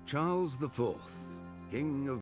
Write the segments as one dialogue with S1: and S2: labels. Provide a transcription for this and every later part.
S1: Charles IV, King of...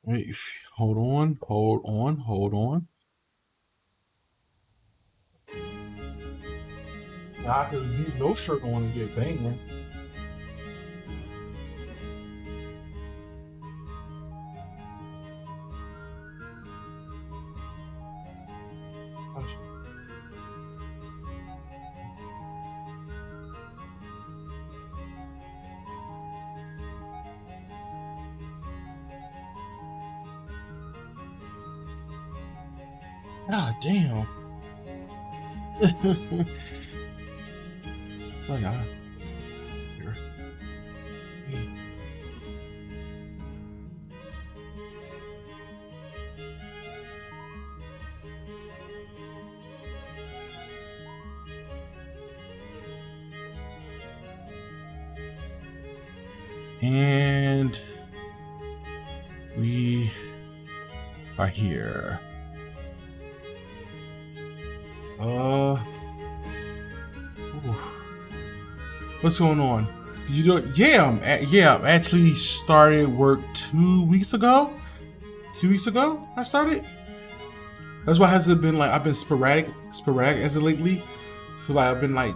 S2: Wait, hold on, hold on, hold on. I could leave no shirt on and get banging. God damn. Oh yeah. Here. And we are here. Ooh. What's going on? Did you do it? Yeah, I'm actually started work 2 weeks ago. 2 weeks ago, I started. That's why has it been like I've been sporadic as of lately. Feel like I've been like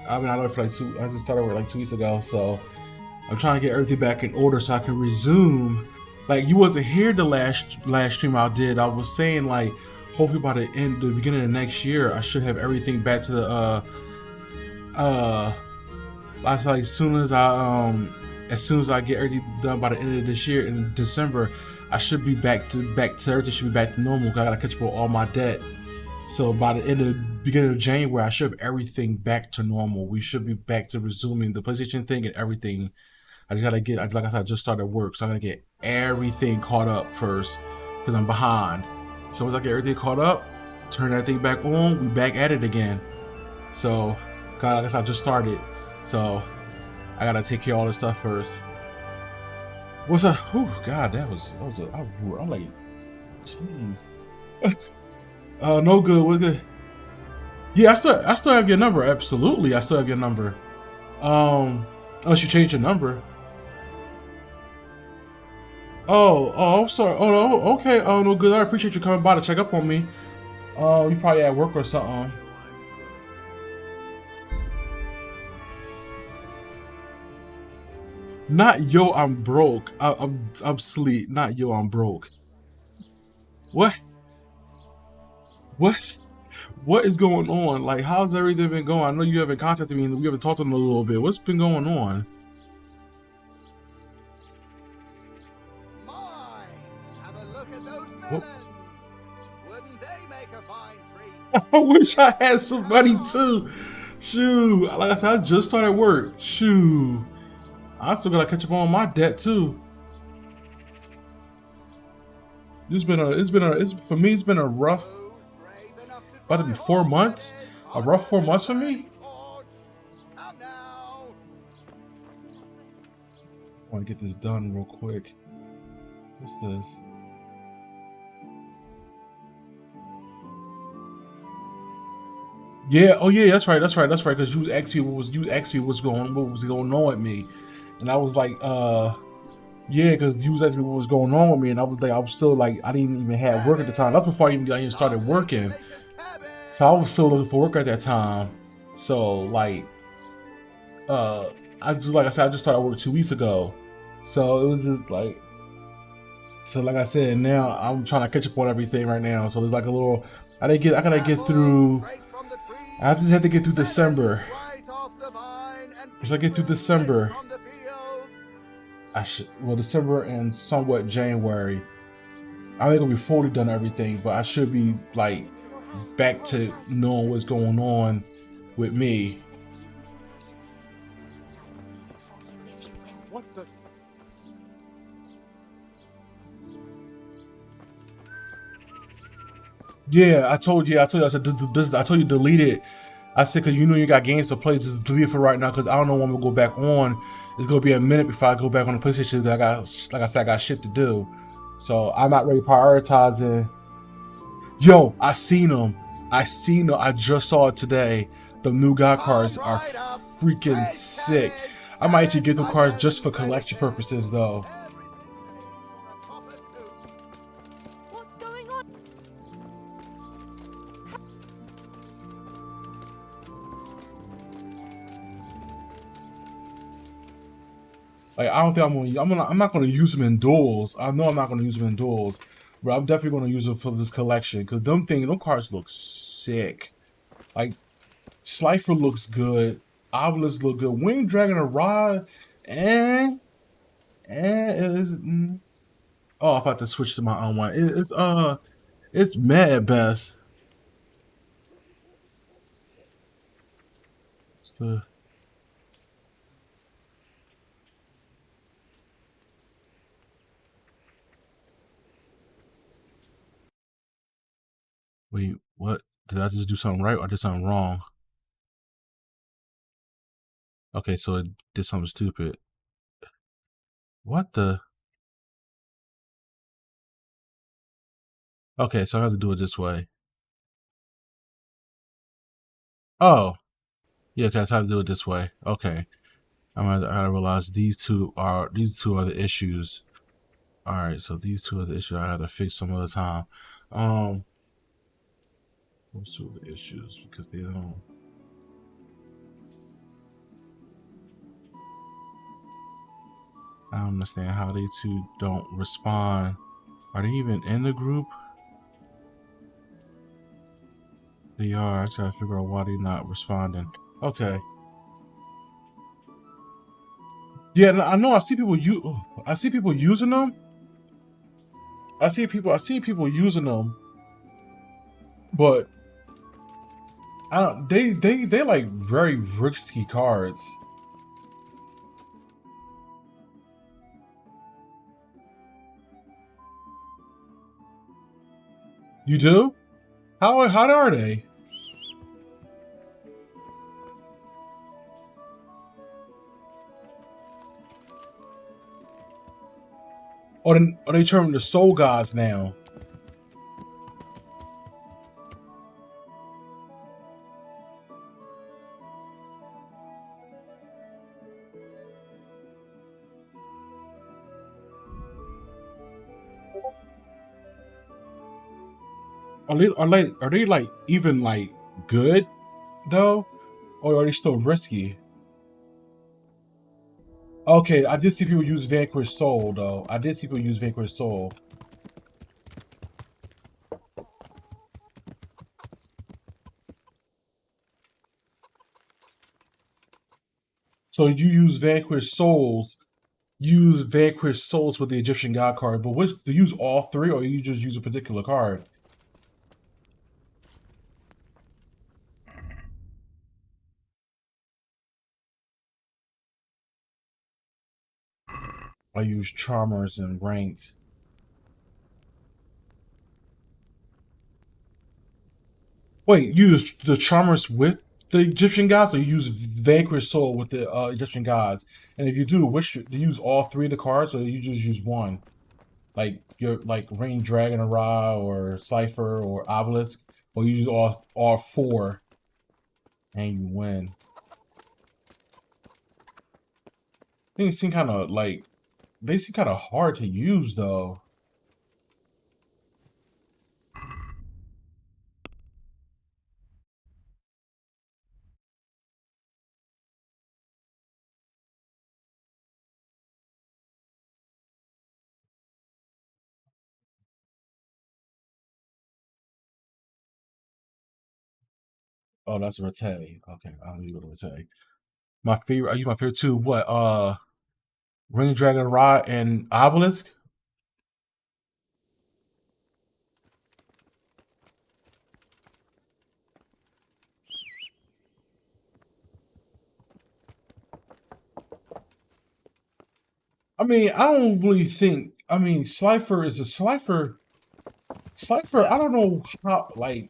S2: I've been out of it for like two. I just started work like 2 weeks ago, so I'm trying to get everything back in order so I can resume. Like you wasn't here the last stream I did. I was saying like hopefully by the beginning of next year, I should have everything back to the I said like as soon as I get everything done by the end of this year in December, I should be back to everything should be back to normal. 'Cause I gotta catch up with all my debt. So by the end of beginning of January, I should have everything back to normal. We should be back to resuming the PlayStation thing and everything. I just gotta get, like I said, I just started work, so I gotta get everything caught up first because I'm behind. So once I get everything caught up, turn that thing back on, we back at it again. So, like I said, I just started, so I gotta take care of all this stuff first. What's up? Oh God, I'm like, jeez. No good. What good? Yeah, I still have your number. Absolutely, I still have your number. Unless you change your number. I'm sorry. Okay. Oh, no good. I appreciate you coming by to check up on me. You probably at work or something. Not yo, I'm broke. I'm sleep. Not yo, I'm broke. What? What? What is going on? Like, how's everything been going? I know you haven't contacted me and we haven't talked in a little bit. What's been going on?
S1: My, have a look at those
S2: What?
S1: melons. Wouldn't they make a fine treat?
S2: I wish I had somebody too. Shoo. Like I said, I just started work. Shoo. I still gotta catch up on my debt too. For me, it's been a rough,
S1: Who's brave enough to
S2: about to
S1: try
S2: be 4 months. A rough 4 months for me.
S1: Come now.
S2: I want to get this done real quick. What's this? Yeah. Oh yeah. That's right. Because you asked me what was going on with me, and I was like, yeah, because you was asking me what was going on with me, and I was still like, I didn't even have work at the time. That's before I even started working. So I was still looking for work at that time. So like, like I said, I just started work 2 weeks ago. So it was just like, so like I said, now I'm trying to catch up on everything right now. So there's like a little, I gotta get through. I just have to get through December. Once I get through December, December and somewhat January. I think I'll be fully done everything, but I should be like back to knowing what's going on with me.
S1: What the?
S2: Yeah, I told you. I said, I told you delete it. I said, because you know you got games to play, just delete it for right now, because I don't know when I'm going to go back on. It's going to be a minute before I go back on the PlayStation, because like I said, I got shit to do. So I'm not really prioritizing. Yo, I seen them. I just saw it today. The new God cards are freaking sick. I might actually get them cards just for collection purposes, though. Like I don't think I'm not gonna use them in duels. I know I'm not gonna use them in duels, but I'm definitely gonna use them for this collection because them cards look sick. Like Slifer looks good. Obelisk look good. Winged Dragon and Rod, and it is. Oh, if I have to switch to my own one, it's meh at best. So wait, what? Did I just do something right or did something wrong? Okay, so it did something stupid. What the? Okay, so I have to do it this way. Oh, yeah, okay, so I have to do it this way. Okay, I gotta realize these two are the issues. All right, so these two are the issues I have to fix some other time. Um, those two are the issues because they don't. I don't understand how they two don't respond. Are they even in the group? They are. I try to figure out why they're not responding. Okay. Yeah, I know. I see people. I see people using them. I see people using them, but they like very risky cards. You do? How are they? Or are they turning to soul gods now? Are they like even like good though, or are they still risky? Okay, I did see people use Vanquish Soul though. I did see people use Vanquish Soul. So you use Vanquish Souls. Use Vanquish Souls with the Egyptian God card, but which do you use all three, or you just use a particular card? I use Charmers and Ranked. Wait, you use the Charmers with the Egyptian gods, or you use Vanquish Soul with the Egyptian gods? And if you do, which do you use all three of the cards, or you just use one? Like your like Rain Dragon Ra or Cipher or Obelisk, or you use all four and you win. Things seem kind of like they seem kind of hard to use though. Oh, that's Rete. Okay, I'll leave it with Rete. My favorite. I use my favorite two. What? Ring Dragon Rod and Obelisk. I mean, I don't really think. I mean, Slifer is a Slifer. Slifer. I don't know how. Like,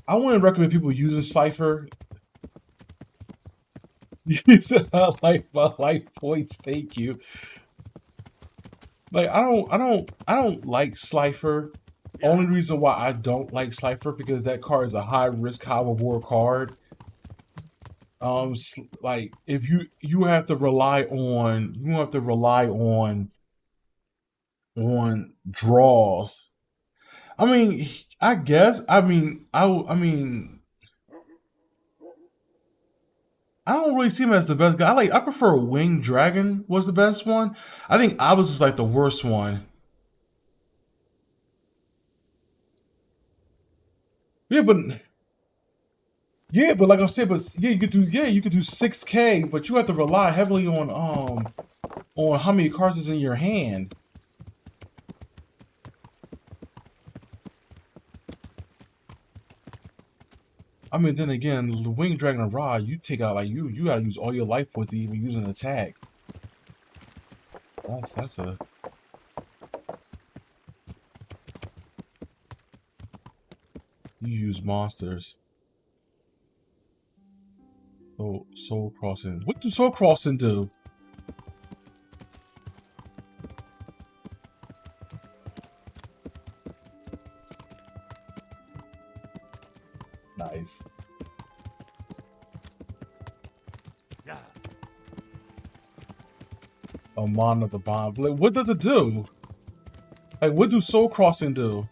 S2: I wouldn't recommend people using Slifer. Use my life points. Thank you. Like, I don't like Slifer. Only reason why I don't like Slifer because that card is a high risk, high reward card. Like if you have to rely on draws. I mean, I guess. I mean, I mean, I don't really see him as the best guy. I prefer Winged Dragon was the best one. I think Abus is like the worst one. Yeah, but like I said, but you could do 6K, but you have to rely heavily on how many cards is in your hand. I mean, then again, the Winged Dragon and Ra, you take out like you gotta use all your life points to even use an attack. That's a you use monsters. So Soul Crossing. What do Soul Crossing do? Nice.
S1: Yeah.
S2: Amon of the Bomb. Like, what does it do? Like, what do Soul Crossing do?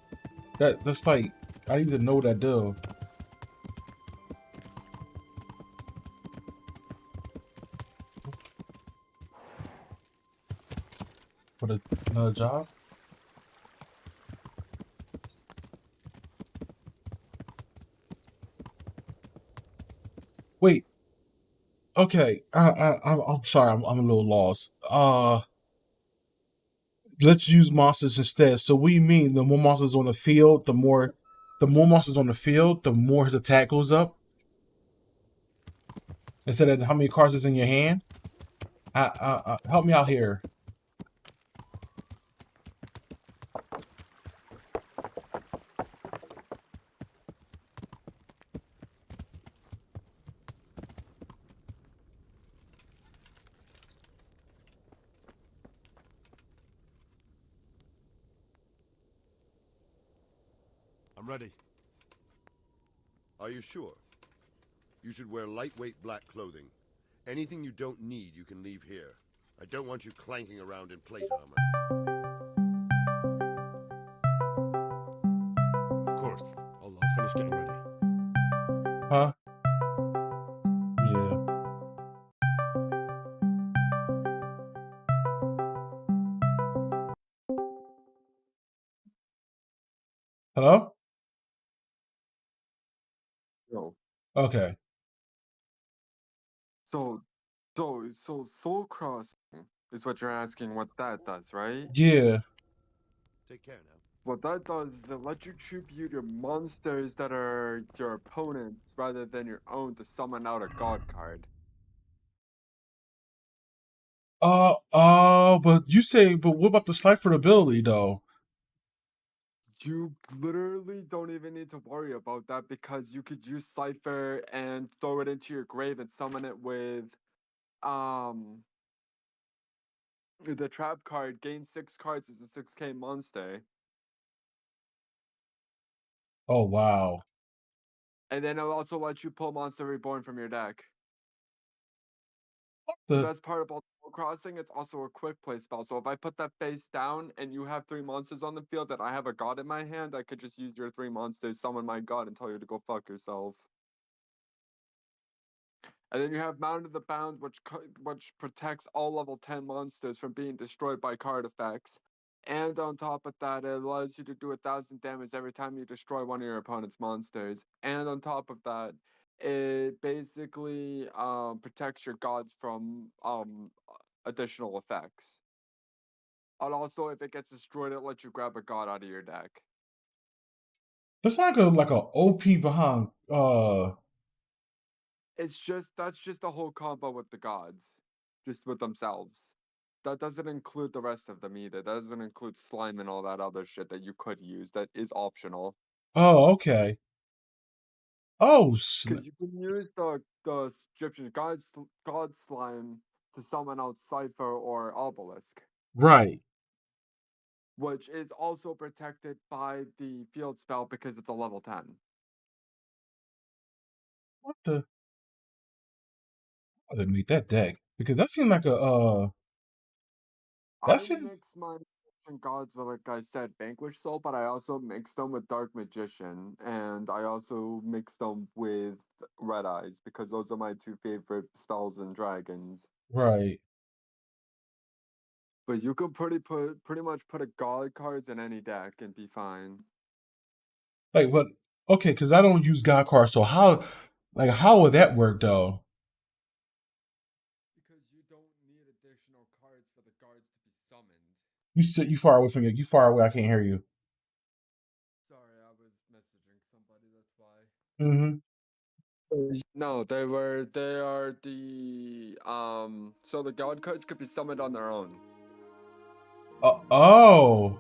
S2: That's like, I need to know that do. For another job? Wait. Okay. I'm sorry. I'm a little lost. Let's use monsters instead. So what do you mean? The more monsters on the field, the more monsters on the field, the more his attack goes up. Instead of how many cards is in your hand. Help me out here.
S3: I'm ready.
S1: Are you sure? You should wear lightweight black clothing. Anything you don't need, you can leave here. I don't want you clanking around in plate armor.
S3: Of course. I'll finish getting ready.
S2: Huh? Yeah. Hello?
S4: No.
S2: Okay.
S4: So, so Soul Crossing is what you're asking what that does, right?
S2: Yeah.
S1: Take care now.
S4: What that does is it lets you tribute your monsters that are your opponents rather than your own to summon out a god card.
S2: But what about the Slifer ability though?
S4: You literally don't even need to worry about that because you could use Cypher and throw it into your grave and summon it with the trap card, gain 6 cards as a 6K monster.
S2: Oh wow.
S4: And then it'll also let you pull Monster Reborn from your deck. The
S2: The
S4: best part about Soul Crossing, it's also a quick play spell. So if I put that face down and you have 3 monsters on the field and I have a god in my hand, I could just use your 3 monsters, summon my god, and tell you to go fuck yourself. And then you have Mound of the Bound, which protects all level 10 monsters from being destroyed by card effects. And on top of that, it allows you to do 1,000 damage every time you destroy one of your opponent's monsters. And on top of that, it basically protects your gods from additional effects. And also, if it gets destroyed, it lets you grab a god out of your deck.
S2: That's like a OP behind
S4: That's just a whole combo with the gods, just with themselves. That doesn't include the rest of them either. That doesn't include slime and all that other shit that you could use. That is optional.
S2: Oh, okay. Oh,
S4: Because you can use the Egyptian god slime to summon out Cypher or Obelisk,
S2: right.
S4: which is also protected by the field spell because it's a level 10.
S2: What the? They made that deck because that seemed like a that
S4: I
S2: seemed
S4: mix mine Ancient Gods were, like I said, Vanquish Soul, but I also mixed them with Dark Magician, and I also mixed them with Red Eyes, because those are my two favorite spells and dragons.
S2: Right.
S4: But you could pretty much put a God cards in any deck and be fine.
S2: Like, but okay, because I don't use God cards, so how would that work though?
S4: Because you don't need additional cards for the guards to be summoned.
S2: You far away from you. You far away. I can't hear you.
S4: Sorry, I was messaging somebody, that's why.
S2: Mm-hmm.
S4: No, they are the so the god cards could be summoned on their own.
S2: Oh.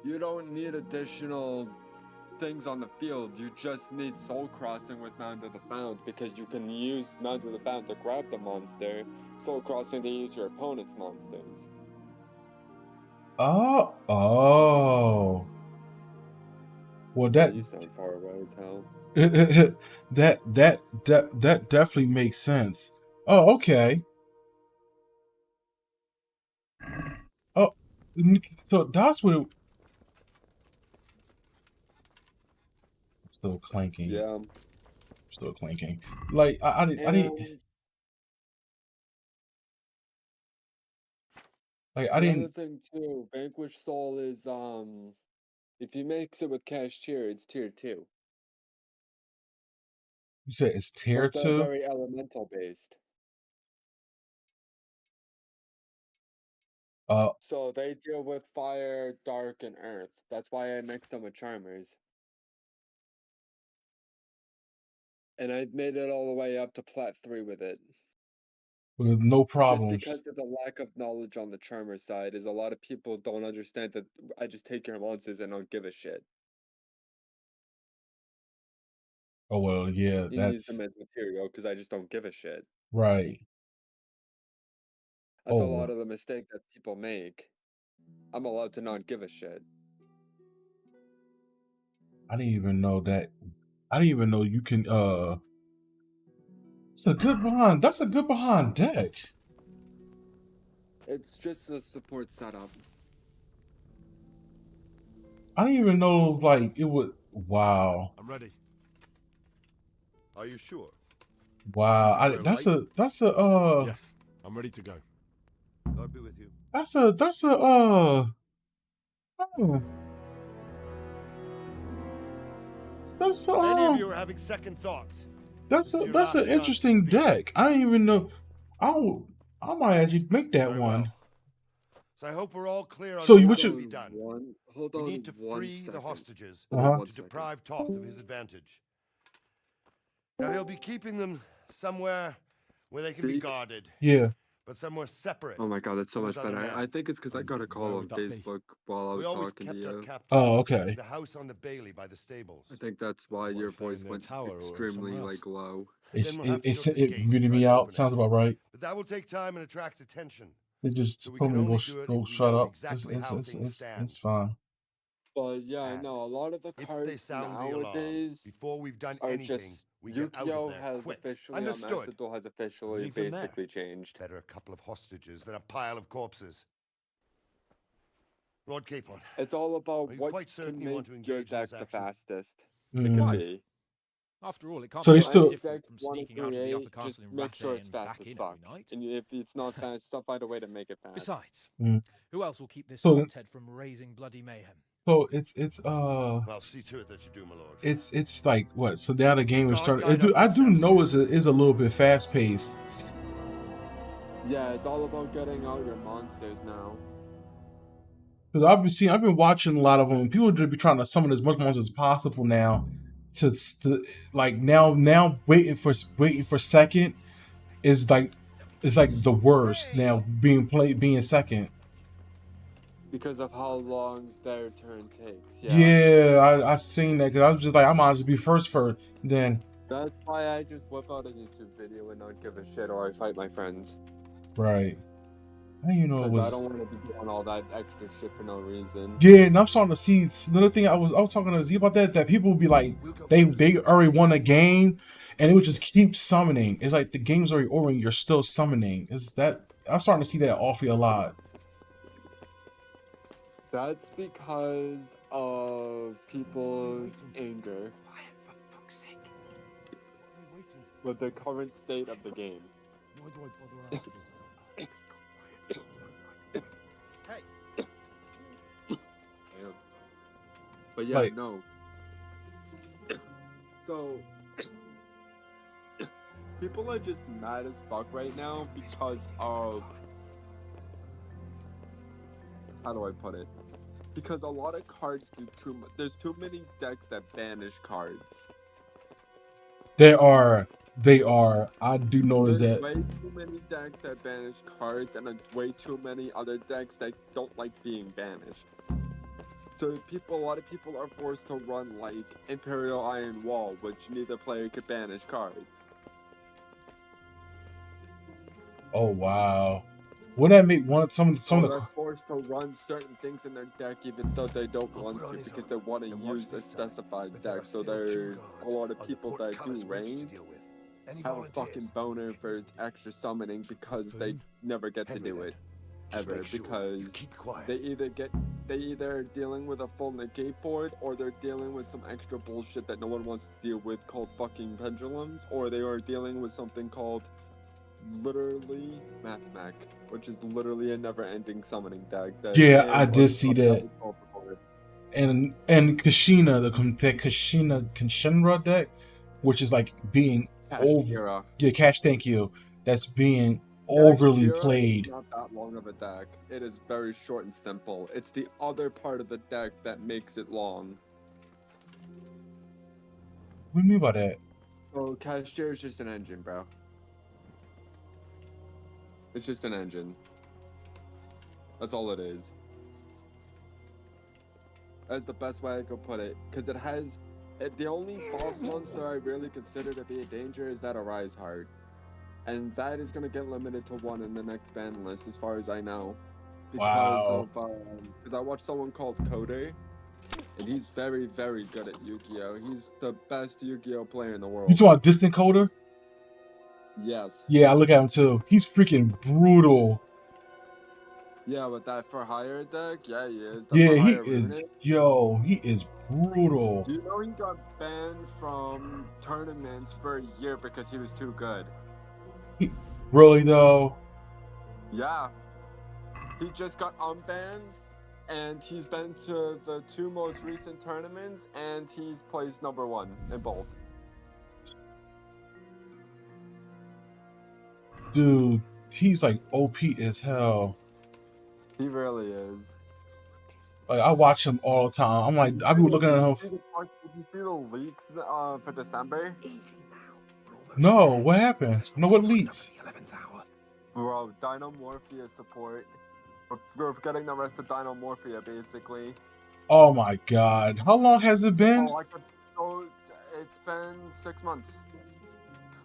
S4: You don't need additional things on the field. You just need Soul Crossing with Mound of the Bound, because you can use Mound of the Bound to grab the monster, Soul Crossing to use your opponent's monsters.
S2: Oh. Oh. Well, that
S4: You sound far away as hell.
S2: that definitely makes sense. Oh, okay. Oh, so that's what. Still clanking.
S4: Yeah.
S2: Still clanking. Like I didn't. Like I
S4: The
S2: didn't.
S4: other thing too, Vanquish Soul is if you mix it with Cashier, it's tier 2.
S2: You said it's tier
S4: But they're
S2: 2.
S4: very elemental based. So they deal with fire, dark, and earth. That's why I mixed them with Charmers. And I made it all the way up to Plat 3 with it.
S2: With no
S4: Just
S2: problems.
S4: because of the lack of knowledge on the Charmer side, is a lot of people don't understand that I just take your monsters and don't give a shit.
S2: Oh well, yeah,
S4: And use
S2: that's
S4: them as material because I just don't give a shit.
S2: right.
S4: That's a
S2: Oh,
S4: lot of the mistake that people make. I'm allowed to not give a shit.
S2: I didn't even know that. I didn't even know you can. It's a good behind. That's a good behind deck.
S4: It's just a support setup.
S2: I didn't even know like it would. Wow.
S3: I'm ready.
S1: Are you sure?
S2: Wow.
S1: You should wear
S2: That's a
S3: Yes, I'm ready to go.
S1: God be with you.
S2: that's a oh. That's
S1: If any of you are having second thoughts,
S2: that's
S1: this is your
S2: that's an
S1: last chance to
S2: interesting
S1: speak.
S2: deck. I didn't even know. I might actually make that
S1: Very
S2: one.
S1: well. So I hope we're all clear on
S2: So
S1: what
S2: what
S1: needs
S2: you-
S1: to be done.
S4: Hold
S1: We
S4: on
S1: need to
S4: one
S1: free
S4: second.
S1: the hostages
S4: Hold on
S2: Uh-huh.
S4: one
S1: to
S4: second.
S1: deprive Toth of his advantage. Now he'll be keeping them somewhere where they can be
S4: Big-
S1: guarded,
S2: Yeah.
S1: but somewhere separate.
S4: Oh my god, that's so
S1: From
S4: much
S1: his other
S4: better.
S1: men.
S4: I think it's because I got a call
S3: Where
S4: on
S3: would that be?
S4: Facebook while I
S1: We
S4: was
S1: always
S4: talking to
S1: kept our
S4: you.
S1: captives
S2: Oh, okay.
S1: in the house on the Bailey by the stables.
S4: I think that's why
S3: What
S4: your
S3: if they're
S4: voice
S3: in their
S4: went
S3: tower or
S4: extremely
S3: somewhere else?
S4: like low.
S2: It's,
S1: Then we'll have to
S2: it
S1: go to the gate and
S2: muted
S1: try
S2: me
S1: to
S2: out.
S1: open it.
S2: Sounds about right.
S1: But that will take time and attract attention.
S2: It just
S1: So we
S2: told
S1: can
S2: me to
S1: only
S2: go,
S1: do it
S2: go
S1: if we
S2: shut
S1: know
S2: up.
S1: exactly how things stand.
S2: It's fine.
S4: But yeah, I
S1: And
S4: know a lot of the
S1: If they
S4: cards
S1: sound the alarm
S4: nowadays
S1: before we've done
S4: are
S1: anything,
S4: just
S1: we get out of
S4: Yu-Gi-Oh
S1: there
S4: has
S1: quick.
S4: officially
S1: Understood?
S4: Matsudo has officially
S3: Leave them there.
S4: basically changed.
S1: Better a couple of hostages than a pile of corpses. Lord Capon,
S4: It's all about
S1: Are you
S4: what
S1: quite certain
S4: can
S1: you
S4: make
S1: want to
S4: your
S1: engage in
S4: deck
S1: this
S4: the
S1: action?
S4: fastest. It
S2: Mm.
S4: can
S3: Right.
S4: be.
S3: After all, it can't
S2: So
S3: be
S2: they
S3: that
S2: still-
S3: different from
S4: One
S3: sneaking out of the
S4: 3A,
S3: upper castle
S4: just
S3: in
S4: make sure
S3: Rattay
S4: it's
S3: and
S4: fast
S3: back
S4: as
S3: in
S4: fuck.
S3: every night.
S4: And if it's not fast, stuff find a way to make it fast.
S3: Besides,
S2: Mm.
S3: who else will keep this
S2: So-
S3: hothead from raising bloody mayhem?
S2: So it's
S1: I'll see to it that you do, my lord.
S2: it's like what? So now the game is
S1: God
S2: starting.
S1: guide our
S2: I do
S1: footsteps.
S2: know is a little bit fast paced.
S4: Yeah, it's all about getting out your monsters now.
S2: Because I've been watching a lot of them. And people just be trying to summon as much monsters as possible now. To like now waiting for second is like it's like the worst now being second.
S4: Because of how long their turn takes.
S2: Yeah, I seen that because I was just like I might as well be first then.
S4: That's why I just whip out a YouTube video and not give a shit, or I fight my friends.
S2: Right. I didn't know it
S4: Because I
S2: was.
S4: don't want to be doing all that extra shit for no reason.
S2: Yeah, and I'm starting to see another thing. I was talking to Z about that people would be like they already won a game, and it would just keep summoning. It's like the game's already over and you're still summoning. Is that I'm starting to see that awfully a lot.
S4: That's because of people's anger
S3: Quiet, for fuck's sake.
S4: with the current state of the game.
S3: Why do I bother after this?
S4: Damn. But yeah,
S2: Like-
S4: no. So people are just mad as fuck right now because of, how do I put it? Because a lot of cards do too much. There's too many decks that banish cards.
S2: They are. I do notice
S4: There's
S2: that.
S4: way too many decks that banish cards, and way too many other decks that don't like being banished. So a lot of people are forced to run like Imperial Iron Wall, which neither player could banish cards.
S2: Oh wow. Wouldn't that make some
S4: So
S2: of the
S4: they're forced to run certain things in their deck even though they don't want to because they want to use a specified deck. So there's a lot of people that do range have a fucking boner for extra summoning because they never get to do it ever because they either are dealing with a full negate board or they're dealing with some extra bullshit that no one wants to deal with called fucking pendulums, or they are dealing with something called literally Mathmech, which is literally a never-ending summoning deck. That
S2: Yeah, I did see that. and Kashina, the Kashinra deck, which is like being over. Yeah, Cash, thank you. That's being overly played.
S4: It's not that long of a deck. It is very short and simple. It's the other part of the deck that makes it long.
S2: What do you mean by that?
S4: So Cashier is just an engine, bro. It's just an engine. That's all it is. That's the best way I could put it. Because it has... the only boss monster I really consider to be a danger is that Arise Heart. And that is going to get limited to 1 in the next ban list, as far as I know. Because because I watched someone called Coder, and he's very, very good at Yu-Gi-Oh! He's the best Yu-Gi-Oh! Player in the world.
S2: You talking about Distant Coder?
S4: Yes.
S2: Yeah, I look at him too. He's freaking brutal.
S4: Yeah, but that for hire deck, yeah, he is.
S2: Yeah,
S4: For
S2: he
S4: hire
S2: is.
S4: Runic,
S2: Yo, he is brutal.
S4: do you know he got banned from tournaments for a year because he was too good?
S2: Really though?
S4: Yeah. He just got unbanned, and he's been to the 2 most recent tournaments, and he's placed #1 in both.
S2: Dude, he's like OP as hell.
S4: He really is.
S2: Like I watch him all the time. I'm like, I be looking at him.
S4: Did you see the leaks for December?
S2: No, what happened? No, what leaks?
S4: Bro, Dinomorphia support. We're getting the rest of Dinomorphia, basically.
S2: Oh my god. How long has it been?
S4: It's been 6 months.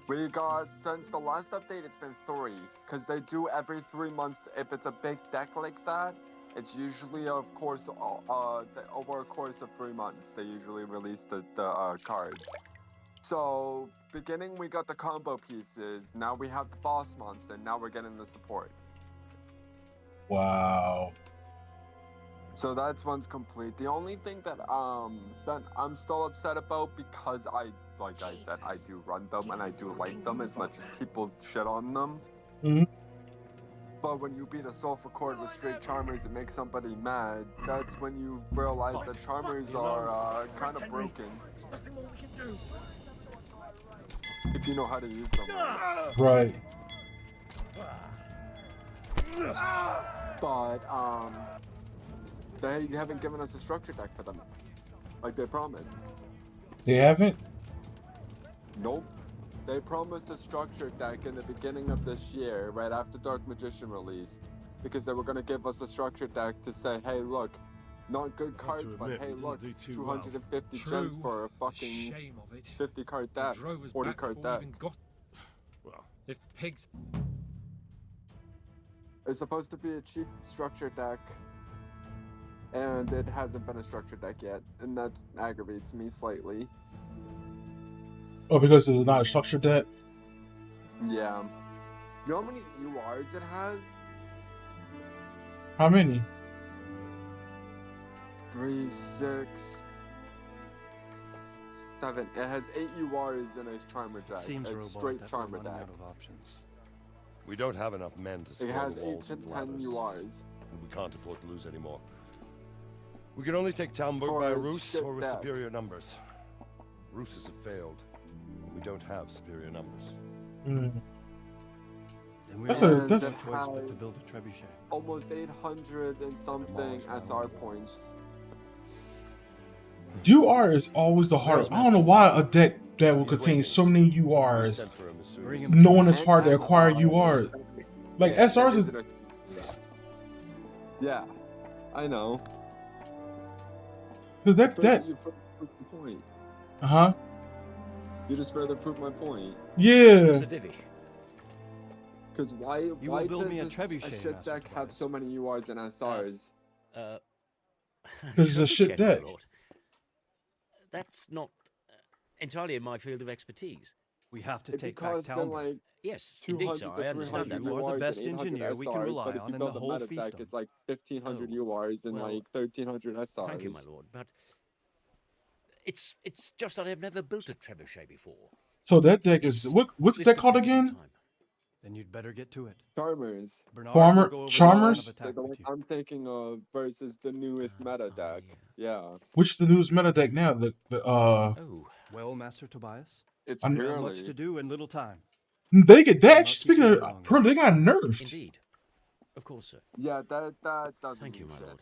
S4: We got, since the last update, it's been 3. Because they do every 3 months. If it's a big deck like that, it's usually, of course, over a course of 3 months, they usually release the cards. So, beginning we got the combo pieces, now we have the boss monster, now we're getting the support.
S2: Wow.
S4: So that's one's complete. The only thing that I'm still upset about, because I said, I do run them and I do like them as much as people shit on them.
S2: Mhm.
S4: But when you beat a Sulfur Cord with straight Charmers, it makes somebody mad. That's when you realize that Charmers are kind of broken. If you know how to use them.
S2: Right.
S4: But they haven't given us a structure deck for them, like they promised.
S2: They haven't?
S4: Nope. They promised a structure deck in the beginning of this year, right after Dark Magician released, because they were going to give us a structure deck to say, hey, look, not good cards, but hey, look, 250 gems for a fucking 50 card deck, 40 card deck.
S3: Well, if pigs.
S4: It's supposed to be a cheap structure deck, and it hasn't been a structure deck yet, and that aggravates me slightly.
S2: Oh, because it's not a structured deck?
S4: Yeah. You know how many URs it has?
S2: How many?
S4: 3, 6, 7. It has 8 URs in its Charmer deck.
S5: Seems
S4: It's
S5: robot
S4: straight
S5: that we're
S4: Charmer
S5: running
S4: deck.
S5: out of options.
S1: We don't have enough men to
S4: It
S1: scale
S4: has
S1: the
S4: 8
S1: walls
S4: to
S1: and
S4: 10
S1: ladders,
S4: URs.
S1: and we can't afford to lose any more. We can only take Talmberg
S4: For
S1: by a
S4: a
S1: ruse
S4: shit
S1: or with
S4: deck.
S1: superior numbers. Ruses have failed. We don't have superior numbers.
S2: Mm.
S5: Then we
S2: That's
S5: don't
S2: a-
S5: have
S2: that's-
S5: no choice but to build a trebuchet.
S4: Almost 800 and something
S5: Demolish my
S4: SR
S5: wall.
S4: points.
S2: UR is always the hardest. I don't know why a deck that will contain so many
S1: We
S2: URs,
S1: sent for him as soon
S5: Bring
S1: as-
S5: him
S2: knowing it's
S4: And
S2: hard to
S4: that's
S2: acquire
S4: why-
S2: URs. Like
S4: Yeah,
S2: SRs
S4: it
S2: is,
S4: a- Yeah, I know.
S2: because that,
S4: But you further prove the point.
S2: huh?
S4: You just further prove my point.
S2: Yeah.
S3: Sir Divish.
S4: Because why
S5: will
S4: why
S5: build
S4: does
S5: me a
S4: a
S5: trebuchet,
S4: shit
S5: Master
S4: deck have
S5: Tobias.
S4: so many URs and SRs?
S2: This is a shit
S6: Trebuchet, my
S2: deck.
S6: lord. That's not entirely in my field of expertise.
S5: We have to
S4: It
S5: take back
S4: because then
S5: Talmberg.
S4: like
S6: Yes,
S4: 200
S6: indeed, sir.
S4: to
S6: I understand
S4: 300
S6: that.
S5: You are the
S4: URs
S5: best
S4: and 800
S5: engineer we can
S4: SRs,
S5: rely
S4: but if
S5: on
S4: you
S5: in the
S4: build a
S5: whole
S4: meta deck,
S5: fiefdom.
S4: it's like 1500
S6: Oh,
S4: URs and
S6: well,
S4: like 1300 SRs.
S6: Thank you, my lord. But it's just that I've never built a trebuchet before.
S2: So that deck is what's the
S6: This
S2: deck
S6: will
S2: called
S6: take some
S2: again?
S6: time.
S5: Then you'd better get to it.
S4: Charmers.
S5: Bernard
S2: Farmer-
S5: will go over the
S2: Charmers?
S5: plan of
S4: The
S5: attack
S4: one
S5: with you.
S4: I'm thinking of versus the newest meta
S6: Oh,
S4: deck. Yeah.
S2: Which is the newest meta deck now? The
S6: Oh,
S5: Well, Master Tobias,
S4: It's
S2: I'm-
S5: we have much to
S4: purely.
S5: do and little time.
S2: they get
S5: I'll
S2: that.
S5: not
S2: Speaking
S5: keep you
S2: of,
S5: long.
S2: Pearl, they got nerfed.
S6: indeed. Of course, sir.
S4: Yeah, that doesn't
S6: Thank you,
S4: mean
S6: my
S4: shit.
S6: lord.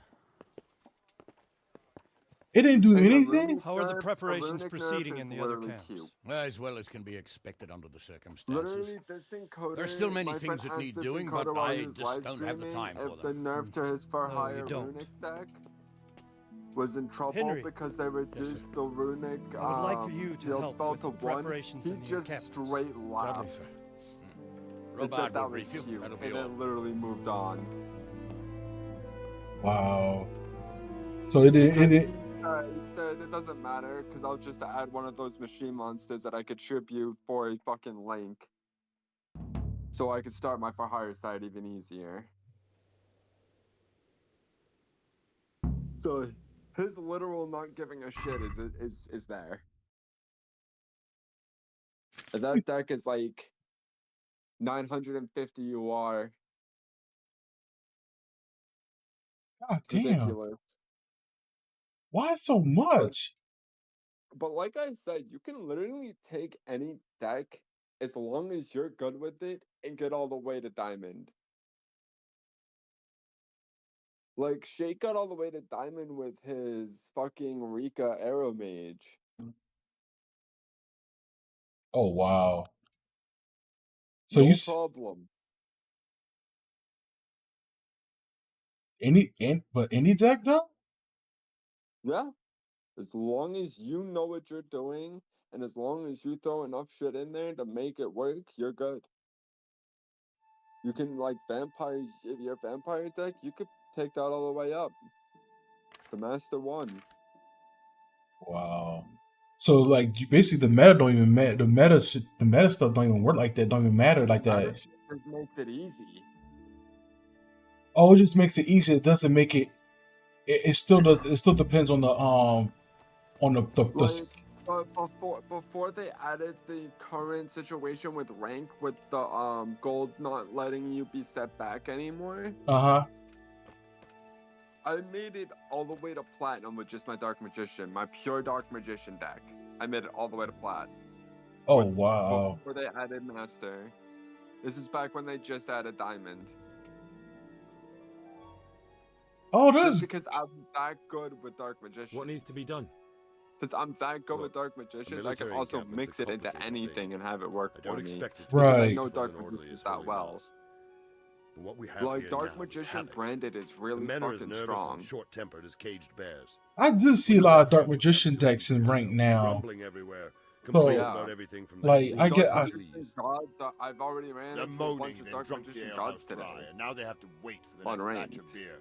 S2: It didn't do
S4: And the
S2: anything.
S4: runic
S5: How are the
S4: nerf-
S5: preparations
S4: runic nerf
S5: proceeding
S4: is
S5: in the other
S4: literally
S5: camps?
S4: cute.
S7: As well as can be expected under the circumstances.
S4: Literally, this encoder.
S7: There's still many
S4: my
S7: things
S4: friend
S7: that
S4: asked
S7: need
S4: this
S7: doing, but
S4: encoder while he
S7: I
S4: was
S7: just
S4: live
S7: don't have the
S4: streaming
S7: time for
S4: if the
S7: them.
S4: nerf to his for
S5: No,
S4: higher
S5: you don't.
S4: runic deck was in trouble
S5: Henry.
S4: because they reduced the runic
S5: I would like for you to
S4: field
S5: help
S4: spell
S5: with
S4: to
S5: the
S4: 1.
S5: preparations
S4: He
S5: in the
S4: just
S5: encampments.
S4: straight
S7: Gladly,
S4: laughed
S7: sir.
S4: and
S7: Robard
S4: said that
S7: will
S4: was
S7: brief you.
S4: cute,
S7: That'll
S4: and
S7: be all.
S4: then literally moved on.
S2: Wow. So it didn't.
S4: He said it doesn't matter because I'll just add one of those machine monsters that I could tribute for a fucking link, so I could start my for hire side even easier. So his literal not giving a shit is there. And that deck is like 950 UR.
S2: God
S4: It's
S2: damn.
S4: ridiculous.
S2: Why so much?
S4: But like I said, you can literally take any deck as long as you're good with it and get all the way to diamond. Like Shake got all the way to diamond with his fucking Rika Arrow Mage.
S2: Oh wow. So
S4: No
S2: you
S4: problem.
S2: any deck though?
S4: Yeah. As long as you know what you're doing and as long as you throw enough shit in there to make it work, you're good. You can like vampires if you're a vampire deck, you could take that all the way up. The Master 1.
S2: Wow. So like you basically the meta don't even matter. The meta stuff don't even work like that. Don't even matter like
S4: That
S2: that.
S4: shit just makes it easy.
S2: Oh, it just makes it easier. It doesn't make it. It still does. It still depends on the
S4: Like, but before they added the current situation with rank with the gold not letting you be set back anymore,
S2: uh-huh.
S4: I made it all the way to platinum with just my Dark Magician, my pure Dark Magician deck. I made it all the way to plat.
S2: Oh wow.
S4: Before they added Master. This is back when they just added Diamond.
S2: Oh,
S4: Just
S2: that's
S4: because I'm that good with Dark Magician.
S3: What needs to be done?
S4: Since I'm that good
S1: Look,
S4: with Dark Magicians, I can
S1: military
S4: also
S1: encampment's a
S4: mix it into
S1: complicated
S4: anything
S1: thing.
S4: and have it work
S1: I
S4: for
S1: don't
S4: me.
S1: expect it to
S2: Right.
S1: be
S2: I
S1: as
S4: know
S1: peaceful
S4: Dark
S1: and orderly
S4: Magician's
S1: as
S4: that
S1: Holy
S4: well.
S1: Wells. And what we have
S4: Like
S1: here
S4: Dark
S1: now is
S4: Magician
S1: havoc.
S4: branded is
S1: The
S4: really
S1: men are as
S4: fucking
S1: nervous
S4: strong.
S1: and short-tempered as caged bears.
S2: I do see a lot of Dark Magician decks in rank now.
S1: Grumbling everywhere. Complains
S4: Yeah.
S1: about everything from
S2: Like,
S1: the
S2: I get-
S4: Dark
S2: I-
S4: Magician gods, I've already ran
S1: They're
S4: into a bunch
S1: moaning
S4: of
S1: and
S4: Dark
S1: drunk the
S4: Magician
S1: alehouse
S4: gods
S1: dry,
S4: today.
S1: and now they have to wait for the
S4: On
S1: next
S4: rank.
S1: batch of beer.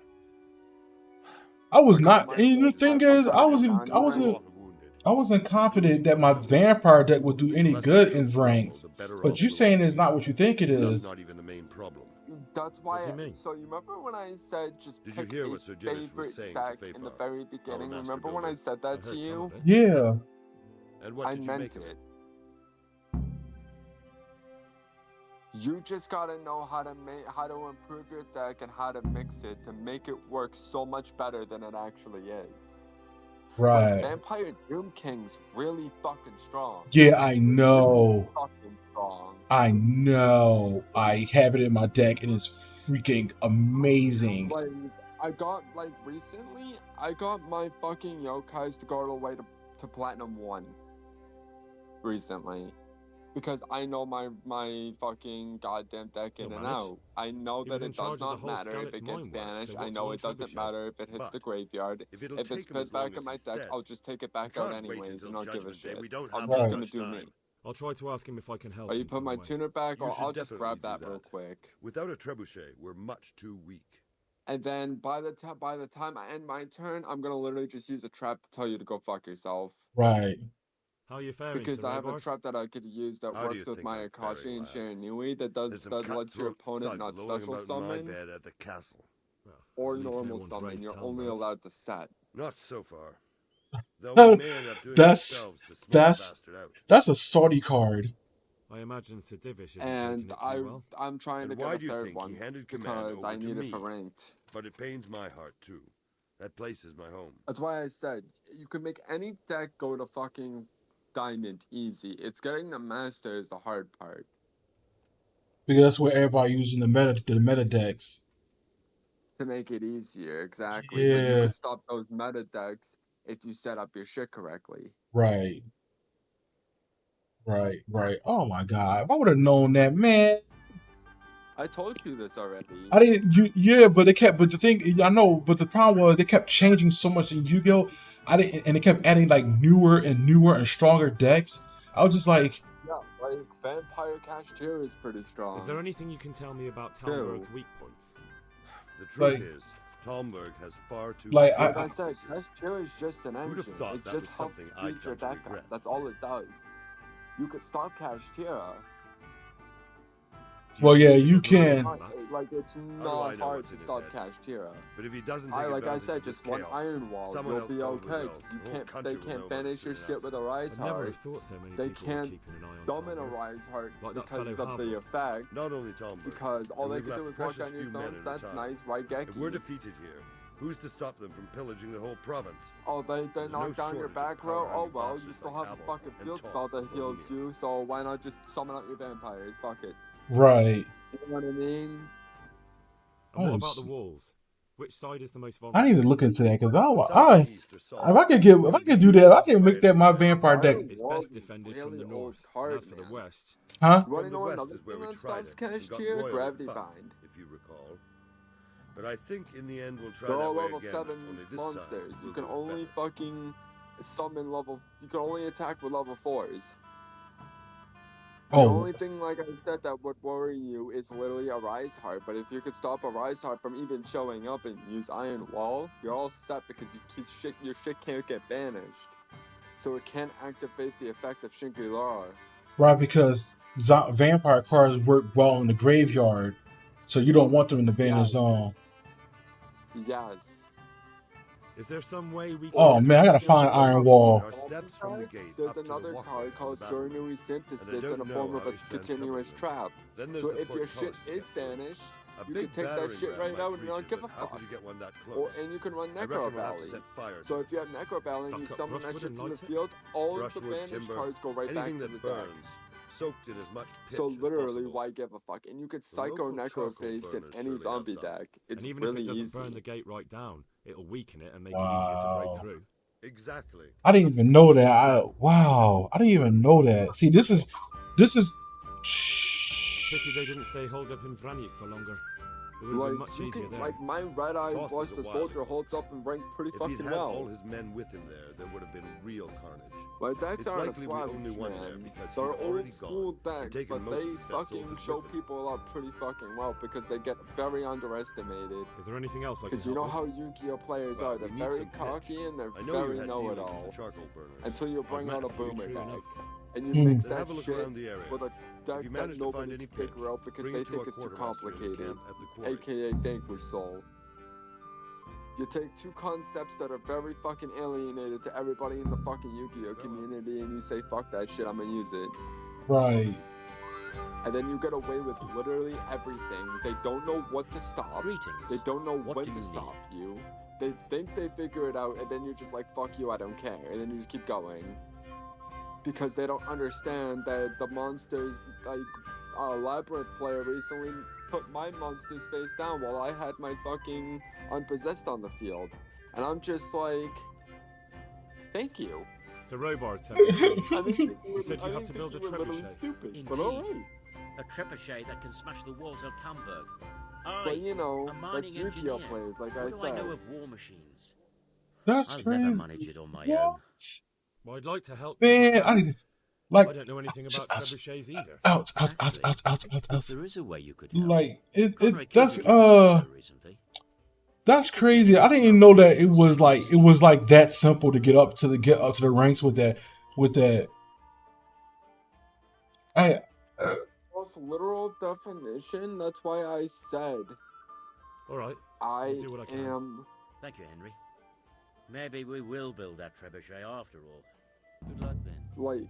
S2: I was
S4: Like,
S2: not.
S4: my
S2: And the
S4: friend,
S2: thing
S4: my
S2: is,
S4: friend
S2: I
S4: is
S2: wasn't.
S4: down
S2: I wasn't.
S4: here.
S1: Walk of wounded.
S2: I wasn't confident that my vampire deck would do any
S1: Less
S2: good
S1: the
S2: in
S1: troops
S2: ranks.
S1: level, the better
S2: But
S1: off
S2: you
S1: we'll
S2: saying
S1: be.
S2: it's not what you think it
S1: That's
S2: is.
S1: not even the main problem.
S4: That's why.
S3: What do you mean?
S4: So you remember when I said just
S1: Did you
S4: pick
S1: hear
S4: a
S1: what Sir Divish was
S4: favorite
S1: saying to
S4: deck in the
S1: Fafar,
S4: very
S1: our
S4: beginning?
S1: master
S4: Remember when I
S1: builder?
S4: said
S3: I
S4: that to
S3: heard some
S4: you?
S3: of it.
S2: Yeah.
S1: And what
S4: I
S1: did you
S4: meant
S1: make of
S4: it.
S1: it?
S4: You just gotta know how to improve your deck and how to mix it to make it work so much better than it actually is. Like,
S2: Right.
S4: Vampire Doom King's really fucking strong.
S2: Yeah, I know.
S4: Fucking strong.
S2: I know. I have it in my deck and it's freaking amazing.
S4: Like, I got, like, recently, I got my fucking yokais to go all the way to Platinum 1. Recently. Because I know my fucking goddamn deck in
S3: You'll
S4: and
S3: manage.
S4: out. I know
S3: He
S4: that
S3: was in
S4: it
S3: charge
S4: does
S3: of the
S4: not
S3: whole
S4: matter if
S3: Skalitz
S4: it gets
S3: mine work,
S4: banished.
S3: so
S4: I
S3: what's
S4: know
S3: one
S4: it doesn't
S3: trebuchet?
S4: matter if it hits
S1: But
S4: the graveyard.
S1: If it'll
S4: If
S1: take
S4: it's
S1: him as
S4: put
S1: long
S4: back in
S1: as
S4: my
S1: he
S4: deck,
S1: said,
S4: I'll just take it
S1: we
S4: back out
S1: can't wait
S4: anyways
S1: until
S4: and not give a
S1: Judgment Day.
S4: shit.
S1: We don't
S4: I'm
S1: have
S4: just
S2: that
S4: gonna
S1: much
S4: do
S1: time.
S4: me.
S3: I'll try to ask him if I can help.
S4: Or you
S3: in
S4: put
S3: some
S4: my
S3: way.
S4: tuner back,
S1: You
S4: or
S1: should
S4: I'll just grab
S1: definitely
S4: that
S1: do
S4: real
S1: that.
S4: quick.
S1: Without a trebuchet, we're much too weak.
S4: And then by the time I end my turn, I'm gonna literally just use a trap to tell you to go fuck yourself.
S2: Right.
S3: How are you faring,
S4: Because
S3: Sir
S4: I have a
S3: Eobard?
S4: trap that I could use that
S1: How do you
S4: works with
S1: think
S4: my
S1: I'm
S4: Akashi
S1: faring,
S4: and
S1: lad?
S4: Shiranui that
S1: There's some
S4: lets your
S1: cutthroat
S4: opponent
S1: thug
S4: not
S1: lolling
S4: special
S1: about my
S4: summon
S1: bed at the castle.
S3: Well,
S4: or
S3: at least no
S4: normal
S3: one's
S4: summon.
S3: raised
S4: You're
S3: hell,
S4: only
S3: though.
S4: allowed to set.
S1: Not so far. Though we may end up doing it
S2: That's-
S1: ourselves to smooth
S2: that's-
S1: the bastard out.
S2: That's a Saudi card.
S3: I imagine Sir Divish isn't
S4: And
S3: taking it too well.
S4: I'm trying to
S1: And
S4: get
S1: why
S4: a
S1: do you
S4: third
S1: think
S4: one
S1: he handed command
S4: because
S1: over
S4: I
S1: to
S4: need
S1: me?
S4: it for ranked.
S1: But it pains my heart too. That place is my home.
S4: That's why I said you can make any deck go to fucking diamond easy. It's getting the master is the hard part.
S2: Because that's where everybody using the meta decks.
S4: To make it easier, exactly. But you
S2: Yeah.
S4: can stop those meta decks if you set up your shit correctly.
S2: Right. Right. Oh my god. If I would have known that, man.
S4: I told you this already.
S2: I didn't yeah, but the thing I know, but the problem was they kept changing so much in Yu-Gi-Oh! And they kept adding like newer and stronger decks. I was just like,
S4: Yeah, like Vampire Cashier is pretty strong.
S3: Is there anything you can tell me about
S4: True.
S3: Talmberg's weak points?
S1: The truth
S2: Like-
S1: is, Talmberg has far too
S2: Like,
S1: many
S4: Like I said,
S1: weaknesses.
S4: Cashier is just an
S1: Who'd have
S4: engine.
S1: thought
S4: It
S1: that
S4: just
S1: was
S4: helps
S1: something I'd
S4: speed your
S1: come to
S4: deck up.
S1: regret?
S4: That's all it does. You could stop Cashier.
S3: Do you
S2: Well,
S3: think
S2: yeah,
S3: there's
S2: you
S3: a
S2: can.
S3: reason for that?
S4: Like it's
S1: do I
S4: not
S1: know
S4: hard
S1: what's
S4: to
S1: in his
S4: stop
S1: head?
S4: Cashier.
S1: But if he doesn't take
S4: Like I
S1: advantage
S4: said,
S1: of this
S4: just one
S1: chaos,
S4: iron wall,
S1: someone
S4: you'll
S1: else
S4: be
S1: totally
S4: okay.
S1: will.
S4: 'Cause
S1: The whole
S4: they
S1: country will
S4: can't
S1: know
S4: banish your
S1: soon
S4: shit
S1: enough.
S4: with a rise
S3: I'd never
S4: heart.
S3: have thought so many
S4: They
S3: people were
S4: can't
S3: keeping an eye on
S4: Summon a
S3: Talmberg.
S4: rise heart
S3: Like that
S4: because
S3: fellow
S4: of the
S3: Havel.
S4: effect.
S1: Not only Talmberg.
S4: Because all
S1: And
S4: they
S1: we've
S4: can do
S1: left
S4: is walk
S1: precious
S4: down your
S1: few men
S4: zones.
S1: in
S4: That's
S1: time.
S4: nice, right,
S1: If we're
S4: Geki?
S1: defeated here, who's to stop them from pillaging the whole province?
S4: Oh, they
S1: There's no
S4: knock down your
S1: shortage of
S4: back row. Oh
S1: power-hungry
S4: well, you
S1: bastards
S4: still
S1: like
S4: have a
S1: Havel
S4: fucking
S1: and
S4: field
S1: Tom
S4: spell that
S1: in
S4: heals
S1: Bohemia.
S4: you. So why not just summon out your vampires? Fuck it.
S2: right.
S4: You know what I mean?
S3: And what
S2: Oh,
S3: about
S2: s-
S3: the walls? Which side is the most
S2: I
S3: vulnerable?
S2: need to look into that because
S1: South,
S2: I
S1: east, or
S2: if
S1: south.
S2: I could do that, I can make that my vampire deck.
S3: It's
S4: Walls
S3: best
S4: is
S3: defended from
S4: really
S3: the
S4: old
S3: north. And
S4: card,
S3: as for the
S4: man.
S3: west,
S2: Huh?
S1: From
S4: Want to
S1: the
S4: know
S1: west
S4: another
S1: is where
S4: thing
S1: we
S4: that
S1: tried
S4: stops
S1: it and got
S4: Cashier?
S1: royally
S4: Gravity
S1: fucked,
S4: Bind.
S1: if you recall. But I think in the end we'll try
S4: They're
S1: that
S4: all
S1: way
S4: level
S1: again.
S4: 7
S1: Only this
S4: monsters.
S1: time
S4: You
S1: we'll
S4: can
S1: do it
S4: only
S1: better.
S4: fucking summon level. You can only attack with level 4s. The
S2: Oh,
S4: only thing, like I said, that would worry you is literally a Rise Heart. But if you could stop a Rise Heart from even showing up and use Iron Wall, you're all set because your shit can't get banished. So it can't activate the effect of Shangri-La.
S2: right, because vampire cards work well in the graveyard, so you don't want them in the banish zone.
S4: Yes.
S3: is there some way we can...
S2: Oh man, I gotta find Iron Wall.
S1: There are steps from the gate
S4: There's
S1: up to the
S4: another
S1: walkway
S4: card
S1: to
S4: called
S1: the battlements.
S4: Shiranui
S1: And I
S4: Synthesis
S1: don't
S4: in the
S1: know
S4: form of
S1: how
S4: a
S1: he spends
S4: continuous
S1: covering them.
S4: trap.
S1: Then there's
S4: So
S1: the
S4: if your shit
S1: portcullis to
S4: is
S1: get through.
S4: banished,
S1: A
S4: you
S1: big
S4: can take that
S1: battering
S4: shit
S1: ram
S4: right
S1: like
S4: out and not
S1: creature,
S4: give a
S1: but how
S4: fuck.
S1: could you get one that
S4: Or,
S1: close?
S4: and you can run
S1: I reckon
S4: Necro
S1: we'll have to
S4: Valley.
S1: set fire
S4: So
S1: to
S4: if you have Necro Valley and you
S3: Stuck up
S4: summon that
S3: brushwood
S4: shit
S3: and
S4: to the
S3: light it?
S4: field, all of the
S1: brushwood,
S4: banished
S1: timber,
S4: cards go right back
S1: anything
S4: to
S1: that
S4: the deck.
S1: burns, soaked in as much pitch
S4: So
S1: as
S4: literally,
S1: possible.
S4: why give a fuck? And you could
S1: The
S4: Psycho
S1: local
S4: Necro
S1: charcoal
S4: Face in
S1: burner's
S4: any
S1: surely
S4: zombie
S1: outside.
S4: deck. It's
S3: And even
S4: really
S3: if it doesn't
S4: easy.
S3: burn the gate right down, it'll weaken it and make it easier to
S2: Wow.
S3: break through.
S1: Exactly.
S2: I didn't even know that. Wow, I didn't even know that. See, this is.
S3: Pity they didn't stay holed up in Vranyk for longer. It would have
S4: Like,
S3: been much
S4: you
S3: easier
S4: can,
S3: there.
S4: like my Red Eye
S1: Toth was
S4: Luster
S1: a wild
S4: Soldier
S1: one.
S4: holds up and ranked pretty
S1: If he'd
S4: fucking
S1: had all
S4: well.
S1: his men with him there would have been real carnage.
S4: My decks
S1: It's
S4: aren't a
S1: likely we
S4: Slavic,
S1: only won there
S4: man.
S1: because
S4: They're
S1: he'd already
S4: old school
S1: gone and
S4: decks,
S1: taken
S4: but
S1: most of
S4: they
S1: his best
S4: fucking
S1: soldiers
S4: show
S1: with him.
S4: people up pretty fucking well because they get very underestimated.
S3: Is there anything else I can
S4: Because you know
S3: help
S4: how Yu-Gi-Oh players
S1: Well,
S4: are. They're
S1: we need
S4: very
S1: some pitch.
S4: cocky and they're
S1: I know you
S4: very
S1: had dealings with
S4: know-it-all.
S1: the charcoal burners.
S4: Until you bring
S3: met
S4: out a
S3: a few,
S4: boomer
S3: true
S4: deck.
S3: enough.
S4: and you
S2: Hmm.
S4: mix
S1: Then
S4: that
S1: have a look
S4: shit
S1: around the area.
S4: with a deck
S1: If you
S4: that
S1: manage to find
S4: nobody
S1: any
S4: can figure
S1: pins,
S4: out because
S1: bring
S4: they
S1: it to
S4: think
S1: our
S4: it's too
S1: quartermaster in the
S4: complicated,
S1: camp at the quarry.
S4: aka Dankwich Soul. You take two concepts that are very fucking alienated to everybody in the fucking Yu-Gi-Oh community and you say, fuck that shit, I'm gonna use it.
S2: Right.
S4: And then you get away with literally everything. They don't know what to stop.
S6: Greetings.
S4: They don't know
S6: What
S4: when
S6: do
S4: to
S6: you
S4: stop you. They think they figure it out, and then you're just like, fuck you, I don't care. And then you just keep going. Because they don't understand that the monsters, like, Labyrinth player recently put my monsters face down while I had my fucking Unpossessed on the field. And I'm just like, thank you.
S3: So Robard sent me.
S4: I didn't think you
S3: He said you
S4: I
S3: have
S4: didn't
S3: to build
S4: think
S3: a
S4: you were literally
S3: trebuchet.
S4: stupid,
S6: Indeed.
S4: but alright.
S6: A trebuchet that can smash the walls of Tamburg.
S4: But you know,
S6: a mining
S4: that's Yu-Gi-Oh
S6: engineer.
S4: players, like
S6: What
S4: I
S6: do I
S4: said.
S6: know of war machines?
S2: That's
S6: I'll
S2: crazy.
S6: never manage it on my own.
S2: What?
S3: Well, I'd like to help.
S2: Man,
S3: but
S2: I need to,
S3: I
S2: like,
S3: don't know anything
S2: ouch,
S3: about
S2: ouch.
S3: trebuchets either.
S2: ouch, ouch, ouch,
S6: Actually,
S2: ouch, ouch, ouch, ouch.
S6: There is a way you could help.
S2: Like,
S6: Conrad
S2: that's,
S6: Kilby said so recently.
S2: that's crazy. I didn't even know that it was like that simple to get up to the ranks with that. I
S4: Most literal definition, that's why I said
S3: All right.
S4: I
S3: do what I can.
S4: am.
S6: Thank you, Henry. Maybe we will build that trebuchet after all. Good luck then.
S4: Like,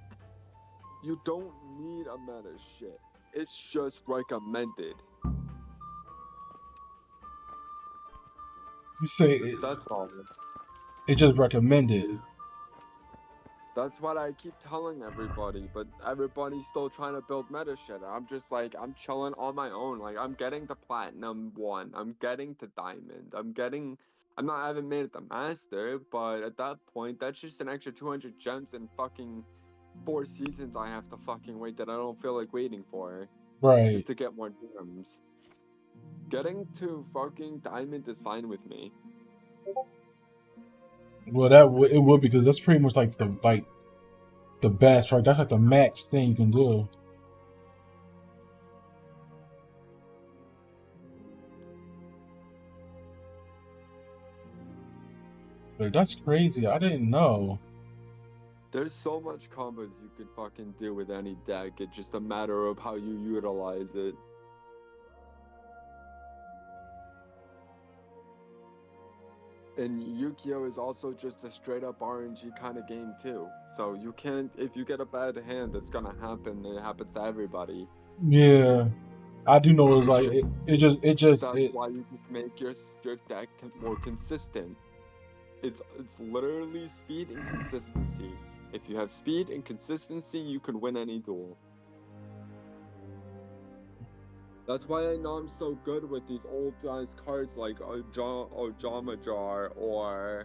S4: you don't need a meta shit. It's just recommended.
S2: you say
S4: That's all.
S2: it just recommended.
S4: That's what I keep telling everybody, but everybody's still trying to build meta shit. I'm just like, I'm chilling on my own. Like, I'm getting to Platinum 1. I'm getting to Diamond. I haven't made it to Master, but at that point, that's just an extra 200 gems in fucking 4 seasons I have to fucking wait that I don't feel like waiting for.
S2: Right.
S4: Just to get more gems. Getting to fucking Diamond is fine with me.
S2: Well, it would, because that's pretty much like the best, right? That's like the max thing you can do. Like, that's crazy. I didn't know.
S4: There's so much combos you could fucking do with any deck. It's just a matter of how you utilize it. And Yu-Gi-Oh is also just a straight up RNG kind of game too. So you can't, if you get a bad hand, it's gonna happen. It happens to everybody.
S2: Yeah, I do know. It's like
S4: That's why you can make your deck more consistent. It's literally speed and consistency. If you have speed and consistency, you can win any duel. That's why I know I'm so good with these old guys cards like Ojama Jar or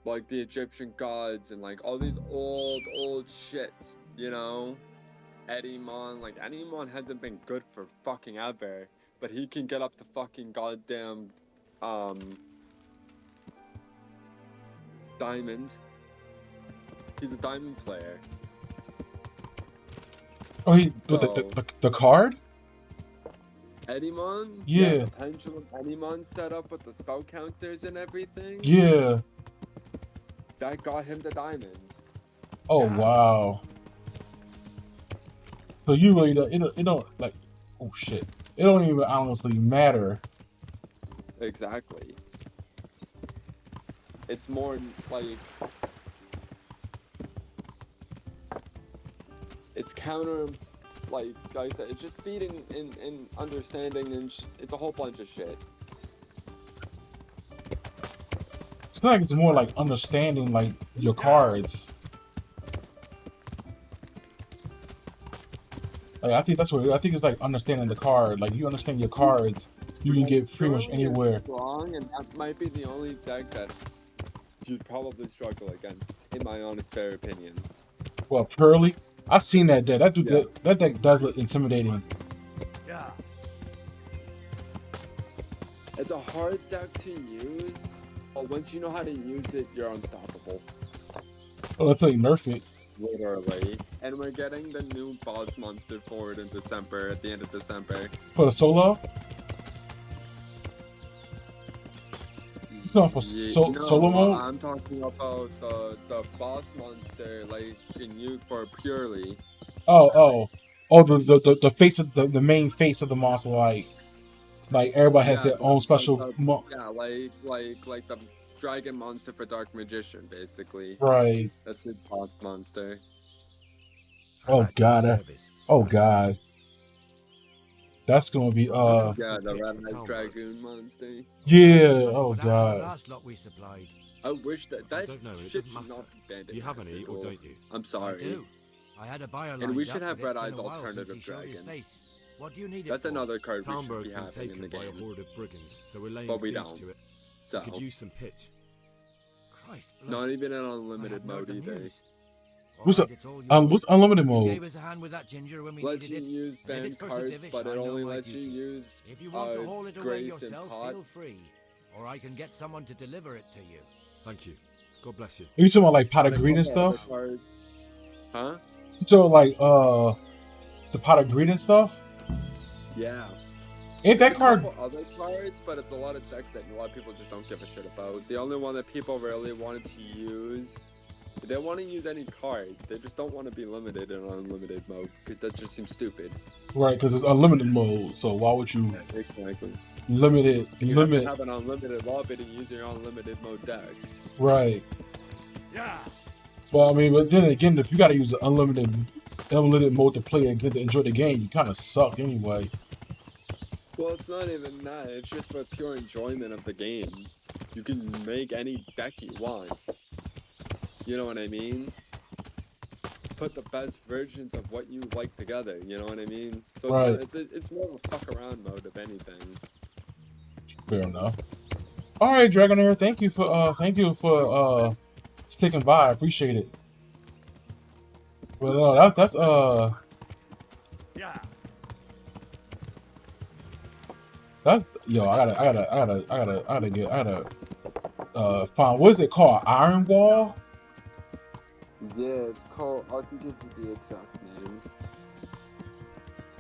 S4: like the Egyptian gods and like all these old shits, you know? Eddymon, like Eddymon hasn't been good for fucking ever, but he can get up to fucking goddamn Diamond. He's a diamond player.
S2: Oh, he
S4: So-
S2: the card?
S4: Eddymon?
S2: Yeah.
S4: The Pendulum Eddymon setup with the spell counters and everything?
S2: Yeah.
S4: That got him the diamond.
S2: Oh wow. So you really don't, it don't like, oh shit. It don't even honestly matter.
S4: Exactly. It's more like it's counter, like I said, it's just feeding and understanding, and it's a whole bunch of shit.
S2: It's not like it's more like understanding like your cards. Like, I think it's like understanding the card. Like, you understand your cards, you can get pretty much
S4: Surely you're
S2: anywhere.
S4: Strong, and that might be the only deck that you'd probably struggle against, in my honest fair opinion.
S2: Well, Pearly, I've seen that deck. That dude,
S4: Yeah.
S2: that deck does look intimidating.
S5: Yeah.
S4: It's a hard deck to use, but once you know how to use it, you're unstoppable.
S2: Well, until you nerf it.
S4: Literally. And we're getting the new boss monster forward in December, at the end of December.
S2: For the solo? No, for
S4: No,
S2: solo mode.
S4: I'm talking about the boss monster, like for purely.
S2: The face of the main face of the monster, like everybody has their own special.
S4: Yeah, like the dragon monster for Dark Magician, basically.
S2: Right.
S4: That's the boss monster.
S6: How
S2: Oh
S6: about your
S2: god.
S6: service,
S2: Oh
S6: Spartan?
S2: god. That's gonna be
S3: Looking for
S4: Yeah,
S3: some
S4: the
S3: pitch for
S4: red-eyed
S3: Talmberg.
S4: dragoon monster.
S2: yeah. Oh
S8: What happened to the
S2: god.
S8: last lot we supplied?
S4: I wish that
S3: I
S4: that
S3: don't know, it
S4: shit
S3: doesn't
S4: should
S3: matter.
S4: not be banned.
S3: Do you have any, or don't you?
S4: I'm
S8: I
S4: sorry.
S8: do. I had a buyer
S4: And
S8: lined
S4: we should
S8: up,
S4: have
S8: but it's
S4: Red
S8: been
S4: Eye's
S8: a while since
S4: alternative
S8: he showed his
S4: dragon.
S8: face. What do you need it
S4: That's
S8: for?
S4: another card we should
S3: Talmberg's
S4: be
S3: been
S4: having in
S3: taken
S4: the
S3: by a
S4: game.
S3: horde of brigands, so we're laying
S4: But we
S3: siege
S4: don't.
S3: to it.
S4: So,
S3: We could use some pitch.
S8: Christ, blood.
S4: not even in
S8: I
S4: unlimited
S8: hadn't heard
S4: mode
S8: the
S4: either.
S8: news.
S2: What's
S8: Alright,
S2: up?
S8: it's all yours.
S2: What's unlimited
S8: You
S2: mode?
S8: gave us a hand with that ginger when we
S4: Lets
S8: needed
S4: you
S8: it.
S4: use
S8: And if
S4: banned
S8: it's for
S4: cards,
S8: Sedivish,
S4: but
S8: I
S4: it
S8: know
S4: only
S8: my
S4: lets you
S8: duty.
S4: use
S8: If you want to haul it away
S4: Grace and
S8: yourself,
S4: Pot.
S8: feel free. Or I can get someone to deliver it to you.
S3: Thank you. God bless you.
S2: Are you talking about like pot of
S4: And a
S2: greed and
S4: couple other
S2: stuff?
S4: cards. Huh?
S2: You talking like the pot of greed and stuff?
S4: Yeah.
S2: Ain't that
S4: There's a
S2: card?
S4: couple other cards, but it's a lot of decks that a lot of people just don't give a shit about. The only one that people really wanted to use, they want to use any card. They just don't want to be limited in unlimited mode because that just seems stupid.
S2: Right, because it's unlimited mode. So why would you
S4: Exactly.
S2: limit it?
S4: You
S2: Limit
S4: have an unlimited lobby to use your unlimited mode decks.
S2: right.
S8: Yeah.
S2: Well, I mean, but then again, if you got to use an unlimited mode to play and get to enjoy the game, you kind of suck anyway.
S4: Well, it's not even that. It's just for pure enjoyment of the game. You can make any deck you want. You know what I mean? Put the best versions of what you like together. You know what I mean? So
S2: Right.
S4: it's more of a fuck around mode if anything.
S2: Fair enough. All right, Dragonair, thank you for sticking by. I appreciate it. Well, that's
S8: Yeah.
S2: that's yo. I gotta find what is it called? Iron Wall.
S4: Yeah, it's called. I can give you the exact name.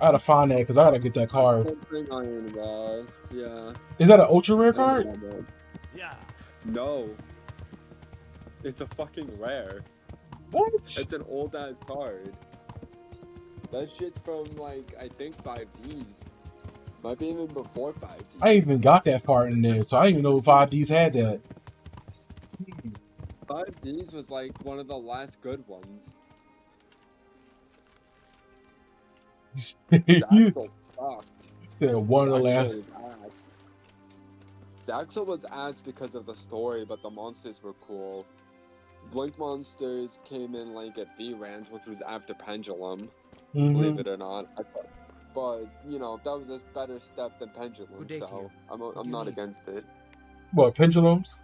S2: I gotta find that because I gotta get that card.
S4: Something Iron Wall. Yeah.
S2: Is that an ultra rare card?
S8: Yeah.
S4: No. It's a fucking rare.
S2: What?
S4: It's an old ass card. That shit's from like I think 5Ds. Might be even before 5Ds.
S2: I ain't even got that far in there, so I didn't even know if 5Ds had that.
S4: 5Ds was like one of the last good ones.
S2: You
S4: Zaxel sucked.
S2: said one of the
S4: Zaxel
S2: last.
S4: was ass. Zaxel was ass because of the story, but the monsters were cool. Blink Monsters came in like at V-Ranch, which was after Pendulum, believe
S2: Mhm.
S4: it or not. But, you know, that was a better step than Pendulum,
S8: Good day to
S4: so
S8: you.
S4: I'm
S8: do you
S4: not
S8: need?
S4: against it.
S2: What, pendulums?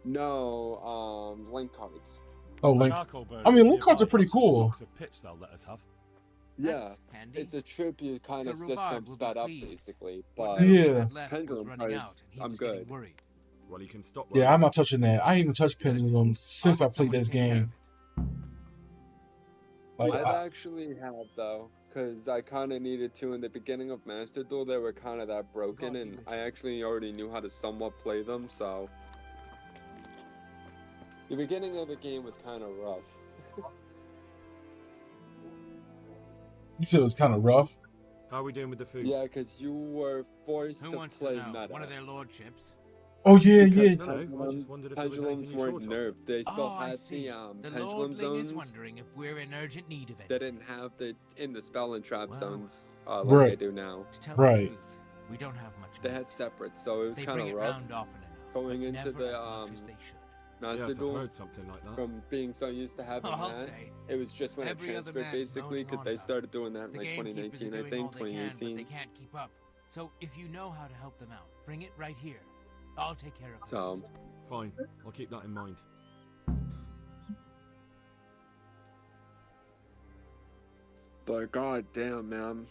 S4: No, link cards.
S2: Oh, like
S3: Charcoal burn.
S2: I mean, link cards are pretty cool.
S3: Of pitch they'll let us have.
S4: Yeah,
S8: That's handy.
S4: it's a tribute kind
S8: So
S4: of
S8: Rhubarb
S4: system
S8: will be
S4: sped up,
S8: pleased.
S4: basically.
S8: What
S4: But
S2: Yeah.
S8: little we had left was
S4: Pendulum
S8: running
S4: cards,
S8: out, and he
S4: I'm
S8: was getting
S4: good.
S8: worried.
S3: Well, you can stop.
S2: Yeah, I'm not touching that. I ain't even touched pendulums since I played this game. Like,
S4: I've actually have though, because I kind of needed to in the beginning of Master Duel. They were kind of that broken, and I actually already knew how to somewhat play them. So the beginning of the game was kind of rough.
S2: you said it was kind of rough.
S3: How are we doing with the food?
S4: Yeah, because you were forced
S8: Who
S4: to
S8: wants
S4: play
S8: to know?
S4: meta.
S8: One of their lordships.
S2: Oh yeah,
S4: Because
S2: yeah.
S3: No, I just wondered if there was
S4: pendulums
S3: anything you
S4: weren't
S3: short of.
S4: nerfed. They still
S8: Oh, I
S4: had
S8: see.
S4: the
S8: The
S4: pendulum
S8: Lordling is
S4: zones.
S8: wondering if we're in urgent need of it.
S4: They didn't have the in the spell and trap
S8: Wow.
S4: zones like
S2: Right.
S4: they do now.
S8: To tell
S2: Right.
S8: the truth, we don't have much.
S4: They
S8: money.
S4: had separate, so it was
S8: They
S4: kind
S8: bring
S4: of
S8: it
S4: rough.
S8: round often enough,
S4: Going
S8: but
S4: into
S8: never
S4: the,
S8: as much as they should.
S4: Master
S3: Yes, I've
S4: Duel,
S3: heard something like that.
S4: from being so used to having
S8: I'll
S4: that,
S8: say.
S4: it was just when it
S8: Every other
S4: transferred
S8: man
S4: basically,
S8: moaning
S4: because
S8: on
S4: they
S8: about it.
S4: started doing that in
S8: The
S4: like
S8: gamekeepers
S4: 2019,
S8: are
S4: I
S8: doing
S4: think,
S8: all they can, but
S4: 2018.
S8: they can't keep up. So if you know how to help them out, bring it right here. I'll take care of it.
S4: So,
S3: Fine, I'll keep that in mind.
S4: but god damn, man.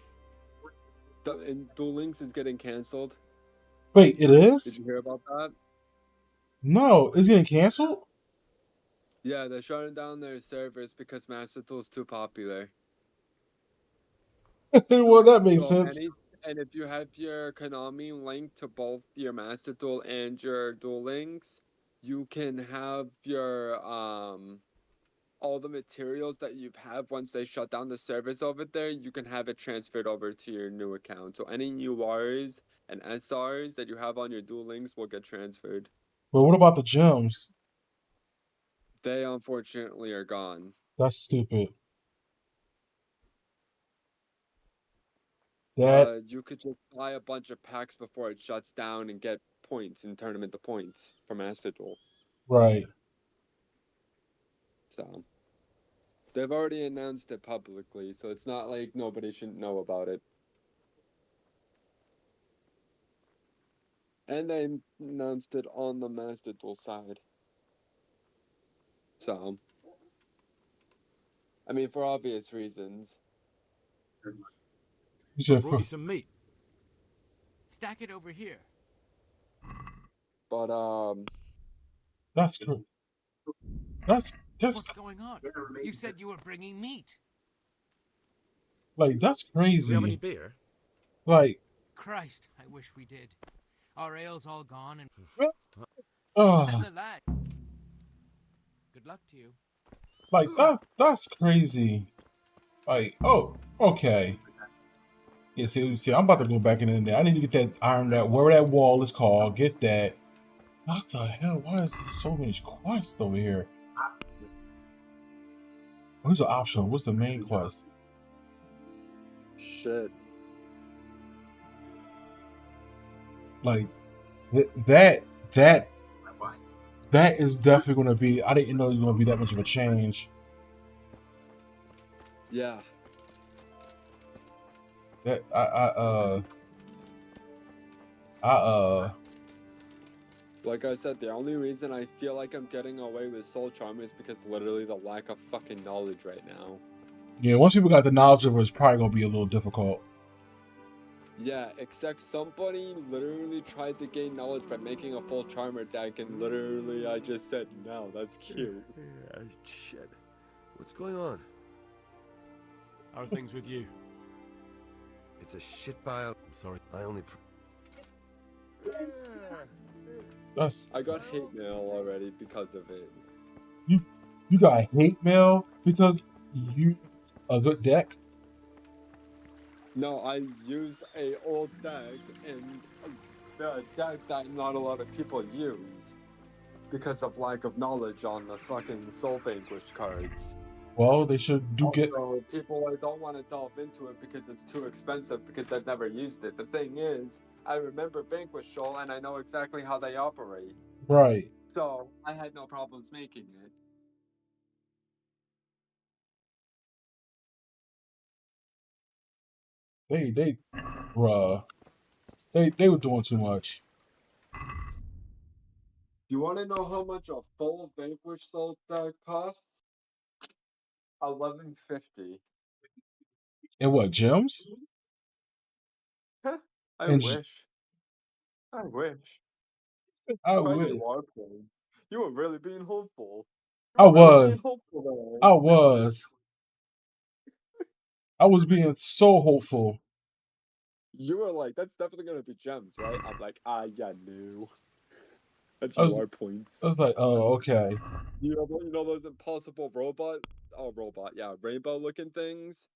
S4: And Duel Links is getting cancelled.
S2: Wait, it
S4: Did
S2: is?
S4: you hear about that?
S2: No, it's getting canceled.
S4: Yeah, they're shutting down their servers because Master Duel's too popular.
S2: Well, that makes
S4: So
S2: sense.
S4: And if you have your Konami linked to both your Master Duel and your Duel Links, you can have your all the materials that you've had once they shut down the service over there, you can have it transferred over to your new account. So any URs and SRs that you have on your Duel Links will get transferred.
S2: But what about the gems?
S4: They unfortunately are gone.
S2: That's stupid. That
S4: You could just buy a bunch of packs before it shuts down and get points and turn them into points for Master Duel.
S2: right.
S4: So they've already announced it publicly, so it's not like nobody shouldn't know about it. And they announced it on the Master Duel side. So, I mean, for obvious reasons.
S2: You said
S3: Brought you some meat.
S8: Stack it over here.
S4: But,
S2: that's good. That's
S8: What's going on? You said you were bringing meat.
S2: like that's
S3: Do we have any
S2: crazy.
S3: beer?
S2: Like,
S8: Christ, I wish we did. Our ale's all gone and
S2: oh,
S8: the lad. Good luck to you.
S2: like that's crazy. Like, oh, okay. Yeah, see, I'm about to go back in there. I need to get that iron, that wherever that wall is called. Get that. What the hell? Why is there so many quests over here? Who's the optional? What's the main quest?
S4: shit.
S2: Like that is definitely going to be. I didn't know it was going to be that much of a change.
S4: Yeah.
S2: That
S4: Like I said, the only reason I feel like I'm getting away with Soul Charm is because literally the lack of fucking knowledge right now.
S2: yeah. Once people got the knowledge of it, it's probably going to be a little difficult.
S4: Yeah, except somebody literally tried to gain knowledge by making a full Charmer deck, and literally I just said, no, that's cute.
S1: Yeah, shit. What's going on?
S3: How are things with you?
S1: It's a shit pile.
S3: I'm sorry.
S1: I only.
S2: That's
S4: I got hate mail already because of it.
S2: you got hate mail because you a good deck.
S4: No, I used a old deck, and the deck that not a lot of people use because of lack of knowledge on the fucking Soul Vanquish cards.
S2: Well, they should do get.
S4: Also, people don't want to delve into it because it's too expensive because they've never used it. The thing is, I remember Vanquish Soul and I know exactly how they operate.
S2: Right.
S4: So, I had no problems making it.
S2: Bruh, they were doing too much.
S4: You want to know how much a full Vanquish Soul deck costs? $11.50.
S2: And what, gems?
S4: I
S2: And
S4: wish. I wish.
S2: I
S4: Oh,
S2: would.
S4: you are playing. You were really being hopeful.
S2: I
S4: You were really being
S2: was.
S4: hopeful there.
S2: I was. I was being so hopeful.
S4: You were like, that's definitely gonna be gems, right? I'm like, yeah, no. That's
S2: I was-
S4: your points.
S2: I was like, oh, okay.
S4: You know those impossible rainbow looking things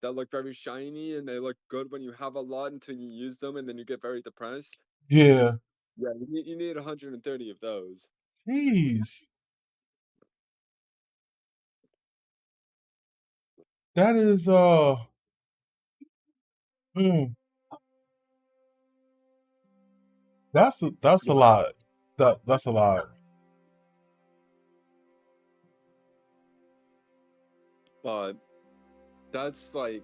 S4: that look very shiny and they look good when you have a lot until you use them and then you get very depressed?
S2: Yeah.
S4: Yeah, you need 130 of those.
S2: Jeez. That is that's a lot. That's a lot.
S4: But that's like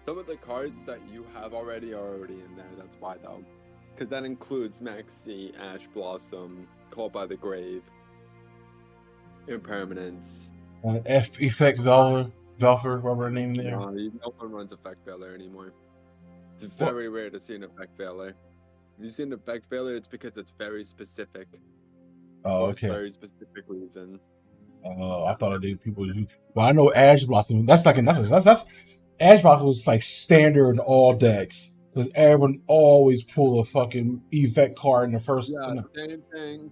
S4: some of the cards that you have already are already in there. That's why though, because that includes Maxi, Ash Blossom, Called by the Grave, Impermanence.
S2: F Effect Velver, whatever her name there.
S4: No one runs Effect Veiler anymore. It's very rare to see an Effect Veiler. If you see an Effect Veiler, it's because it's very specific.
S2: Oh,
S4: For a
S2: okay.
S4: very specific reason.
S2: I thought I did people who. Well, I know Ash Blossom. That's like that's Edgebox was like standard in all decks because everyone always pull a fucking effect card in the first.
S4: Yeah,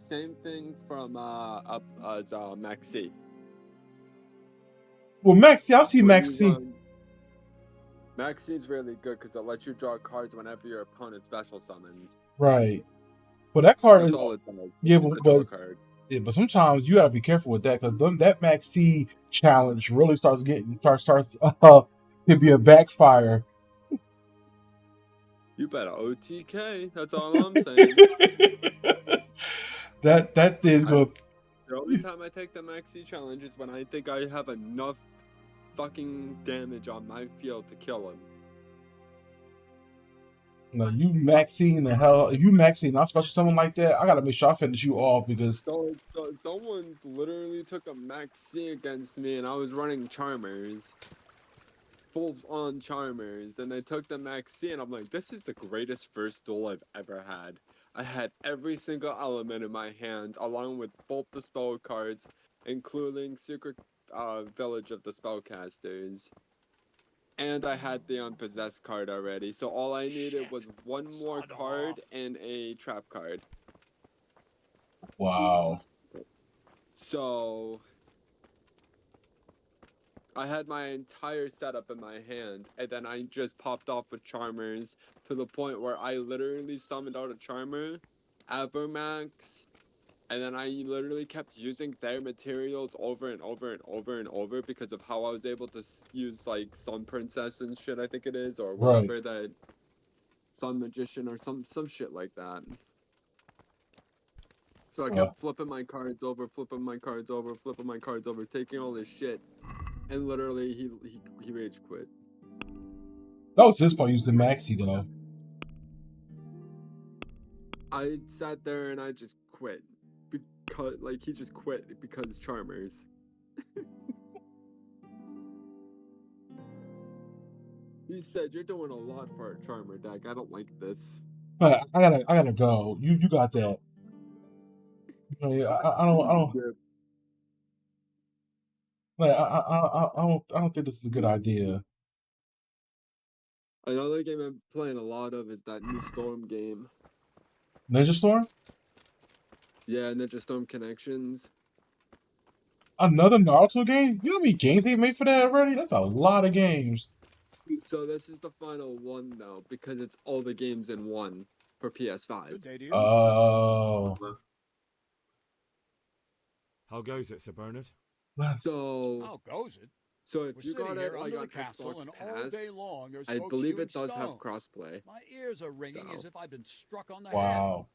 S4: same thing from up as Maxi.
S2: Well, Maxi, I see
S4: When you
S2: Maxi.
S4: run- Maxi's really good because it lets you draw cards whenever your opponent special summons.
S2: Right. But that card
S4: That's
S2: is
S4: all it does.
S2: yeah,
S4: It's a draw
S2: but
S4: card.
S2: yeah, but sometimes you gotta be careful with that because that Max C challenge really starts could be a backfire.
S4: You better OTK. That's all I'm saying.
S2: that is good.
S4: The only time I take the Maxi challenge is when I think I have enough fucking damage on my field to kill him.
S2: No, you maxing the hell. You maxing not special something like that. I gotta make sure I finish you off because
S4: So someone literally took a Maxi against me, and I was running Charmers, full on Charmers, and they took the Maxi, and I'm like, this is the greatest first duel I've ever had. I had every single element in my hand, along with both the spell cards, including Secret Village of the Spellcasters. And I had the Unpossessed card already, so all I needed
S6: Shit.
S4: was one more
S6: Sod
S4: card
S6: off.
S4: and a trap card.
S2: wow.
S4: So I had my entire setup in my hand, and then I just popped off with Charmers to the point where I literally summoned out a Charmer, Avermax, and then I literally kept using their materials over and over and over and over because of how I was able to use like Sun Princess and shit, I think it is, or
S2: Right.
S4: whatever, that Sun Magician or some shit like that. So I kept flipping my cards over, flipping my cards over, flipping my cards over, taking all this shit, and literally he rage quit.
S2: That was his fault using Maxi though.
S4: I sat there and I just quit because like he just quit because Charmers. He said, "You're doing a lot for a Charmer deck. I don't like this."
S2: But I gotta go. You got that. You know, I don't
S4: Yeah.
S2: like I don't think this is a good idea.
S4: Another game I'm playing a lot of is that new Storm game.
S2: Ninja Storm?
S4: Yeah, Ninja Storm Connections.
S2: Another Naruto game? You know how many games they made for that already? That's a lot of games.
S4: So this is the final one though, because it's all the games in one for PS5.
S7: Good day to you.
S2: Oh.
S3: How goes it, Sir Bernard?
S2: That's
S4: So
S7: How goes it?
S4: so if
S7: We're
S4: you
S7: sitting
S4: got
S7: here
S4: it
S7: under
S4: like
S7: the
S4: on
S7: castle,
S4: Xbox
S7: and all day
S4: Pass,
S7: long there's
S4: I
S7: folks
S4: believe
S7: you
S4: it does have
S7: stone.
S4: crossplay.
S7: My ears are ringing as
S4: So-
S7: if I've been struck on the head,
S2: wow.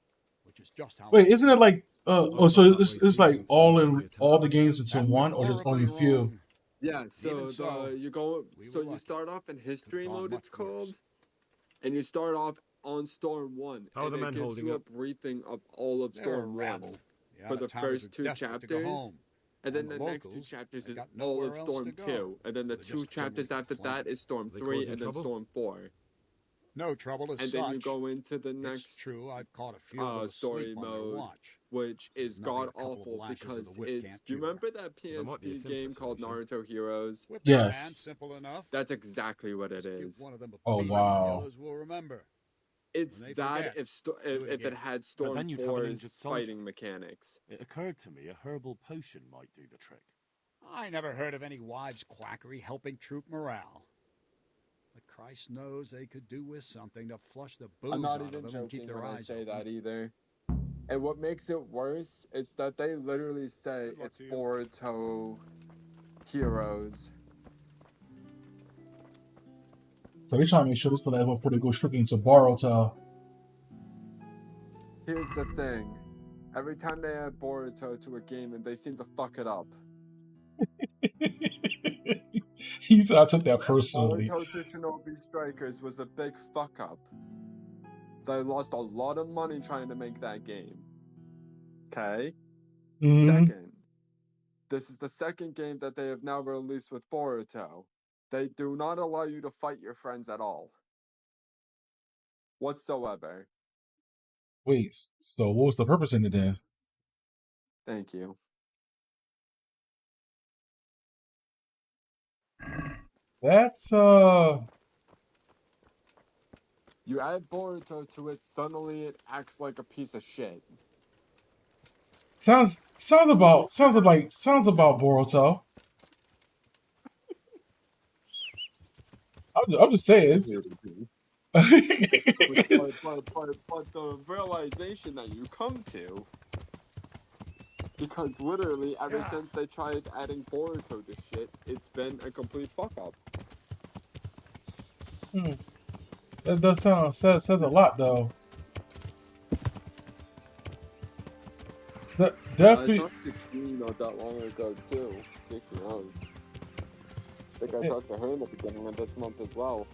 S7: which is just how.
S2: Wait,
S7: I
S2: isn't it
S7: feel.
S2: like oh so it's like
S3: Since
S2: all
S3: the
S2: in
S3: last
S2: all the games into
S7: That
S2: one
S7: was
S2: or just only a
S7: horribly
S2: few?
S7: wrong.
S4: Yeah, so
S7: Even so,
S4: you go
S7: we
S4: so
S7: were
S4: you
S7: lucky.
S4: start off in history
S7: gone
S4: mode
S7: much
S4: it's called.
S7: worse.
S4: And you start off on Storm 1.
S3: How are
S4: and
S3: the
S4: it
S3: men
S4: gives
S3: holding
S4: you a
S3: up?
S4: briefing of all of
S7: They're a
S4: Storm 1.
S7: rabble.
S4: for the
S7: out-of-towners
S4: first
S7: are
S4: two
S7: desperate to go
S4: chapters,
S7: home.
S4: And then
S7: And
S4: the
S7: the
S4: next two
S7: locals,
S4: chapters
S7: they
S4: is
S7: got
S4: all
S7: nowhere
S4: of
S7: else
S4: Storm
S7: to go.
S4: 2. And then the
S7: They're
S4: two
S7: just
S4: chapters
S7: generally
S4: after that
S7: complaining.
S4: is Storm
S3: They
S4: 3
S3: causing
S4: and then
S3: trouble?
S4: Storm 4.
S7: No trouble as
S4: And
S7: such.
S4: then you go into the
S7: It's
S4: next,
S7: true, I've caught a few of them
S4: story
S7: asleep on their
S4: mode,
S7: watch.
S4: which is
S7: There's nothing a
S4: god
S7: couple of
S4: awful
S7: lashes of the
S4: because
S7: whip
S4: it's.
S7: can't
S4: Do you
S7: cure.
S4: remember that
S3: There might be a
S4: PSP game
S3: simpler
S4: called
S3: solution.
S4: Naruto Heroes?
S7: Whip their
S2: Yes.
S7: hand, simple enough.
S4: That's exactly what it
S7: Just give
S4: is.
S7: one of them a
S2: Oh,
S7: beating,
S2: wow.
S7: The others will remember.
S4: It's
S7: When they
S4: that
S7: forget,
S4: if
S7: do it
S4: if it
S7: again.
S4: had
S3: But
S4: Storm
S3: then you'd have an
S4: 4's
S3: injured soldier.
S4: fighting mechanics.
S3: It occurred to me a herbal potion might do the trick.
S7: I never heard of any wives' quackery helping troop morale. But Christ knows they could do with something to flush the booze
S4: I'm not
S7: out of
S4: even
S7: them and keep
S4: joking
S7: their
S4: when I
S7: eyes
S4: say
S7: open.
S4: that either. And what makes it worse is that they literally say
S7: Good luck
S4: it's
S7: to you.
S4: Boruto Heroes.
S2: So they trying to make sure this for that before they go strictly into Boruto.
S4: Here's the thing. Every time they add Boruto to a game and they seem to fuck it up.
S2: He said I took that personally.
S4: Boruto to Shinobi Strikers was a big fuck up. They lost a lot of money trying to make that game. Okay?
S2: Mhm.
S4: Second, this is the second game that they have now released with Boruto. They do not allow you to fight your friends at all. Whatsoever.
S2: Wait, so what was the purpose in it then?
S4: Thank you.
S2: That's
S4: You add Boruto to it, suddenly it acts like a piece of shit.
S2: sounds about Boruto. I'm just saying.
S4: But the realization that you come to, because literally ever since they tried adding Boruto to shit, it's been a complete fuck up.
S2: That does says a lot though.
S4: I
S2: Definitely.
S4: talked to Queen not that long ago too. Speaking of, I think I talked to her in the beginning of this month as well.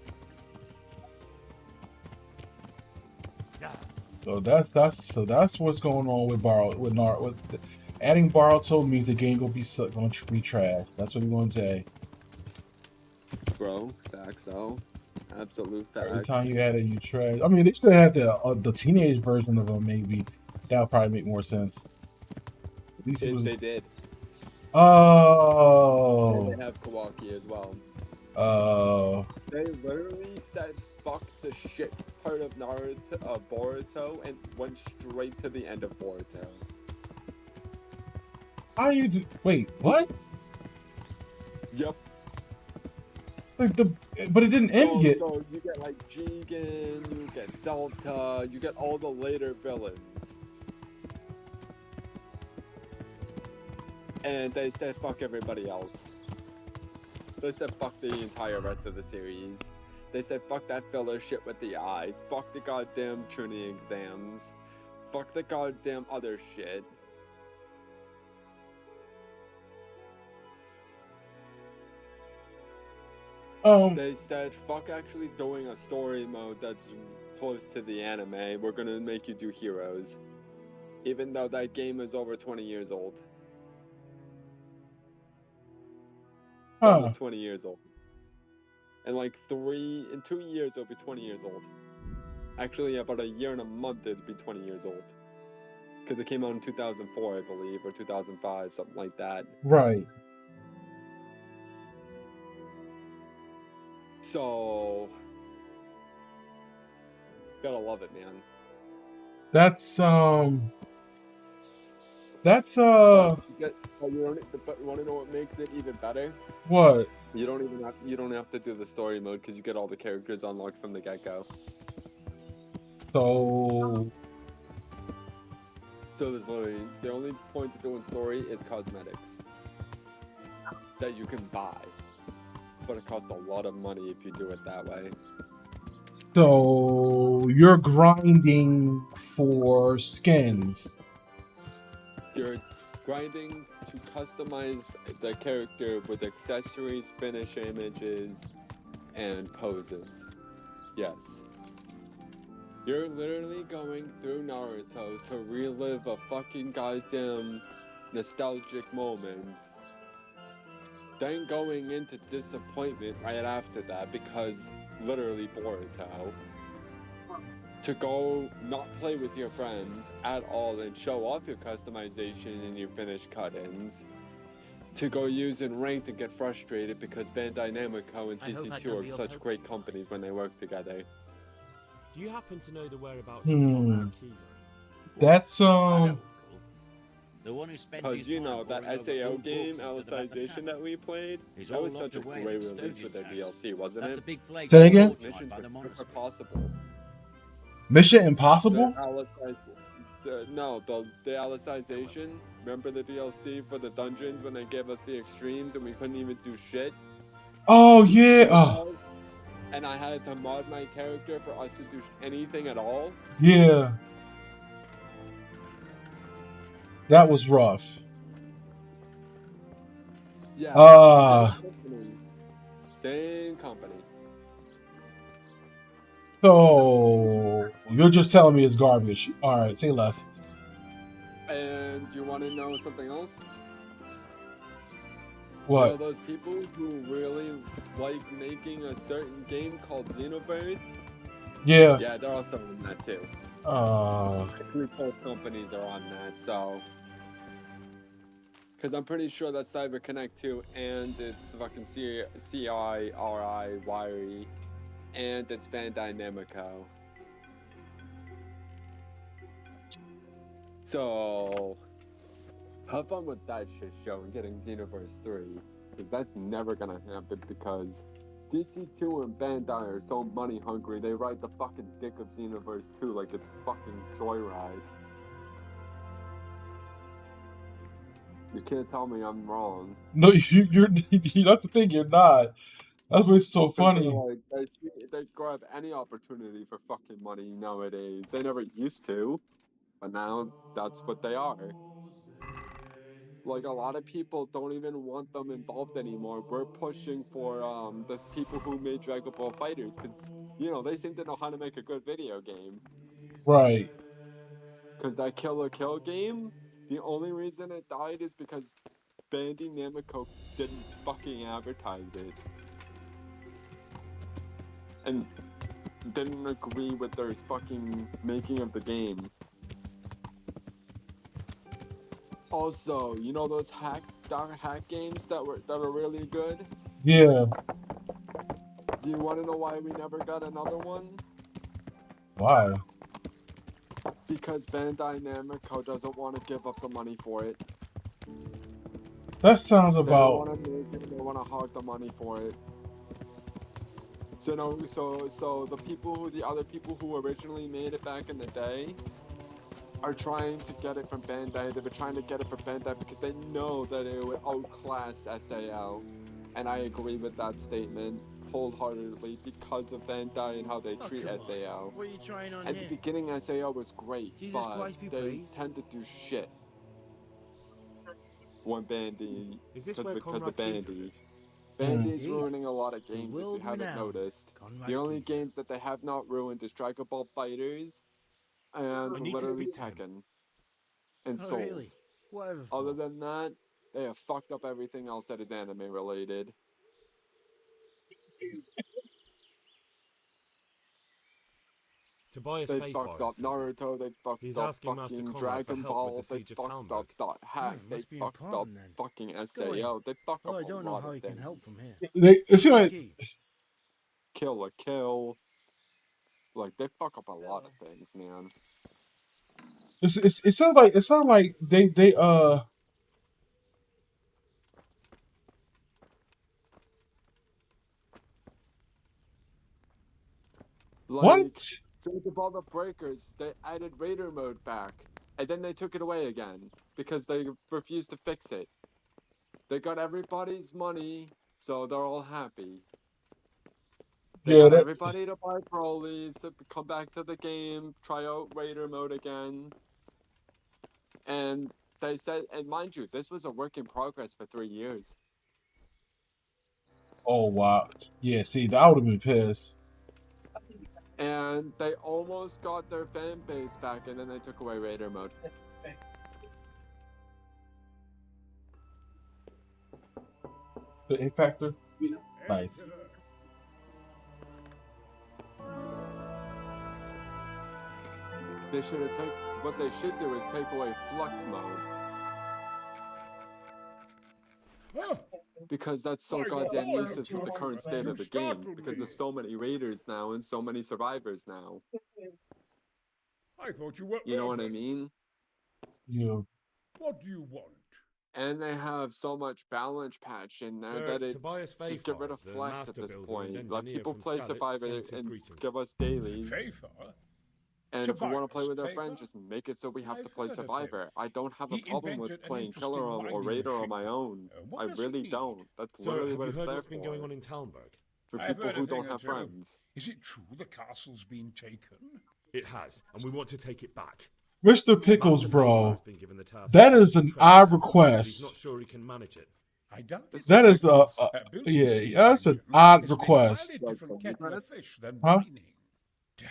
S2: So that's what's going on with adding Boruto means the game gonna be trash. That's what we're gonna say.
S4: Bro, facts out. Absolute
S2: Every
S4: facts.
S2: time you add it, you trash. I mean, they still have the teenage version of them. Maybe that'll probably make more sense. At least it was.
S4: They did.
S2: Oh.
S4: And they have Kawaki as well. They literally said fuck the shit part of Boruto and went straight to the end of Boruto.
S2: How you do? Wait, what?
S4: Yep.
S2: Like but it didn't end yet.
S4: So you get like Jigen, you get Delta, you get all the later villains. And they said fuck everybody else. They said fuck the entire rest of the series. They said fuck that filler shit with the eye. Fuck the goddamn Chunin exams. Fuck the goddamn other shit. They said fuck actually doing a story mode that's close to the anime. We're gonna make you do heroes. Even though that game is over 20 years old. Almost 20 years old. And like 2 years it'll be 20 years old. Actually, about a year and a month it'll be 20 years old. Because it came out in 2004, I believe, or 2005, something like that.
S2: Right.
S4: So, gotta love it, man.
S2: That's
S4: But you want to know what makes it even better?
S2: What?
S4: You don't have to do the story mode because you get all the characters unlocked from the get-go.
S2: So
S4: there's literally the only point to doing story is cosmetics that you can buy, but it costs a lot of money if you do it that way.
S2: So you're grinding for skins.
S4: You're grinding to customize the character with accessories, finish images, and poses. Yes. You're literally going through Naruto to relive a fucking goddamn nostalgic moments. Then going into disappointment right after that because literally Boruto. To go not play with your friends at all and show off your customization and your finished cut-ins. To go use in ranked and get frustrated because Bandai Namco and CC2 are such great companies when they work together.
S3: Do you happen to know the whereabouts of Comrade Kiza?
S2: That's
S6: The one who spends his
S4: Because you
S6: time
S4: know that
S6: poring over
S4: SAO
S6: old
S4: game,
S6: books instead of at the
S4: Alicization that we played,
S6: He's
S4: that
S6: all
S4: was
S6: locked
S4: such a
S6: away
S4: great
S6: in the
S4: release with their
S6: Custodian's house.
S4: DLC, wasn't
S6: That's
S4: it?
S6: a big place.
S2: Say that again?
S6: Outside
S4: Mission
S6: by the monastery.
S4: Impossible.
S2: Mission Impossible?
S4: The Alicization. Remember the DLC for the dungeons when they gave us the extremes and we couldn't even do shit?
S2: Oh yeah. Oh
S4: And I had to mod my character for us to do anything at all?
S2: yeah. That was rough.
S4: Yeah. Same company.
S2: So you're just telling me it's garbage. All right, say less.
S4: And you want to know something else?
S2: What?
S4: You know those people who really like making a certain game called Xenoverse?
S2: Yeah.
S4: Yeah, they're also on that too. Both companies are on that, so Because I'm pretty sure that's CyberConnect 2, and it's fucking CIRI Wiry, and it's Bandai Namco. So, have fun with that shit show and getting Xenoverse 3, because that's never gonna happen because DC2 and Bandai are so money hungry, they ride the fucking dick of Xenoverse 2 like it's fucking Joyride. You can't tell me I'm wrong.
S2: No, you're that's the thing. You're not. That's what's so funny.
S4: Like, they grab any opportunity for fucking money nowadays. They never used to, but now that's what they are. Like, a lot of people don't even want them involved anymore. We're pushing for the people who made Dragon Ball Fighters, because, you know, they seem to know how to make a good video game.
S2: Right.
S4: Because that Kill la Kill game, the only reason it died is because Bandai Namco didn't fucking advertise it. And didn't agree with their fucking making of the game. Also, you know those dark hack games that are really good?
S2: Yeah.
S4: Do you want to know why we never got another one?
S2: Why?
S4: Because Bandai Namco doesn't want to give up the money for it.
S2: That sounds
S4: They
S2: about.
S4: want to make it, they want to hog the money for it. So no, so the other people who originally made it back in the day are trying to get it from Bandai. They've been trying to get it from Bandai because they know that it would outclass SAO. And I agree with that statement wholeheartedly because of Bandai and how they treat SAO.
S9: What are you trying on
S4: At the beginning, SAO was great,
S9: Jesus
S4: but
S9: Christ be
S4: they
S9: praised.
S4: tend to do shit when Bandai,
S3: Is this
S4: because
S3: where
S4: of
S3: Conrad Keys
S4: Bandai.
S3: lives?
S4: Bandai's
S9: Indeed.
S4: ruining a lot of
S9: He
S4: games
S9: will
S4: if
S9: be
S4: you haven't
S9: renowned.
S4: noticed.
S9: Conrad
S4: The only
S9: Keys.
S4: games that they have not ruined is Dragon Ball Fighters and
S3: I need to
S4: literally
S3: speak to him.
S4: Tekken and
S9: Oh,
S4: Souls.
S9: really? Whatever.
S4: Other than that, they have fucked up everything else that is anime related.
S3: Tobias
S4: They
S3: Fayfire
S4: fucked up
S3: is somewhere.
S4: Naruto, they fucked
S3: He's
S4: up
S3: asking Master
S4: fucking
S3: Conrad for
S4: Dragon
S3: help
S4: Ball,
S3: with the
S4: they
S3: siege of
S4: fucked up
S3: Talmberg.
S4: Dot Hack, they
S9: must be
S4: fucked up
S9: important then.
S4: fucking
S9: Go on.
S4: SAO, they fuck
S9: Well,
S4: up
S9: I don't
S4: a
S9: know
S4: lot
S9: how
S4: of
S9: you can
S4: things.
S9: help from here.
S2: It seems like
S9: Key.
S4: Kill la Kill. Like, they fuck up a lot of things, man.
S2: it sounds like they
S4: Like,
S2: what?
S4: Think of all the breakers, they added Raider mode back, and then they took it away again, because they refused to fix it. They got everybody's money, so they're all happy. They
S2: Yeah,
S4: got
S2: that,
S4: everybody to buy Broly's, to come back to the game, try out Raider mode again. And they said, and mind you, this was a work in progress for 3 years.
S2: oh wow. Yeah, see, I would have been pissed.
S4: And they almost got their fan base back, and then they took away Raider mode.
S2: The A factor? Nice.
S4: They should have taken, what they should do is take away Flux mode. Because that's so goddamn useless with the current state of the game. Because there's so many raiders now and so many survivors now.
S7: I thought you were.
S4: You know what I mean?
S2: Yeah.
S7: What do you want?
S4: And they have so much balance patch in there
S3: Sir,
S4: that it
S3: Tobias
S4: just get rid of
S3: Fayfire, the
S4: Flex
S3: master
S4: at this
S3: builder
S4: point.
S3: and
S4: Let
S3: engineer
S4: people
S3: from
S4: play
S3: Skalitz,
S4: Survivor
S3: sends his
S4: and
S3: greetings.
S4: give us dailies.
S7: Schaefer?
S4: And if we want to play
S7: Tobias
S4: with our
S7: Fayfire?
S4: friends, just make it so we have to
S7: I've
S4: play
S7: heard of him.
S4: Survivor. I don't have a
S7: He
S4: problem with
S7: invented an
S4: playing
S7: interesting
S4: Killer or
S7: mining
S4: Raider on
S7: machine.
S4: my own.
S7: What
S4: I
S7: does he
S4: really
S7: need?
S4: don't. That's
S3: Sir,
S4: literally
S3: have
S4: what
S3: you
S4: it's
S3: heard
S4: there
S3: what's been
S4: for.
S3: going on in Talmberg?
S4: For
S7: I've
S4: people
S7: heard a
S4: who
S7: thing
S4: don't
S7: or
S4: have
S7: two.
S4: friends.
S7: Is it true the castle's been taken?
S3: It has, and we want to take it back.
S2: Mr. Pickles,
S3: Master
S2: bro.
S3: Fayfire's been given the task
S2: That
S3: of
S2: is an
S3: building
S2: odd
S3: Trebisher. He's not
S2: request.
S3: sure he can manage it.
S7: I doubt it.
S2: That is
S7: Building
S2: yeah,
S7: siege
S2: that's an
S7: engines
S2: odd
S7: is
S2: request.
S7: An entirely different
S4: Like
S7: kettle of
S4: Rugrats?
S7: fish than
S2: Huh?
S7: mining.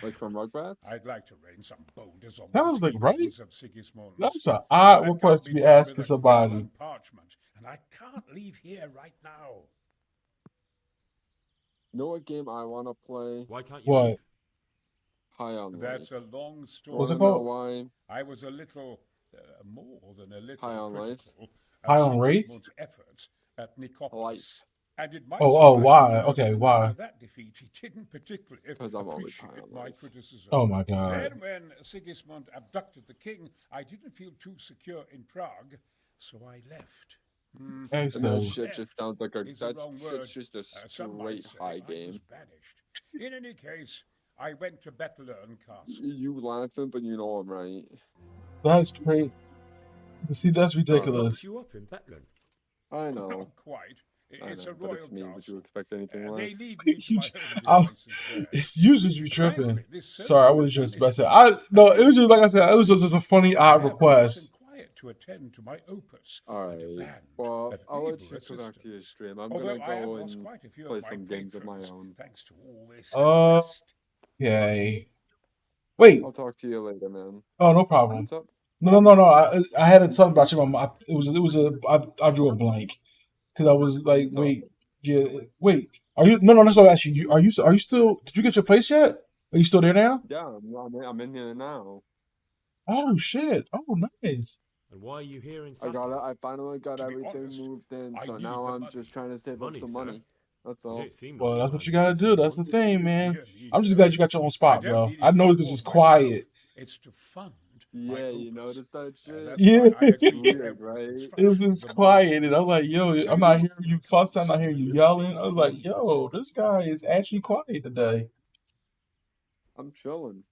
S4: Like from Rugrats?
S7: I'd like to rain some boulders on
S2: Sounds
S7: the
S2: like right.
S7: ruins of Sigismund.
S2: That's an
S7: But
S2: odd
S7: that
S2: request
S7: can't
S2: to be
S7: done with
S2: asking
S7: a quill
S2: somebody.
S7: and parchment, and I can't leave here right now.
S4: You know what game I want to play?
S3: Why can't you
S2: What?
S3: leave?
S4: High on
S7: That's
S4: Life.
S7: a long story.
S2: What's it
S4: Wanna know
S2: called?
S4: why?
S7: I was a little, more than a little
S4: High on Life?
S7: critical
S2: High on Wraith?
S7: Sigismund's efforts at Nicopolis. And it might
S2: Oh,
S7: surprise
S2: why?
S7: you,
S2: Okay,
S7: but
S2: why?
S7: after that defeat, he didn't particularly
S4: 'Cause I'm always
S7: appreciate
S4: high on
S7: my
S4: life.
S7: criticism.
S2: Oh my God.
S7: Then, when Sigismund abducted the king, I didn't feel too secure in Prague, so I left.
S2: Hey,
S4: And
S2: so
S4: that shit just sounds like a
S7: Is the
S4: that's
S7: wrong
S4: shit's
S7: word.
S4: just a
S7: Some might
S4: straight
S7: say
S4: high
S7: I was
S4: game.
S7: banished. In any case, I went to Bettlern Castle.
S4: You laughing, but you know I'm right.
S2: that's great. See, that's
S3: Locked
S2: ridiculous.
S3: you up in Bethlem.
S4: I
S7: Not
S4: know.
S7: quite.
S4: I
S7: It's
S4: know,
S7: a
S4: but
S7: royal
S4: it's me. Would
S7: castle.
S4: you expect anything
S7: They
S4: less?
S7: lead me to
S2: You
S7: my
S2: j-
S7: home
S2: I-
S7: places there.
S2: It's usually be tripping.
S7: Frankly, this
S2: Sorry, I
S7: circular
S2: was just
S7: punishment
S2: messing. No, it was just like I said. It was
S7: has
S2: just a funny,
S7: I
S2: odd
S7: have peace
S2: request.
S7: and quiet to attend to my opus and a
S4: Alright.
S7: band
S4: Well,
S7: of
S4: I'll let
S7: able
S4: you go back to your
S7: assistants.
S4: stream. I'm
S7: Although
S4: gonna
S7: I have
S4: go
S7: lost
S4: and
S7: quite a few
S4: play
S7: of my
S4: some games of my
S7: patrons,
S4: own.
S7: thanks to all this
S2: Uh,
S7: unrest.
S2: Okay. Wait.
S4: I'll talk to you later, man.
S2: Oh, no problem.
S4: What's up?
S2: No. I had to talk about you. I drew a blank because I was like,
S4: What's up?
S2: wait. Are you? No. That's what I asked you. Are you still? Did you get your place yet? Are you still there now?
S4: Yeah, I'm in here now.
S2: Oh shit! Oh, nice.
S3: And why are you here in
S4: I got
S3: Sasson?
S4: it. I finally got
S7: To be
S4: everything
S7: honest,
S4: moved in,
S7: I
S4: so
S7: need
S4: now
S7: the
S4: I'm
S7: money.
S4: just trying to save
S3: Money,
S4: up some
S3: sir?
S4: money. That's
S3: You
S4: all.
S3: don't seem
S2: Well,
S3: like
S2: that's
S3: the
S2: what you
S3: man
S2: gotta
S3: who
S2: do.
S3: needs
S2: That's the
S3: money.
S2: thing, man.
S7: Dear me,
S2: I'm just
S7: no.
S2: glad you got your own
S7: I
S2: spot,
S7: don't
S2: bro.
S7: need it
S2: I
S7: to
S2: know this is
S7: support myself.
S2: quiet.
S7: It's to fund my
S4: Yeah, you
S7: opus.
S4: noticed that shit?
S7: That's
S2: Yeah.
S7: why I agreed to
S4: Weird,
S7: help with the
S4: right?
S2: It was
S7: construction of
S2: just
S7: the
S2: quiet,
S7: monastery.
S2: and I'm like, yo,
S7: So
S2: I'm not
S7: you
S2: hearing you
S7: can
S2: fuss. I'm not hearing you yelling. I was like,
S7: celebrate
S2: yo,
S7: me.
S2: this guy is actually quiet today.
S4: I'm chilling.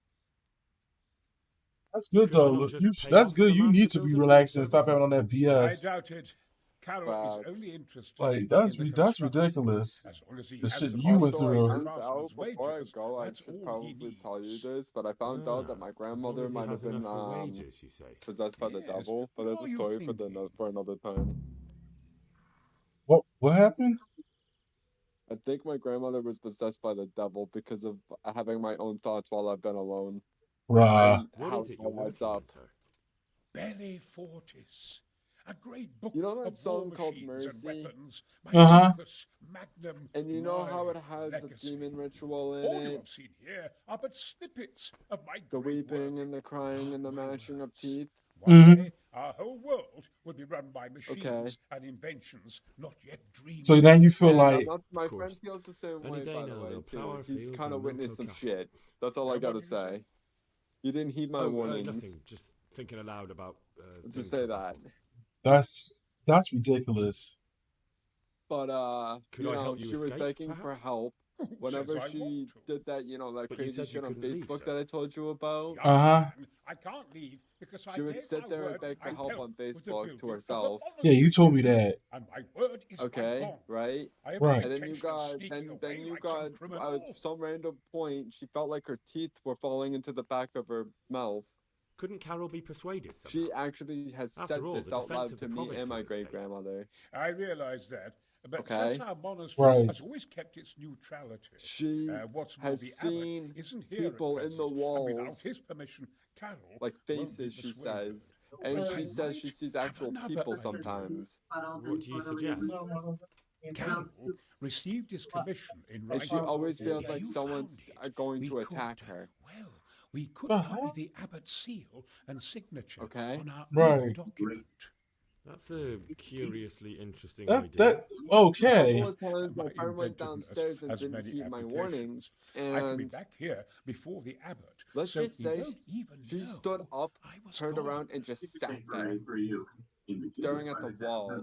S2: That's good
S3: Could I
S2: though.
S3: not just
S2: You,
S3: pay
S2: that's
S3: off
S2: good.
S3: the
S2: You
S3: master
S2: need to be
S3: builder for
S2: relaxed
S3: his
S2: and stop having
S3: services?
S2: on that
S7: I
S2: BS.
S7: doubt it. Carol is
S4: Facts.
S7: only interested
S2: Like
S7: in
S2: that's
S7: the
S2: that's
S7: construction.
S2: ridiculous.
S7: As long as he
S2: The
S7: has
S2: shit
S7: the
S2: you went
S7: money
S4: Also,
S7: to
S4: I
S7: pay
S2: through.
S7: the
S4: found out
S7: craftsman's
S4: before I
S7: wages,
S4: go, I
S7: that's
S4: should
S7: all he
S4: probably tell you
S7: needs.
S4: this, but I found out that my
S3: As long
S4: grandmother
S3: as he
S4: might have
S3: has
S4: been
S3: enough for wages, you say.
S4: possessed by the
S7: Yes.
S4: devil, but
S7: What
S4: that's
S7: are
S4: a
S7: you
S4: story
S7: thinking?
S4: for another time.
S2: What happened?
S4: I think my grandmother was possessed by the devil because of having my own thoughts while I've been alone,
S2: Bruh.
S4: and
S3: What
S4: how
S3: is it
S4: it
S3: you're
S4: all adds
S3: working on,
S4: up.
S3: sir?
S7: Belli Fortis. A great book
S4: You know that
S7: of war
S4: song called
S7: machines and
S4: Mercy?
S7: weapons. My
S2: Uh-huh.
S7: opus magnum.
S4: And you know how
S7: my
S4: it has
S7: legacy.
S4: a demon ritual in
S7: All you
S4: it?
S7: have seen here are but snippets of my
S4: The
S7: great
S4: weeping
S7: work.
S4: and the crying and the
S7: Mark my
S4: gnashing of
S7: words.
S4: teeth?
S7: One
S2: Mhm.
S7: day, our whole world will be run by machines and inventions not yet dreamed
S2: So
S7: of.
S2: now you feel
S4: And
S2: like
S4: my
S3: Of
S4: friend
S3: course.
S4: feels the same
S3: Any
S4: way,
S3: day
S4: by the
S3: now,
S4: way,
S3: they'll
S4: too.
S3: plough our
S4: He's
S3: fields
S4: kind of
S3: and milk
S4: witnessed
S3: our
S4: some
S3: cattle.
S4: shit. That's all I
S7: What
S4: gotta
S7: did you say?
S4: say. You didn't heed my warnings.
S3: Nothing. Just thinking aloud about.
S4: Just
S3: things
S4: say
S3: that I
S4: that.
S3: thought.
S2: that's ridiculous.
S4: But
S3: Could
S4: you
S3: I
S4: know,
S3: help you
S4: she was
S3: escape,
S4: begging for
S3: perhaps?
S4: help.
S7: Who says
S4: Whenever
S7: I
S4: she
S7: want to?
S4: did that, you know, that
S3: But you
S4: crazy
S3: said you
S4: shit on
S3: couldn't leave,
S4: Facebook
S3: sir.
S4: that I told you about,
S7: Young
S2: Uh-huh.
S7: man, I can't leave because I
S4: she would
S7: gave
S4: sit
S7: my
S4: there and
S7: word
S4: beg for
S7: I'd
S4: help on
S7: with the
S4: Facebook
S7: building
S4: to
S7: of the
S4: herself.
S2: Yeah, you
S7: monastery.
S2: told me that.
S7: And my word is my
S4: Okay,
S7: bond.
S4: right?
S7: I have
S2: Right.
S7: no
S4: And then you
S7: intention of
S4: got
S7: sneaking
S4: then
S7: away
S4: you
S7: like some
S4: got
S7: criminal.
S4: some random point. She felt like her teeth were falling into the back of her mouth.
S3: Couldn't Carol be persuaded somehow?
S4: She actually has said
S3: After all,
S4: this
S3: the
S4: out
S3: defense
S4: loud
S3: of
S4: to
S3: the
S4: me
S3: province
S4: and my
S3: is at
S4: great
S3: stake.
S4: grandmother.
S7: I realize that. But
S4: Okay.
S7: Sessa Monastery
S2: Right.
S7: has always kept its neutrality.
S4: She
S7: What's more,
S4: has
S7: the
S4: seen
S7: abbot isn't here
S4: people
S7: at
S4: in the
S7: present, and
S4: walls,
S7: without his permission, Carol
S4: like
S7: won't be
S4: faces, she
S7: persuaded.
S4: says. And
S7: But
S4: she
S7: I
S4: says she
S7: might
S4: sees
S7: have
S4: actual
S7: another
S4: people
S7: idea.
S4: sometimes.
S3: What do you suggest?
S7: Carol received his commission in
S4: And
S7: writing.
S4: she always feels
S7: If
S4: like
S7: you
S4: someone's
S7: found it,
S4: going
S7: we
S4: to attack
S7: could,
S4: her.
S7: Well, we could
S2: Uh-huh.
S7: copy the abbot's seal and signature
S4: Okay.
S7: on our
S2: Right.
S7: own document.
S3: That's a curiously interesting
S2: That
S3: idea.
S4: A
S2: okay.
S4: couple of times my
S7: My
S4: friend went
S7: inventiveness
S4: downstairs and
S7: has
S4: didn't
S7: many
S4: heed my warnings,
S7: applications. I could be
S4: and
S7: back here before the abbot,
S4: let's
S7: so
S4: just
S7: he
S4: say
S7: won't even
S4: she
S7: know
S4: stood up,
S7: I was
S4: turned
S7: gone.
S4: around, and just sat there, staring at the wall.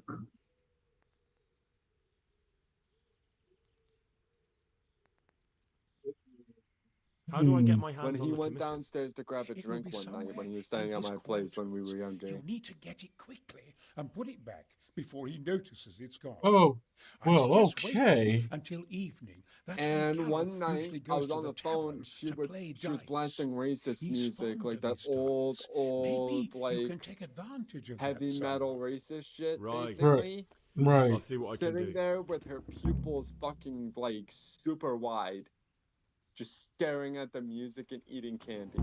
S3: How do I get my hands
S4: When
S3: on
S4: he
S3: the
S4: went
S3: commission?
S4: downstairs to grab a
S7: It will
S4: drink
S7: be
S4: one night when
S7: somewhere
S4: he was
S7: in
S4: staying at
S7: his
S4: my place when we were
S7: quarters.
S4: younger.
S7: You'll need to get it quickly and put it back before he notices it's gone.
S2: Oh,
S7: I
S2: well,
S7: suggest waiting
S2: okay.
S7: until evening. That's when
S4: And
S7: Carol
S4: one night
S7: usually
S4: I
S7: goes
S4: was
S7: to
S4: on the
S7: tavern
S4: phone. She
S7: to play
S4: was
S7: dice.
S4: blasting racist
S7: He's
S4: music,
S7: fond
S4: like
S7: of
S4: that
S7: his
S4: old,
S7: dice.
S4: old,
S7: Maybe you
S4: like
S7: can take advantage of
S4: heavy
S7: that
S4: metal
S7: somehow.
S4: racist shit,
S3: Right.
S4: basically.
S3: I'll
S2: Right.
S3: see what I can
S4: Sitting
S3: do.
S4: there with her pupils fucking like super wide, just staring at the music and eating candy.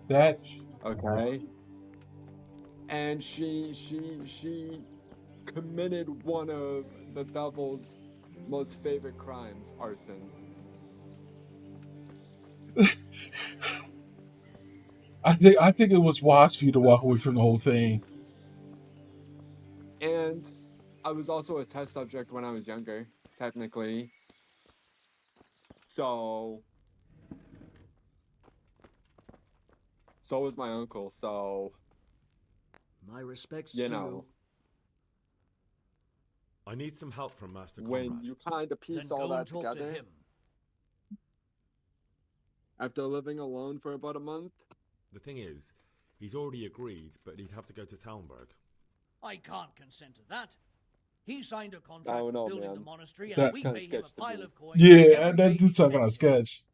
S2: That's
S4: Okay. And she committed one of the devil's most favorite crimes, arson.
S2: I think it was wise for you to walk away from the whole thing.
S4: And I was also a test subject when I was younger, technically. So was my uncle. So
S9: My respects
S4: you
S9: to
S4: know,
S3: I need some help from Master
S4: when
S3: Conrad.
S4: you kind of
S8: Then
S4: piece all
S8: go and
S4: that
S8: talk to
S4: together,
S8: him.
S4: after living alone for about a month,
S3: The thing is, he's already agreed, but he'd have to go to Talmberg.
S9: I can't consent to that. He signed a
S4: I
S9: contract
S4: don't
S9: for
S4: know,
S9: building the
S4: man.
S9: monastery,
S2: That-
S9: and we
S4: Kinda
S9: pay him a
S4: sketch to
S9: pile
S4: me.
S9: of coins.
S2: Yeah,
S9: every
S2: that
S9: day
S2: do
S9: he's
S2: sound kind of
S9: spending.
S2: sketch.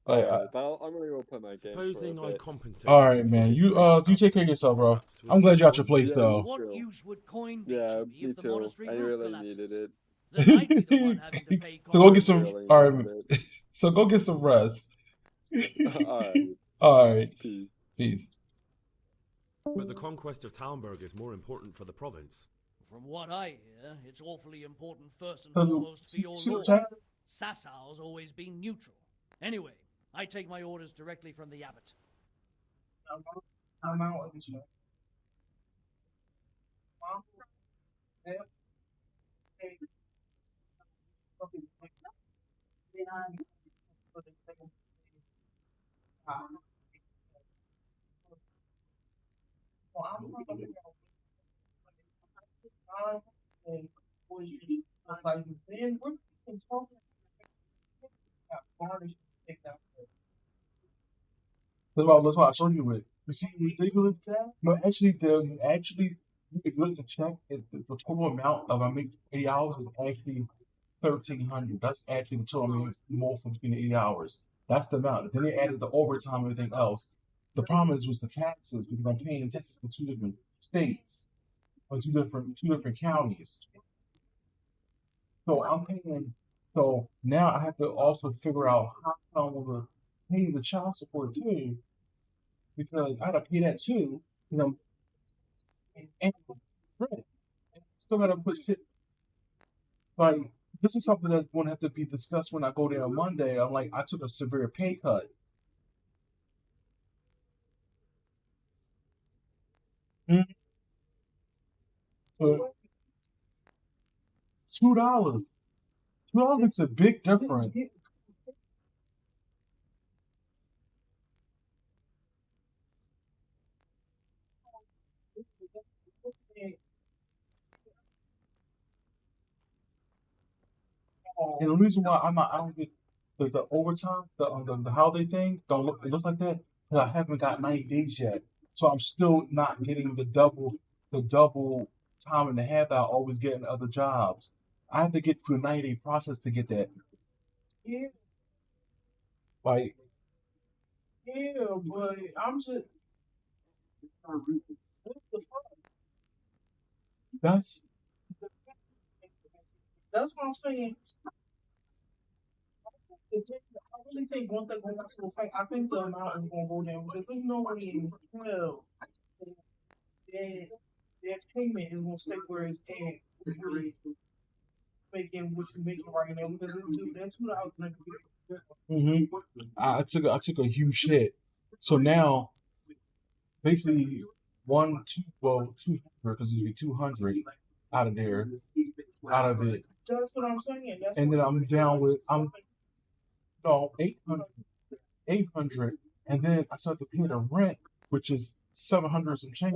S4: All
S2: Like,
S4: right, but I'm gonna go play my games for a
S3: Supposing I
S4: bit.
S3: compensate
S2: all
S3: you
S2: right,
S3: for
S2: man.
S3: his
S2: You
S3: brief
S2: you take care of
S3: absence,
S2: yourself, bro.
S3: perhaps we'll
S2: I'm glad you got
S3: settle
S2: your place
S4: Yeah,
S2: though.
S9: What
S4: True.
S9: use would coin be
S4: Yeah,
S9: to me
S4: me
S9: if the
S4: too.
S9: monastery
S4: I
S9: roof
S4: really
S9: collapses?
S4: needed it.
S9: Then I'd be the one having to pay
S2: So go get
S9: coins.
S2: some.
S4: Really
S2: All
S4: needed
S2: right.
S4: it.
S2: So go get some rest.
S4: All right,
S2: All right.
S4: peace.
S2: Peace.
S3: But the conquest of Talmberg is more important for the province.
S9: From what I hear, it's awfully important first and
S2: So,
S9: foremost for your
S2: see what
S9: lord.
S2: chat?
S9: Sassau's always been neutral. Anyway, I take my orders directly from the abbot.
S2: I'm out. That's why I showed you it. You see, ridiculous. No, actually, if you look to check, the total amount of I make 80 hours is actually 1,300. That's actually the total amount more from between the 80 hours. That's the amount. Then they added the overtime and everything else. The problem is was the taxes because I'm paying taxes for two different states or two different counties. So I'm paying. So now I have to also figure out how I'm gonna pay the child support too because I gotta pay that too. You know, and rent. Still gotta put shit like this is something that's gonna have to be discussed when I go there on Monday. I'm like, I took a severe pay cut. For $2. $2 makes a big difference. And the reason why I don't get the overtime, the holiday thing, don't look it looks like that because I haven't got 90 days yet. So I'm still not getting the double time and a half that I always get in other jobs. I have to get through a 90-day process to get that. Yeah. Like yeah, but I'm just that's what I'm saying. I really think once they go into effect, I think the amount is gonna go down because there's no way in hell their payment is gonna stay where it's at. Making what you're making right now because that's I took a huge hit. So now basically 200 because it'd be 200 out of there, out of it. That's what I'm saying. And then I'm down with no 800, and then I started to pay the rent, which is 700 some change.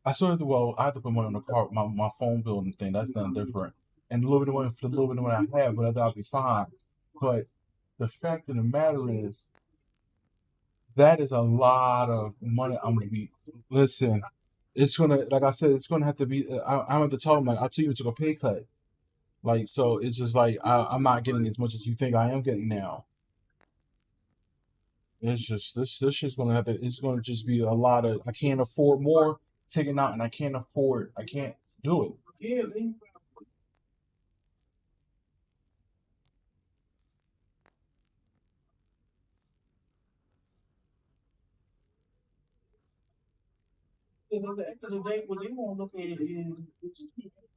S2: I have to put money on the car, my phone bill and thing. That's nothing different. And a little bit of money for the little bit of money I have, but that'll be fine. But the fact of the matter is, that is a lot of money I'm gonna be. Listen, it's gonna, like I said, it's gonna have to be. I'm at the top. Like I told you, took a pay cut. Like so, it's just like I'm not getting as much as you think I am getting now. It's just this shit's gonna have to. It's gonna just be a lot of. I can't afford more taking out, and I can't afford. I can't do it. Yeah. Because at the end of the day, what they want to look at is it's two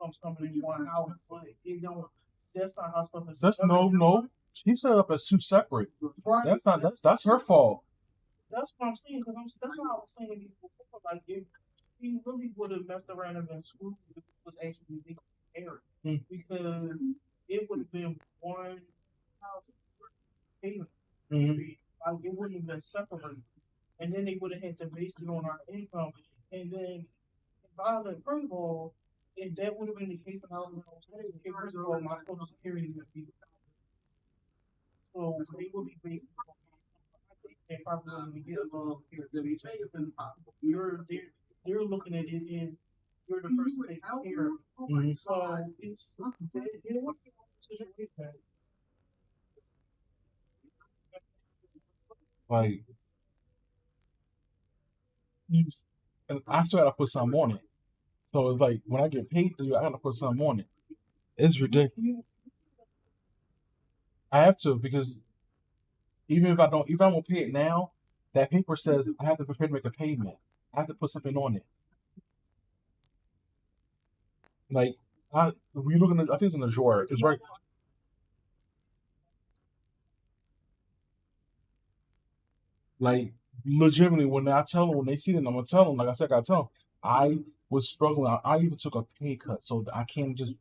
S2: incomes coming in one house, but it don't. That's not how stuff is. That's no. She set up as two separate.
S10: Right.
S2: That's her fault.
S10: That's what I'm saying, because that's what I was saying before. Like, if he really would have messed around and been screwed, if it was actually big error. Because it would have been one payment. Like, it wouldn't have been separated. And then they would have had to base it on our income. And then, violent, first of all, if that would have been the case, and I was going to first of all, my Social Security would be. So, they would be based on and probably get along here. You're looking at it as you're the person taking care of it. So it's
S2: Like, you, and I still gotta put something on it. So it's like when I get paid to you, I gotta put something on it. It's ridiculous. I have to because even if I don't pay it now, that paper says I have to prepare to make a payment. I have to put something on it. Like, we looking at, I think it's in the drawer. It's right. Like, legitimately, when they see them, I'm gonna tell them. Like I said, I gotta tell them. I was struggling. I even took a pay cut, so I can't just.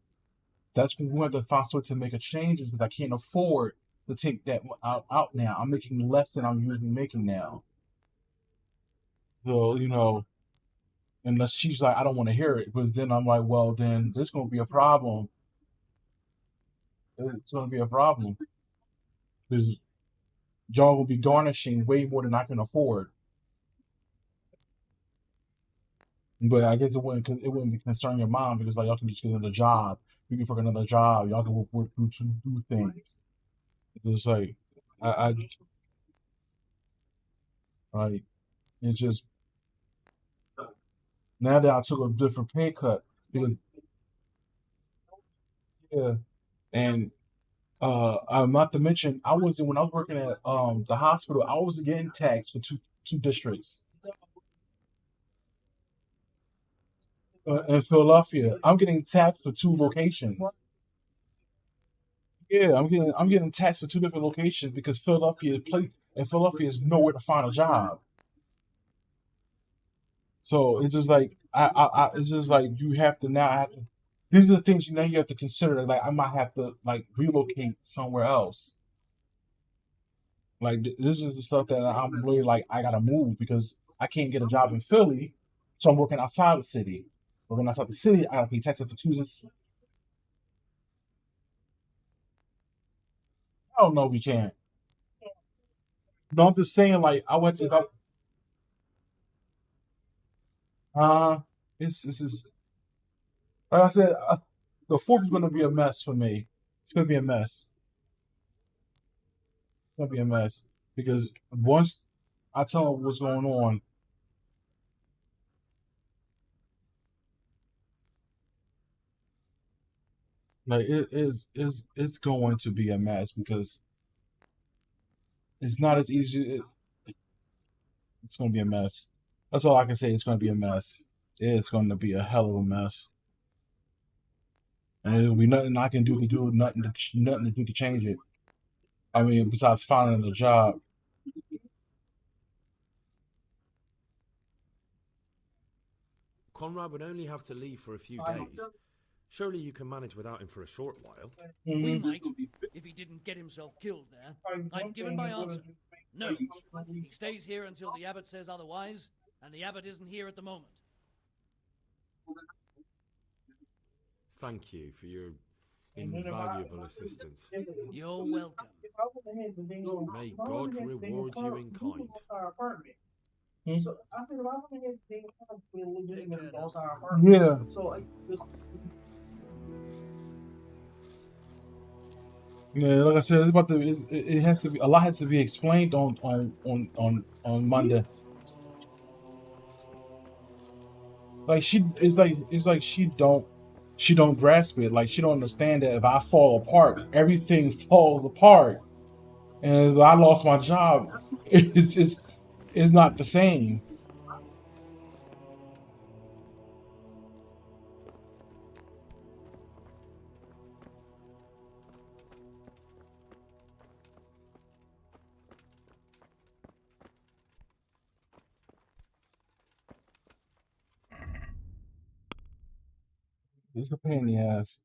S2: That's when we have to find sort to make a changes because I can't afford to take that out now. I'm making less than I'm usually making now. So, unless she's like, I don't want to hear it, because then I'm like, well, then there's going to be a problem. It's going to be a problem. Because y'all will be garnishing way more than I can afford. But I guess it wouldn't be concern your mom because like y'all can just get another job. You can work another job. Y'all can work do things. It's just like like it's just now that I took a different pay cut because yeah, and not to mention when I was working at the hospital, I was getting taxed for two districts. In Philadelphia, I'm getting taxed for two locations. Yeah, I'm getting taxed for two different locations because Philadelphia is nowhere to find a job. So it's just like it's just like you have to now have to. These are the things you have to consider. Like I might have to like relocate somewhere else. Like this is the stuff that I'm really like I gotta move because I can't get a job in Philly, so I'm working outside the city. Working outside the city, I gotta pay taxes for Tuesdays. I don't know if we can. No, I'm just saying like I went to this is like I said, the fourth is gonna be a mess for me. It's gonna be a mess. It's gonna be a mess because once I tell them what's going on, like it's going to be a mess because it's not as easy. It's going to be a mess. That's all I can say. It's going to be a mess. It's going to be a hell of a mess, and there'll be nothing I can do nothing to do to change it. I mean, besides finding a job.
S3: Conrad would only have to leave for a few days. Surely you can manage without him for a short while.
S9: We might, if he didn't get himself killed there. I've given my answer. No, he stays here until the abbot says otherwise, and the abbot isn't here at the moment.
S3: Thank you for your invaluable assistance.
S9: You're welcome.
S3: May God reward you in kind.
S10: So I said, if I wouldn't have been legitimately lost our apartment.
S2: Yeah.
S10: So
S2: Yeah, like I said, it's about to. It has to be. A lot has to be explained on Monday. Like it's like she don't grasp it. Like she don't understand that if I fall apart, everything falls apart. And if I lost my job, it's not the same. It's a pain in the ass.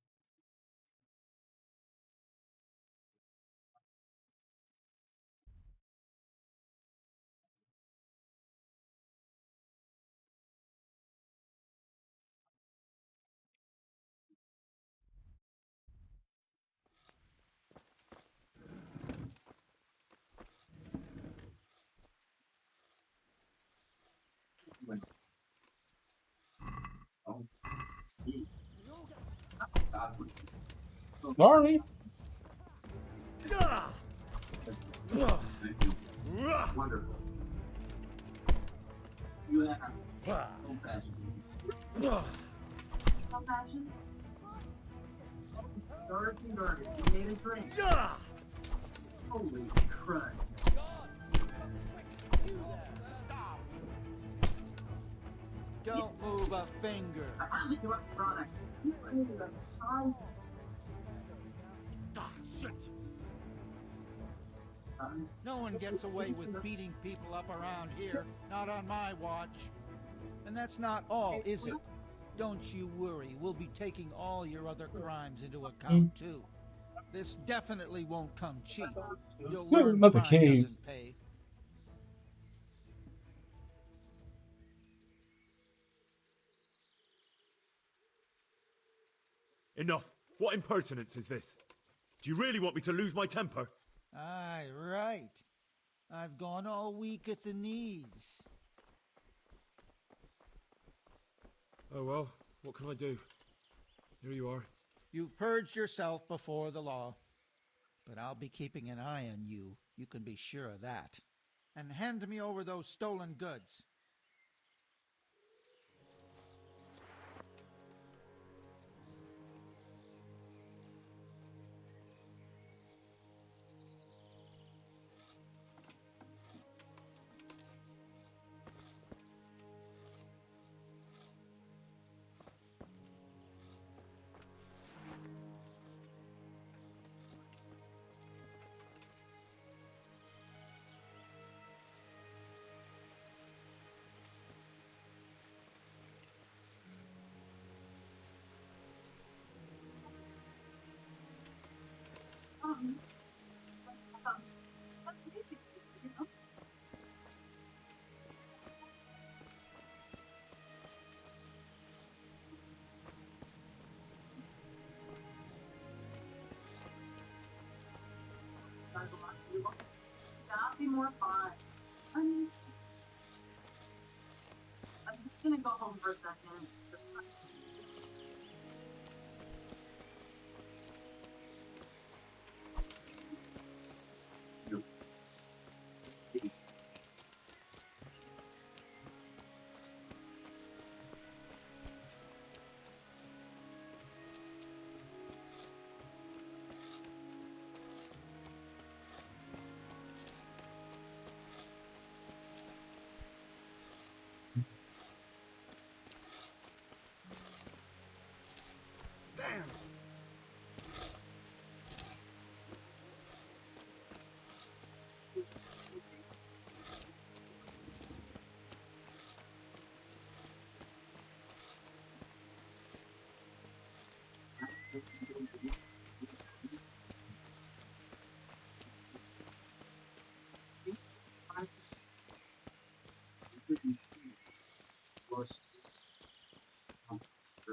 S2: Sorry.
S10: Wonderful. You have compassion. Compassion? Dorothy Garden, you made a drink. Holy crud.
S11: Don't move a finger.
S10: You are product.
S7: Shit!
S11: No one gets away with beating people up around here. Not on my watch. And that's not all, is it? Don't you worry. We'll be taking all your other crimes into account, too. This definitely won't come cheap. You'll learn
S2: Not the
S11: crime
S2: cave.
S11: doesn't pay.
S3: Enough! What impertinence is this? Do you really want me to lose my temper?
S11: Aye, right. I've gone all weak at the knees.
S3: Oh well, what can I do? Here you are.
S11: You've purged yourself before the law. But I'll be keeping an eye on you. You can be sure of that. And hand me over those stolen goods.
S10: That'd be more fun. I'm just gonna go home for a second.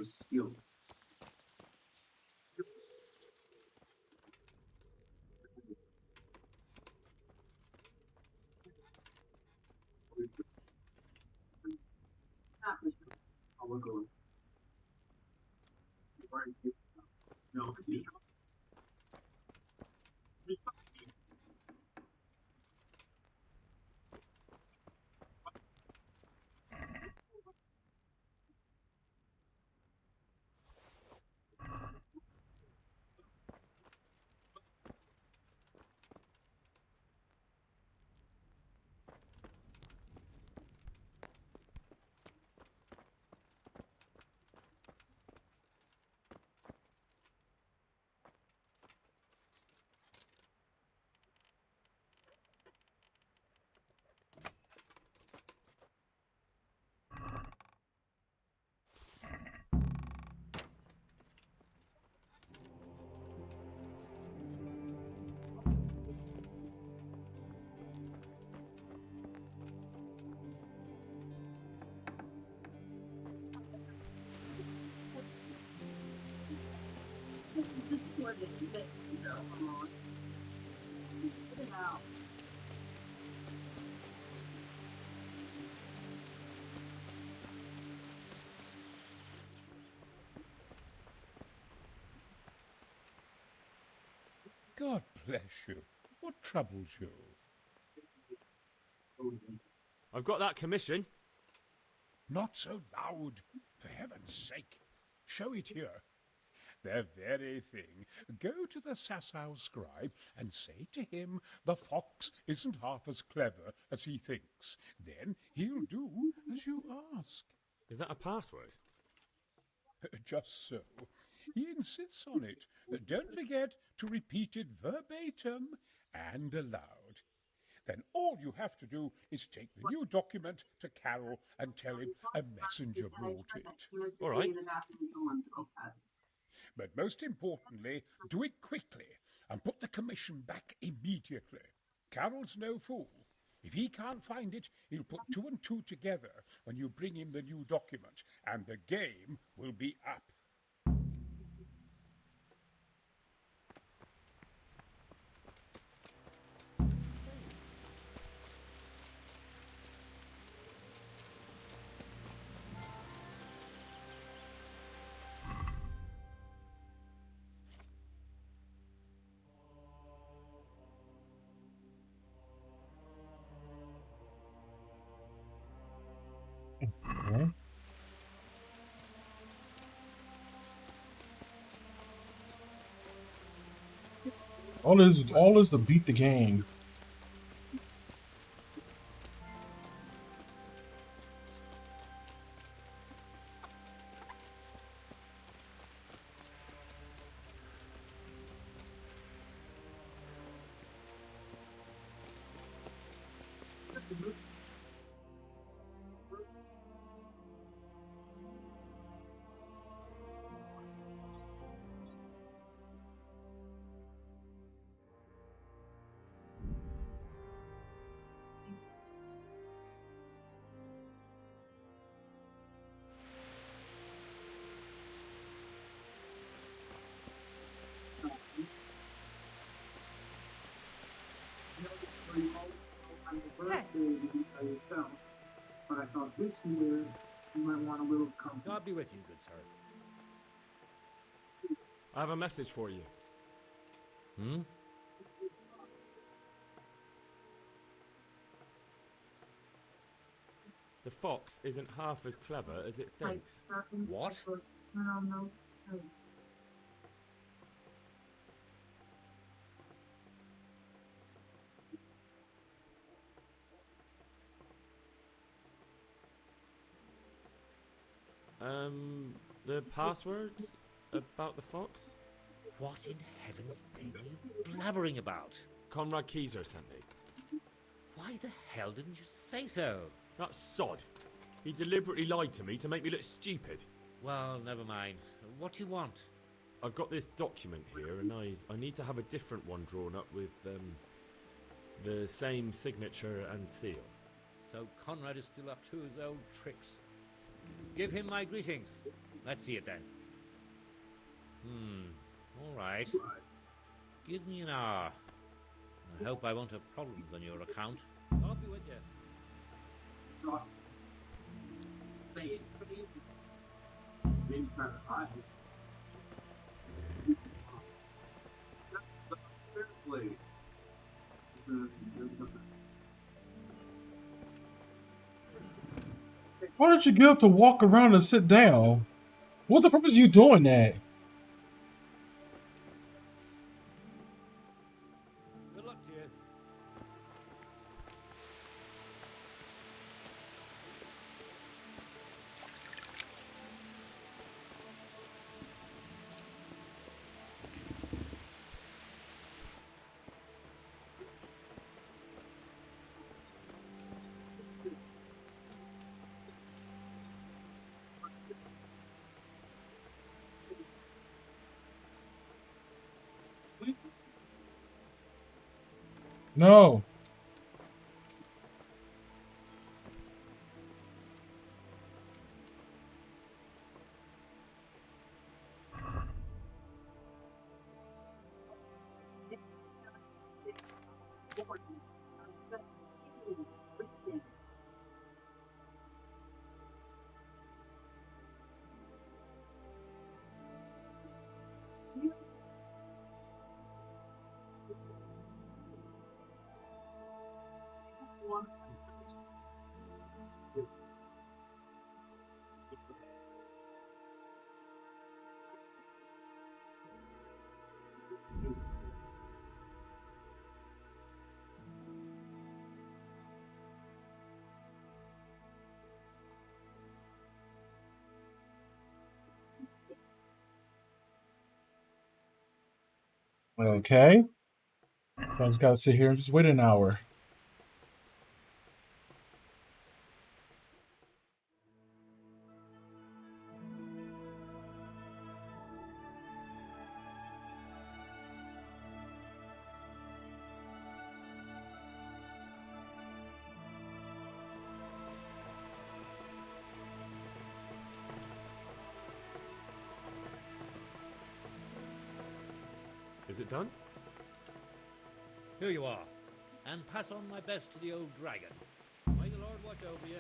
S10: Skill. No,
S12: God bless you. What troubles you?
S3: I've got that commission.
S12: Not so loud, for heaven's sake. Show it here. The very thing. Go to the Sasau scribe and say to him the fox isn't half as clever as he thinks. Then he'll do as you ask.
S3: Is that a password?
S12: Just so. He insists on it. Don't forget to repeat it verbatim and aloud. Then all you have to do is take the new document to Carol and tell him a messenger brought it.
S3: All right.
S12: But most importantly, do it quickly and put the commission back immediately. Carol's no fool. If he can't find it, he'll put 2 and 2 together when you bring him the new document, and the game will be up.
S2: Okay. All is to beat the game.
S10: But I thought this year you might want a little company.
S6: God be with you, good sir.
S3: I have a message for you.
S6: Hmm?
S3: The fox isn't half as clever as it thinks.
S6: What?
S3: The password about the fox?
S6: What in heaven's name are you blabbering about?
S3: Conrad Keyser sent me.
S6: Why the hell didn't you say so?
S3: That sod. He deliberately lied to me to make me look stupid.
S6: Well, never mind. What do you want?
S3: I've got this document here, and I need to have a different one drawn up with the same signature and seal.
S6: So Conrad is still up to his old tricks. Give him my greetings. Let's see it then. All right. Give me an hour. I hope I won't have problems on your account. I'll be with you.
S2: Why don't you get up to walk around and sit down? What's the purpose of you doing that?
S6: Good luck to you.
S2: No. Okay. So I just gotta sit here and just wait an hour.
S3: Is it done?
S6: Here you are. And pass on my best to the old dragon. May the Lord watch over you.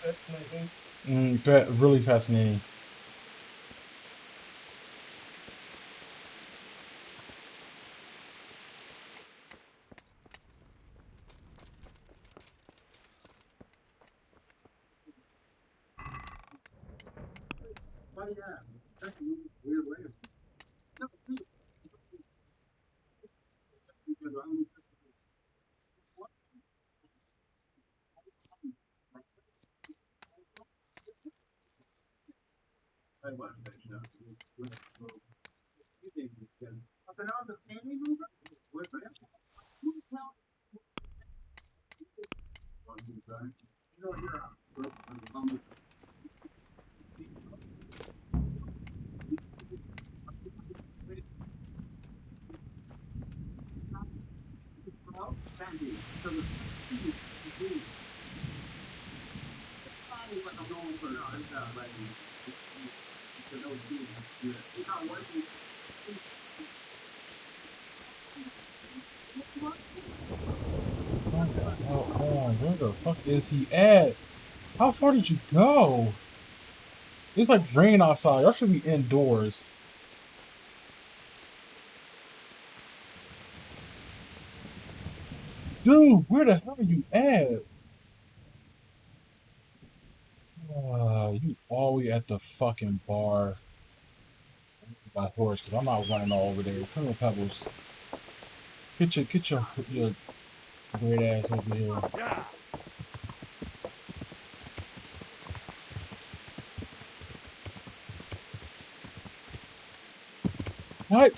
S10: Fascinating.
S2: Really fascinating. Where the fuck is he at? How far did you go? It's like rain outside. Y'all should be indoors. Dude, where the hell are you at? You always at the fucking bar. My horse, because I'm not running all over there. Come on, Pebbles. Get your great ass over here. What?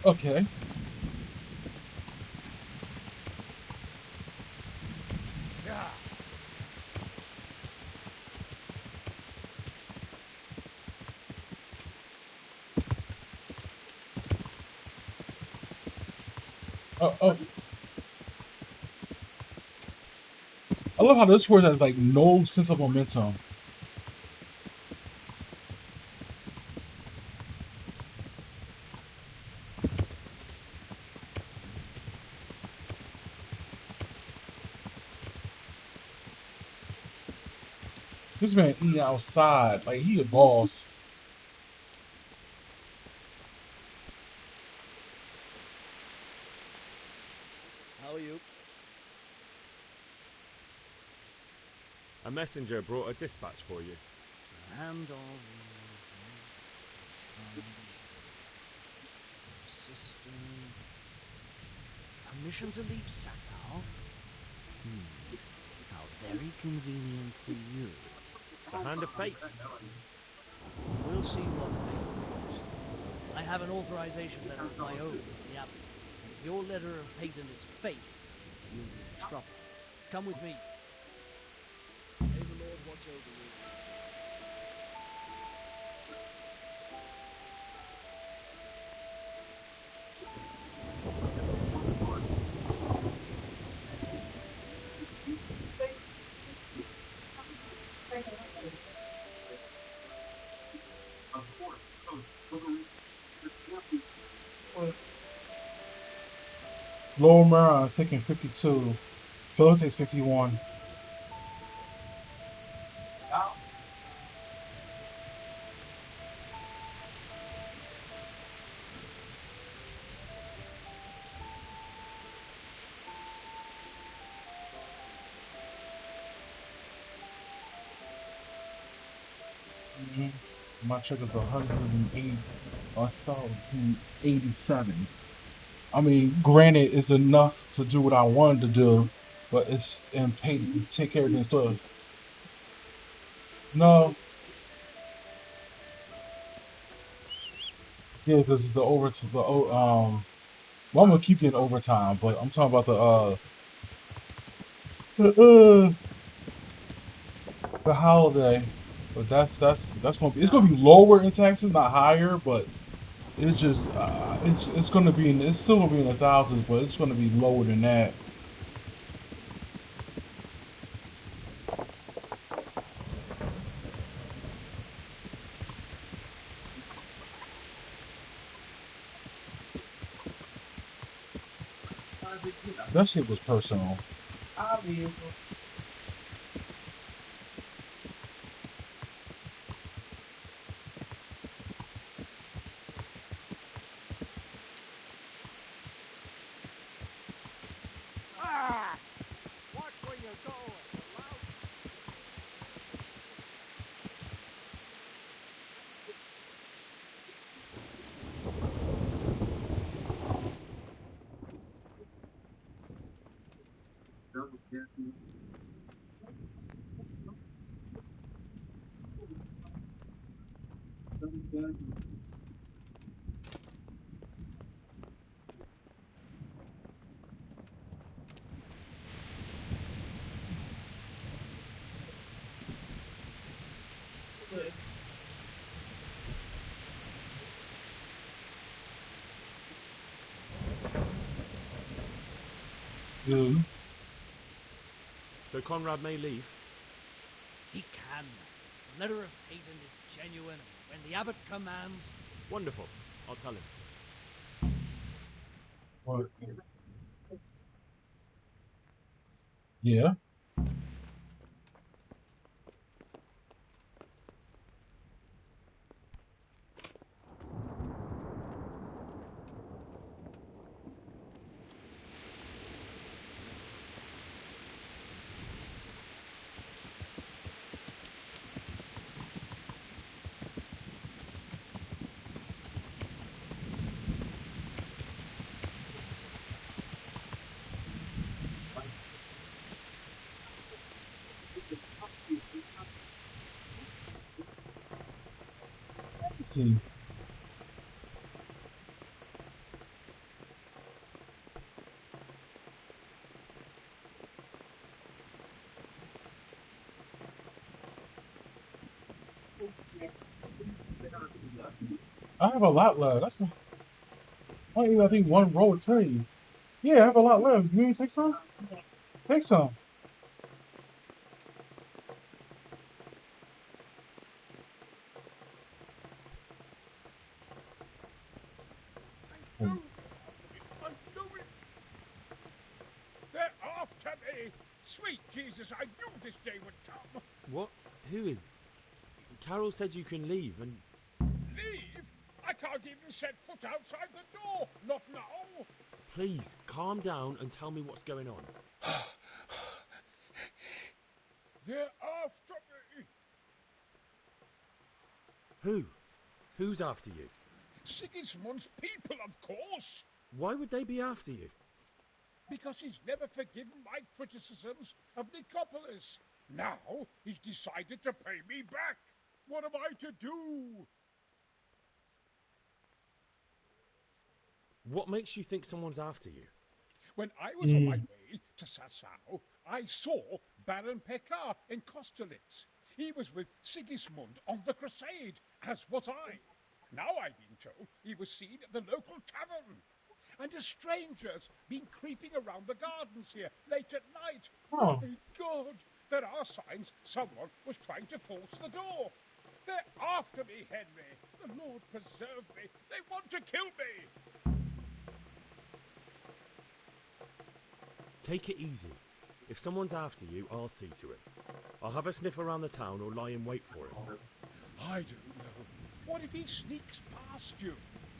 S2: Okay. Oh. I love how this horse has like no sense of momentum. This man eating outside. Like, he a boss.
S9: How are you?
S3: A messenger brought a dispatch for you.
S9: Hand of system. Permission to leave Sasau? How very convenient for you.
S3: The hand of fate.
S9: We'll see what fate brings. I have an authorization letter of my own from the abbot. If your letter of patent is fake, you'll be in trouble. Come with me. May the Lord watch over you.
S2: Lower Mara is taking 52. Phil takes 51. My check is 108, 1,087. I mean, granted, it's enough to do what I wanted to do, but it's and pay take care of the stuff. No. Yeah, because the well, I'm gonna keep getting overtime, but I'm talking about the holiday. But that's gonna be, it's gonna be lower in taxes, not higher, but it's just it's gonna be it's still gonna be in the thousands, but it's gonna be lower than that. That shit was personal.
S10: Obviously.
S11: Watch where you're going.
S2: Dude.
S3: So Conrad may leave?
S9: He can. The letter of patent is genuine. When the abbot commands...
S3: Wonderful. I'll tell him.
S2: What? Yeah. Let's see. I have a lot left. That's I think one roll of trade. Yeah, I have a lot left. You want me to take some? Take some.
S12: They're after me! Sweet Jesus! Jesus, I knew this day would come.
S3: What? Who is? Carol said you can leave and...
S12: Leave? I can't even set foot outside the door. Not now.
S3: Please, calm down and tell me what's going on.
S12: They're after me.
S3: Who? Who's after you?
S12: Sigismund's people, of course.
S3: Why would they be after you?
S12: Because he's never forgiven my criticisms of Nicopolis. Now he's decided to pay me back. What am I to do?
S3: What makes you think someone's after you?
S12: When I was on my way to Sasau, I saw Baron Pekar in Kosterlitz. He was with Sigismund on the crusade, as was I. Now I've been told he was seen at the local tavern. And a stranger's been creeping around the gardens here late at night.
S10: Oh.
S12: My God, there are signs someone was trying to force the door. They're after me, Henry. The Lord preserve me. They want to kill me.
S3: Take it easy. If someone's after you, I'll see to it. I'll have a sniff around the town or lie in wait for him.
S12: I don't know. What if he sneaks past you?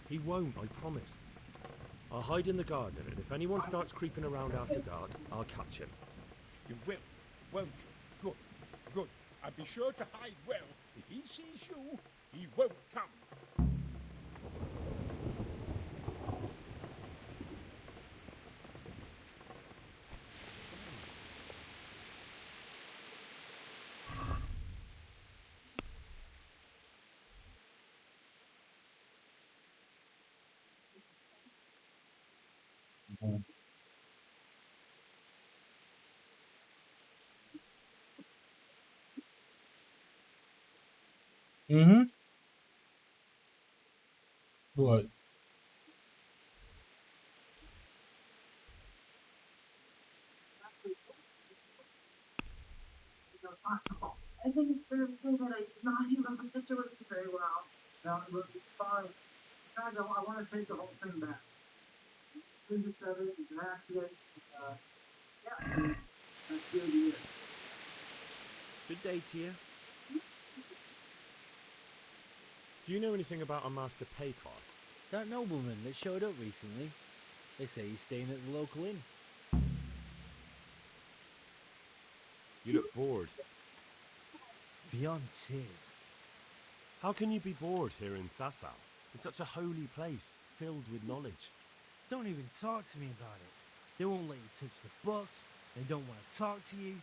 S3: He won't, I promise. I'll hide in the garden, and if anyone starts creeping around after dark, I'll catch him.
S12: You will, won't you? Good, good. And be sure to hide well. If he sees you, he won't come.
S2: Mm-hmm. What?
S10: Possible. I think it's fair to say that I did not handle the situation very well. No, it was fine. I want to take the whole thing back. It was an accident. Yeah, that's good. Yeah.
S3: Good day to you. Do you know anything about a Master Pekar?
S9: That nobleman that showed up recently. They say he's staying at the local inn.
S3: You look bored.
S9: Beyond tears.
S13: How can you be bored here in Sasau? It's such a holy place, filled with knowledge.
S9: Don't even talk to me about it. They won't let you touch the books. They don't want to talk to you.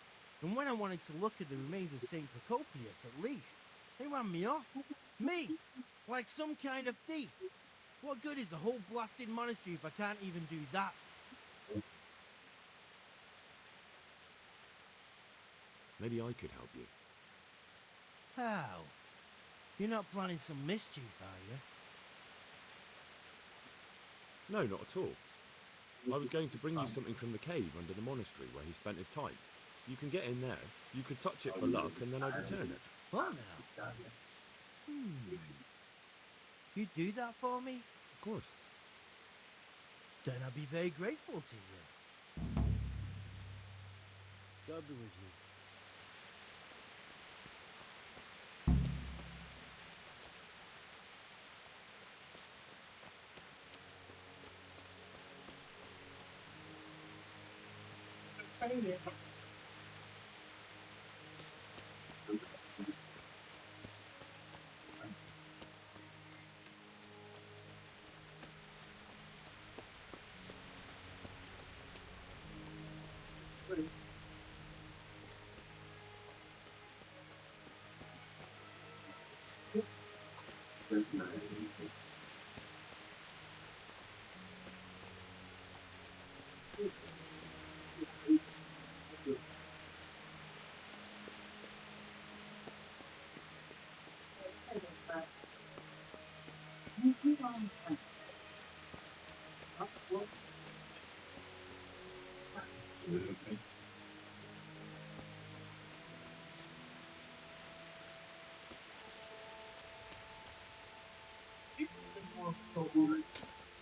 S9: And when I wanted to look at the remains of St. Procopius, at least, they ran me off. Me! Like some kind of thief. What good is the whole blasted monastery if I can't even do that?
S3: Maybe I could help you.
S9: How? You're not planning some mischief, are you?
S3: No, not at all. I was going to bring you something from the cave under the monastery where he spent his time. You can get in there, you could touch it for luck, and then I'd return it.
S9: What now? You do that for me?
S3: Of course.
S9: Then I'll be very grateful to you. God be with you.
S10: Hey,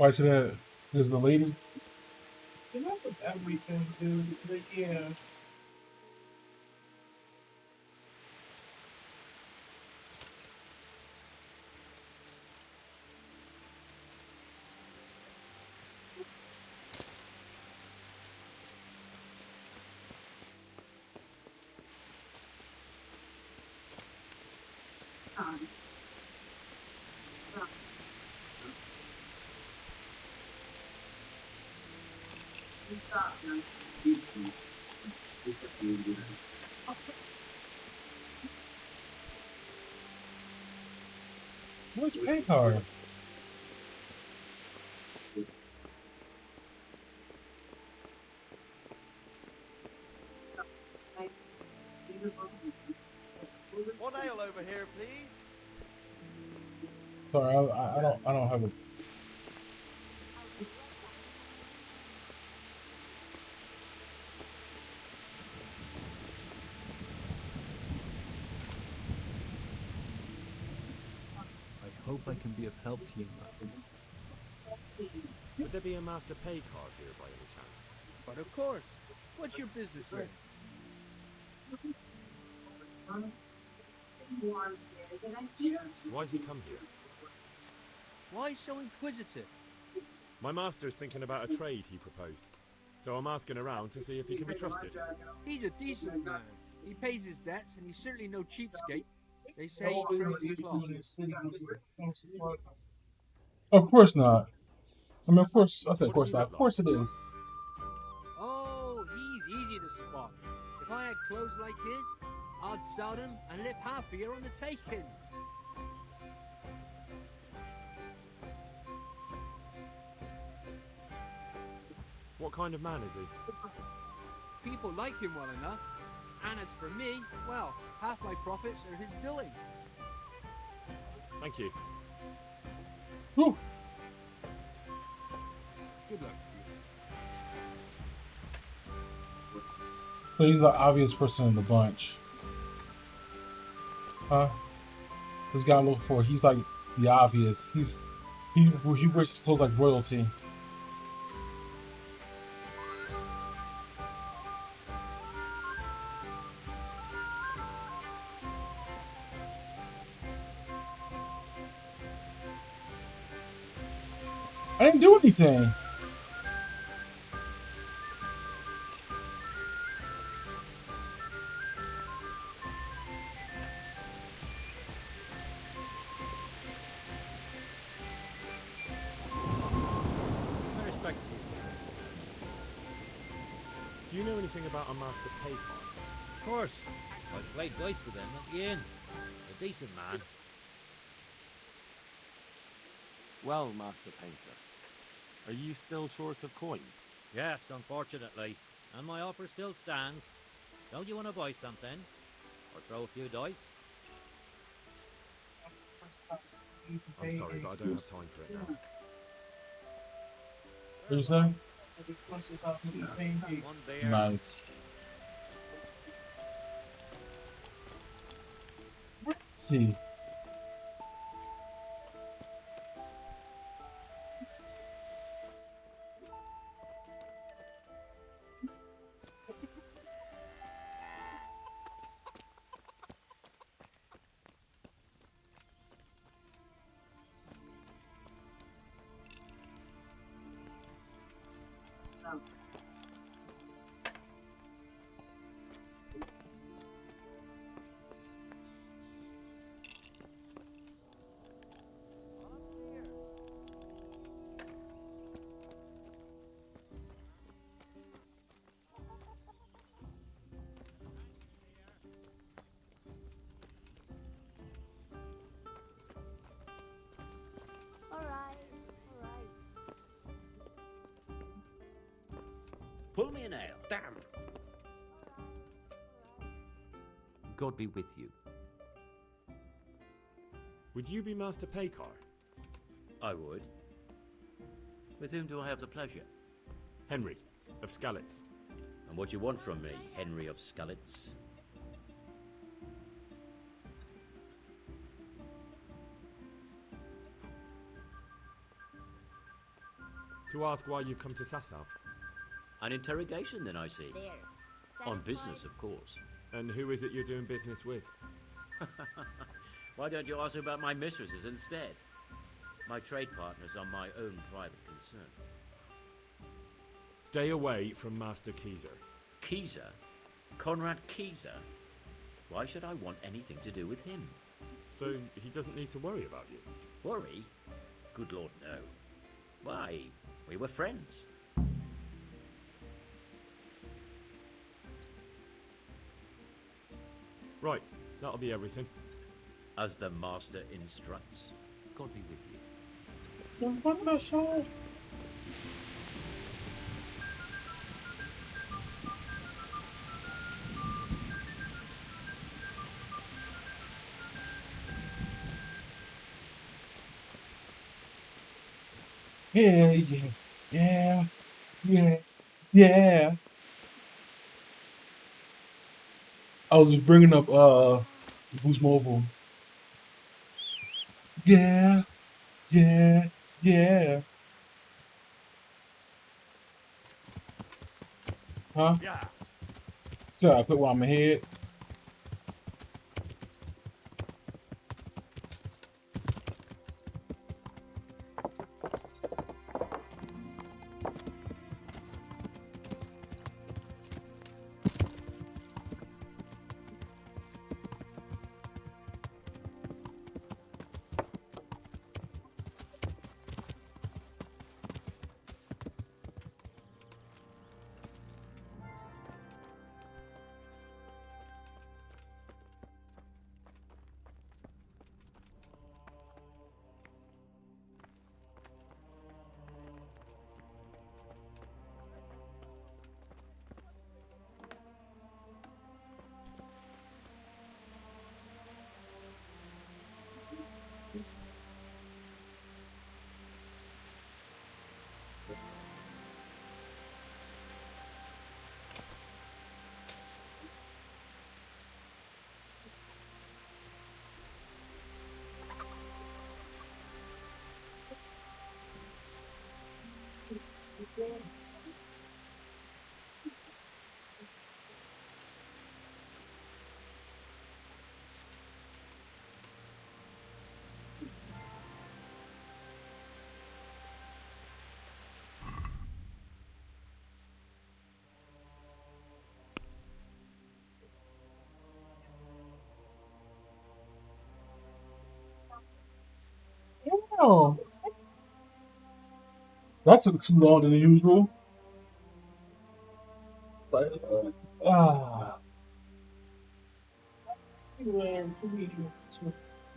S2: Why is that? There's the lady.
S10: And that's everything, dude. But yeah.
S2: Where's Pankar?
S14: One ale over here, please.
S2: Sorry, I don't have a.
S15: I hope I can be of help to you.
S3: Would there be a Master Pay card here by any chance?
S14: But of course. What's your business with?
S3: Why's he come here?
S14: Why so inquisitive?
S3: My master's thinking about a trade he proposed. So I'm asking around to see if he can be trusted.
S14: He's a decent man. He pays his debts, and he's certainly no cheapskate. They say he trades in cloth.
S2: Of course not. I mean, of course. I said, of course not. Of course it is.
S14: Oh, he's easy to spot. If I had clothes like his, I'd sell them and live half a year on the takings.
S3: What kind of man is he?
S14: People like him well enough. And as for me, well, half my profits are his doing.
S3: Thank you.
S2: Whew.
S14: Good luck to you.
S2: So he's the obvious person in the bunch. Huh? This guy I'm looking for, he's like the obvious. He wears his clothes like royalty. I didn't do anything.
S3: I respect you. Do you know anything about a Master Pay card?
S6: Of course. I played dice with him at the inn. A decent man.
S13: Well, Master Painter, are you still short of coin?
S6: Yes, unfortunately. And my offer still stands. Don't you want to buy something? Or throw a few dice?
S3: I'm sorry, but I don't have time for it now.
S2: What you say?
S6: One beer.
S2: Nice. Let's see.
S16: Pull me an ale. Damn. God be with you.
S3: Would you be Master Paykar?
S16: I would. With whom do I have the pleasure?
S3: Henry, of Skalitz.
S16: And what you want from me, Henry of Skalitz?
S3: To ask why you've come to Sasau.
S16: An interrogation, then, I see. On business, of course.
S3: And who is it you're doing business with?
S16: Why don't you ask about my mistresses instead? My trade partners are my own private concern.
S3: Stay away from Master Keyser.
S16: Keyser? Conrad Keyser? Why should I want anything to do with him?
S3: So he doesn't need to worry about you.
S16: Worry? Good Lord, no. Why? We were friends.
S3: Right, that'll be everything.
S16: As the master instructs. God be with you.
S2: Yeah, yeah, yeah, yeah, yeah. I was just bringing up Boost Mobile. Yeah, yeah, yeah. Huh?
S3: Yeah.
S2: So I put one on my head. Oh, that took too long than usual. But, ah.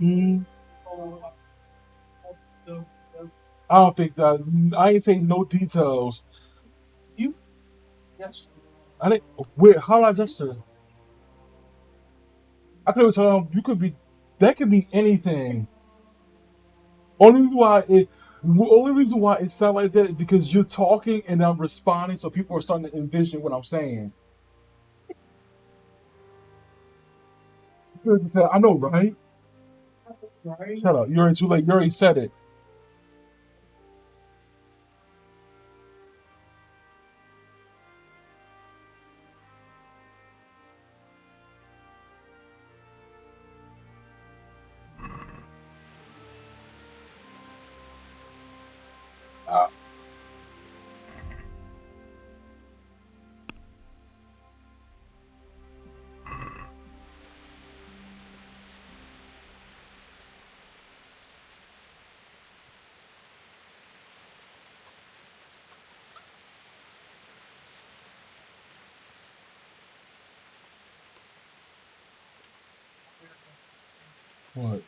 S2: Mm, I don't think that. I ain't saying no details. You? Yes. I didn't. Where? How did I just? I could tell him you could be. That could be anything. Only reason why it. Only reason why it sounds like that is because you're talking and I'm responding, so people are starting to envision what I'm saying. I know, right? Shut up. You're too late. You already said it. What?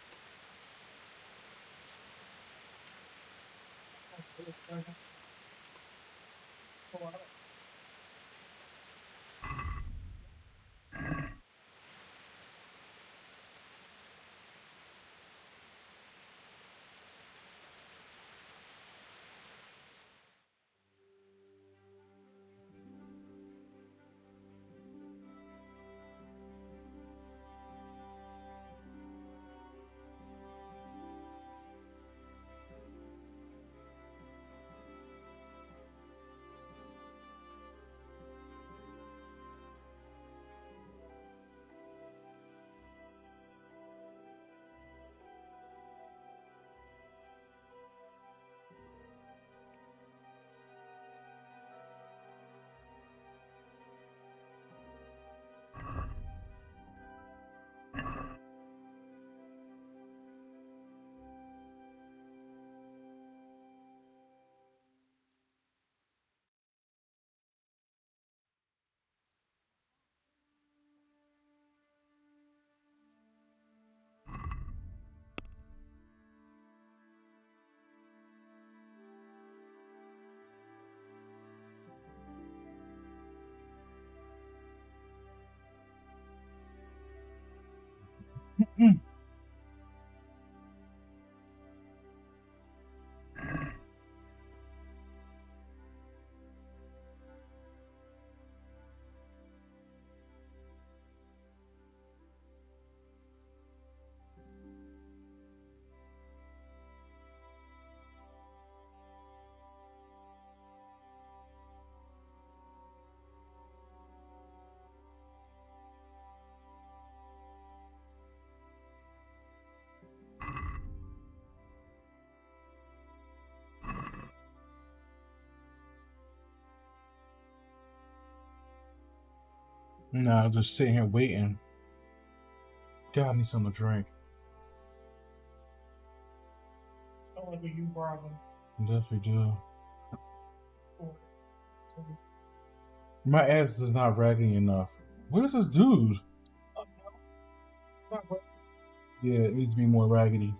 S2: Nah, just sitting here waiting. God, I need something to drink.
S10: Oh, look at you, Bravo.
S2: Definitely do. My ass is not raggedy enough. Where's this dude? Yeah, it needs to be more raggedy.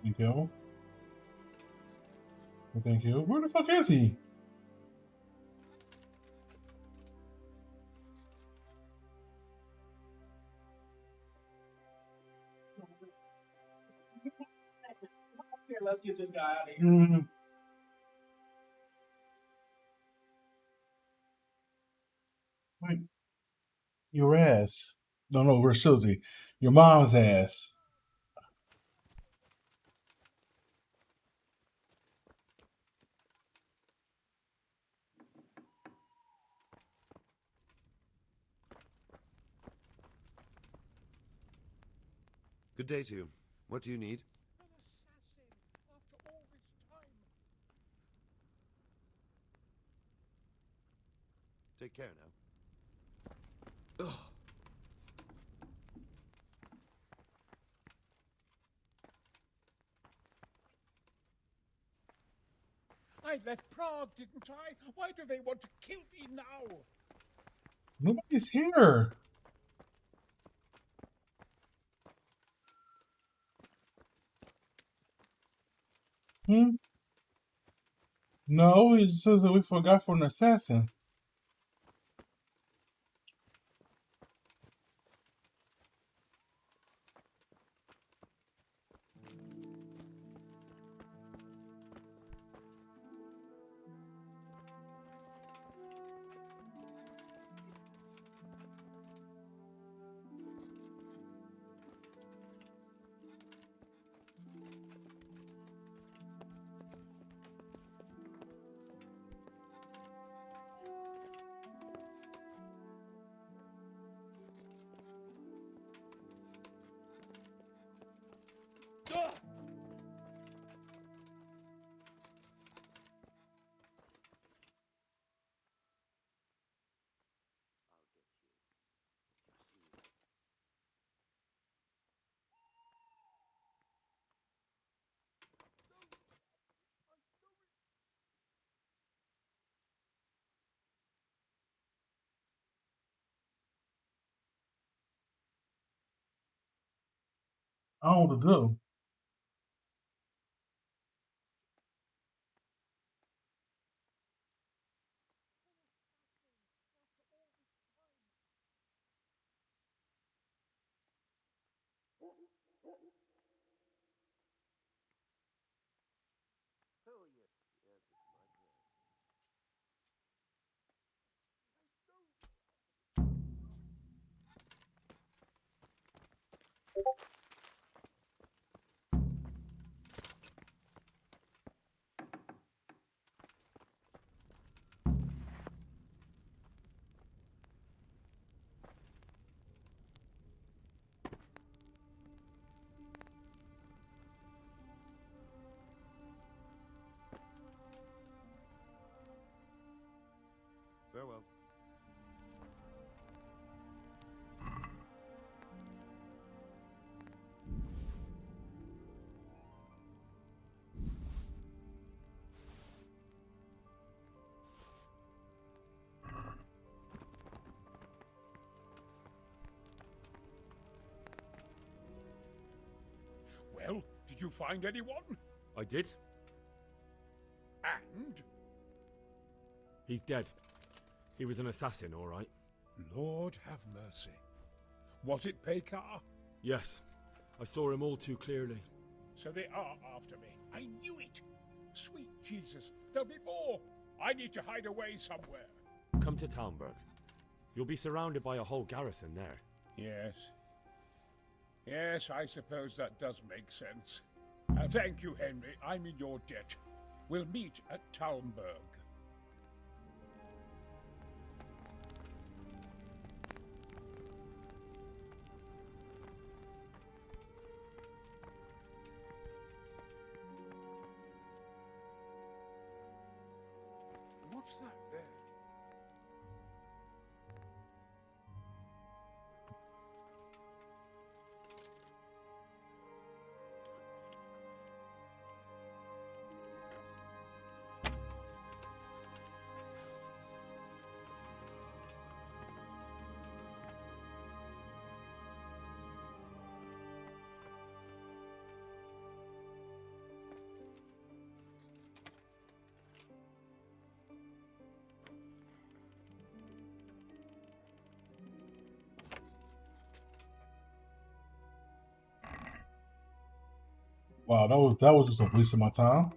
S2: Thank you. Thank you. Where the fuck is he?
S10: Here, let's get this guy out of here.
S2: Wait. Your ass. No, where's Susie? Your mom's ass.
S1: Good day to you. What do you need? Take care now. Ugh.
S12: I left Prague, didn't I? Why do they want to kill me now?
S2: Nobody's here. No, it just says that we forgot for an assassin. I don't know what to do.
S1: Farewell.
S12: Well, did you find anyone?
S3: I did.
S12: And?
S3: He's dead. He was an assassin, all right.
S12: Lord have mercy. Was it Pekar?
S3: Yes. I saw him all too clearly.
S12: So they are after me. I knew it. Sweet Jesus, there'll be more. I need to hide away somewhere.
S3: Come to Talmberg. You'll be surrounded by a whole garrison there.
S12: Yes. Yes, I suppose that does make sense. Thank you, Henry. I'm in your debt. We'll meet at Talmberg. What's that there?
S2: Wow, that was just a waste of my time.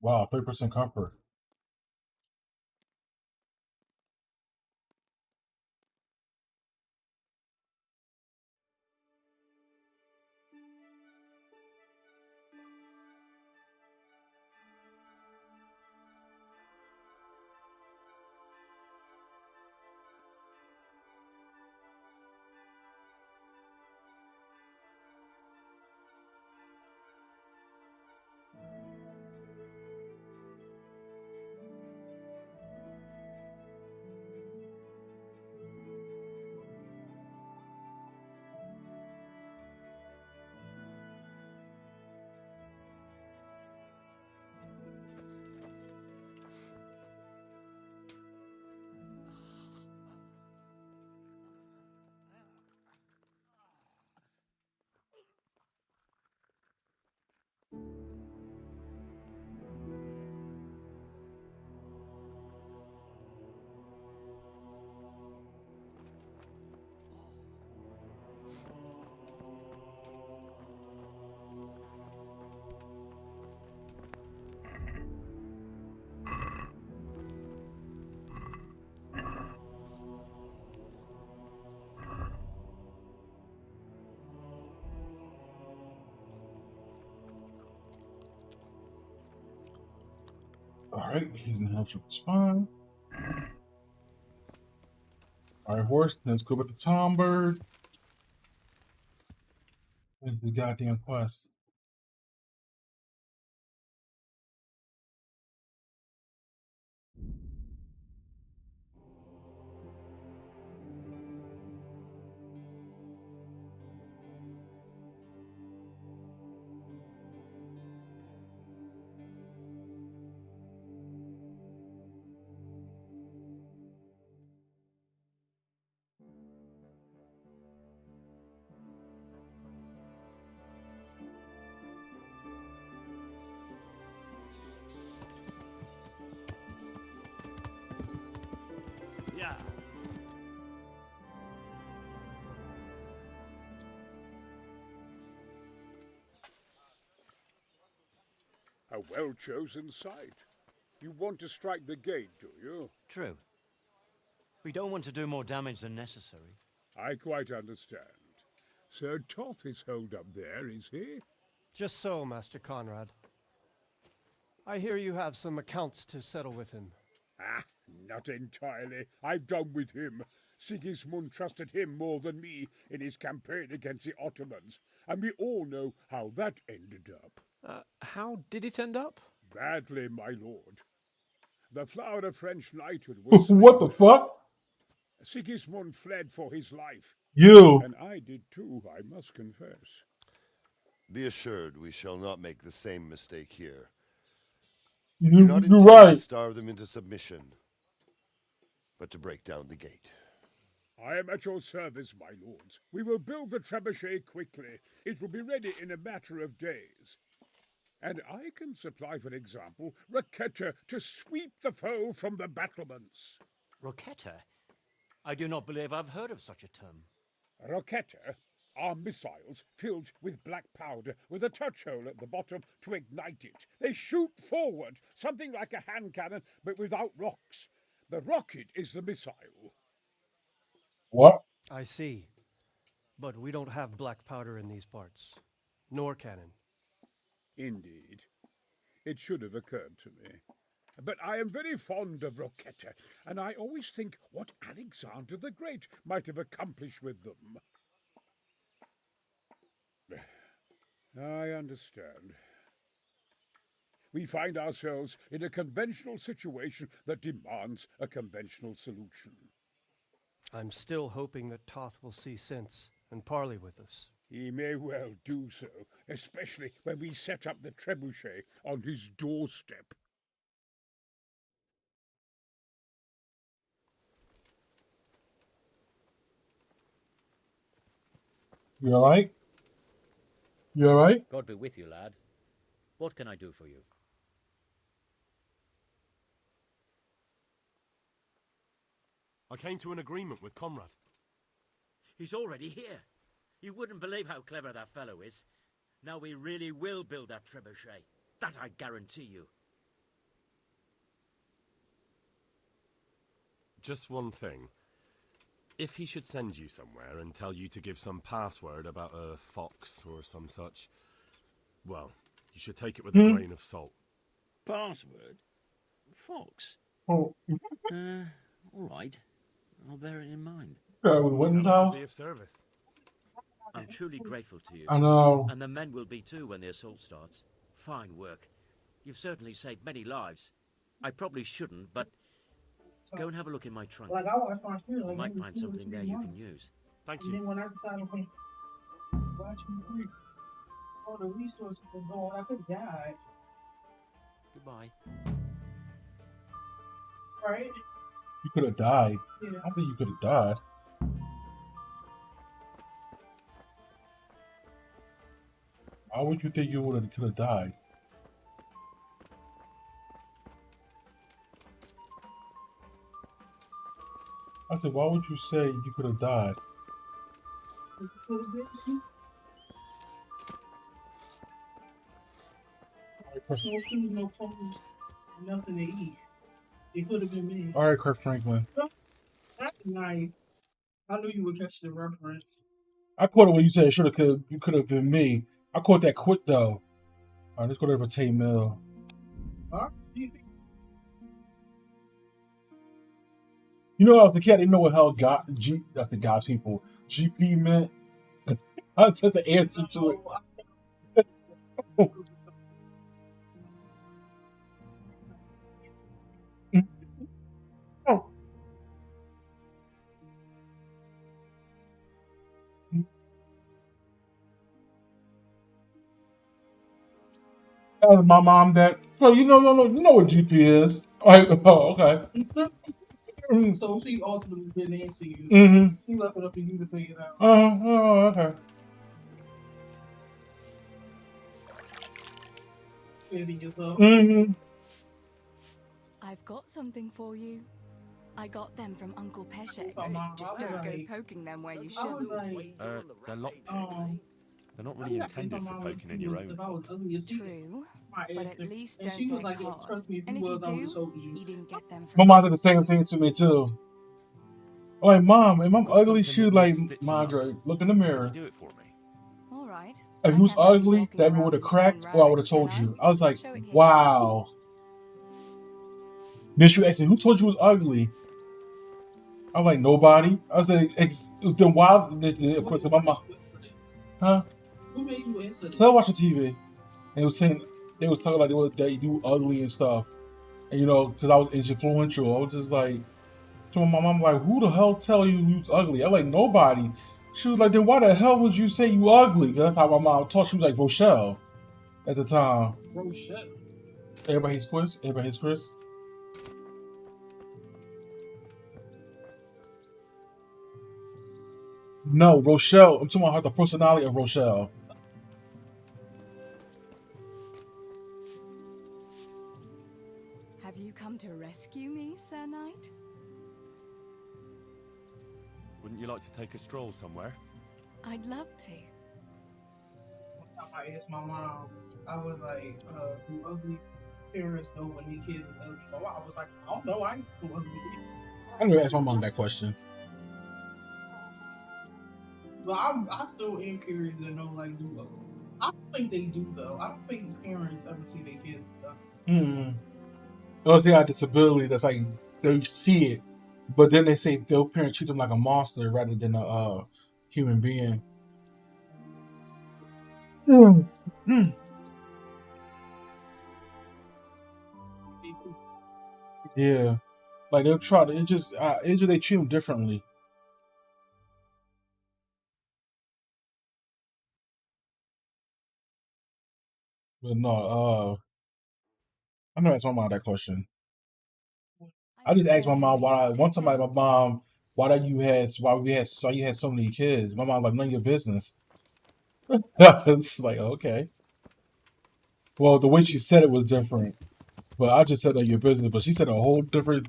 S2: Wow, 30% comfort. Alright, he's in the health trip, it's fine. Alright, horse, let's go back to Talmberg. The goddamn quest.
S3: Yeah.
S12: A well-chosen site. You want to strike the gate, do you?
S14: True. We don't want to do more damage than necessary.
S12: I quite understand. Sir Toth is holed up there, is he?
S5: Just so, Master Conrad. I hear you have some accounts to settle with him.
S12: Ah, not entirely. I've done with him. Sigismund trusted him more than me in his campaign against the Ottomans, and we all know how that ended up.
S5: How did it end up?
S12: Badly, my lord. The flower of French knighthood was
S2: What the fuck?
S12: Sigismund fled for his life.
S2: You.
S12: And I did too, I must confess.
S1: Be assured we shall not make the same mistake here. We do not intend
S2: right.
S1: to starve them into submission, but to break down the gate.
S12: I am at your service, my lords. We will build the trebuchet quickly. It will be ready in a matter of days. And I can supply, for example, Roketa to sweep the foe from the battlements.
S14: Roketa? I do not believe I've heard of such a term.
S12: Roketa are missiles filled with black powder with a touch hole at the bottom to ignite it. They shoot forward, something like a hand cannon, but without rocks. The rocket is the missile.
S2: What?
S5: I see. But we don't have black powder in these parts. Nor cannon.
S12: Indeed. It should have occurred to me. But I am very fond of Roketa, and I always think what Alexander the Great might have accomplished with them. I understand. We find ourselves in a conventional situation that demands a conventional solution.
S5: I'm still hoping that Toth will see sense and parley with us.
S12: He may well do so, especially when we set up the trebuchet on his doorstep.
S2: You alright? You alright?
S16: God be with you, lad. What can I do for you?
S13: I came to an agreement with Conrad.
S16: He's already here. You wouldn't believe how clever that fellow is. Now we really will build that trebuchet. That I guarantee you.
S13: Just one thing. If he should send you somewhere and tell you to give some password about a fox or some such, well, you should take it with a grain of salt.
S14: Password? Fox?
S2: Oh.
S14: All right. I'll bear it in mind.
S2: What
S13: Be of service.
S16: I'm truly grateful to you.
S2: I know.
S16: And the men will be too when the assault starts. Fine work. You've certainly saved many lives. I probably shouldn't, but go and have a look in my trunk.
S10: Like I watch my spirit,
S16: You
S10: like
S16: might find something there you can use.
S13: Thank
S10: And then
S13: you.
S10: when I decided to watch me all the resources and going, I could have died.
S16: Goodbye.
S10: Right?
S2: You could have died.
S10: Yeah.
S2: I think you could have died. Why would you think you would have could have died? I said, why would you say you could have died?
S10: No food, no clothes, nothing to eat. It could have been me.
S2: All right, Kirk Franklin.
S10: That's nice. I knew you would catch the reference.
S2: I caught it when you said you could have been me. I caught that quick though. All right, let's go to Tate Mill.
S10: Huh?
S2: You know, as a kid, I didn't know what hell that's the God's people. GP meant. I took the answer to it. My mom that. So you know, you know what GP is. Like, oh, okay.
S10: So she ultimately didn't answer you.
S2: Mm-hmm.
S10: She left it up to you to figure it out.
S2: Oh, okay.
S10: Maybe yourself.
S2: Mm-hmm.
S17: I've got something for you. I got them from Uncle Pesce. Just
S10: I
S17: don't
S10: was
S17: go
S10: like-
S17: poking them where you
S10: I was
S17: should.
S10: like,
S3: They're lockpicks. They're not really intended for poking in your own.
S17: True, but at least
S10: and
S17: don't
S10: she was
S17: get
S10: like, yeah,
S17: caught.
S10: trust me, if
S17: And
S10: you
S17: if you
S10: was, I would have
S17: do,
S10: told you.
S17: you didn't get them
S2: My
S17: from
S2: mom did the same thing to me too. I'm like, Mom, am I ugly? She was like,
S3: stitching
S2: Madre, look in the mirror.
S3: Do it for me.
S17: All right.
S2: If you was ugly, that would have cracked, or I would have told you. I was like, wow. Then she asked me, who told you was ugly? I was like, nobody. I was like, then why? Of course, my mom. Huh?
S10: Who made you answer that?
S2: I watched the TV. And they was saying, they was talking about that you do ugly and stuff. And you know, because I was influential, I was just like, to my mom, I'm like, who the hell tell you you was ugly? I'm like, nobody. She was like, then why the hell would you say you ugly? 'Cause that's how my mom talked. She was like Rochelle at the time.
S10: Rochelle.
S2: Everybody hates Chris. Everybody hates Chris. No, Rochelle. I'm talking about the personality of Rochelle.
S17: Have you come to rescue me, Sir Knight?
S3: Wouldn't you like to take a stroll somewhere?
S17: I'd love to.
S10: I asked my mom, I was like, do ugly parents know when their kids are ugly? Oh, I was like, I don't know, I ain't too ugly.
S2: I never asked my mom that question.
S10: But I still am curious to know, like, do ugly. I don't think they do, though. I don't think parents ever see their kids ugly.
S2: Unless they got a disability that's like, they see it. But then they say their parents treat them like a monster rather than a human being. Yeah. Like they'll try to, it just they treat them differently. But no, I never asked my mom that question. I just asked my mom one time my mom, why you had so many kids. My mom like, none of your business. It's like, okay. Well, the way she said it was different. But I just said none of your business. But she said a whole different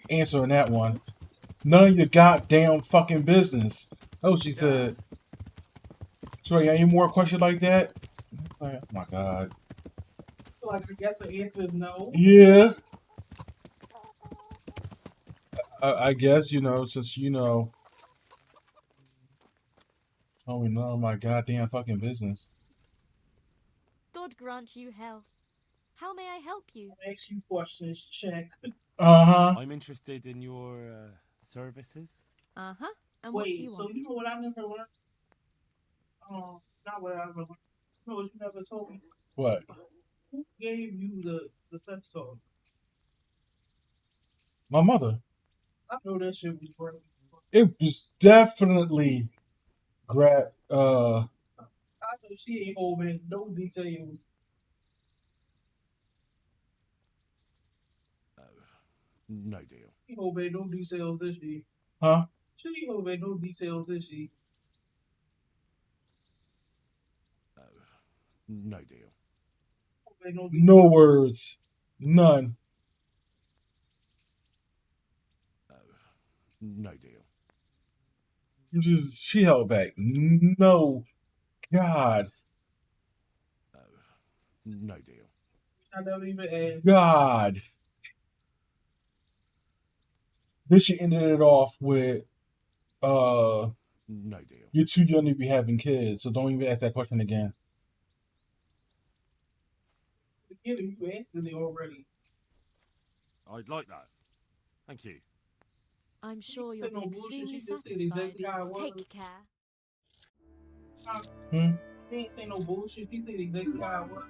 S2: answer in that one. None of your goddamn fucking business. That's what she said. So, any more questions like that? Like, oh my god.
S10: Like, I guess the answer is no.
S2: Yeah. I guess, since oh, none of my goddamn fucking business.
S18: God grant you health. How may I help you?
S10: Ask you questions, check.
S3: I'm interested in your services.
S18: Uh-huh. And what do
S10: Wait,
S18: you
S10: so
S18: want?
S10: you know what I never learned? Not what I ever learned. You know what you never told me?
S2: What?
S10: Who gave you the sex talk?
S2: My mother.
S10: I know that shit was working.
S2: It was definitely
S10: I know she ain't holding no details.
S3: No deal.
S10: She ain't holding no details, is she?
S2: Huh?
S10: She ain't holding no details, is she?
S3: No deal.
S2: No words. None.
S3: No deal.
S2: She held back. No. God.
S3: No deal.
S10: I never even asked.
S2: God. Then she ended it off with,
S3: no deal.
S2: You're too young to be having kids, so don't even ask that question again.
S10: Again, you answered it already.
S3: I'd like that. Thank you.
S18: I'm sure you'll
S10: no
S18: be
S10: bullshit,
S18: extremely
S10: she just said
S18: satisfied.
S10: exactly how it was.
S18: Take care.
S2: Hmm?
S10: He ain't say no bullshit. He said exactly how it was.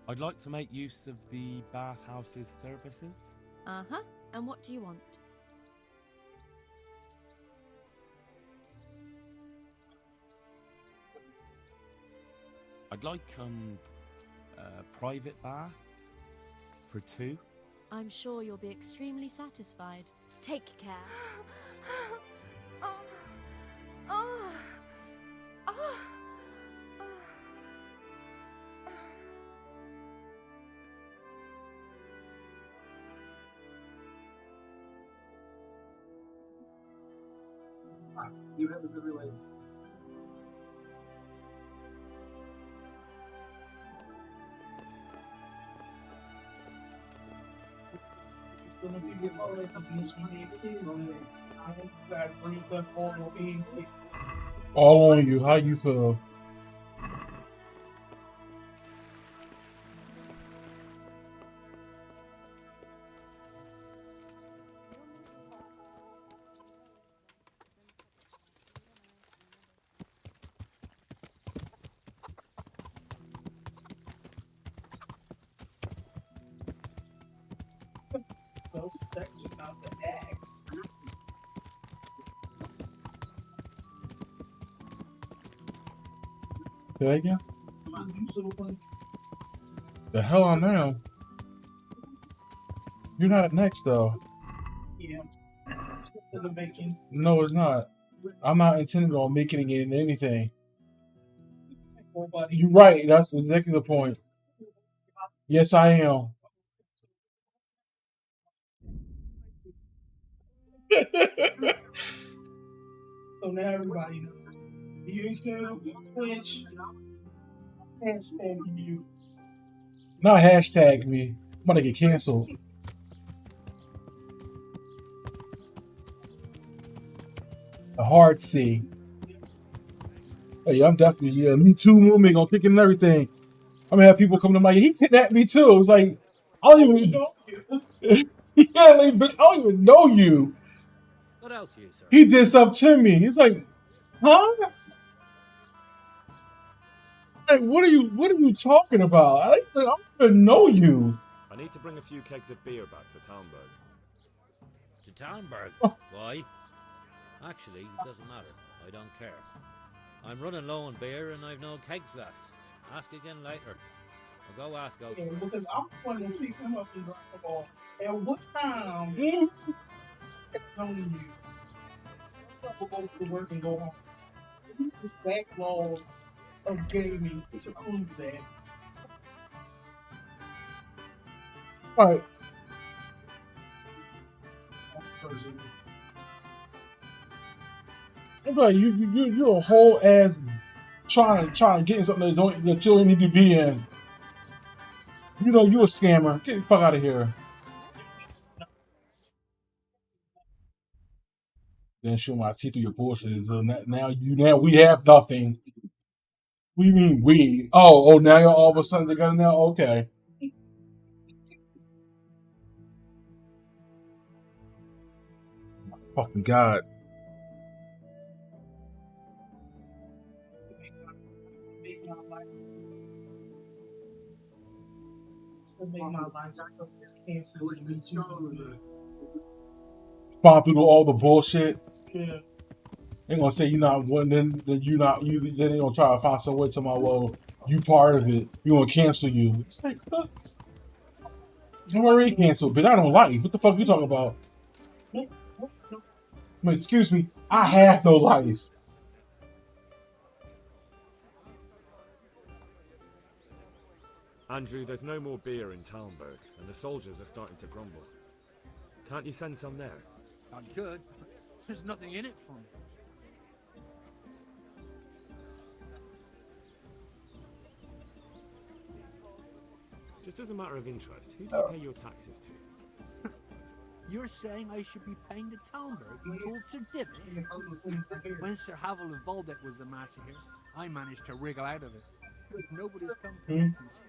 S13: I'd like to make use of the bathhouse's services.
S18: Uh-huh. And what do you want?
S13: I'd like a private bath for 2.
S18: I'm sure you'll be extremely satisfied. Take care.
S10: You have a good relationship. It's gonna be good all that something that's gonna be good on it. I don't got to bring stuff all over here.
S2: All on you. How you feel?
S10: No sex without the axe.
S2: Say that again? The hell I am. You're not next though.
S10: Yeah. For the bacon.
S2: No, it's not. I'm not intending on making it into anything. You're right. That's exactly the point. Yes, I am.
S10: So now everybody knows. YouTube, Twitch, hashtag you.
S2: Not hashtag me. I'm about to get canceled. A hard C. Hey, I'm definitely, yeah, me too, movement, gonna kick it and everything. I'm gonna have people come to my, he kidnapped me too. It was like, I don't even know you. Yeah, like, bitch, I don't even know you.
S16: What else you, sir?
S2: He did stuff to me. He's like, huh? Like, what are you talking about? I don't even know you.
S3: I need to bring a few kegs of beer back to Talmberg.
S6: To Talmberg?
S2: Oh.
S6: Why? Actually, it doesn't matter. I don't care. I'm running low on beer and I've no kegs left. Ask again later. Or go ask
S10: Yeah,
S6: elsewhere.
S10: because I'm going to pick him up and drop him off. At what time? Knowing you. We'll go to work and go home. Backlogs of gaming to prove that.
S2: All right. I'm like, you're a whole ass trying to get in something that you don't need to be in. You know you a scammer. Get the fuck out of here. Then show my see through your bullshit. So now we have nothing. What do you mean we? Oh, now you're all of a sudden together now? Okay. Fucking God.
S10: Make my life just cancel and meet you.
S2: Spawn through all the bullshit.
S10: Yeah.
S2: They gonna say you're not one, then you not you. Then they gonna try to find some way to my well. You part of it. You gonna cancel you? It's like what the? I'm already canceled, bitch. I don't like. What the fuck you talking about? I mean, excuse me. I have no life.
S3: Andrew, there's no more beer in Talmberg, and the soldiers are starting to grumble. Can't you send some there?
S14: I could. There's nothing in it for me.
S3: Just as a matter of interest, who do you pay your taxes to?
S14: You're saying I should be paying the Talmberg in gold certificate? When Sir Havel of Volbeck was the massacre, I managed to wriggle out of it. Nobody's come to me since.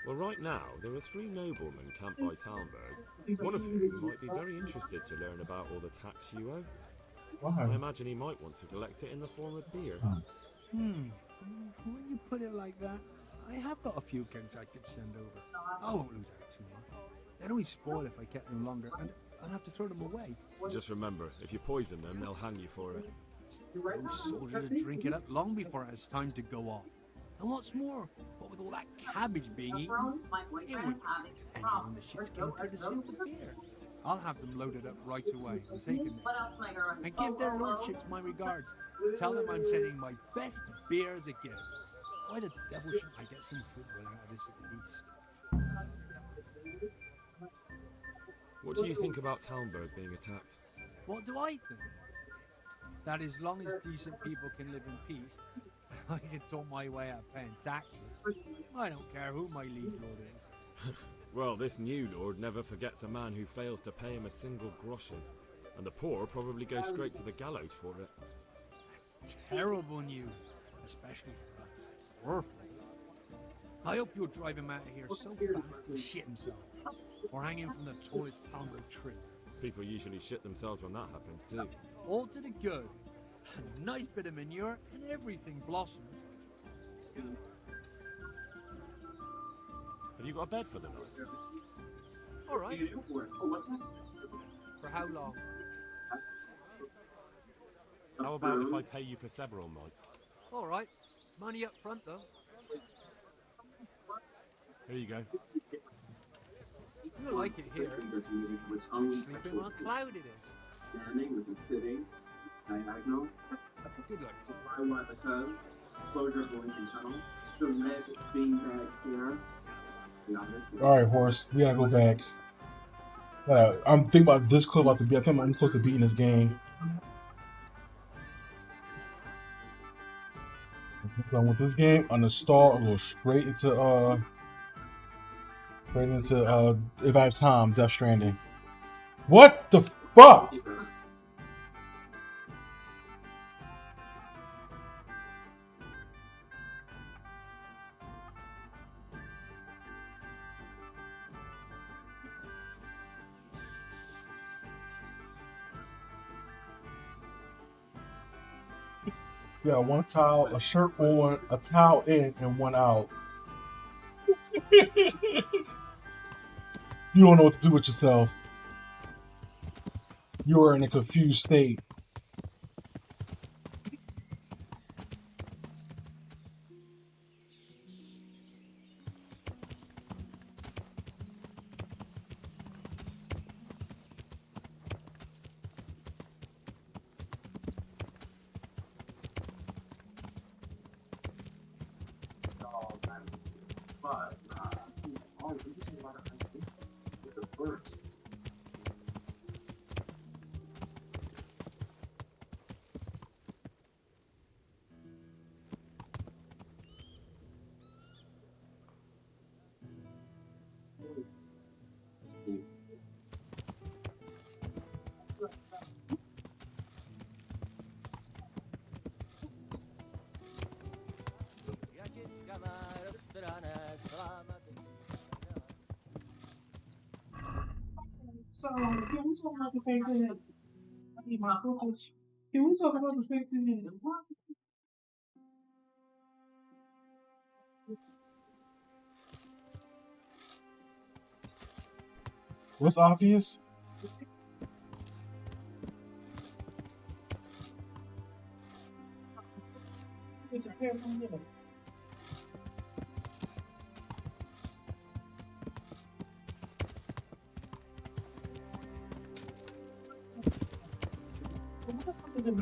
S3: Well, right now, there are 3 noblemen camped by Talmberg. One of whom might be very interested to learn about all the tax you owe.
S2: Why?
S3: I imagine he might want to collect it in the form of beer.
S14: When you put it like that, I have got a few kegs I could send over. I won't lose out too much. They'd only spoil if I kept them longer, and I'd have to throw them away.
S3: Just remember, if you poison them, they'll hang you for it.
S14: Those soldiers would drink it up long before it has time to go off. And what's more, what with all that cabbage being eaten, it would depend on the ships getting courtesy of the beer. I'll have them loaded up right away and taken there. And give their lordships my regards. Tell them I'm sending my best beer as a gift. Why the devil should I get some goodwill out of this at least?
S3: What do you think about Talmberg being attacked?
S14: What do I think? That as long as decent people can live in peace, I can talk my way out of paying taxes. I don't care who my liege lord is.
S3: Well, this new lord never forgets a man who fails to pay him a single groschen. And the poor probably go straight to the gallows for it.
S14: That's terrible news, especially for us. Poor folk. I hope you'll drive him out of here so fast he'll shit himself. Or hang him from the tallest Talmberg tree.
S3: People usually shit themselves when that happens too.
S14: All to the good. A nice bit of manure and everything blossoms.
S3: Have you got a bed for the night?
S14: All right. For how long?
S13: How about if I pay you for several nights?
S14: All right. Money up front, though.
S13: Here you go.
S14: You like it here. Sleeping on a cloud it is.
S19: Standing with a sitting, diagonal.
S14: Good luck.
S19: Supply by the code, closure of the Lincoln Tunnel, the red beanbag here.
S2: Alright, horse, we gotta go back. I'm thinking about this close about to be. I think I'm close to beating this game. Done with this game, uninstall, I'll go straight into if I have time, Death Stranding. What the fuck? Yeah, one towel, a shirt on, a towel in, and one out. You don't know what to do with yourself. You are in a confused state. So, can we talk about the fact that I need my focus? Can we talk about the fact that what's obvious? It's a pair from there.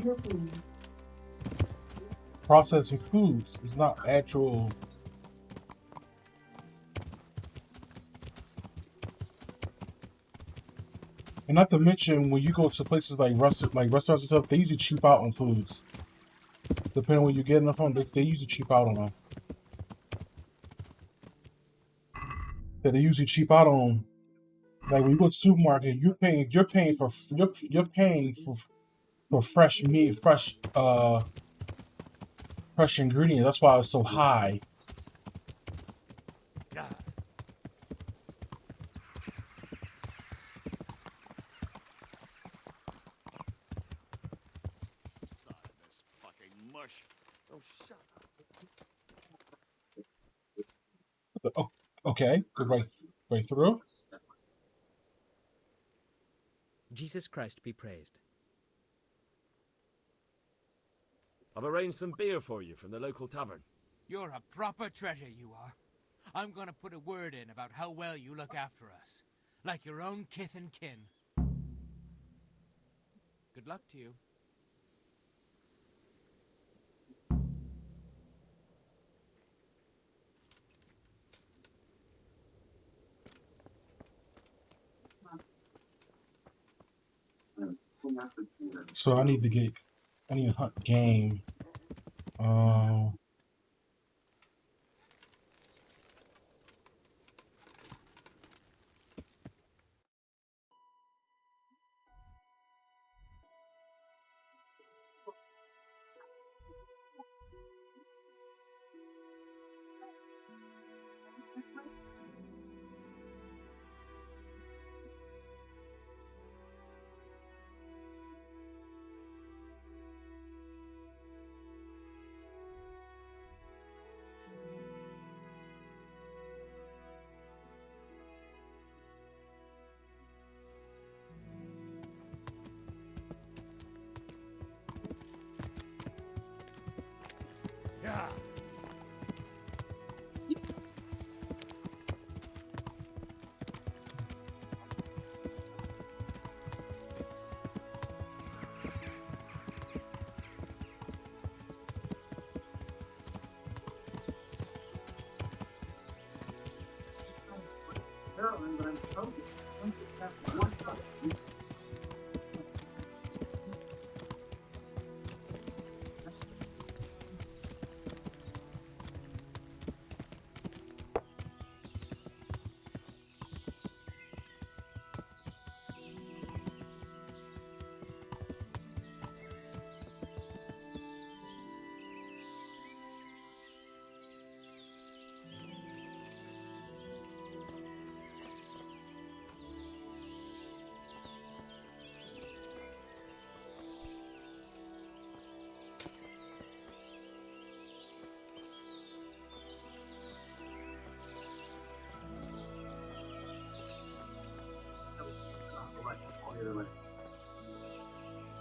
S2: Food. Processing foods is not actual. And not to mention, when you go to places like restaurants and stuff, they usually cheap out on foods. Depending on where you're getting them from, they usually cheap out on them. Yeah, they usually cheap out on. Like when you go to the supermarket, you're paying for fresh meat, fresh ingredients. That's why it's so high.
S16: bush.
S1: Oh, shut up.
S2: Oh, okay, go right through.
S8: Jesus Christ be praised.
S3: I've arranged some beer for you from the local tavern.
S8: You're a proper treasure, you are. I'm gonna put a word in about how well you look after us. Like your own kith and kin. Good luck to you.
S2: So I need to hunt game.
S3: Yeah.
S19: Carolyn, but I'm told you. One second.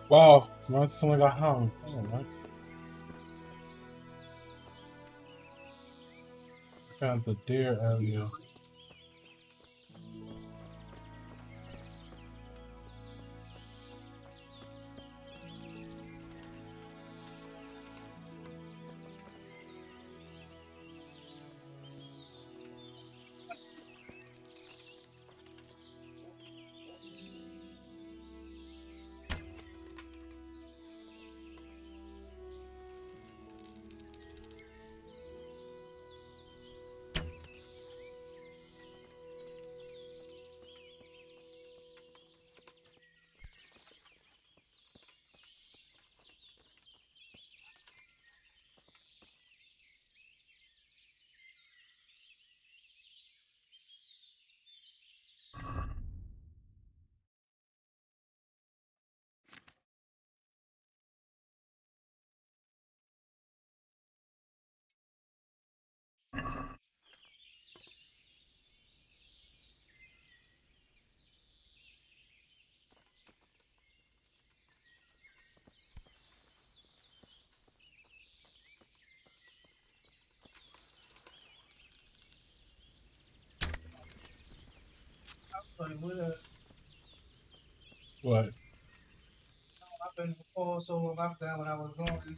S2: Wow, man, someone got hung. Oh, man. Found the deer earlier. What?
S10: I've been before, so lockdown when I was going.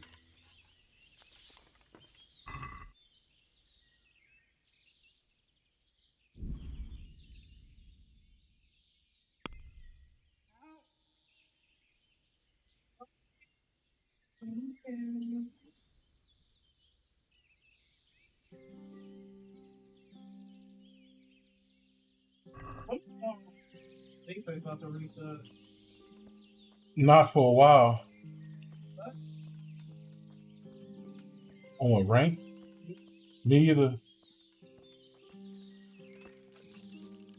S10: They play about to reset.
S2: Not for a while. On what rank? Me either.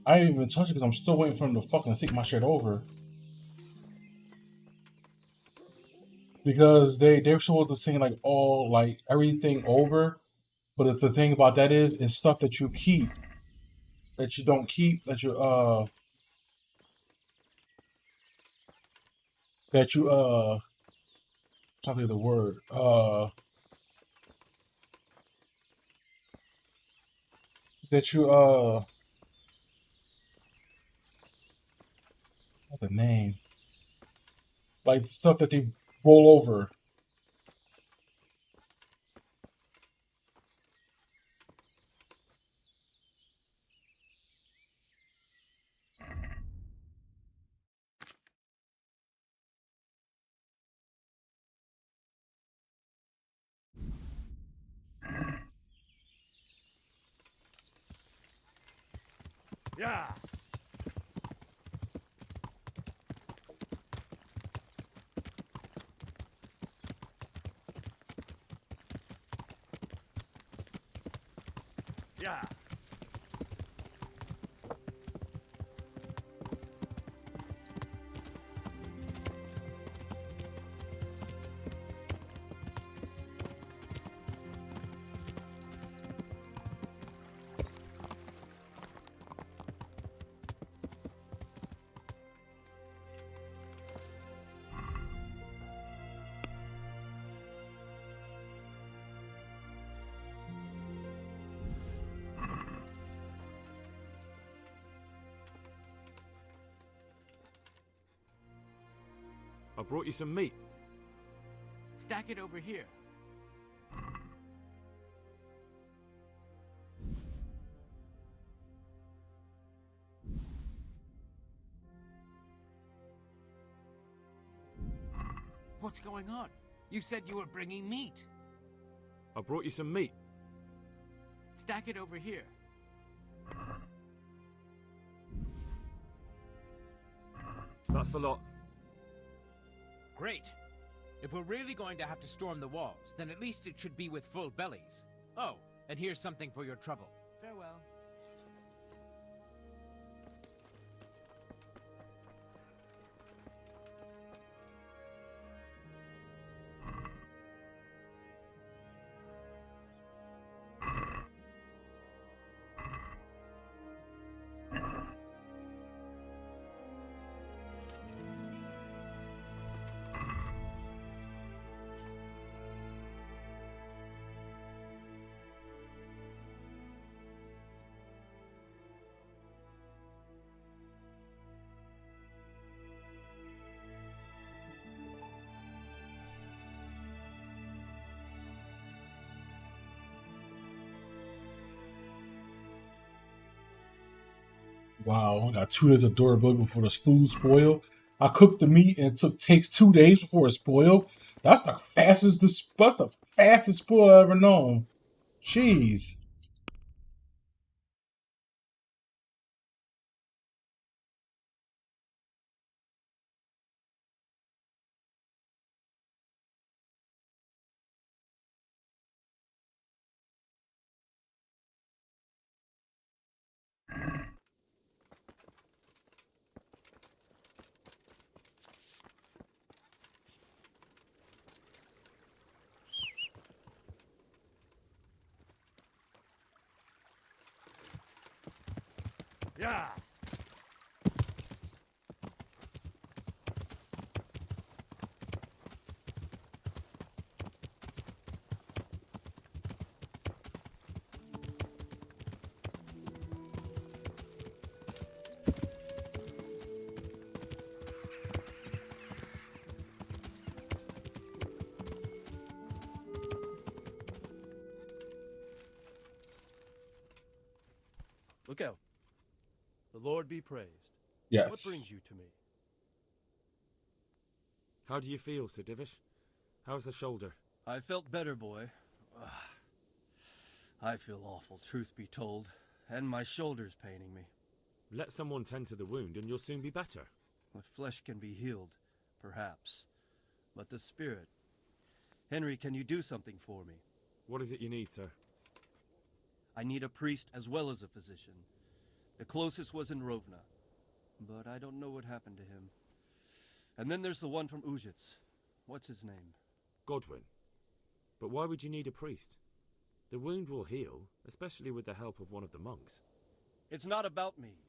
S2: I didn't even touch it because I'm still waiting for him to fucking sync my shit over. because they were supposed to sing like all like everything over, but the thing about that is it's stuff that you keep that you don't keep that you trying to think of the word that you what's the name, like stuff that they roll over.
S3: Yeah. Yeah. I brought you some meat.
S8: Stack it over here. What's going on? You said you were bringing meat.
S3: I brought you some meat.
S8: Stack it over here.
S3: That's the lot.
S8: Great. If we're really going to have to storm the walls, then at least it should be with full bellies. Oh, and here's something for your trouble. Farewell.
S2: Wow, I got 2 days of durability before this food spoil. I cooked the meat and takes 2 days before it spoiled. That's the fastest spoil I've ever known. Jeez.
S3: Yeah.
S15: Look out. The Lord be praised.
S2: Yes.
S15: What brings you to me?
S3: How do you feel, Sir Divish? How's the shoulder?
S15: I felt better, boy. I feel awful, truth be told, and my shoulder's paining me.
S3: Let someone tend to the wound and you'll soon be better.
S15: The flesh can be healed, perhaps, but the spirit... Henry, can you do something for me?
S3: What is it you need, sir?
S15: I need a priest as well as a physician. The closest was in Rovna, but I don't know what happened to him. And then there's the one from Uzhitz. What's his name?
S3: Godwin. But why would you need a priest? The wound will heal, especially with the help of one of the monks.
S15: It's not about me.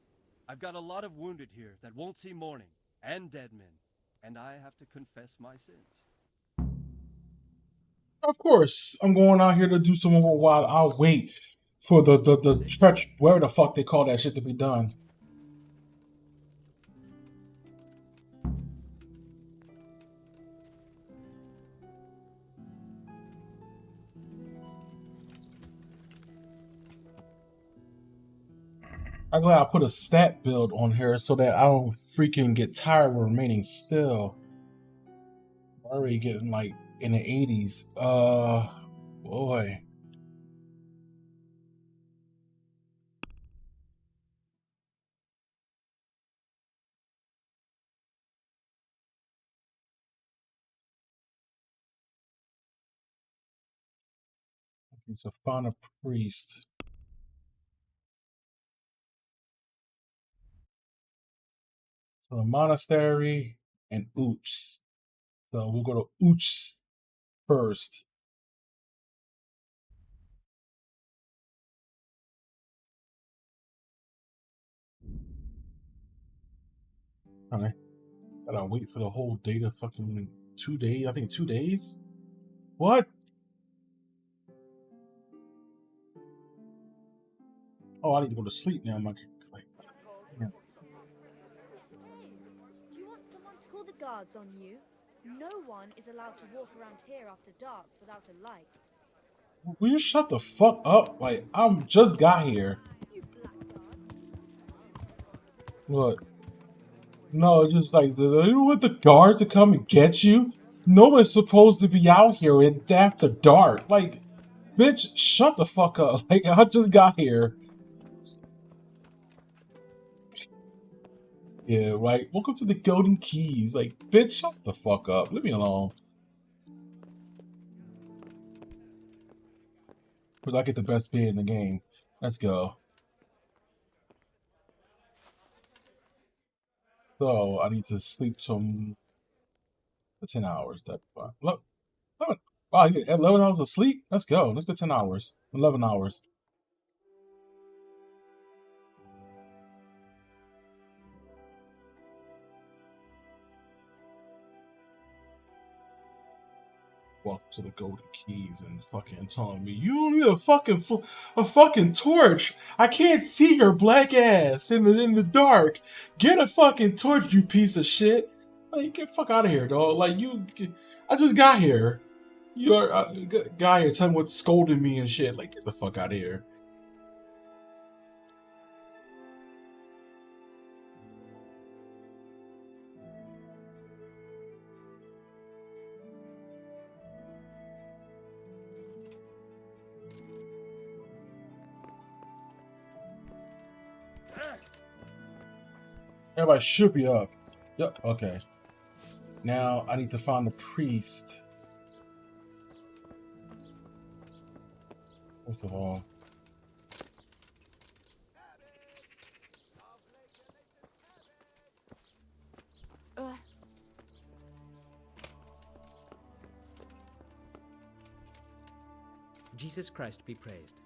S15: I've got a lot of wounded here that won't see morning, and dead men, and I have to confess my sins.
S2: Of course, I'm going out here to do some more while I wait for the stretch, where the fuck they call that shit, to be done. I'm glad I put a stat build on here so that I don't freaking get tired with remaining still. I'm already getting like in the 80s. Boy. Okay, so find a priest. So the monastery and Uch. So we'll go to Uch first. Okay. Gotta wait for the whole day to fucking 2 days. I think 2 days? What? Oh, I need to go to sleep now. I'm like, yeah.
S18: Do you want someone to call the guards on you? No one is allowed to walk around here after dark without a light.
S2: Will you shut the fuck up? Like, I'm just got here. What? No, it's just like, you want the guards to come and get you? No one's supposed to be out here after dark. Like, bitch, shut the fuck up. Like, I just got here. Yeah, right. Welcome to the Golden Keys. Like, bitch, shut the fuck up. Leave me alone. Because I get the best bid in the game. Let's go. So, I need to sleep till 10 hours. That's fine. Look. Wow, I get 11 hours of sleep? Let's go. Let's go 10 hours. 11 hours. Walk to the Golden Keys and fucking telling me you don't need a fucking torch. I can't see your black ass in the dark. Get a fucking torch, you piece of shit. Like, get the fuck out of here, dog. Like, I just got here. You're a guy here telling me what's scolding me and shit. Like, get the fuck out of here. Everybody should be up. Yep, okay. Now I need to find the priest. First of all.
S8: Jesus Christ be praised.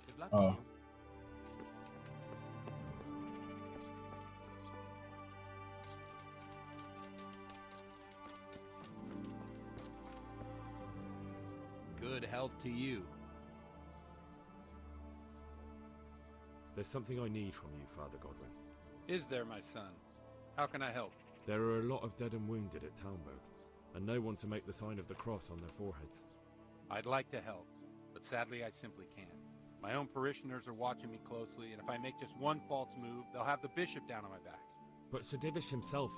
S8: Good luck to you.
S20: Good health to you.
S3: There's something I need from you, Father Godwin.
S20: Is there, my son? How can I help?
S3: There are a lot of dead and wounded at Talmberg, and no one to make the sign of the cross on their foreheads.
S20: I'd like to help, but sadly I simply can't. My own parishioners are watching me closely, and if I make just one false move, they'll have the bishop down on my back.
S3: But Sir Divish himself...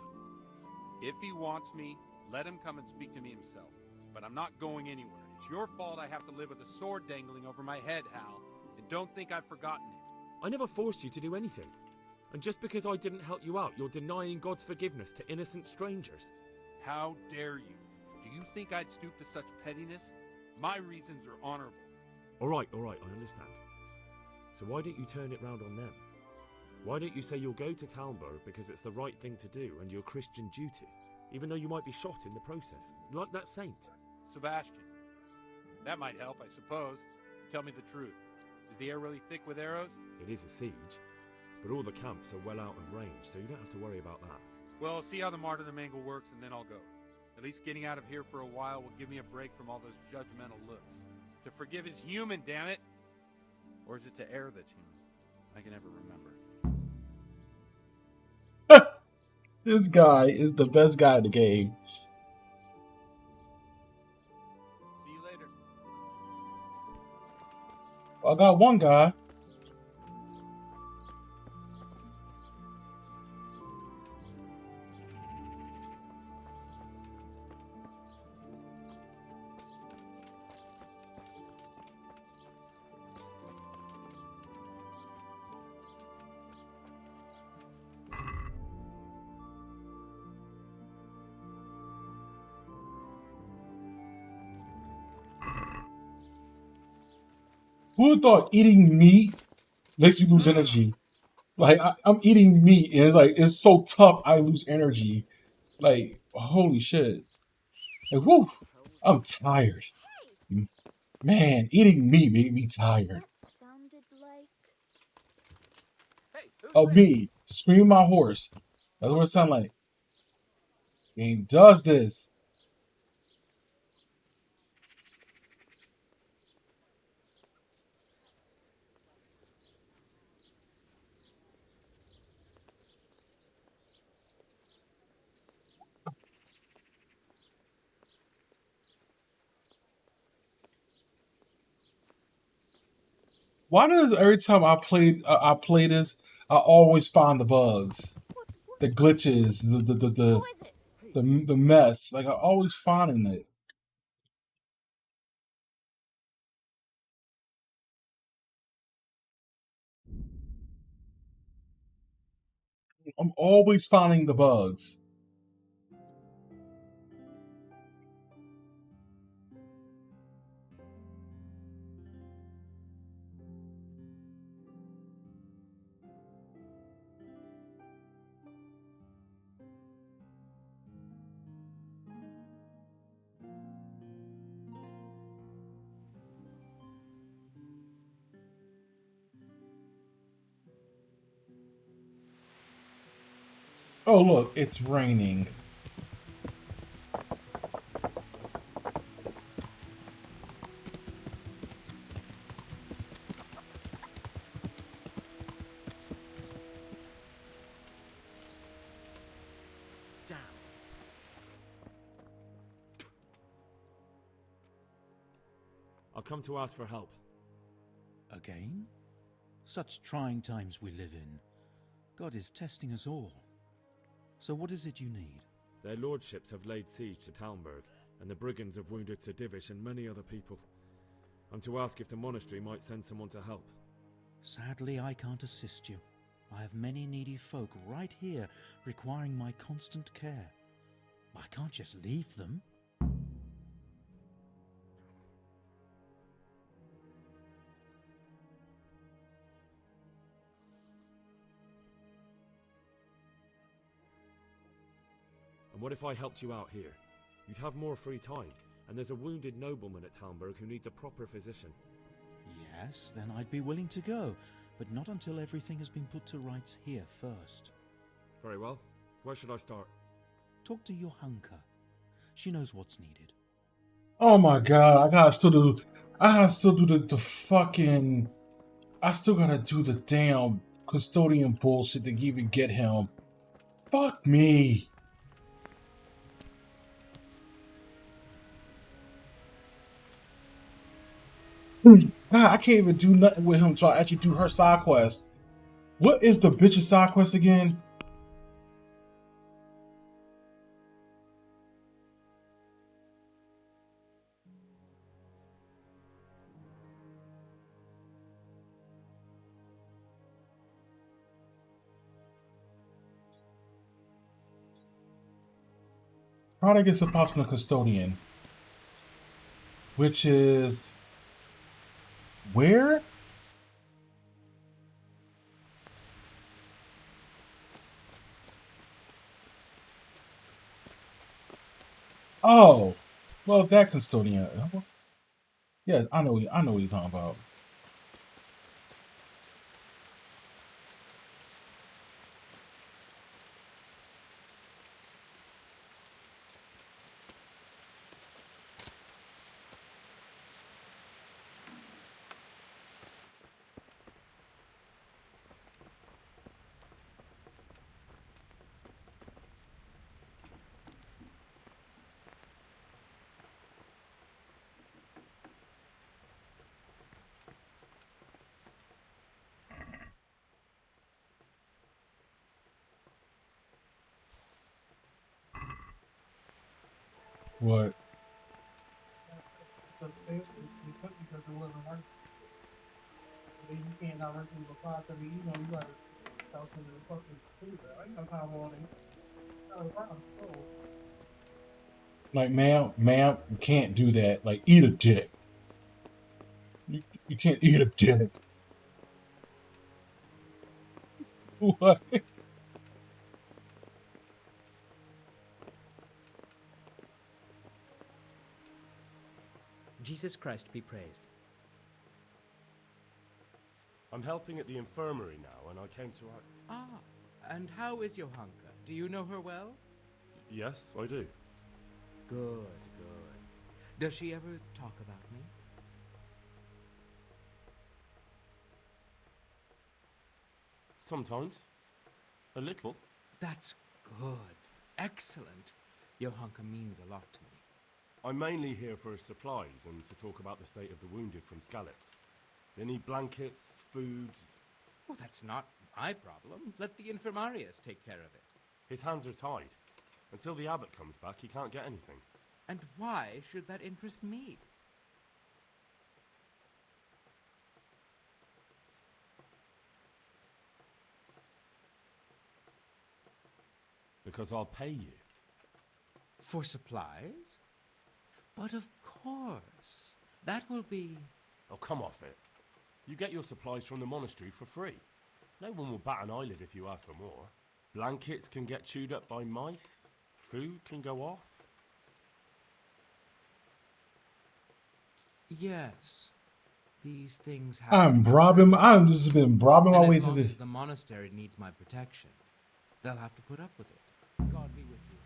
S20: If he wants me, let him come and speak to me himself. But I'm not going anywhere. It's your fault I have to live with a sword dangling over my head, Hal. And don't think I've forgotten it.
S3: I never forced you to do anything. And just because I didn't help you out, you're denying God's forgiveness to innocent strangers.
S20: How dare you? Do you think I'd stoop to such pettiness? My reasons are honorable.
S3: All right, I understand. So why don't you turn it round on them? Why don't you say you'll go to Talmberg because it's the right thing to do and your Christian duty, even though you might be shot in the process, like that saint?
S20: Sebastian, that might help, I suppose. Tell me the truth. Is the air really thick with arrows?
S3: It is a siege, but all the camps are well out of range, so you don't have to worry about that.
S20: Well, see how the martyrdom angle works, and then I'll go. At least getting out of here for a while will give me a break from all those judgmental looks. To forgive is human, damn it! Or is it to err that's human? I can never remember.
S2: This guy is the best guy in the game.
S20: See you later.
S2: I got one guy. Who would thought eating meat makes me lose energy? Like I'm eating meat and it's like it's so tough I lose energy. Like holy shit. Like whoo, I'm tired. Man, eating meat made me tired. Oh me, scream my horse. That's what it sounds like. Game does this. Why does every time I play this, I always find the bugs, the glitches, the mess? Like I always finding it. I'm always finding the bugs. Oh look, it's raining.
S3: I'll come to ask for help.
S11: Again? Such trying times we live in. God is testing us all. So what is it you need?
S3: Their lordships have laid siege to Talmberg, and the brigands have wounded Sir Divish and many other people. I'm to ask if the monastery might send someone to help.
S11: Sadly, I can't assist you. I have many needy folk right here requiring my constant care. I can't just leave them.
S3: And what if I helped you out here? You'd have more free time, and there's a wounded nobleman at Talmberg who needs a proper physician.
S11: Yes, then I'd be willing to go, but not until everything has been put to rights here first.
S3: Very well. Where should I start?
S11: Talk to Johanka. She knows what's needed.
S2: Oh my god, I gotta still do the fucking, I still gotta do the damn custodian bullshit to even get him. Fuck me. God, I can't even do nothing with him until I actually do her side quest. What is the bitch's side quest again? Trying to get support from the custodian, which is where? Oh, well, that custodian. Yeah, I know what you're talking about. What?
S10: Because they said because it wasn't working. Then you can't directly reply to the email. You gotta tell somebody to fucking do that. I ain't got time for all this. Not a problem. So
S2: Like, ma'am, you can't do that. Like, eat a dick. You can't eat a dick. What?
S8: Jesus Christ be praised.
S13: I'm helping at the infirmary now, and I came to...
S8: Ah, and how is Johanka? Do you know her well?
S13: Yes, I do.
S8: Good, good. Does she ever talk about me?
S13: Sometimes. A little.
S8: That's good. Excellent. Johanka means a lot to me.
S13: I'm mainly here for supplies and to talk about the state of the wounded from Skalitz. They need blankets, food...
S8: Well, that's not my problem. Let the infirmarius take care of it.
S13: His hands are tied. Until the abbot comes back, he can't get anything.
S8: And why should that interest me?
S13: Because I'll pay you.
S8: For supplies? But of course. That will be...
S13: Oh, come off it. You get your supplies from the monastery for free. No one will bat an eyelid if you ask for more. Blankets can get chewed up by mice. Food can go off.
S8: Yes. These things happen.
S2: I'm just been brobbing my way to this.
S8: The monastery needs my protection. They'll have to put up with it. God be with you.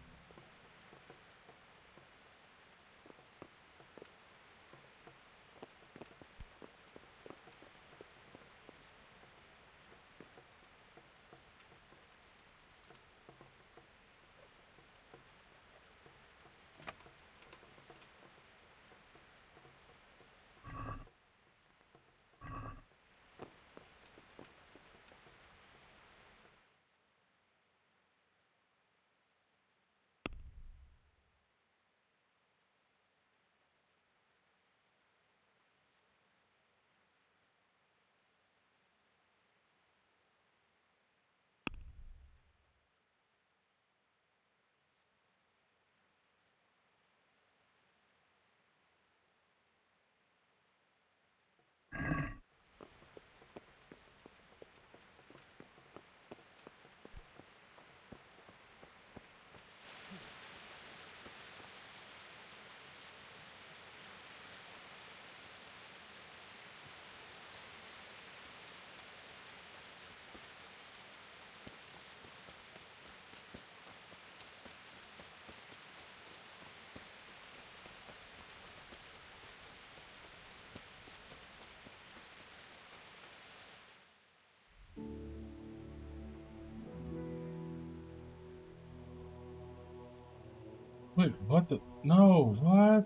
S2: Wait, what the? No, what?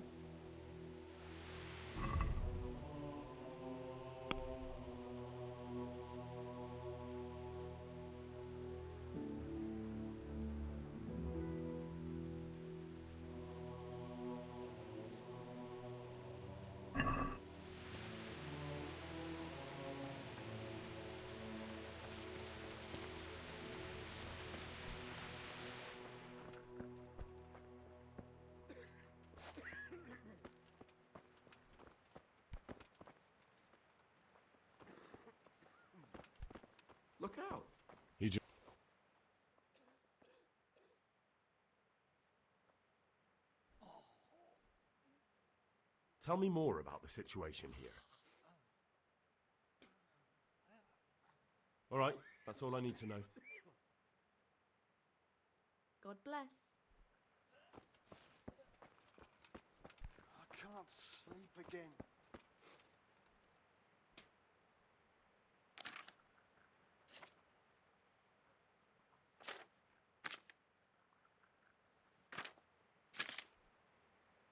S21: Look out!
S13: He just... Tell me more about the situation here. All right, that's all I need to know.
S18: God bless.
S14: I can't sleep again.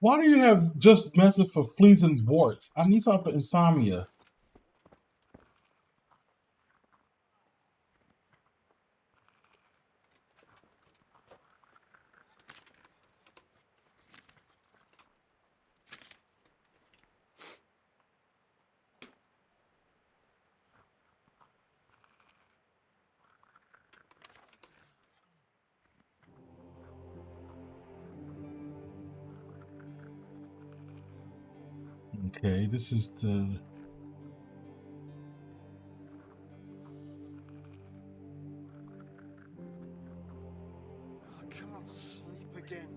S2: Why do you have just medicine for fleas and warts? I need something for insomnia. Okay, this is the...
S14: I can't sleep again.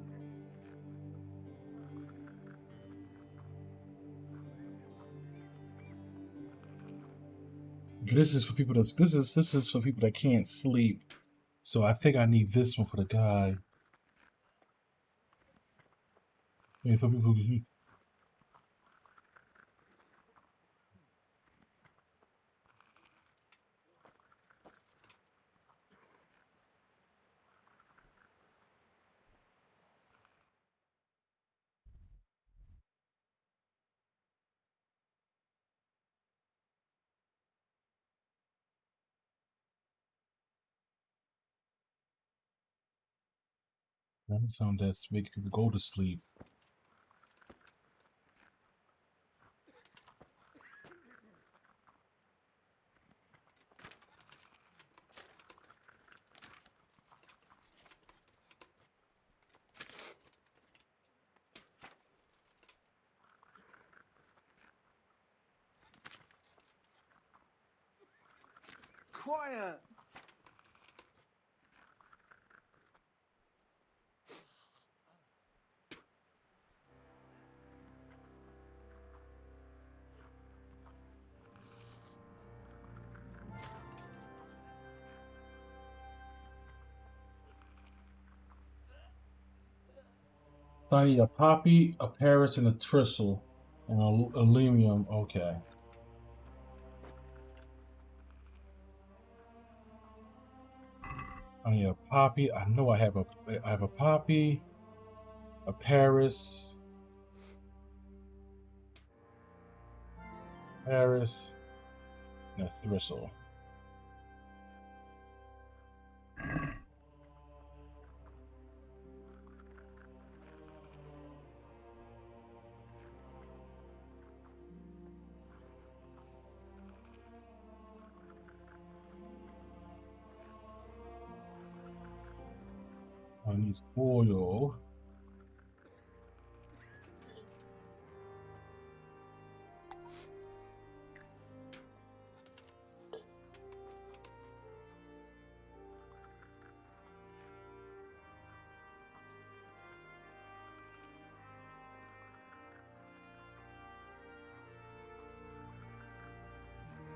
S2: This is for people that's this is for people that can't sleep. So I think I need this one for the guy. Yeah, for people who... That sound that's making people go to sleep.
S14: Quiet!
S2: I need a poppy, a Paris, and a tristle, and a aluminum. Okay. I need a poppy. I know I have a poppy, a Paris, and a thistle. I need oil.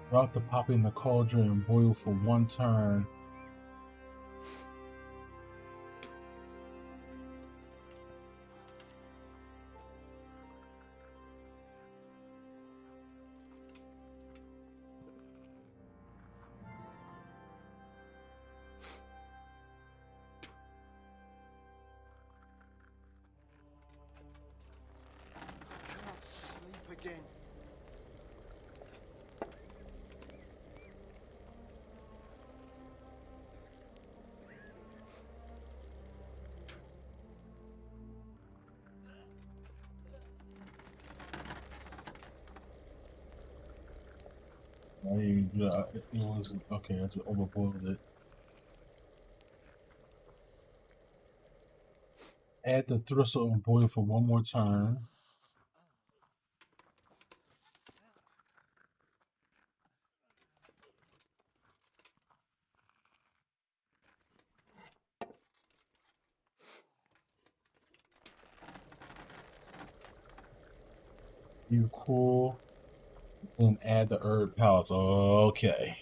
S2: Drop the poppy in the cauldron and boil for 1 turn.
S14: I can't sleep again.
S2: It was okay. I just overboiled it. Add the thistle and boil for 1 more turn. You cool. And add the herb pellets. Okay.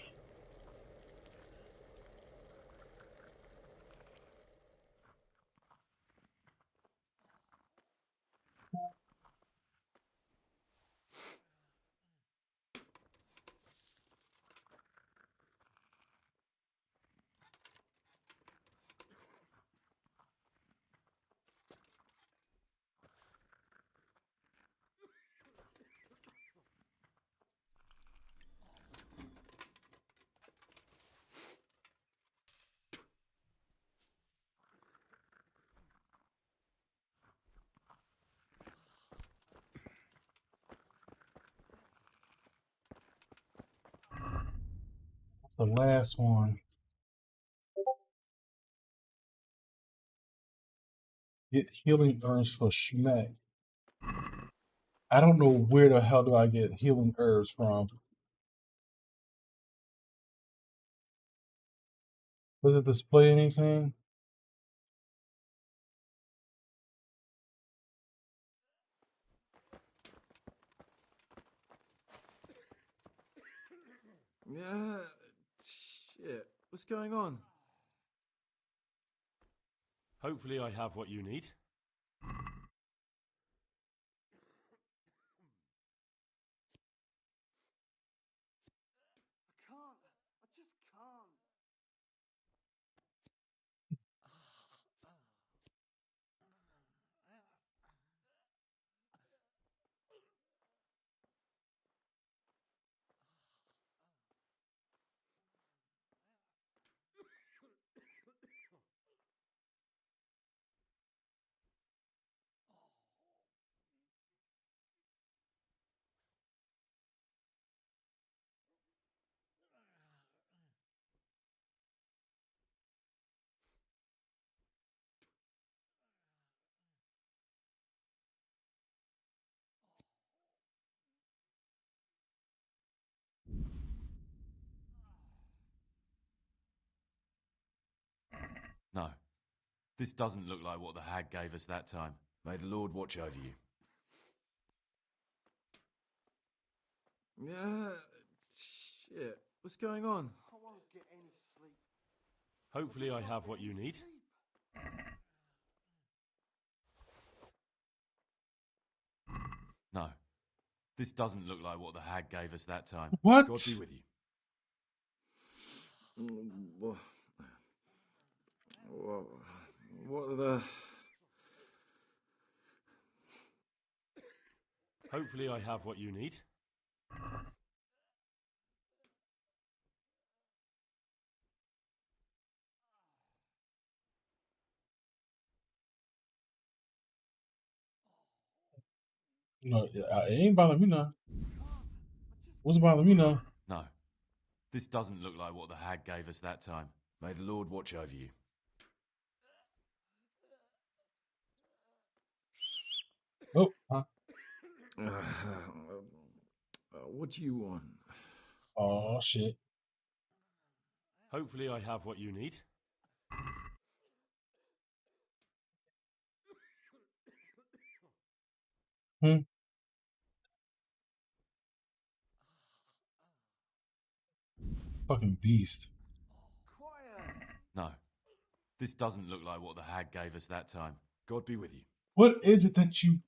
S2: The last one. Get healing herbs for Schmeck. I don't know where the hell do I get healing herbs from. Does it display anything?
S21: Yeah, shit. What's going on?
S13: Hopefully I have what you need. No. This doesn't look like what the hag gave us that time. May the Lord watch over you.
S21: Yeah, shit. What's going on?
S11: I won't get any sleep.
S13: Hopefully I have what you need. No. This doesn't look like what the hag gave us that time.
S2: What?
S13: God be with you.
S21: What are the...
S13: Hopefully I have what you need.
S2: No, it ain't bothering me now. What's bothering me now?
S13: No. This doesn't look like what the hag gave us that time. May the Lord watch over you.
S2: Oh, huh?
S21: What do you want?
S2: Oh, shit.
S13: Hopefully I have what you need.
S2: Fucking beast.
S13: No. This doesn't look like what the hag gave us that time. God be with you.
S2: What is it that you...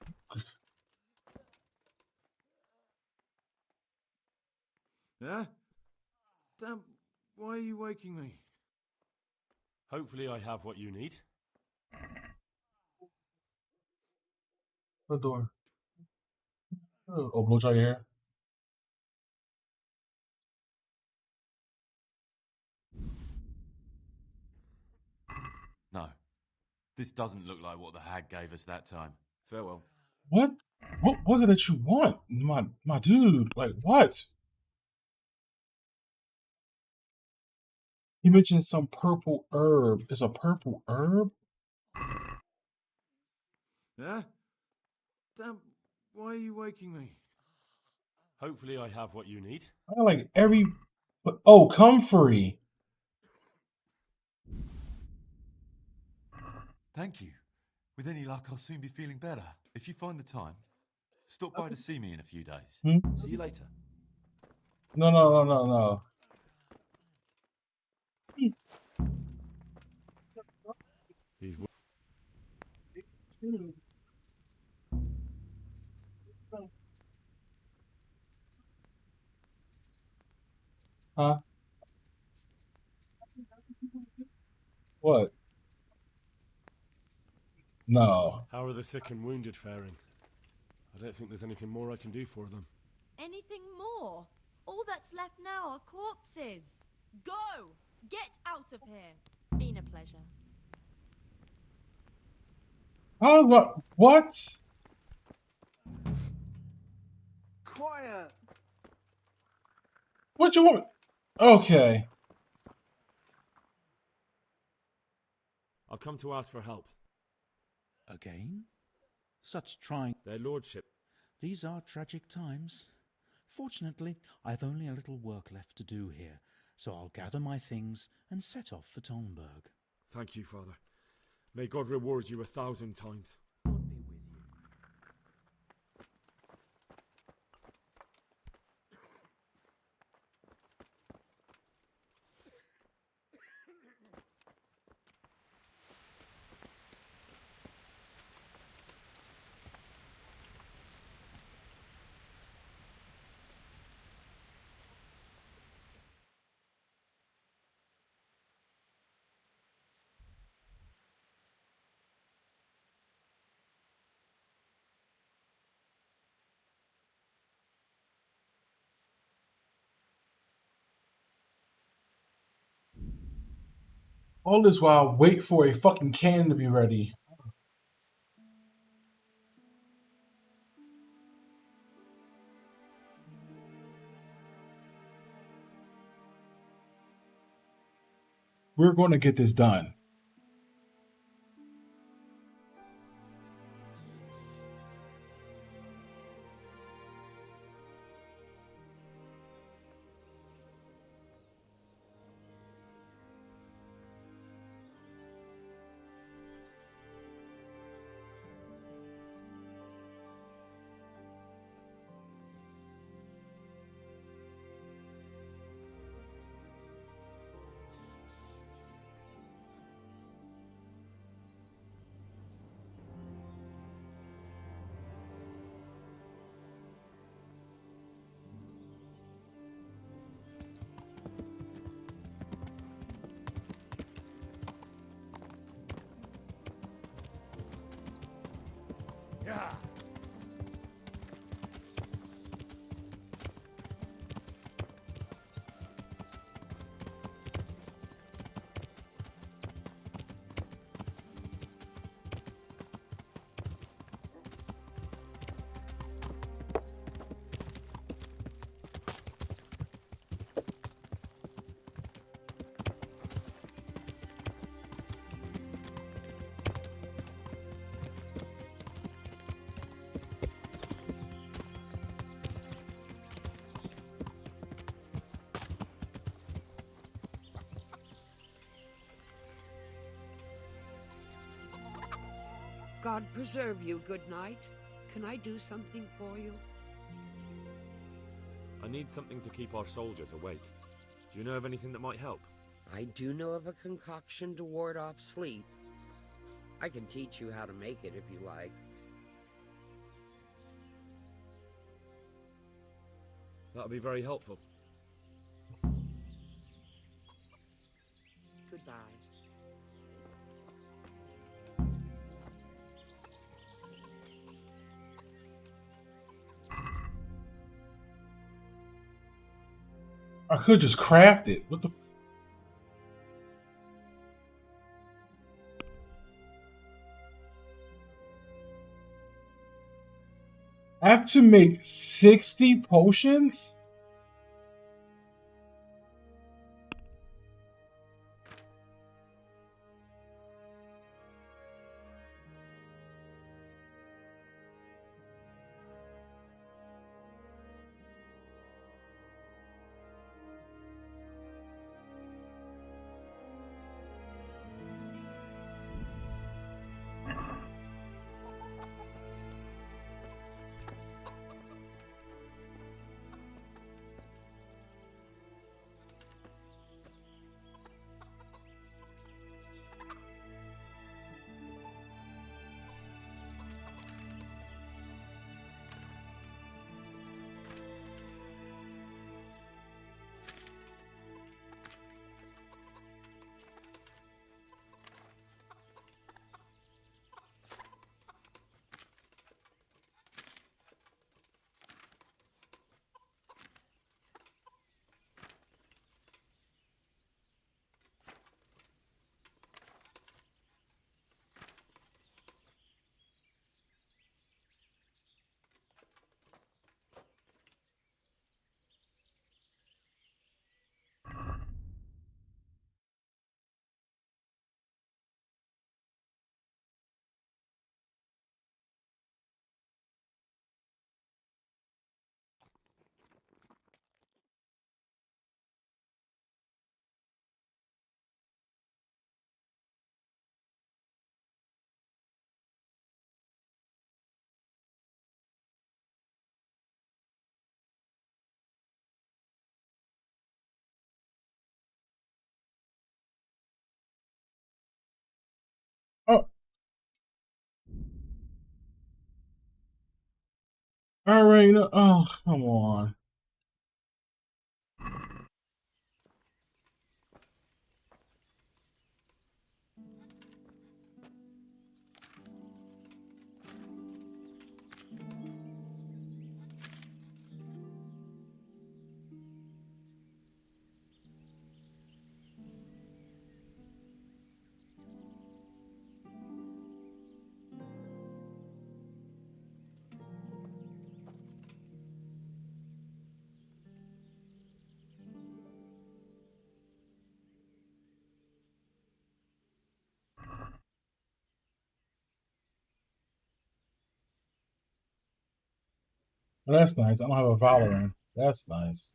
S21: Yeah? Damn, why are you waking me?
S13: Hopefully I have what you need.
S2: The door. Oh, blow dry your hair.
S13: No. This doesn't look like what the hag gave us that time. Farewell.
S2: What? What was it that you want, my dude? Like what? He mentioned some purple herb. It's a purple herb?
S21: Yeah? Damn, why are you waking me?
S13: Hopefully I have what you need.
S2: I got like every... Oh, comfrey.
S13: Thank you. With any luck, I'll soon be feeling better. If you find the time,
S4: Stop by to see me in a few days.
S2: Hmm?
S4: See you later.
S2: No.
S3: He's
S2: Huh? What? No.
S13: How are the sick and wounded faring? I don't think there's anything more I can do for them.
S22: Anything more? All that's left now are corpses. Go! Get out of here. Been a pleasure.
S2: What?
S14: Quiet.
S2: What you want? Okay.
S3: I've come to ask for help.
S11: Again? Such trying.
S3: Their lordship.
S11: These are tragic times. Fortunately, I've only a little work left to do here, so I'll gather my things and set off for Talmberg.
S3: Thank you, Father. May God reward you 1,000 times.
S2: All this while, wait for a fucking cannon to be ready. We're going to get this done.
S3: Yeah.
S23: God preserve you, good night. Can I do something for you?
S3: I need something to keep our soldiers awake. Do you know of anything that might help?
S23: I do know of a concoction to ward off sleep. I can teach you how to make it if you like.
S3: That would be very helpful.
S23: Goodbye.
S2: I could just craft it. What the f... I have to make 60 potions? All right. Oh, come on. Well, that's nice. I don't have a Valorant. That's nice.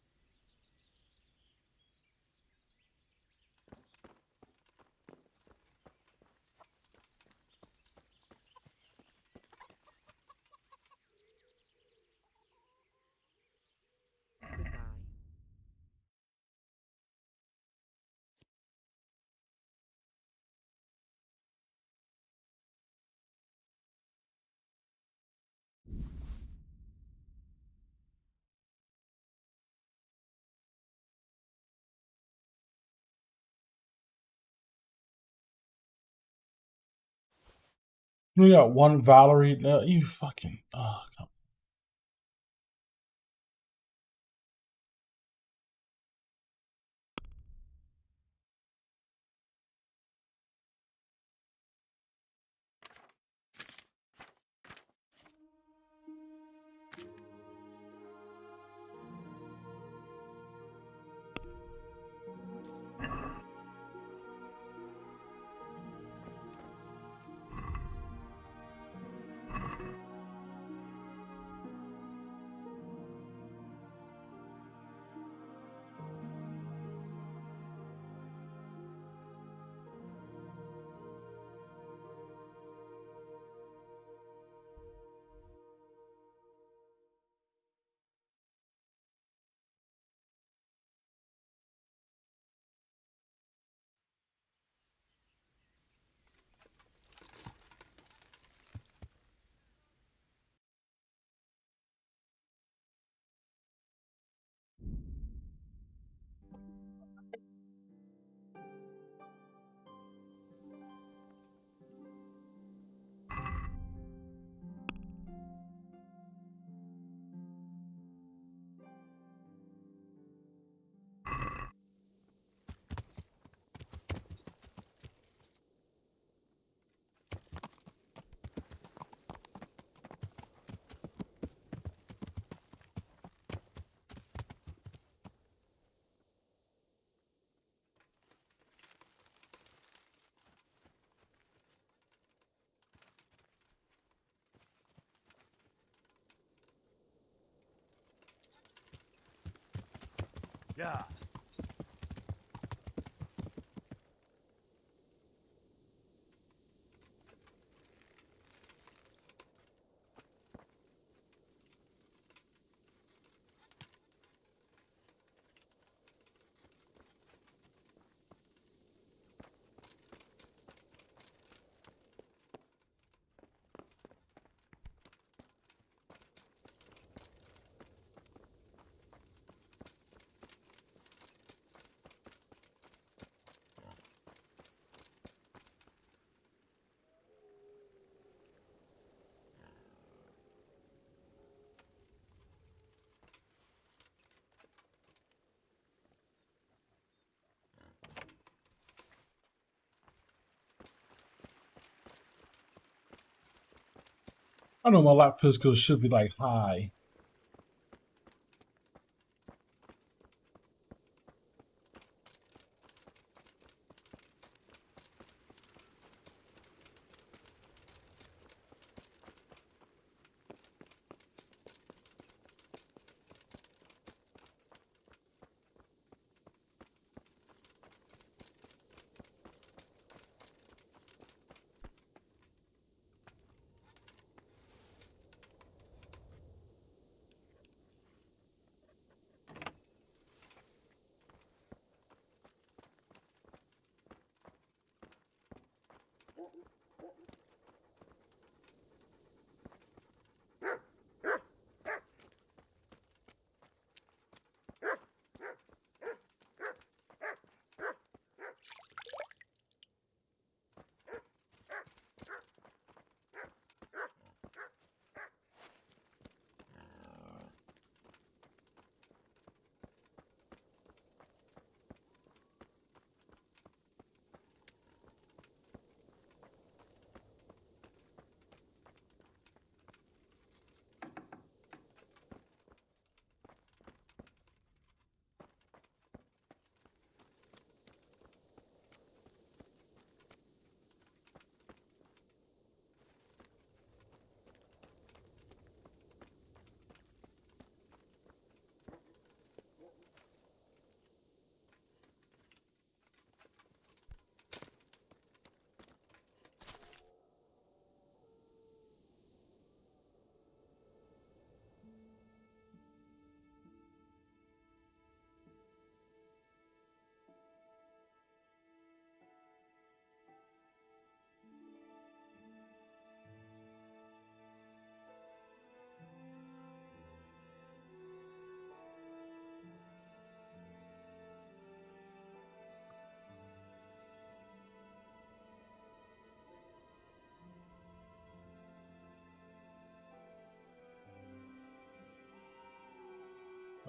S2: We got one Valerie. You fucking. Oh, come.
S13: Yeah.
S2: I know my lap physical should be like high.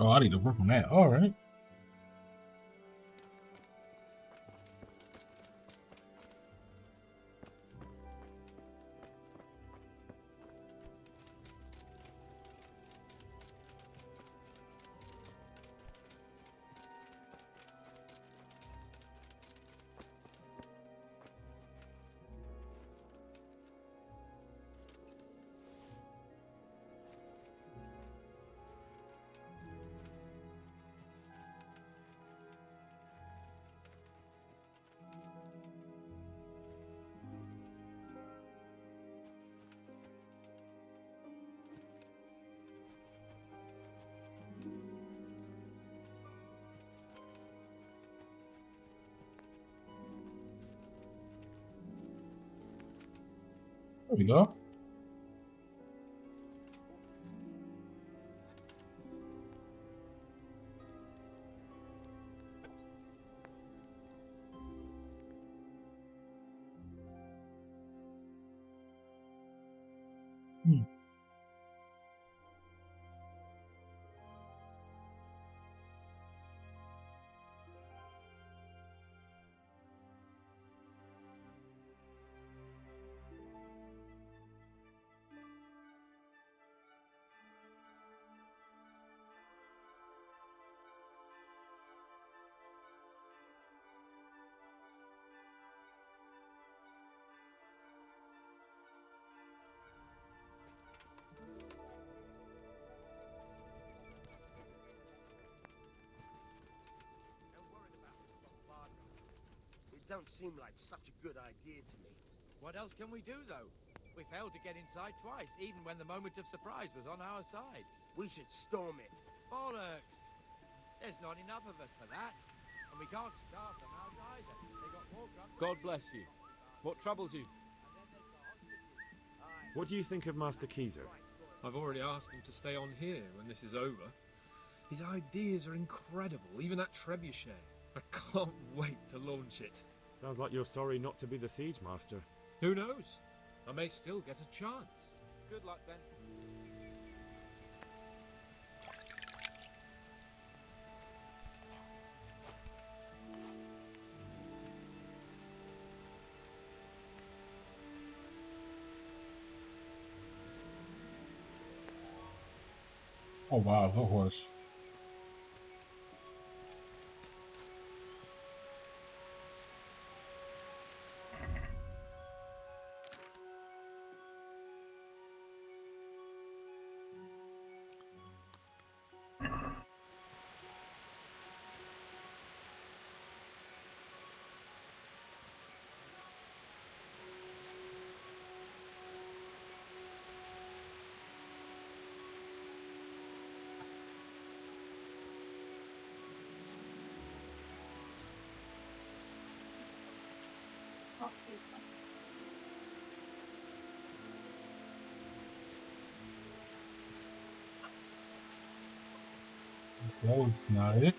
S2: Oh, I need to work on that. All right. There we go.
S5: It don't seem like such a good idea to me.
S7: What else can we do, though? We failed to get inside twice, even when the moment of surprise was on our side.
S5: We should storm it.
S7: Bollocks! There's not enough of us for that. And we can't starve them out either. They got more guns.
S3: God bless you. What troubles you? What do you think of Master Kiza?
S9: I've already asked him to stay on here when this is over. His ideas are incredible, even that trebuchet. I can't wait to launch it.
S3: Sounds like you're sorry not to be the siege master.
S9: Who knows? I may still get a chance. Good luck then.
S2: Oh wow, a horse. That is not it.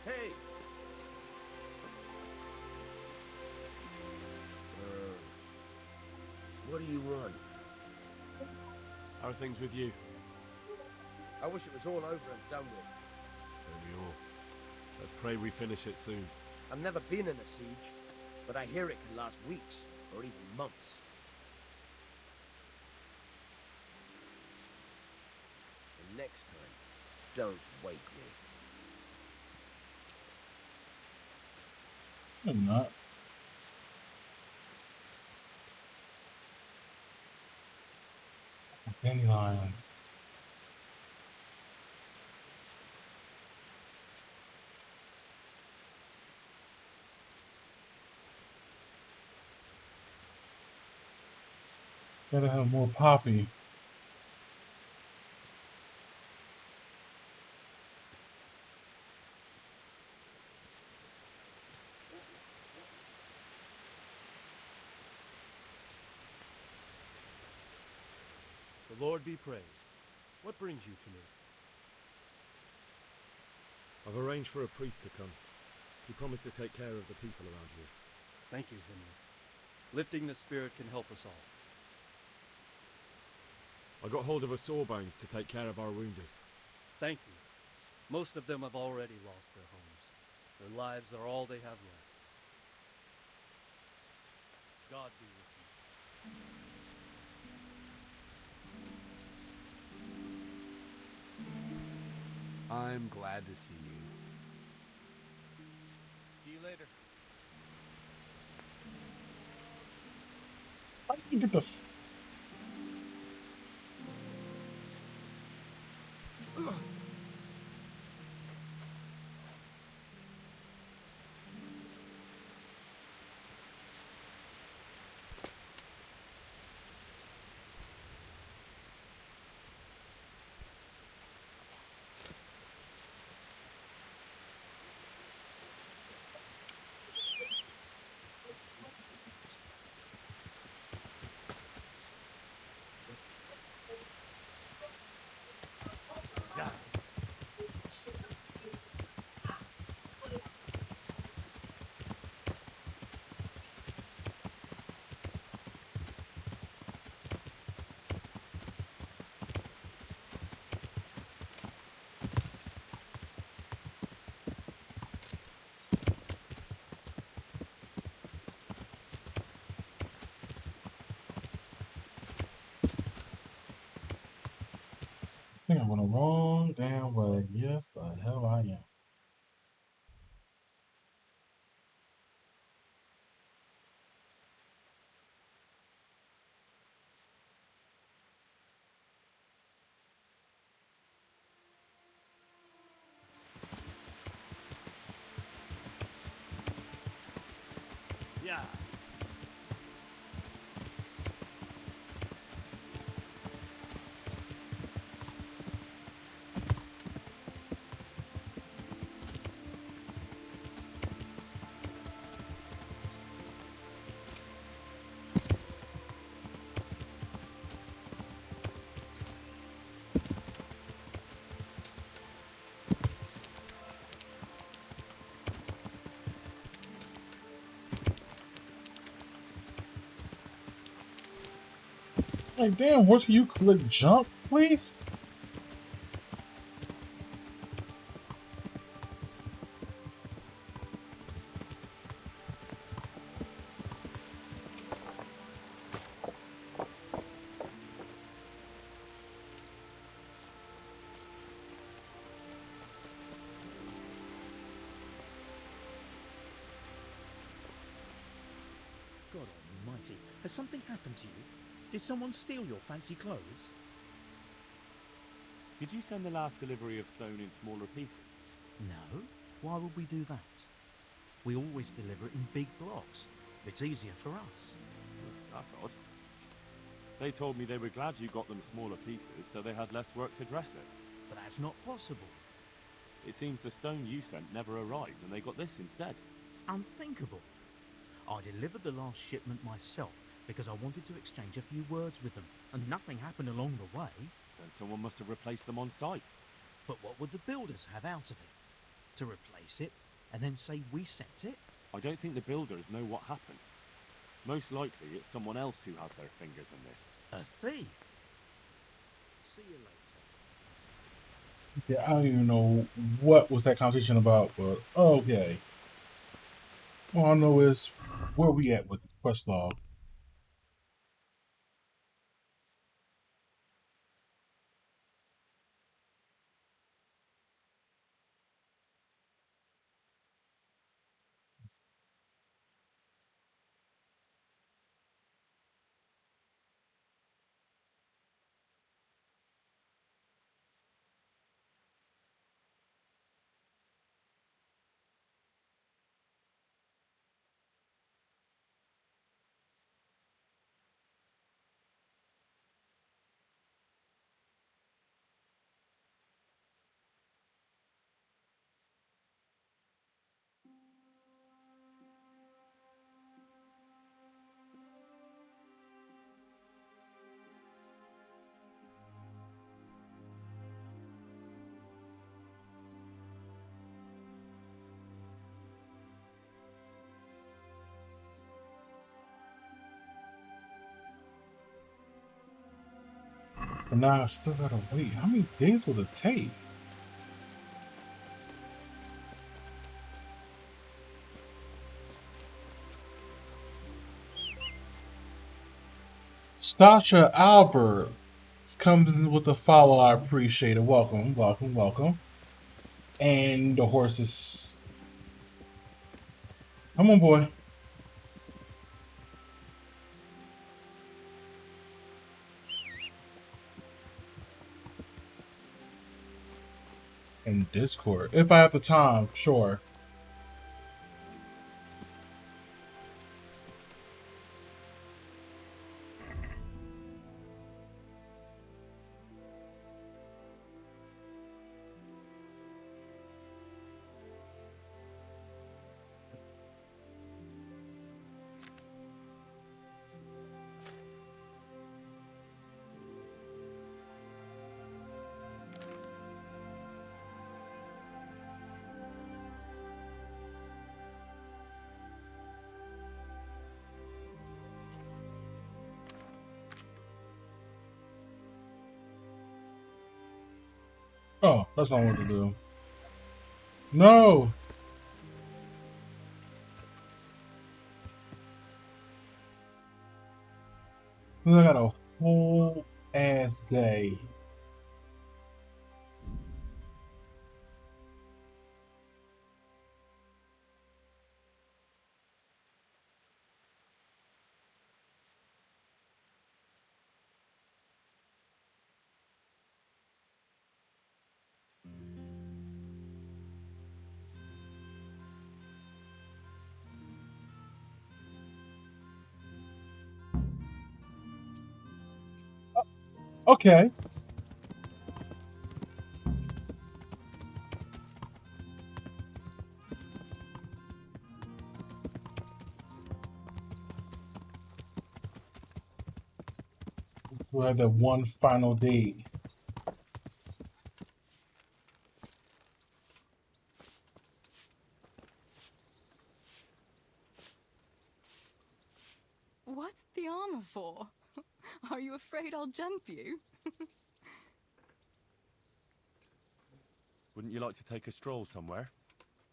S5: Hey! What do you want?
S13: How are things with you?
S5: I wish it was all over and done with.
S13: Don't we all? Let's pray we finish it soon.
S5: I've never been in a siege, but I hear it can last weeks or even months. And next time, don't wake me.
S2: I'm not. Dandelion. Gotta have more poppy.
S15: The Lord be praised. What brings you to me?
S3: I've arranged for a priest to come. He promised to take care of the people around here.
S15: Thank you, Henry. Lifting the spirit can help us all.
S3: I got hold of a Sawbones to take care of our wounded.
S15: Thank you. Most of them have already lost their homes. Their lives are all they have left. God be with you.
S6: I'm glad to see you.
S20: See you later.
S2: How did you get the? I think I'm going the wrong damn way. Yes, the hell I am.
S16: Yeah.
S2: Like, damn, horse, can you click jump, please?
S5: God almighty, has something happened to you? Did someone steal your fancy clothes?
S4: Did you send the last delivery of stone in smaller pieces?
S5: No. Why would we do that? We always deliver it in big blocks. It's easier for us.
S4: That's odd. They told me they were glad you got them smaller pieces so they had less work to dress it.
S5: But that's not possible.
S4: It seems the stone you sent never arrived and they got this instead.
S5: Unthinkable. I delivered the last shipment myself because I wanted to exchange a few words with them, and nothing happened along the way.
S4: Then someone must have replaced them on site.
S5: But what would the builders have out of it? To replace it, and then say we sent it?
S4: I don't think the builders know what happened. Most likely it's someone else who has their fingers in this.
S5: A thief? See you later.
S2: Yeah, I don't even know what was that conversation about, but okay. All I know is where we at with the quest log. But now I still gotta wait. How many days will it take? Stasha Albert comes in with a follow. I appreciate it. Welcome, welcome, welcome. And the horses. Come on, boy. In Discord. If I have the time, sure. Oh, that's what I wanted to do. No! I got a whole ass day. Okay. We have that one final date.
S1: What's the armor for? Are you afraid I'll jump you?
S13: Wouldn't you like to take a stroll somewhere?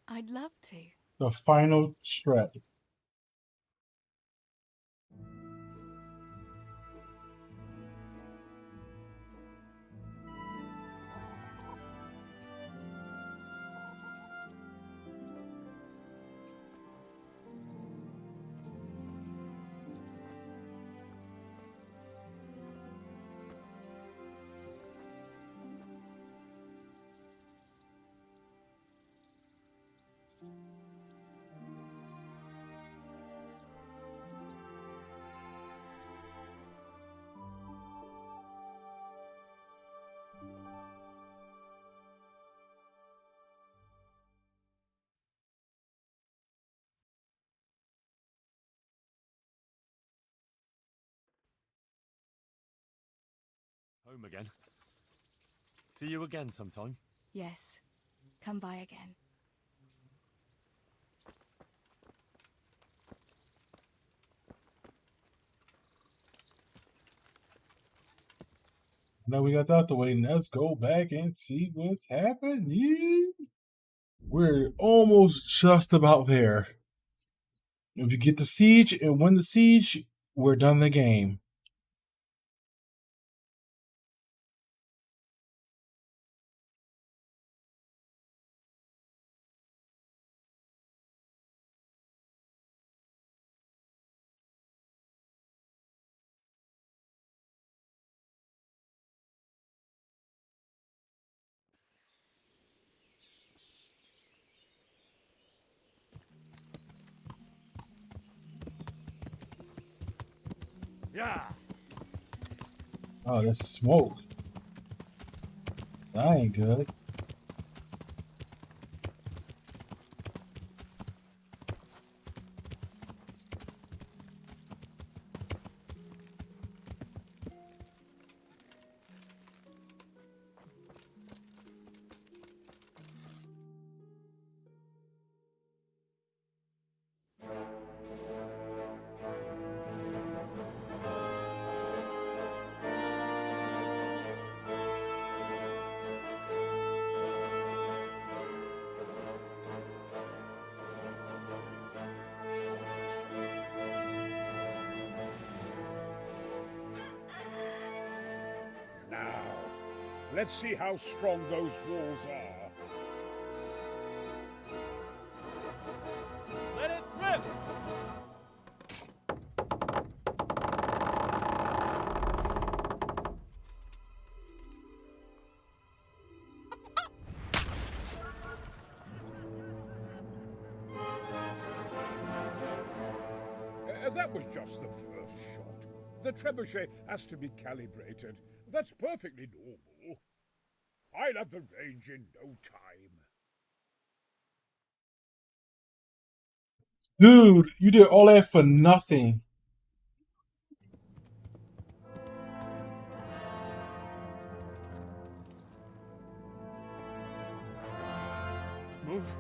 S1: I'd love to.
S2: The final stretch.
S13: Home again. See you again sometime.
S1: Yes. Come by again.
S2: Now we got that out the way. Let's go back and see what's happening. We're almost just about there. If you get the siege and win the siege, we're done the game.
S13: Yeah.
S2: Oh, there's smoke. That ain't good.
S12: Let's see how strong those walls are.
S15: Let it rip!
S12: That was just the first shot. The trebuchet has to be calibrated. That's perfectly normal. I'll have the range in no time.
S2: Dude, you did all that for nothing.
S17: Move.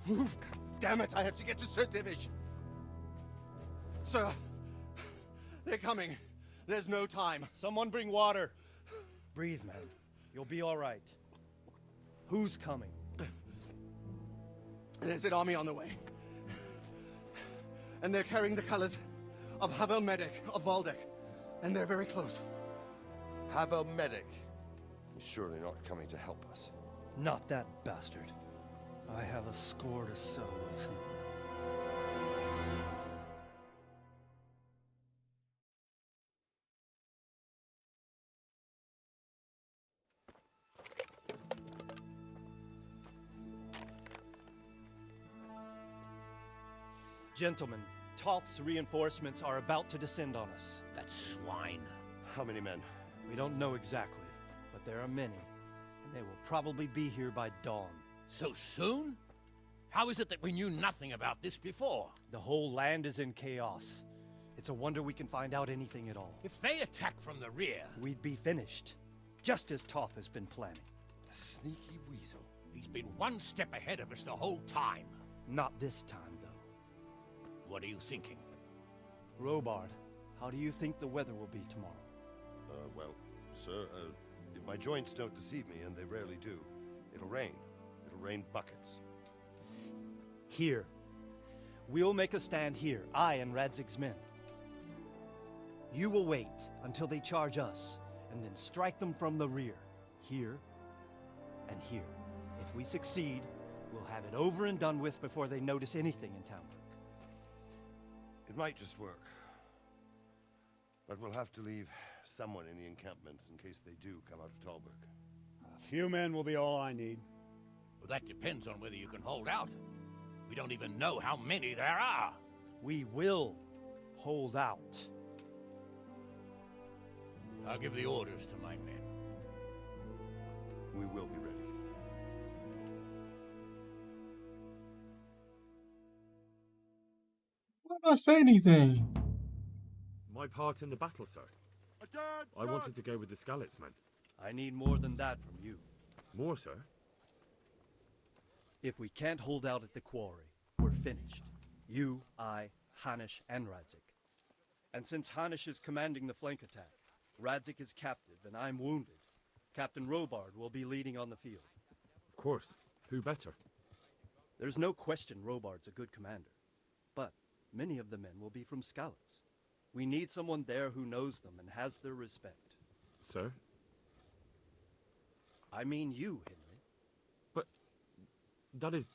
S17: Move. Damn it, I have to get to Sir Divish. Sir, they're coming. There's no time.
S15: Someone bring water. Breathe, man. You'll be all right. Who's coming?
S17: There's an army on the way. And they're carrying the colors of Havel Medic of Valdek. And they're very close.
S19: Havel Medic? He's surely not coming to help us.
S15: Not that bastard. I have a score to settle with him. Gentlemen, Toth's reinforcements are about to descend on us.
S19: That swine. How many men?
S15: We don't know exactly, but there are many, and they will probably be here by dawn.
S16: So soon? How is it that we knew nothing about this before?
S15: The whole land is in chaos. It's a wonder we can find out anything at all.
S16: If they attack from the rear...
S15: We'd be finished, just as Toth has been planning.
S19: The sneaky weasel.
S16: He's been one step ahead of us the whole time.
S15: Not this time, though.
S16: What are you thinking?
S15: Robard, how do you think the weather will be tomorrow?
S19: Well, sir, if my joints don't deceive me, and they rarely do, it'll rain. It'll rain buckets.
S15: Here. We'll make a stand here, I and Radzig's men. You will wait until they charge us, and then strike them from the rear. Here, and here. If we succeed, we'll have it over and done with before they notice anything in Talmberg.
S19: It might just work. But we'll have to leave someone in the encampments in case they do come out of Talberg.
S12: A few men will be all I need.
S16: Well, that depends on whether you can hold out. We don't even know how many there are.
S15: We will hold out.
S16: I'll give the orders to my men.
S19: We will be ready.
S2: Why not say anything?
S3: My part in the battle, sir. I wanted to go with the Skalitz men.
S15: I need more than that from you.
S3: More, sir?
S15: If we can't hold out at the quarry, we're finished. You, I, Hanish, and Radzik. And since Hanish is commanding the flank attack, Radzik is captive and I'm wounded, Captain Robard will be leading on the field.
S3: Of course. Who better?
S15: There's no question Robard's a good commander. But many of the men will be from Skalitz. We need someone there who knows them and has their respect.
S3: Sir?
S15: I mean you, Henry.
S3: But that is...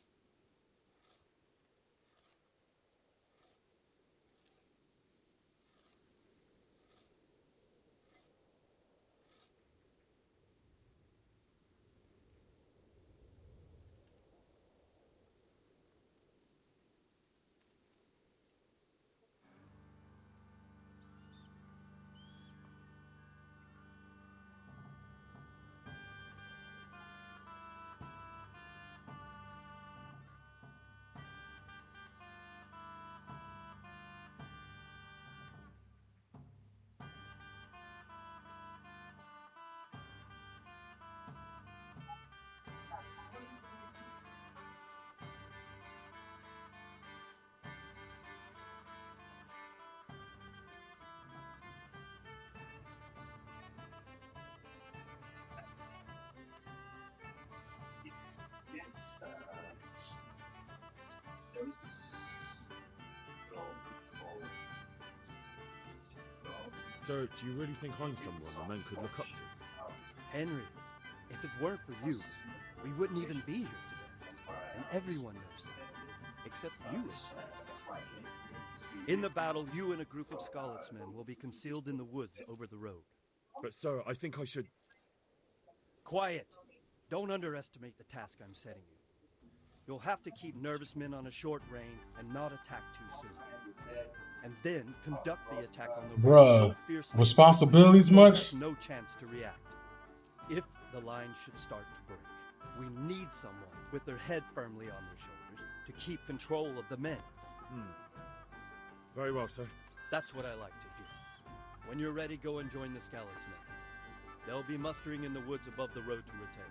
S10: Yes. There was this.
S3: Sir, do you really think I'm someone the men could look up to?
S15: Henry, If it weren't for you, we wouldn't even be here today. And everyone knows that. Except you. In the battle, you and a group of Skalitz-men will be concealed in the woods over the road.
S3: But sir, I think I should...
S15: Quiet! Don't underestimate the task I'm setting you. You'll have to keep nervous men on a short rein and not attack too soon. And then conduct the attack on the road so
S2: Bruh,
S15: fiercely
S2: responsibilities
S15: you'll
S2: much?
S15: have no chance to react. If the line should start to break, we need someone with their head firmly on their shoulders to keep control of the men.
S3: Very well, sir.
S15: That's what I like to hear. When you're ready, go and join the Skalitz-men. They'll be mustering in the woods above the road to Rete.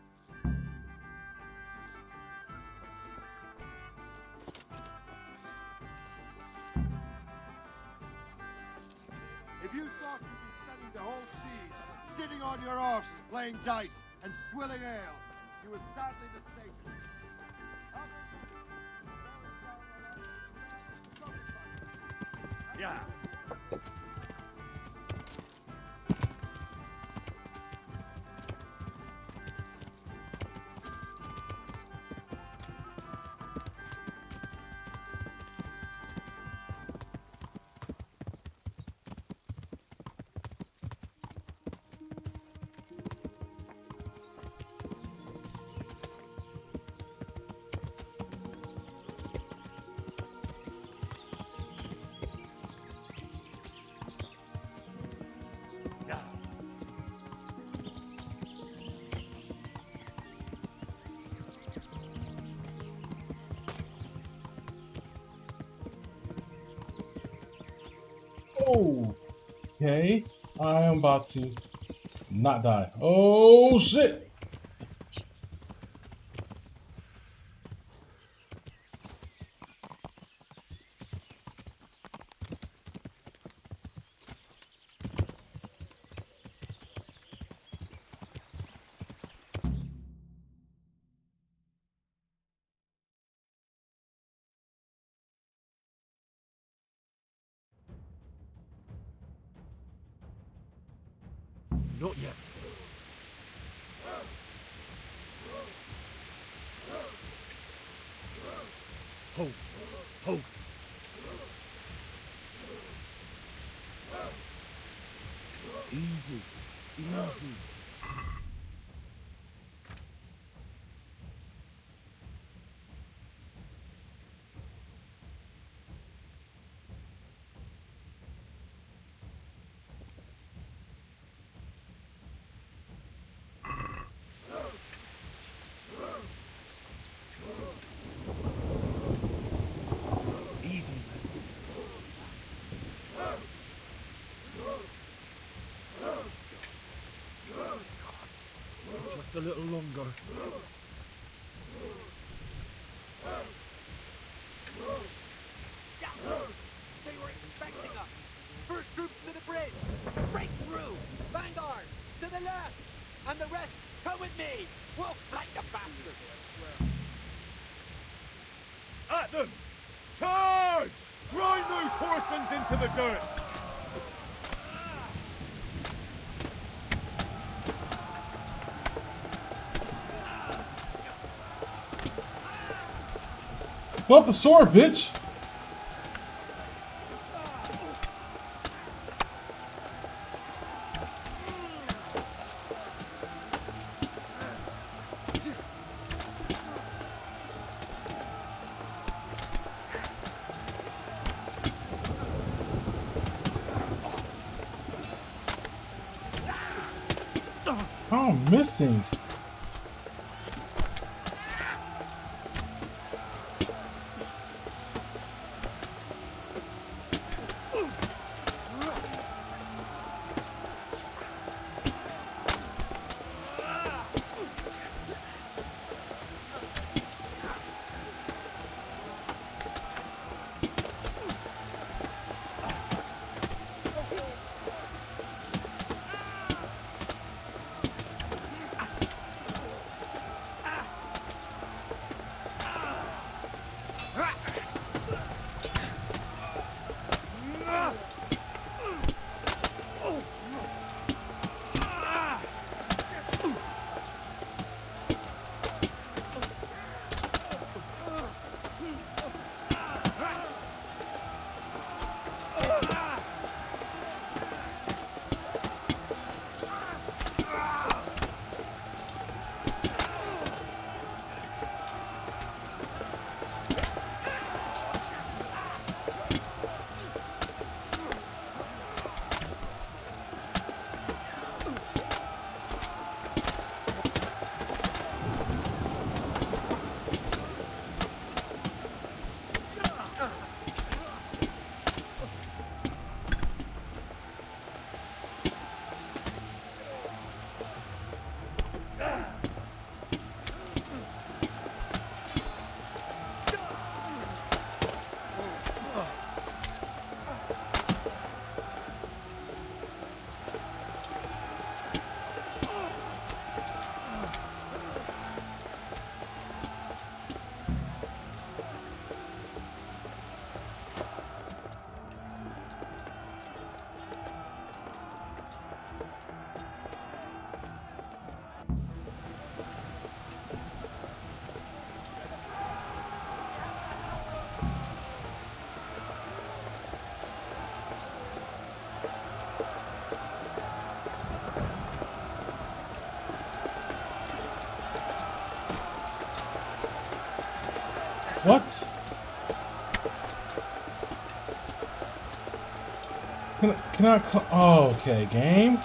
S17: If you thought you'd be spending the whole siege sitting on your arses playing dice and swilling ale, you were sadly mistaken.
S3: Yeah.
S2: Oh, okay. I am about to not die. Oh shit!
S3: Not yet. Hold. Hold. Easy. Easy. Just a little longer.
S16: They were expecting us! First troops to the bridge! Break through! Vanguard! To the left! And the rest, come with me! We'll fight the bastards!
S3: At them! Charge! Grind those horsens into the dirt!
S2: What the sword, bitch? I'm missing. What? Can I oh, okay, game?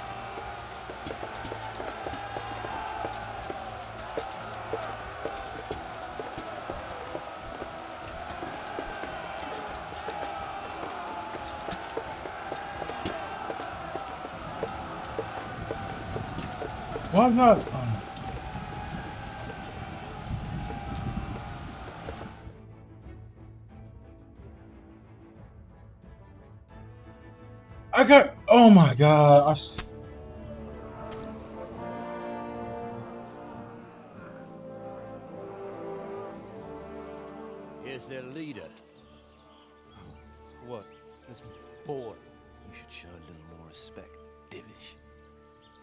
S2: Why not? I got. Oh my god!
S7: Here's their leader.
S15: What? This boy?
S6: You should show a little more respect, Divish.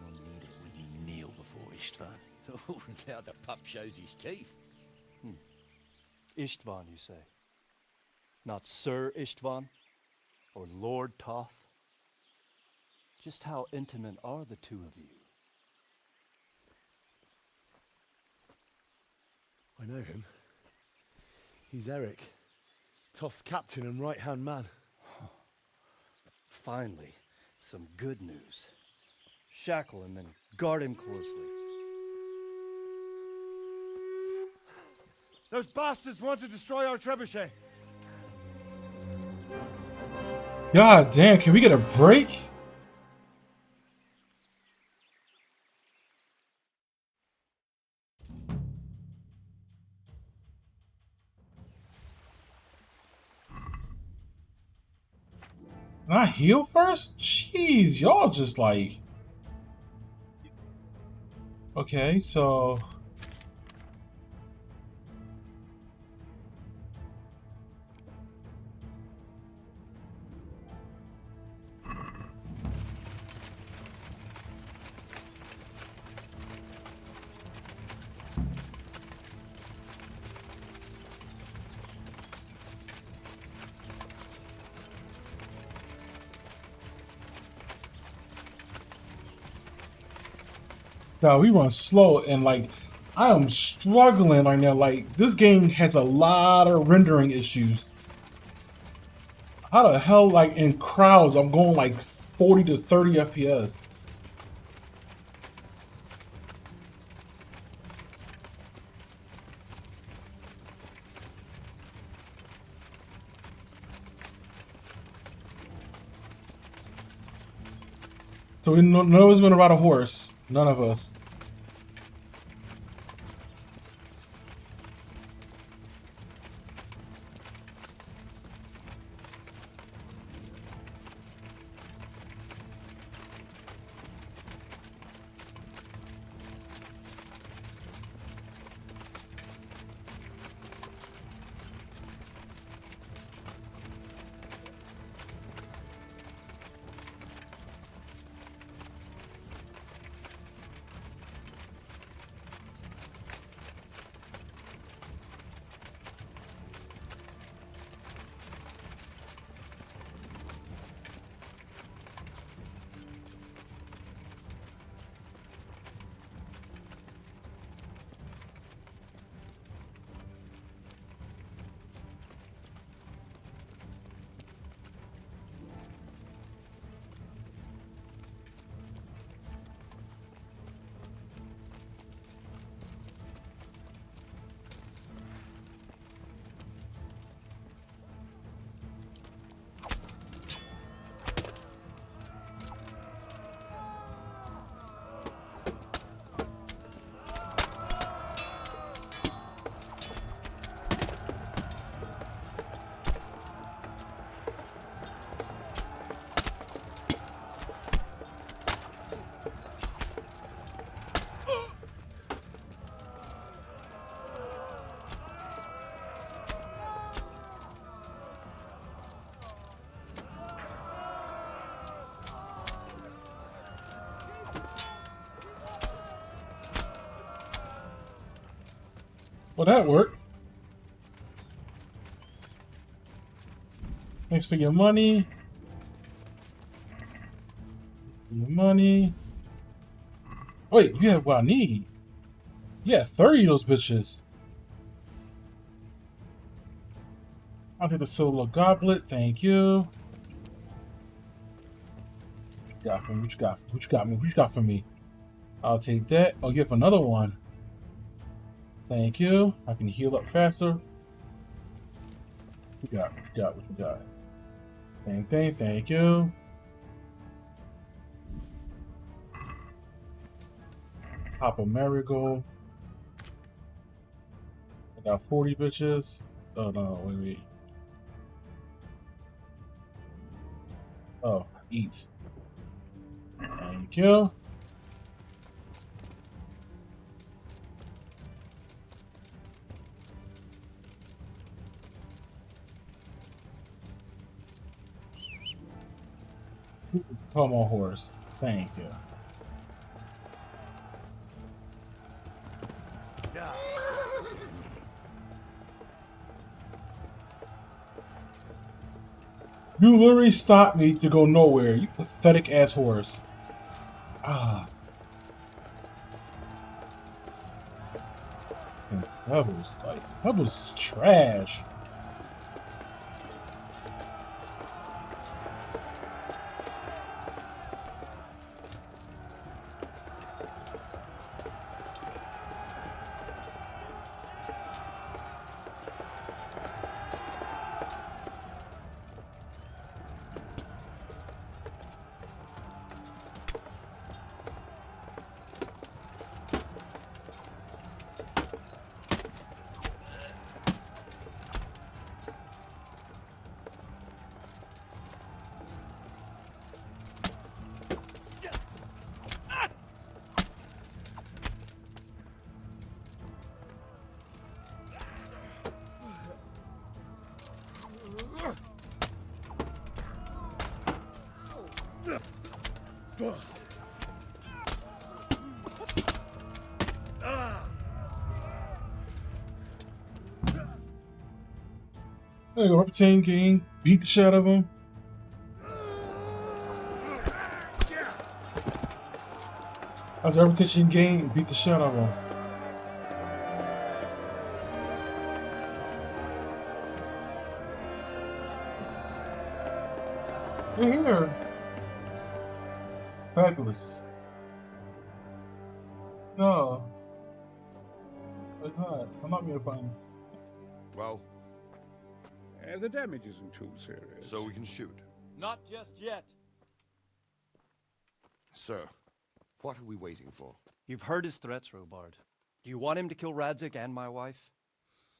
S6: You'll need it when you kneel before Istvan.
S7: Oh, now the pup shows his teeth.
S15: Istvan, you say? Not Sir Istvan? Or Lord Toth? Just how intimate are the two of you?
S3: I know him. He's Eric, Toth's captain and right-hand man.
S15: Finally, some good news. Shackle him and guard him closely.
S17: Those bastards want to destroy our trebuchet.
S2: God damn, can we get a break? Can I heal first? Jeez, y'all just like... Okay, so... God, we run slow and like I am struggling right now. Like this game has a lot of rendering issues. How the hell, like in crowds, I'm going like 40 to 30 FPS. So none of us gonna ride a horse. None of us. Well, that worked. Thanks for your money. Your money. Wait, you have what I need. You have 30 of those bitches. I'll take the silver goblet. Thank you. What you got for me? What you got? What you got me? What you got for me? I'll take that. Oh, you have another one. Thank you. I can heal up faster. What you got? What you got? What you got? Same thing. Thank you. Pop a marigold. I got 40 bitches. Oh no, wait. Oh, eat. Thank you. Come on, horse. Thank you. You literally stopped me to go nowhere, you pathetic ass horse. Ah. And that was trash. There you go, Reputation King. Beat the shit out of him. After Reputation Game, beat the shit out of him. You're here. Fabulous. No. It's not. I'm not being funny.
S19: Well,
S12: the damage isn't too serious.
S19: so we can shoot.
S15: Not just yet.
S19: Sir, what are we waiting for?
S15: You've heard his threats, Robard. Do you want him to kill Radzig and my wife?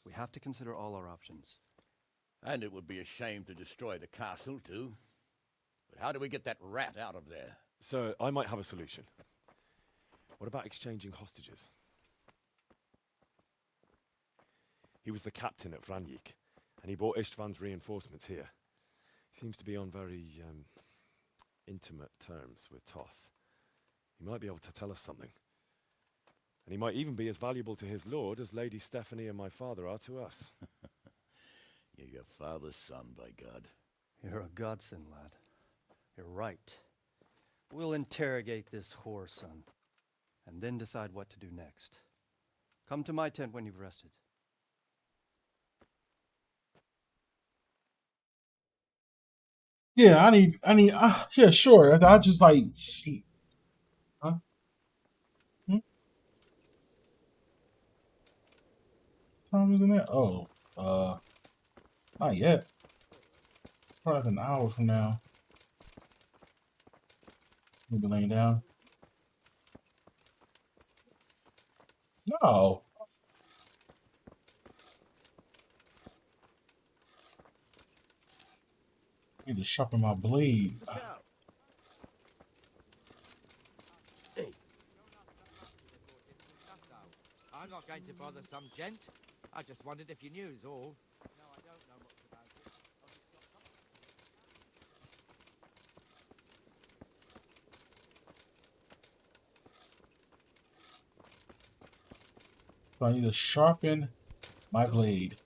S15: We have to consider all our options.
S8: And it would be a shame to destroy the castle, too. But how do we get that rat out of there?
S13: Sir, I might have a solution. What about exchanging hostages? He was the captain at Vranyik, and he brought Istvan's reinforcements here. He seems to be on very, intimate terms with Toth. He might be able to tell us something. And he might even be as valuable to his lord as Lady Stephanie and my father are to us.
S8: You're your father's son, by God.
S15: You're a godsend, lad. You're right. We'll interrogate this whore, son, and then decide what to do next. Come to my tent when you've rested.
S2: Yeah, yeah, sure. I just like sleep. Huh? Time isn't it? Oh, not yet. Probably like an hour from now. Maybe laying down. No. I need to sharpen my blade.
S7: I'm not going to bother some gent. I just wondered if you knew is all. No, I don't know much about it.
S2: So I need to sharpen my blade.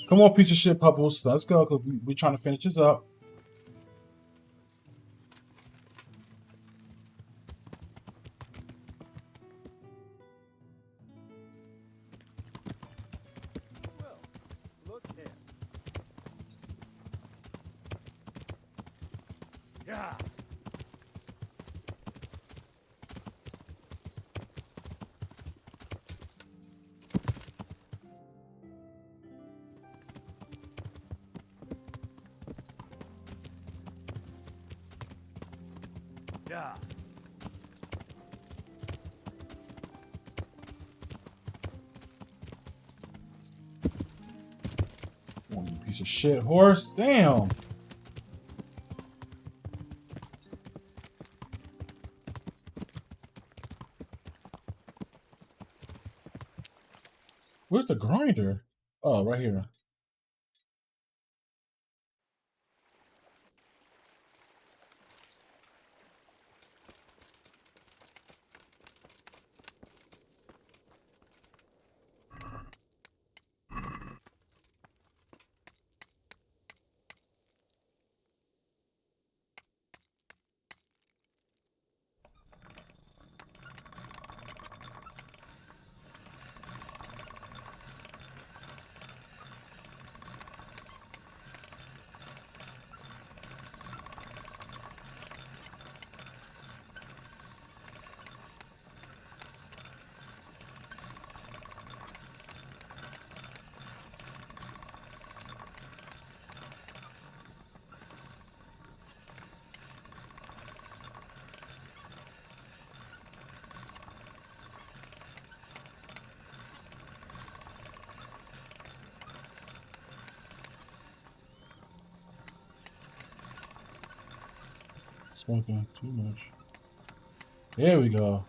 S2: Come on, piece of shit, Pubbles. Let's go, because we're trying to finish this up.
S12: Yeah. Yeah.
S2: Oh, you piece of shit horse. Damn. Where's the grinder? Oh, right here. Smoking too much. There we go.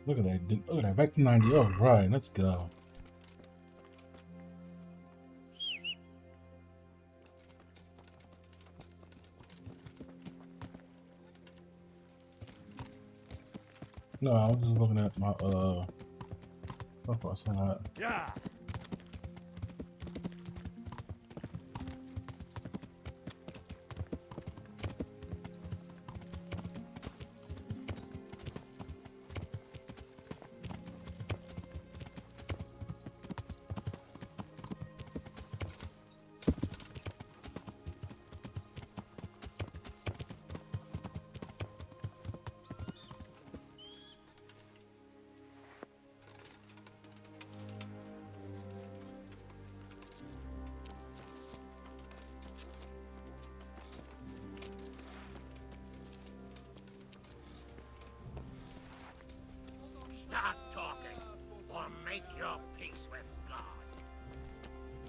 S2: Look at that. Look at that. Back to 90. Oh, right. Let's go. No, I was just looking at my what was that?
S12: Yeah.
S7: Start talking, or make your peace with God.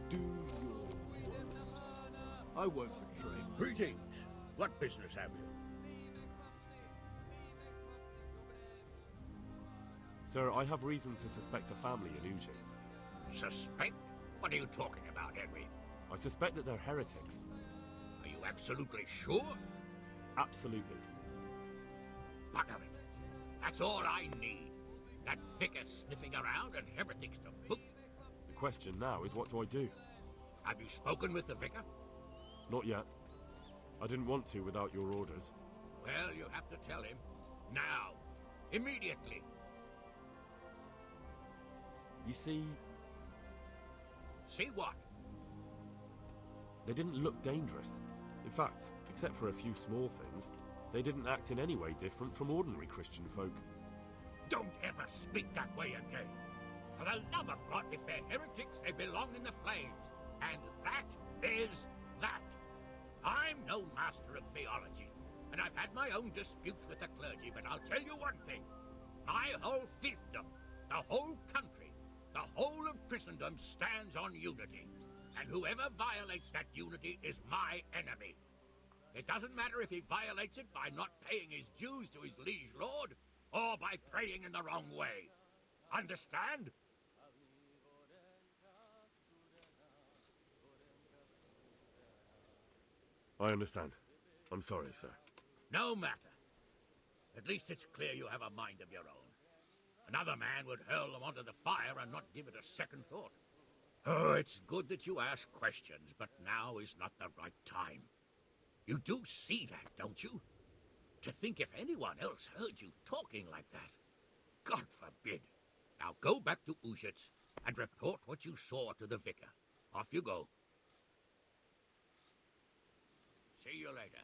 S18: Do your worst. I won't betray.
S8: Greetings. What business have you?
S13: Sir, I have reason to suspect a family in Uges.
S7: Suspect? What are you talking about, Henry?
S13: I suspect that they're heretics.
S7: Are you absolutely sure?
S13: Absolutely.
S7: Bugger it. That's all I need. That vicar sniffing around and heretics to boot.
S13: The question now is, what do I do?
S7: Have you spoken with the vicar?
S13: Not yet. I didn't want to without your orders.
S7: Well, you have to tell him. Now. Immediately.
S13: You see...
S7: See what?
S13: They didn't look dangerous. In fact, except for a few small things, they didn't act in any way different from ordinary Christian folk.
S7: Don't ever speak that way again. For the love of God, if they're heretics, they belong in the flames. And that is that. I'm no master of theology, and I've had my own disputes with the clergy, but I'll tell you one thing. My whole fiefdom, the whole country, the whole of Christendom stands on unity. And whoever violates that unity is my enemy. It doesn't matter if he violates it by not paying his dues to his liege lord, or by praying in the wrong way. Understand?
S13: I understand. I'm sorry, sir.
S7: No matter. At least it's clear you have a mind of your own. Another man would hurl them onto the fire and not give it a second thought. Oh, it's good that you ask questions, but now is not the right time. You do see that, don't you? To think if anyone else heard you talking like that. God forbid. Now go back to Uzhitz and report what you saw to the vicar. Off you go. See you later.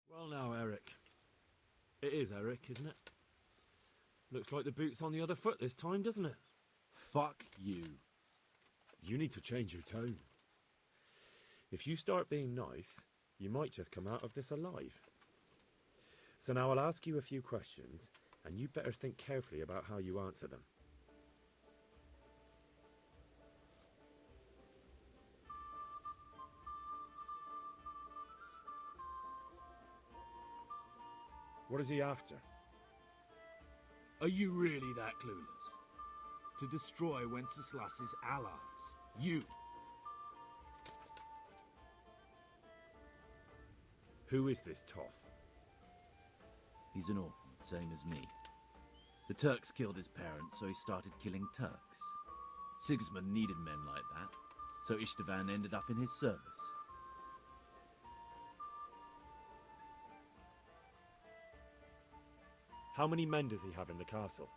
S3: Well now, Eric. It is Eric, isn't it? Looks like the boot's on the other foot this time, doesn't it?
S4: Fuck you.
S3: You need to change your tone. If you start being nice, you might just come out of this alive. So now I'll ask you a few questions, and you better think carefully about how you answer them. What is he after?
S18: Are you really that clueless? To destroy Wenceslas's allies. You.
S3: Who is this Toth?
S6: He's an orphan, same as me. The Turks killed his parents, so he started killing Turks. Sigismund needed men like that, so Istvan ended up in his service.
S3: How many men does he have in the castle?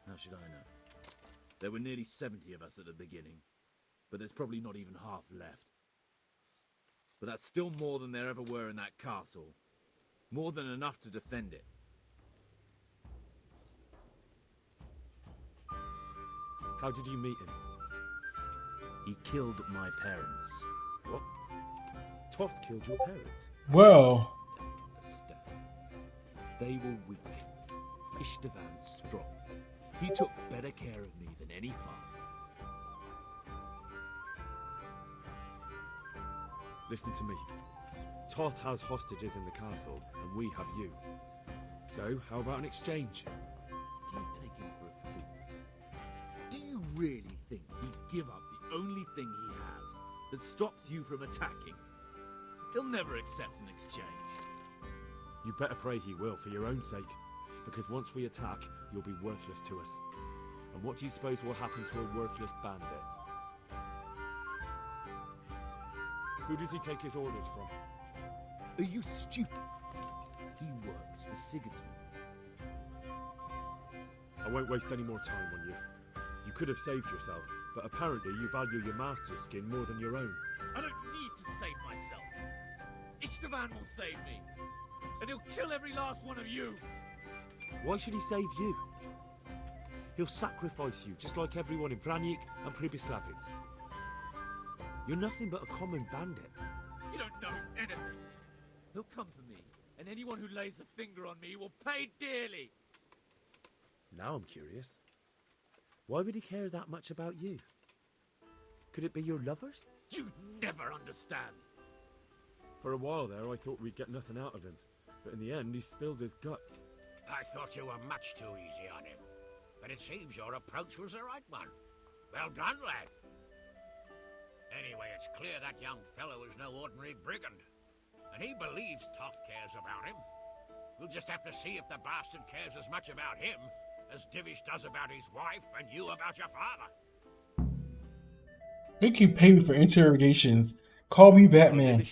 S6: How should I know? There were nearly 70 of us at the beginning, but there's probably not even half left. But that's still more than there ever were in that castle. More than enough to defend it.
S3: How did you meet him?
S6: He killed my parents.
S3: What? Toth killed your parents?
S2: Well.
S6: They were weak. Istvan strong. He took better care of me than any father.
S3: Listen to me. Toth has hostages in the castle, and we have you. So, how about an exchange?
S6: Do you take him for a fool? Do you really think he'd give up the only thing he has that stops you from attacking? He'll never accept an exchange.
S3: You better pray he will, for your own sake. Because once we attack, you'll be worthless to us. And what do you suppose will happen to a worthless bandit? Who does he take his orders from?
S6: Are you stupid? He works for Sigismund.
S3: I won't waste any more time on you. You could have saved yourself, but apparently you value your master's skin more than your own.
S6: I don't need to save myself. Istvan will save me. And he'll kill every last one of you.
S3: Why should he save you? He'll sacrifice you, just like everyone in Vranyik and Pribyslavitz. You're nothing but a common bandit.
S6: You don't know anything. He'll come for me, and anyone who lays a finger on me will pay dearly.
S3: Now I'm curious. Why would he care that much about you? Could it be your lovers?
S6: You never understand.
S3: For a while there, I thought we'd get nothing out of him. But in the end, he spilled his guts.
S7: I thought you were much too easy on him. But it seems your approach was the right one. Well done, lad. Anyway, it's clear that young fellow is no ordinary brigand. And he believes Toth cares about him. We'll just have to see if the bastard cares as much about him as Divish does about his wife and you about your father.
S2: They keep paying me for interrogations. Call me Batman.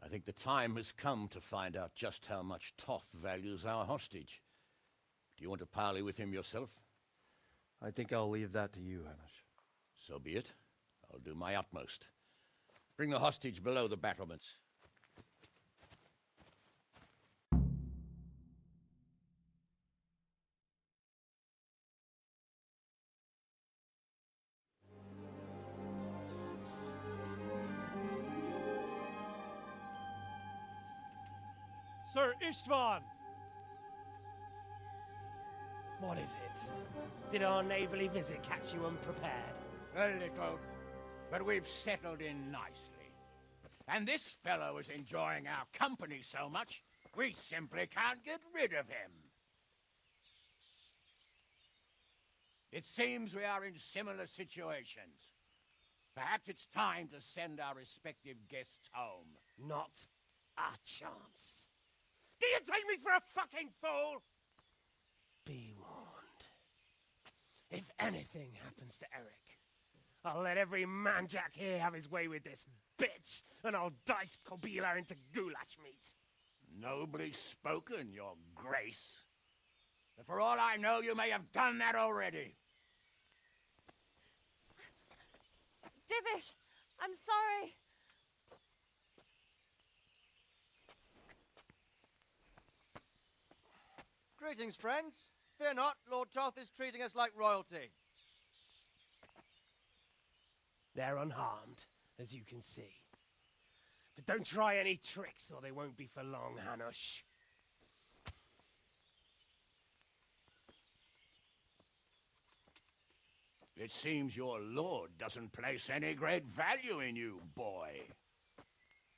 S8: I think the time has come to find out just how much Toth values our hostage. Do you want to parley with him yourself?
S15: I think I'll leave that to you, Hamish.
S8: So be it. I'll do my utmost. Bring the hostage below the battlements.
S15: Sir Istvan!
S14: What is it? Did our neighborly visit catch you unprepared?
S7: A little, but we've settled in nicely. And this fellow is enjoying our company so much, we simply can't get rid of him. It seems we are in similar situations. Perhaps it's time to send our respective guests home.
S14: Not a chance. Do you take me for a fucking fool? Be warned. If anything happens to Eric, I'll let every manjack here have his way with this bitch, and I'll dice Kobila into goulash meat.
S7: Nobly spoken, your grace. But for all I know, you may have done that already.
S11: Divish, I'm sorry.
S21: Greetings, friends. Fear not, Lord Toth is treating us like royalty.
S14: They're unharmed, as you can see. But don't try any tricks, or they won't be for long, Hanush.
S7: It seems your lord doesn't place any great value in you, boy.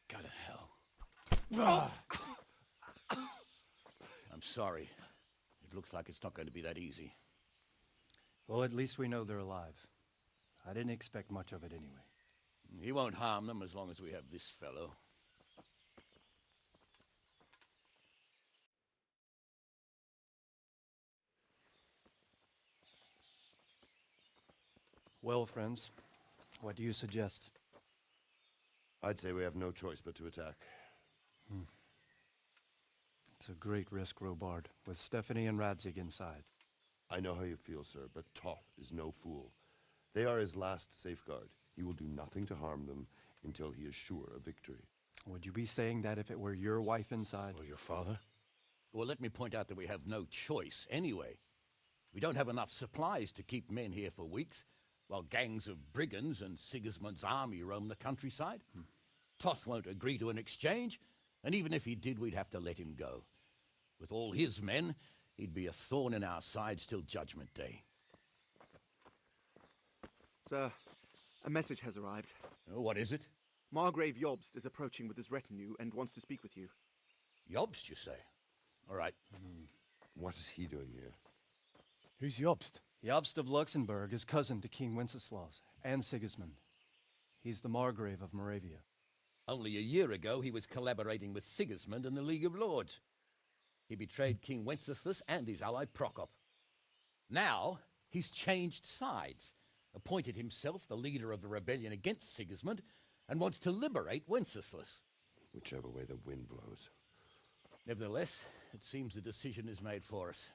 S8: Go to hell. I'm sorry. It looks like it's not going to be that easy.
S15: Well, at least we know they're alive. I didn't expect much of it anyway.
S8: He won't harm them as long as we have this fellow.
S15: Well, friends, what do you suggest?
S19: I'd say we have no choice but to attack.
S15: It's a great risk, Robard, with Stephanie and Radzig inside.
S19: I know how you feel, sir, but Toth is no fool. They are his last safeguard. He will do nothing to harm them until he is sure of victory.
S15: Would you be saying that if it were your wife inside?
S8: Or your father? Well, let me point out that we have no choice anyway. We don't have enough supplies to keep men here for weeks, while gangs of brigands and Sigismund's army roam the countryside. Toth won't agree to an exchange, and even if he did, we'd have to let him go. With all his men, he'd be a thorn in our sides till Judgment Day.
S22: Sir, a message has arrived.
S8: What is it?
S22: Margrave Jobst is approaching with his retinue and wants to speak with you.
S8: Jobst, you say? All right.
S19: What is he doing here?
S15: Who's Jobst? Jobst of Luxembourg is cousin to King Wenceslaus and Sigismund. He's the Margrave of Moravia.
S8: Only a year ago, he was collaborating with Sigismund and the League of Lords. He betrayed King Wenceslas and his ally Prokop. Now, he's changed sides, appointed himself the leader of the rebellion against Sigismund, and wants to liberate Wenceslas.
S19: Whichever way the wind blows.
S8: Nevertheless, it seems the decision is made for us.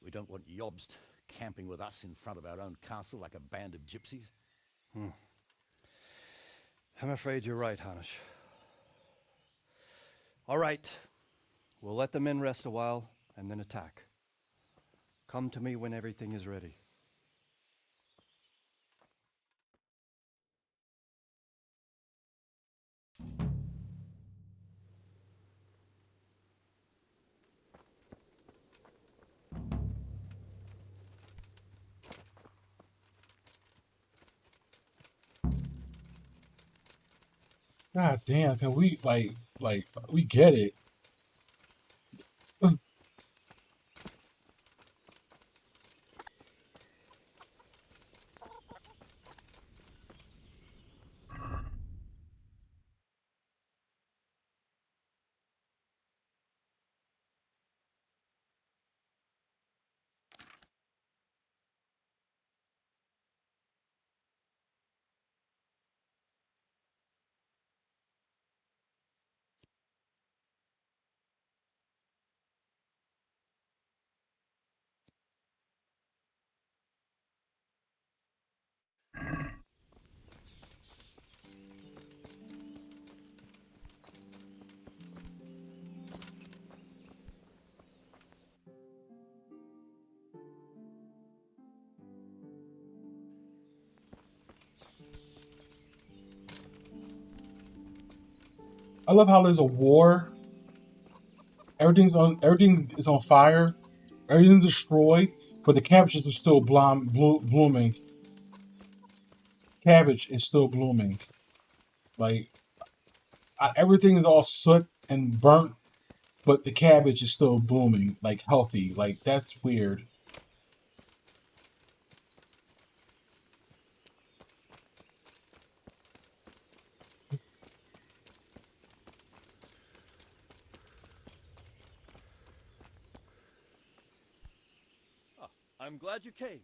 S8: We don't want Jobst camping with us in front of our own castle like a band of gypsies.
S15: I'm afraid you're right, Hanush. All right. We'll let the men rest a while, and then attack. Come to me when everything is ready.
S2: God damn, can we like we get it. I love how there's a war. Everything is on fire. Everything's destroyed, but the cabbages are still blooming. Cabbage is still blooming. Like everything is all soot and burnt, but the cabbage is still blooming, like healthy. Like that's weird.
S15: I'm glad you came.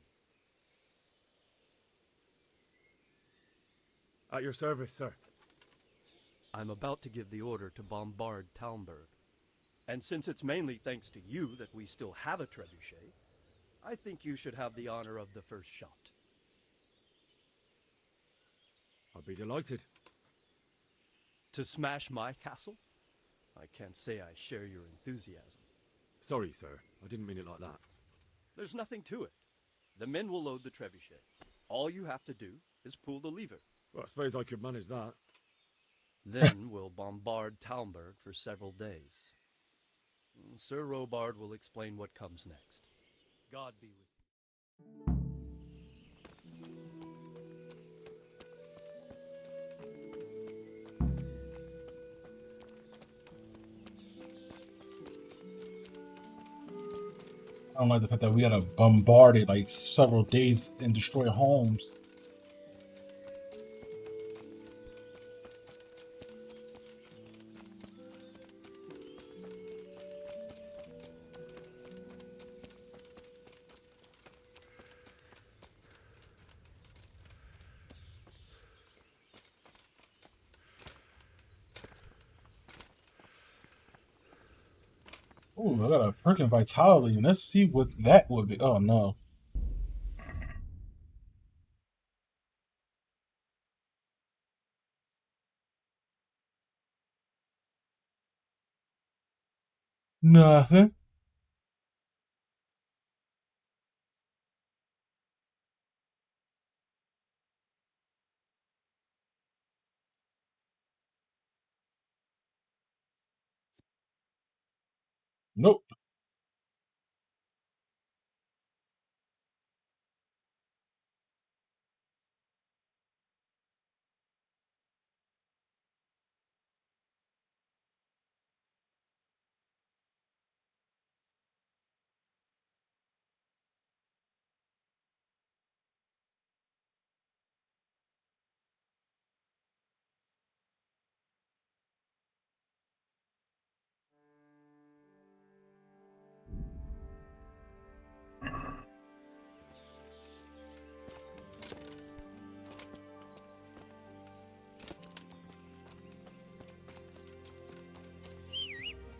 S13: At your service, sir.
S9: I'm about to give the order to bombard Talmberg. And since it's mainly thanks to you that we still have a trebuchet, I think you should have the honor of the first shot.
S13: I'll be delighted.
S9: To smash my castle? I can't say I share your enthusiasm.
S13: Sorry, sir. I didn't mean it like that.
S9: There's nothing to it. The men will load the trebuchet. All you have to do is pull the lever.
S13: Well, I suppose I could manage that.
S9: Then we'll bombard Talmberg for several days. Sir Robard will explain what comes next. God be with you.
S2: I don't like the fact that we gotta bombard it like several days and destroy homes. Ooh, I got a perk in vitality. Let's see what that would be. Oh no. Nothing. Nope.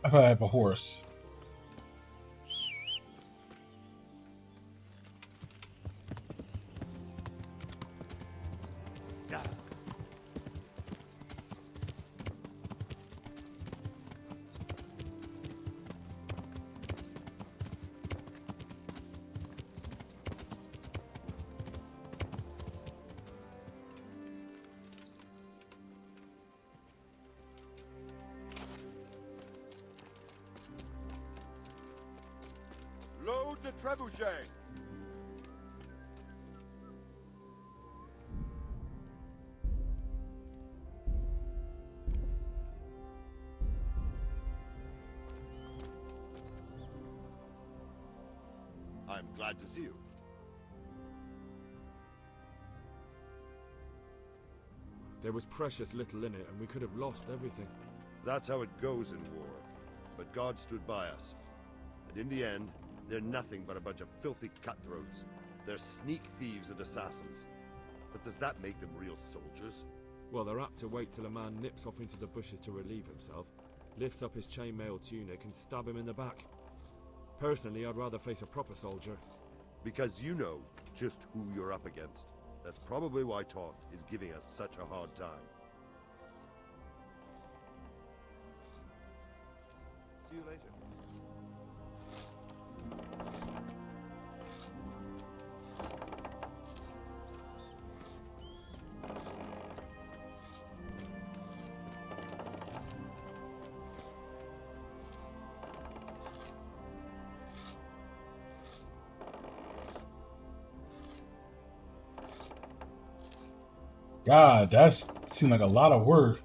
S2: I thought I have a horse.
S19: Load the trebuchet! I'm glad to see you.
S13: There was precious little in it, and we could have lost everything.
S19: That's how it goes in war. But God stood by us. And in the end, they're nothing but a bunch of filthy cutthroats. They're sneak thieves and assassins. But does that make them real soldiers?
S13: Well, they're apt to wait till a man nips off into the bushes to relieve himself, lifts up his chainmail tunic and stab him in the back. Personally, I'd rather face a proper soldier.
S19: Because you know just who you're up against. That's probably why Toth is giving us such a hard time. See you later.
S2: God, that seemed like a lot of work.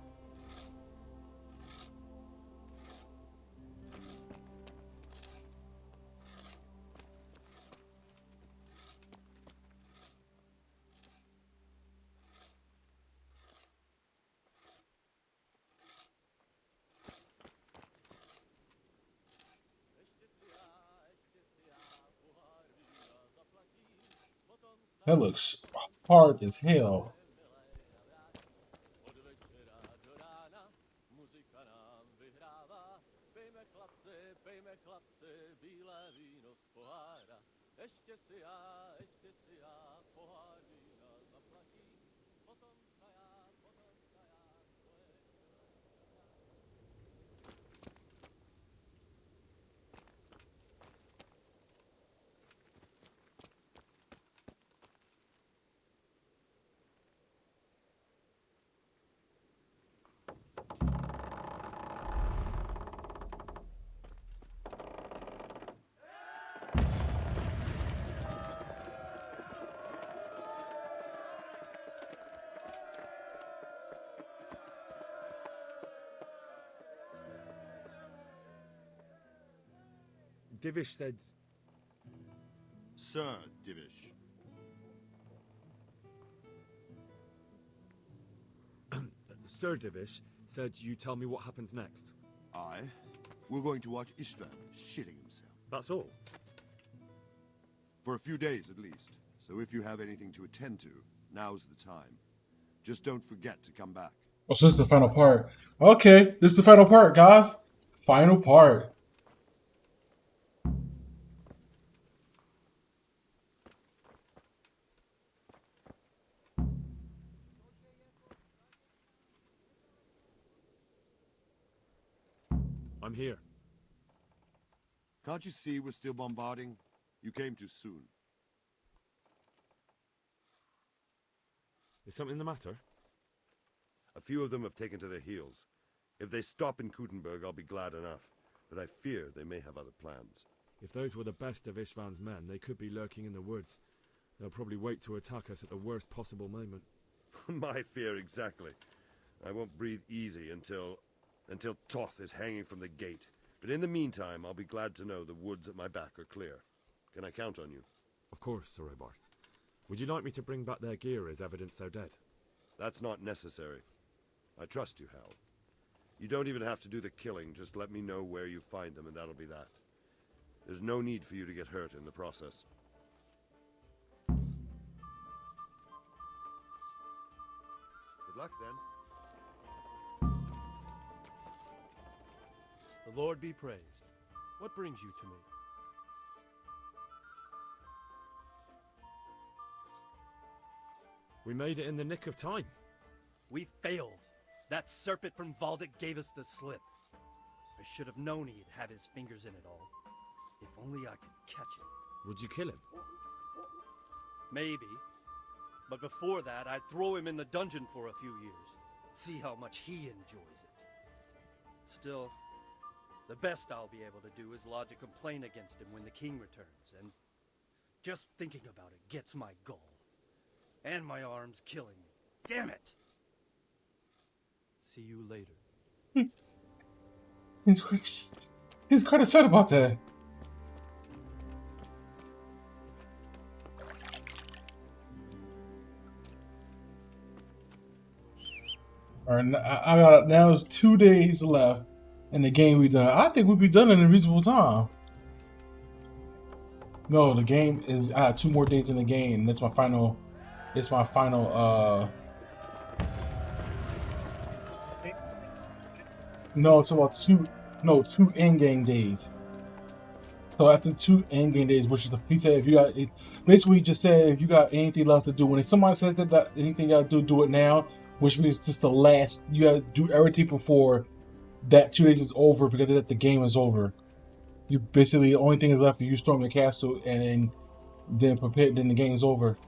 S2: That looks hard as hell.
S3: Divish said...
S19: Sir Divish.
S3: Sir Divish said you tell me what happens next.
S19: Aye. We're going to watch Istvan shitting himself.
S3: That's all?
S19: For a few days at least. So if you have anything to attend to, now's the time. Just don't forget to come back.
S2: Oh, so this is the final part. Okay, this is the final part, guys. Final part.
S3: I'm here.
S19: Can't you see we're still bombarding? You came too soon.
S3: Is something the matter?
S19: A few of them have taken to their heels. If they stop in Kutenberg, I'll be glad enough. But I fear they may have other plans.
S3: If those were the best of Istvan's men, they could be lurking in the woods. They'll probably wait to attack us at the worst possible moment.
S19: My fear exactly. I won't breathe easy until Toth is hanging from the gate. But in the meantime, I'll be glad to know the woods at my back are clear. Can I count on you?
S3: Of course, Sir Eobard. Would you like me to bring back their gear as evidence they're dead?
S19: That's not necessary. I trust you, Hal. You don't even have to do the killing, just let me know where you find them and that'll be that. There's no need for you to get hurt in the process. Good luck then.
S9: The Lord be praised. What brings you to me?
S3: We made it in the nick of time.
S9: We failed. That serpent from Valdic gave us the slip. I should have known he'd have his fingers in it all. If only I could catch him.
S3: Would you kill him?
S9: Maybe. But before that, I'd throw him in the dungeon for a few years. See how much he enjoys it. Still, the best I'll be able to do is lodge a complaint against him when the king returns, and just thinking about it gets my gall. And my arm's killing me. Damn it! See you later.
S2: He's quite upset about that. Alright, I got now. It's 2 days left, and the game we done. I think we'll be done in a reasonable time. No, the game is. I have 2 more days in the game. That's my final. It's my final. No, it's about 2 in-game days. So after 2 in-game days, which is the he said, if you got it, basically he just said if you got anything left to do, when somebody says that anything you gotta do it now, which means just the last, you gotta do everything before that 2 days is over, because that the game is over. You basically the only thing is left for you storm the castle and then prepare. Then the game's over.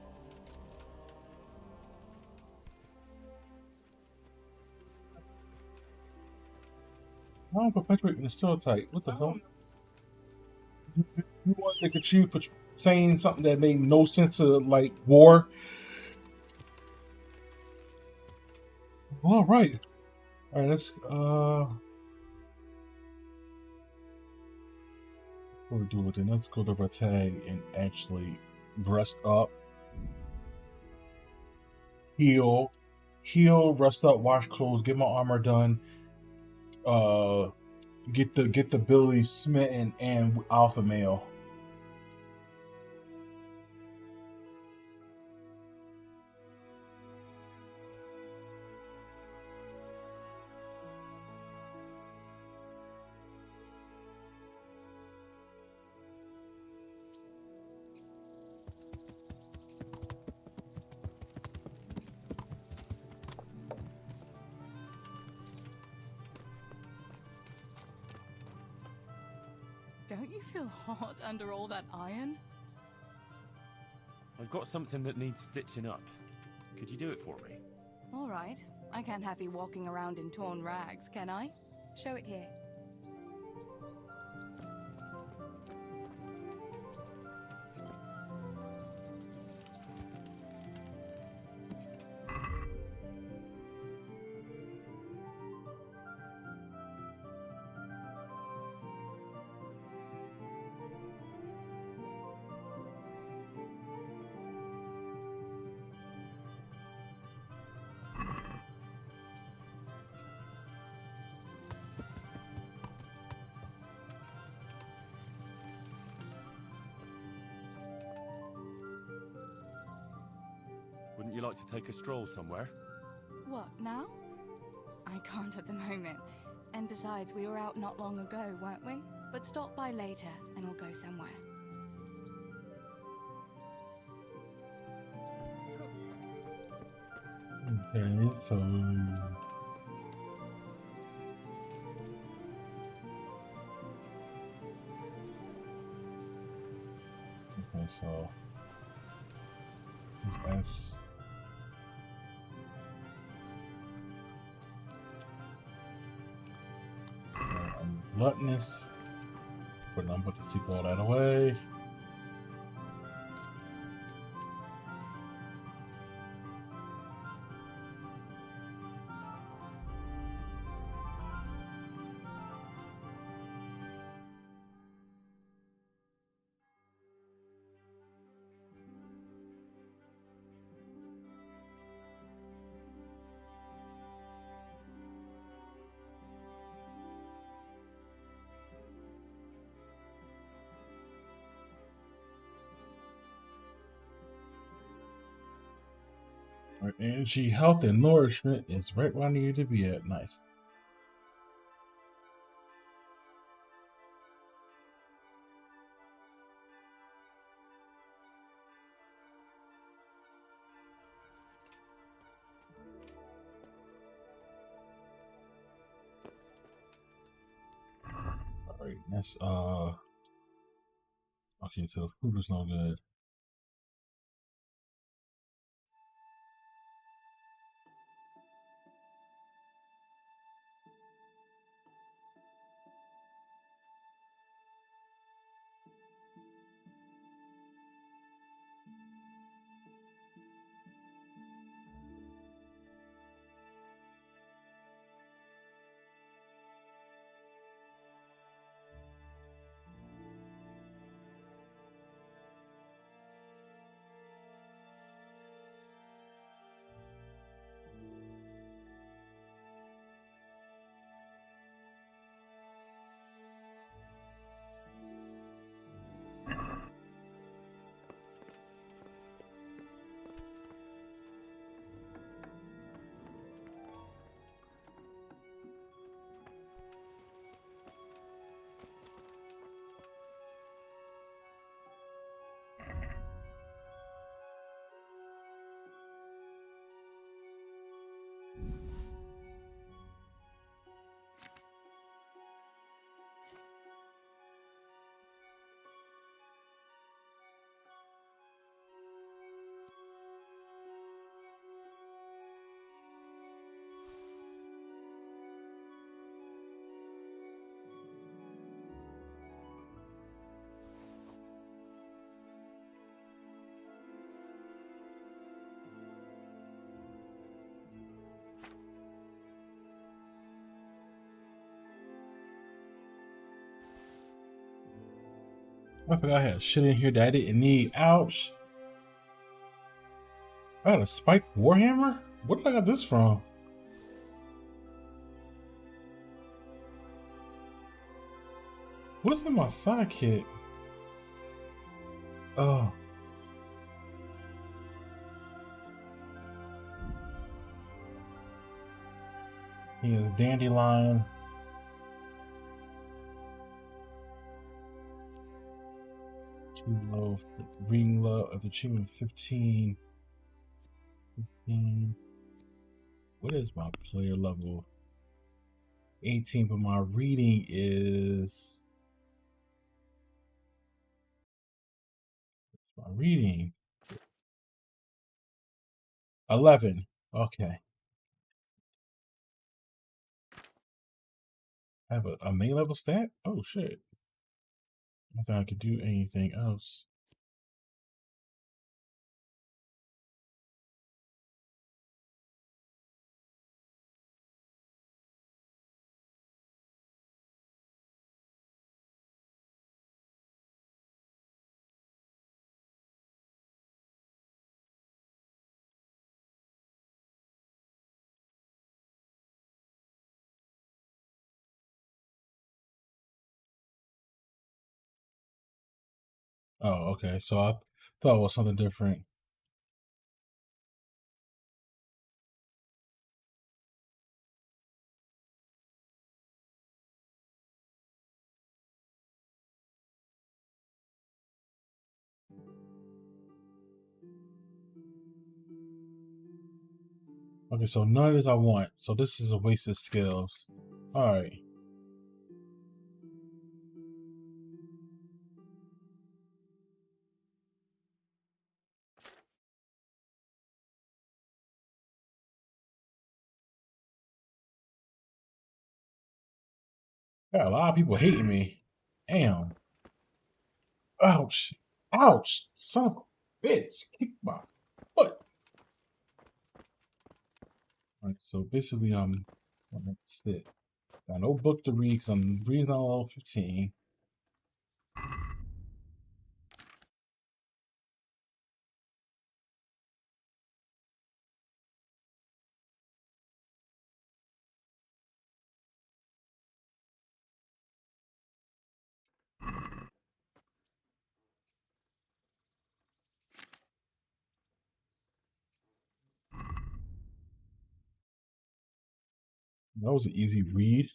S2: I don't perpetuate the stereotype. What the hell? You want to continue saying something that made no sense to like war? All right, let's what we do with it? Let's go to our tag and actually rest up, heal, rest up, wash clothes, get my armor done. Get the ability smitten and alpha male.
S1: Don't you feel hot under all that iron?
S4: I've got something that needs stitching up. Could you do it for me?
S1: All right. I can't have you walking around in torn rags, can I? Show it here.
S4: Wouldn't you like to take a stroll somewhere?
S1: What, now? I can't at the moment. And besides, we were out not long ago, weren't we? But stop by later, and we'll go somewhere.
S2: Okay, so let's I'm gluttonous, but I'm about to seek all that away. Our energy, health, and nourishment is right where I need to be at. Nice. Alright, that's okay, so the food is no good. I forgot I had shit in here that I didn't need. Ouch. I got a spiked warhammer? Where did I got this from? What's in my sidekick? Oh. He is dandelion. Low reading low of achievement 15. What is my player level? 18, but my reading is My reading. 11. Okay. I have a main level stat? Oh shit. I thought I could do anything else. Oh, okay. So I thought it was something different. Okay, so none of this I want. So this is a waste of skills. Alright. Got a lot of people hating me. Damn. Ouch. Ouch. Son of a bitch. Kick my foot. Alright, so basically I'm gonna sit. Got no book to read because I'm reading on level 15. That was an easy read.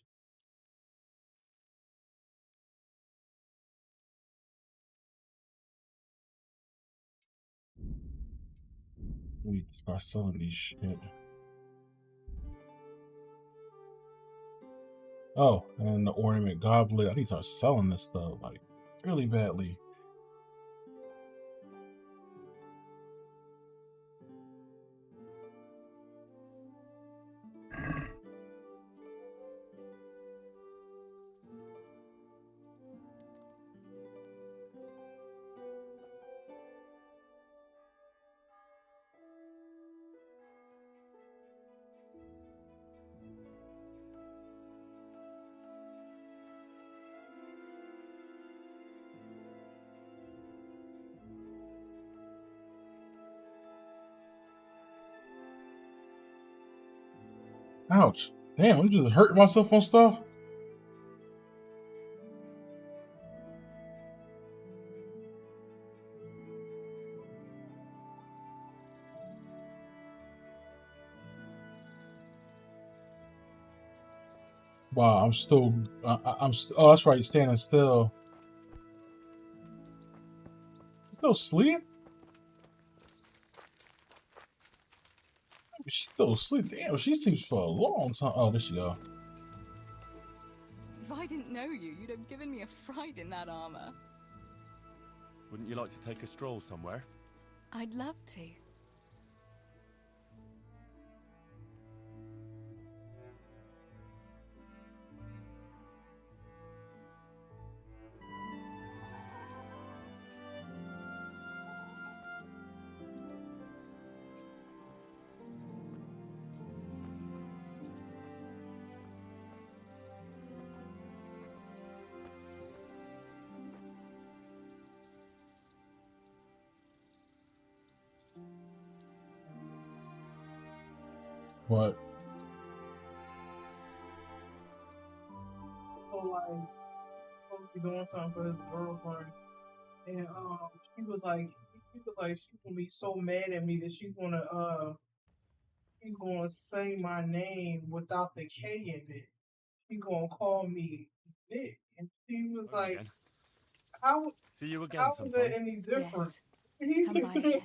S2: We need to start selling these shit. Oh, and the ornament goblet. I need to start selling this stuff like really badly. Ouch. Damn, I'm just hurting myself on stuff. Wow, I'm still, oh, that's right, standing still. Still asleep? She's still asleep. Damn, she sleeps for a long time. Oh, there she go.
S1: If I didn't know you, you'd have given me a fright in that armor.
S4: Wouldn't you like to take a stroll somewhere?
S1: I'd love to.
S2: What?
S10: So like, supposed to be doing something for his girlfriend, and she was like, she's gonna be so mad at me that she's gonna say my name without the K in it. She's gonna call me Nick, and she was like,
S4: again.
S10: how
S4: See you again
S10: how is
S4: sometime.
S10: that any different?
S1: Yes. Come by again.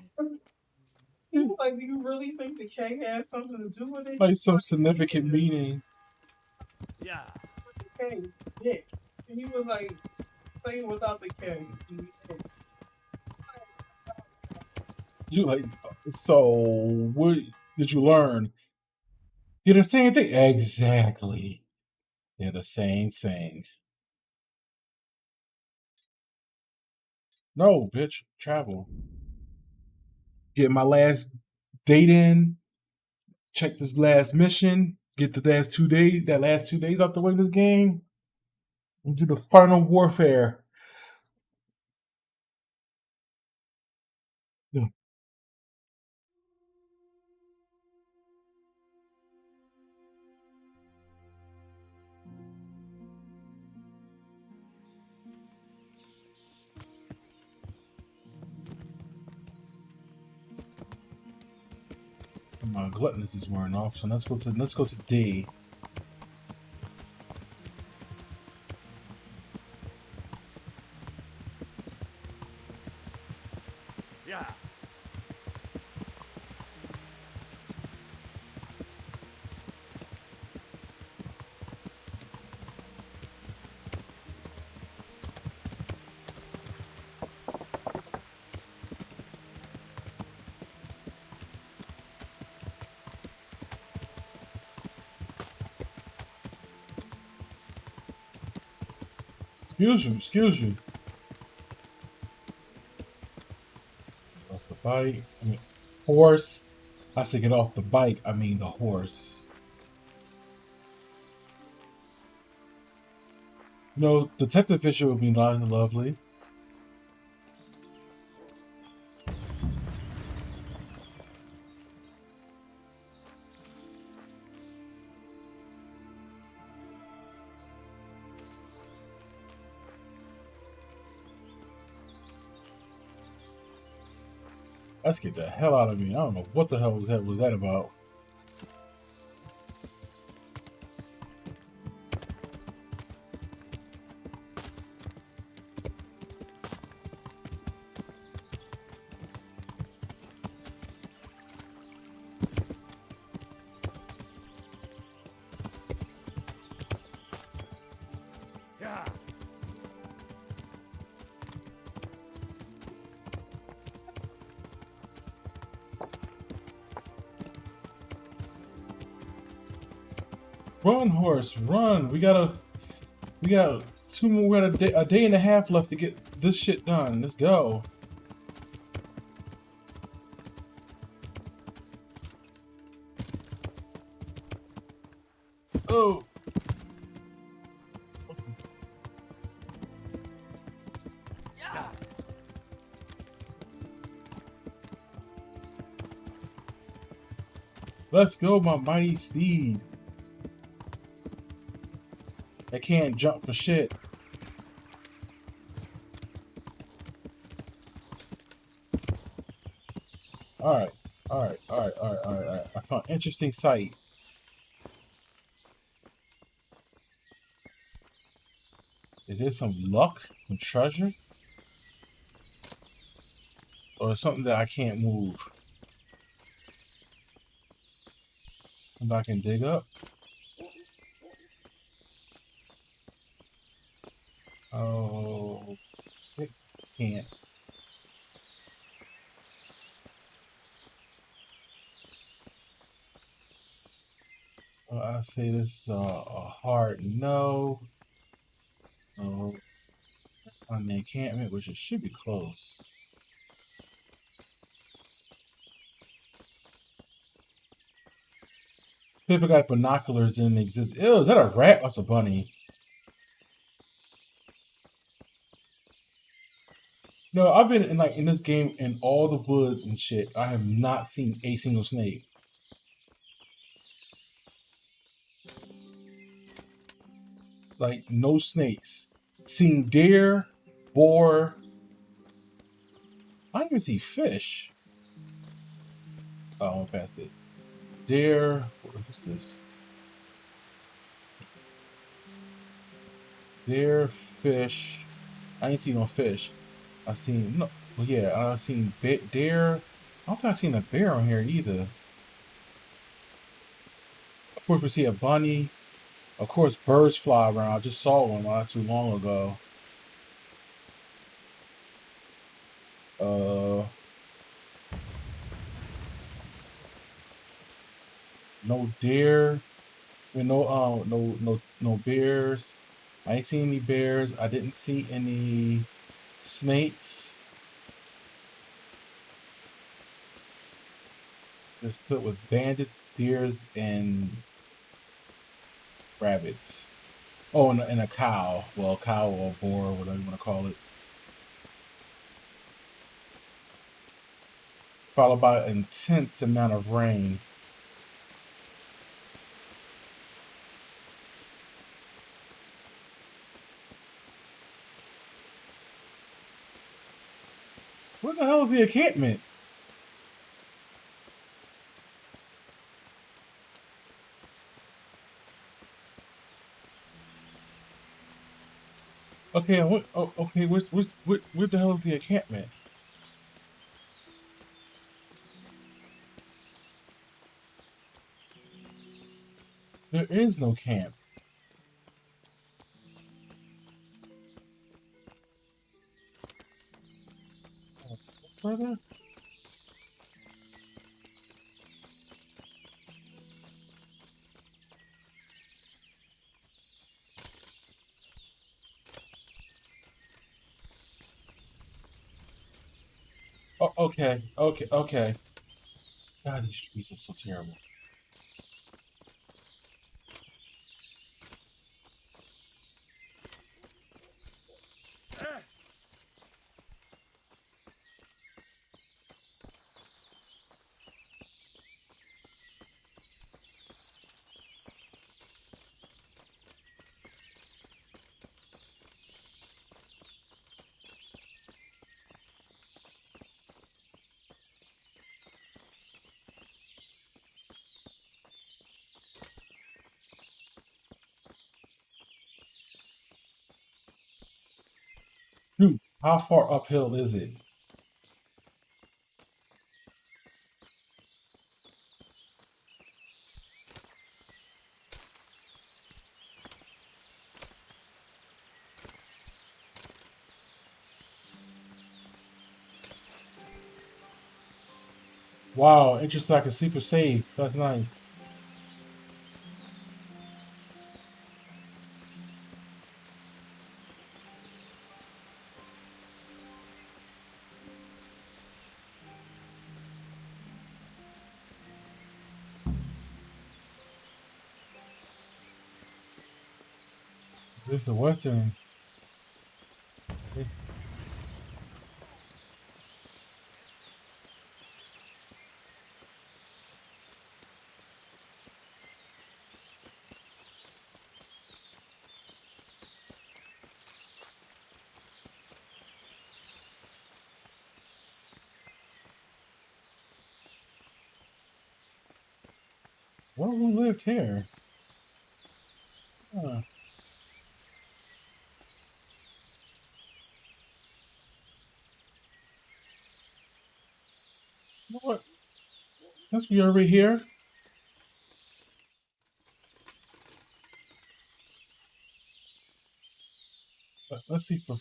S10: He was like, do you really think the K has something to do with it?
S2: Like some significant meaning.
S4: Yeah.
S10: K, Nick. And he was like, say it without the K.
S2: You like so? What did you learn? You're the same thing. Exactly. They're the same thing. No, bitch. Travel. Get my last date in. Check this last mission. Get the last 2 days. That last 2 days out the way in this game. And do the final warfare. Yeah. My gluttonous is wearing off, so let's go to D.
S4: Yeah.
S2: Excuse you. Off the bike. I mean, horse. I said get off the bike. I mean the horse. You know, Detective Fisher would be lovely. Let's get the hell out of me. I don't know what the hell was that about.
S4: Yeah.
S2: Run, horse, run. We got 2 more. We got a day and a half left to get this shit done. Let's go. Oh. Let's go, my mighty steed. I can't jump for shit. Alright. I found an interesting sight. Is there some luck? Some treasure? Or something that I can't move? And I can dig up? Oh, it can't. Well, I say this is a hard no. No. On the encampment, which it should be close. I forgot binoculars didn't exist. Ew, is that a rat? Or a bunny? No, I've been in this game in all the woods and shit. I have not seen a single snake. Like no snakes. Seen deer, boar. I didn't even see fish. Oh, I went past it. Deer. What is this? Deer, fish. I ain't seen no fish. I seen no. Well, yeah, I seen deer. I don't think I seen a bear on here either. Of course, we see a bunny. Of course, birds fly around. I just saw one not too long ago. no deer. No bears. I ain't seen any bears. I didn't see any snakes. Just put with bandits, deers, and rabbits. Oh, and a cow. Well, cow or boar, whatever you want to call it. Followed by an intense amount of rain. Where the hell is the encampment? Okay, okay. Where the hell is the encampment? There is no camp. Further? Oh, okay. God, these trees are so terrible. Dude, how far uphill is it? Wow, interesting. I can super save. That's nice. This is the western. Well, who lived here? Huh. What? Must be over here. Let's see for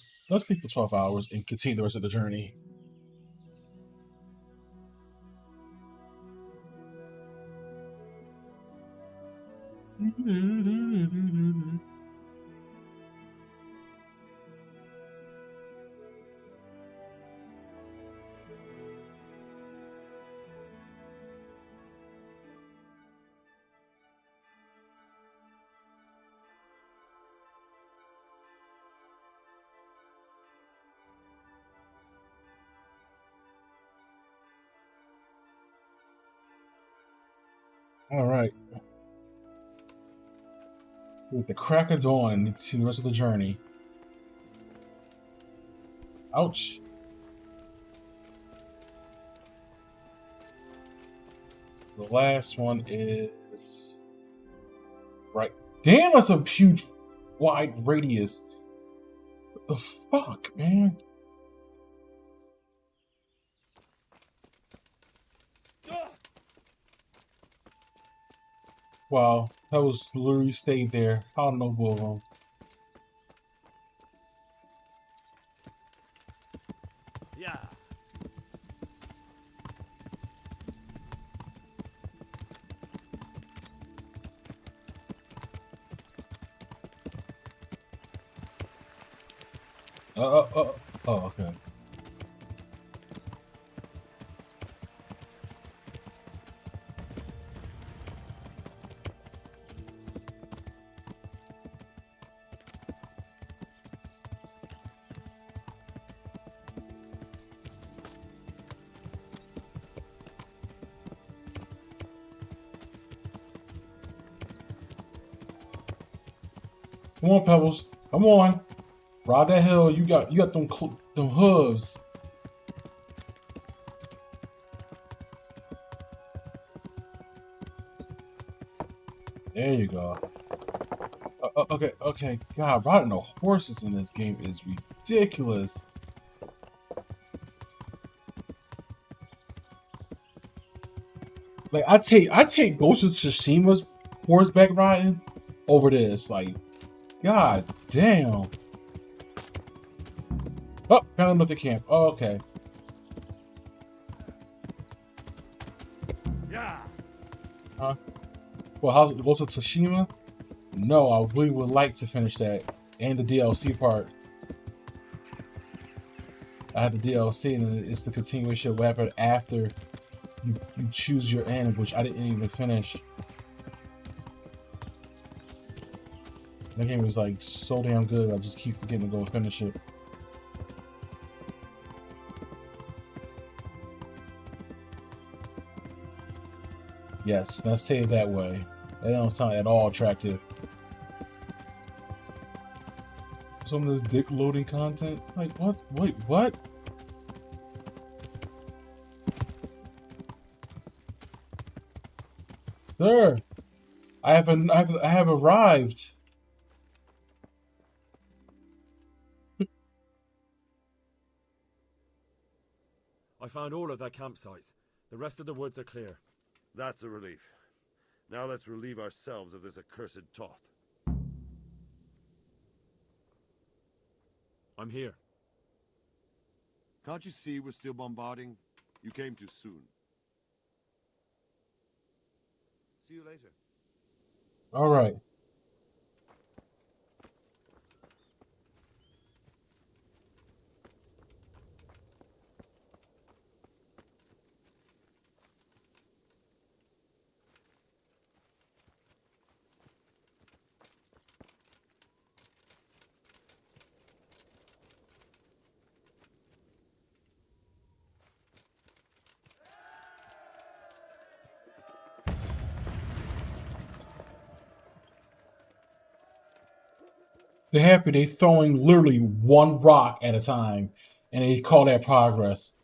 S2: 12 hours and continue the rest of the journey. All right. With the crack of dawn, you can see the rest of the journey. Ouch. The last one is right. Damn, that's a huge, wide radius. What the fuck, man? Wow, that was literally stayed there. How noble of them.
S18: Yeah.
S2: Oh, okay. Come on, Pebbles. Come on. Ride that hill. You got them hooves. There you go. Okay. God, riding the horses in this game is ridiculous. Like I take Ghost of Tsushima's horseback riding over this. Like, God damn. Oh, found another camp. Oh, okay.
S18: Yeah.
S2: Huh? Well, how Ghost of Tsushima? No, I really would like to finish that and the DLC part. I have the DLC, and it's the continuation of what happened after you choose your end, which I didn't even finish. That game was like so damn good. I just keep forgetting to go finish it. Yes, let's say it that way. That don't sound at all attractive. Some of this dick loading content? Like what? Wait, what? Sir, I have arrived.
S3: I found all of their campsites. The rest of the woods are clear.
S19: That's a relief. Now let's relieve ourselves of this accursed Toth.
S3: I'm here.
S19: Can't you see we're still bombarding? You came too soon. See you later.
S2: All right. They're happy they throwing literally one rock at a time, and they call that progress.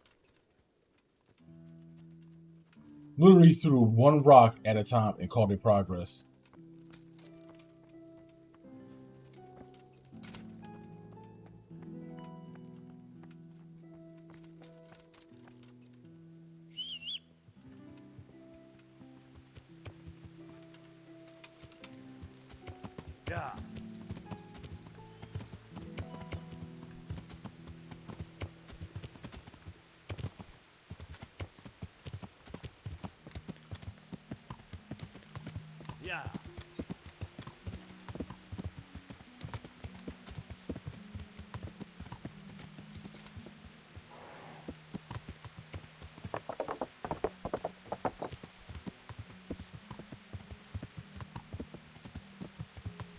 S2: Literally threw one rock at a time and called it progress.
S18: Yeah. Yeah.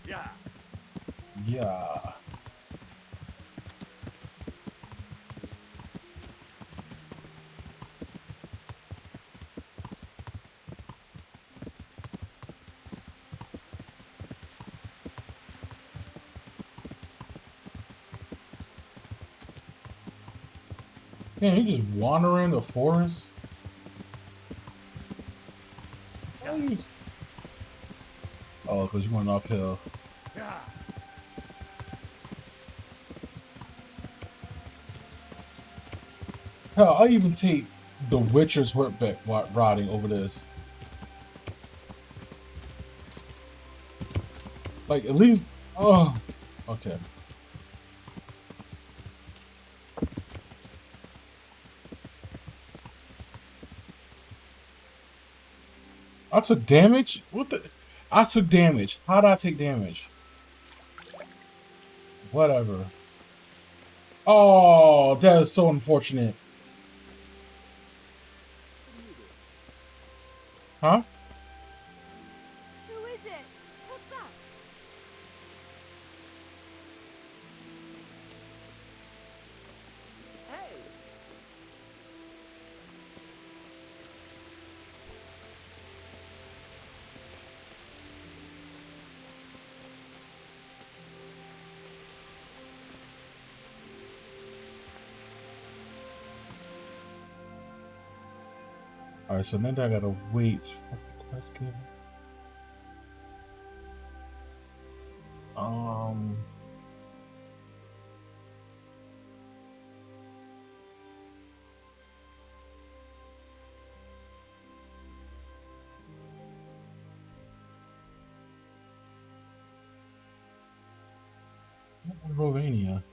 S18: Yeah.
S2: Yeah. Man, you just wandering the forest? Oh, because you went uphill.
S18: Yeah.
S2: Hell, I even take the Witcher's horseback riding over this. Like, at least... Oh, okay. I took damage? What the? I took damage. How did I take damage? Whatever. Oh, that is so unfortunate. Huh?
S11: Who is it? What's that?
S16: Hey!
S2: Alright, so now I gotta wait for the quest given. Romania.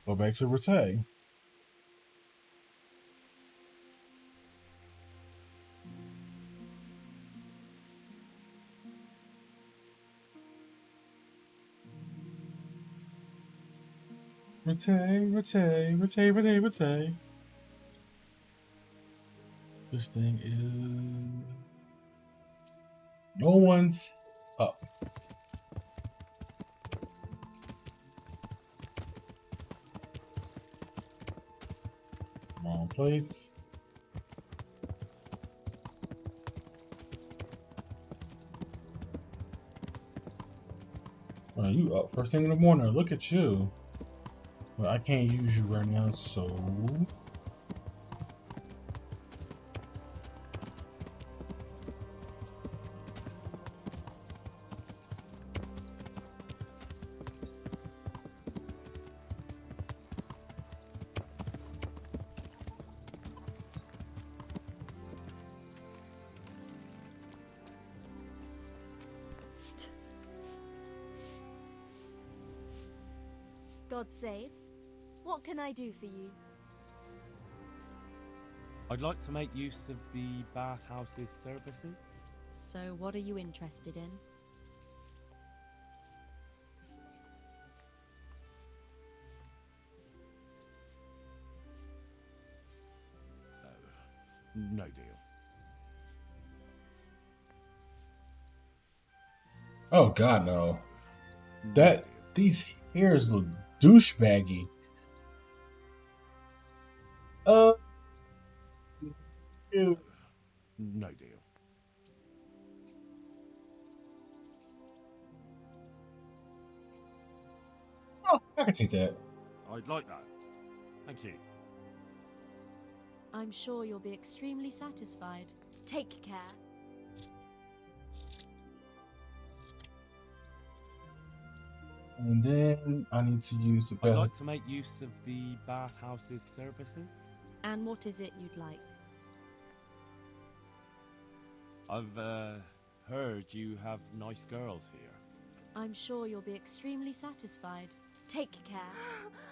S2: Go back to Rete. Rete. This thing is... No one's up. Wrong place. Oh, you up first thing in the morning. Look at you. But I can't use you right now, so...
S5: God save. What can I do for you?
S4: I'd like to make use of the bathhouse's services.
S5: So, what are you interested in?
S4: No deal.
S2: Oh god, no. These hairs look douchebaggy. Ew.
S4: No deal.
S2: Oh, I can take that.
S4: I'd like that. Thank you.
S5: I'm sure you'll be extremely satisfied. Take care.
S2: And then I need to use the
S4: I'd
S2: bath.
S4: like to make use of the bathhouse's services.
S5: And what is it you'd like?
S4: I've heard you have nice girls here.
S5: I'm sure you'll be extremely satisfied. Take care.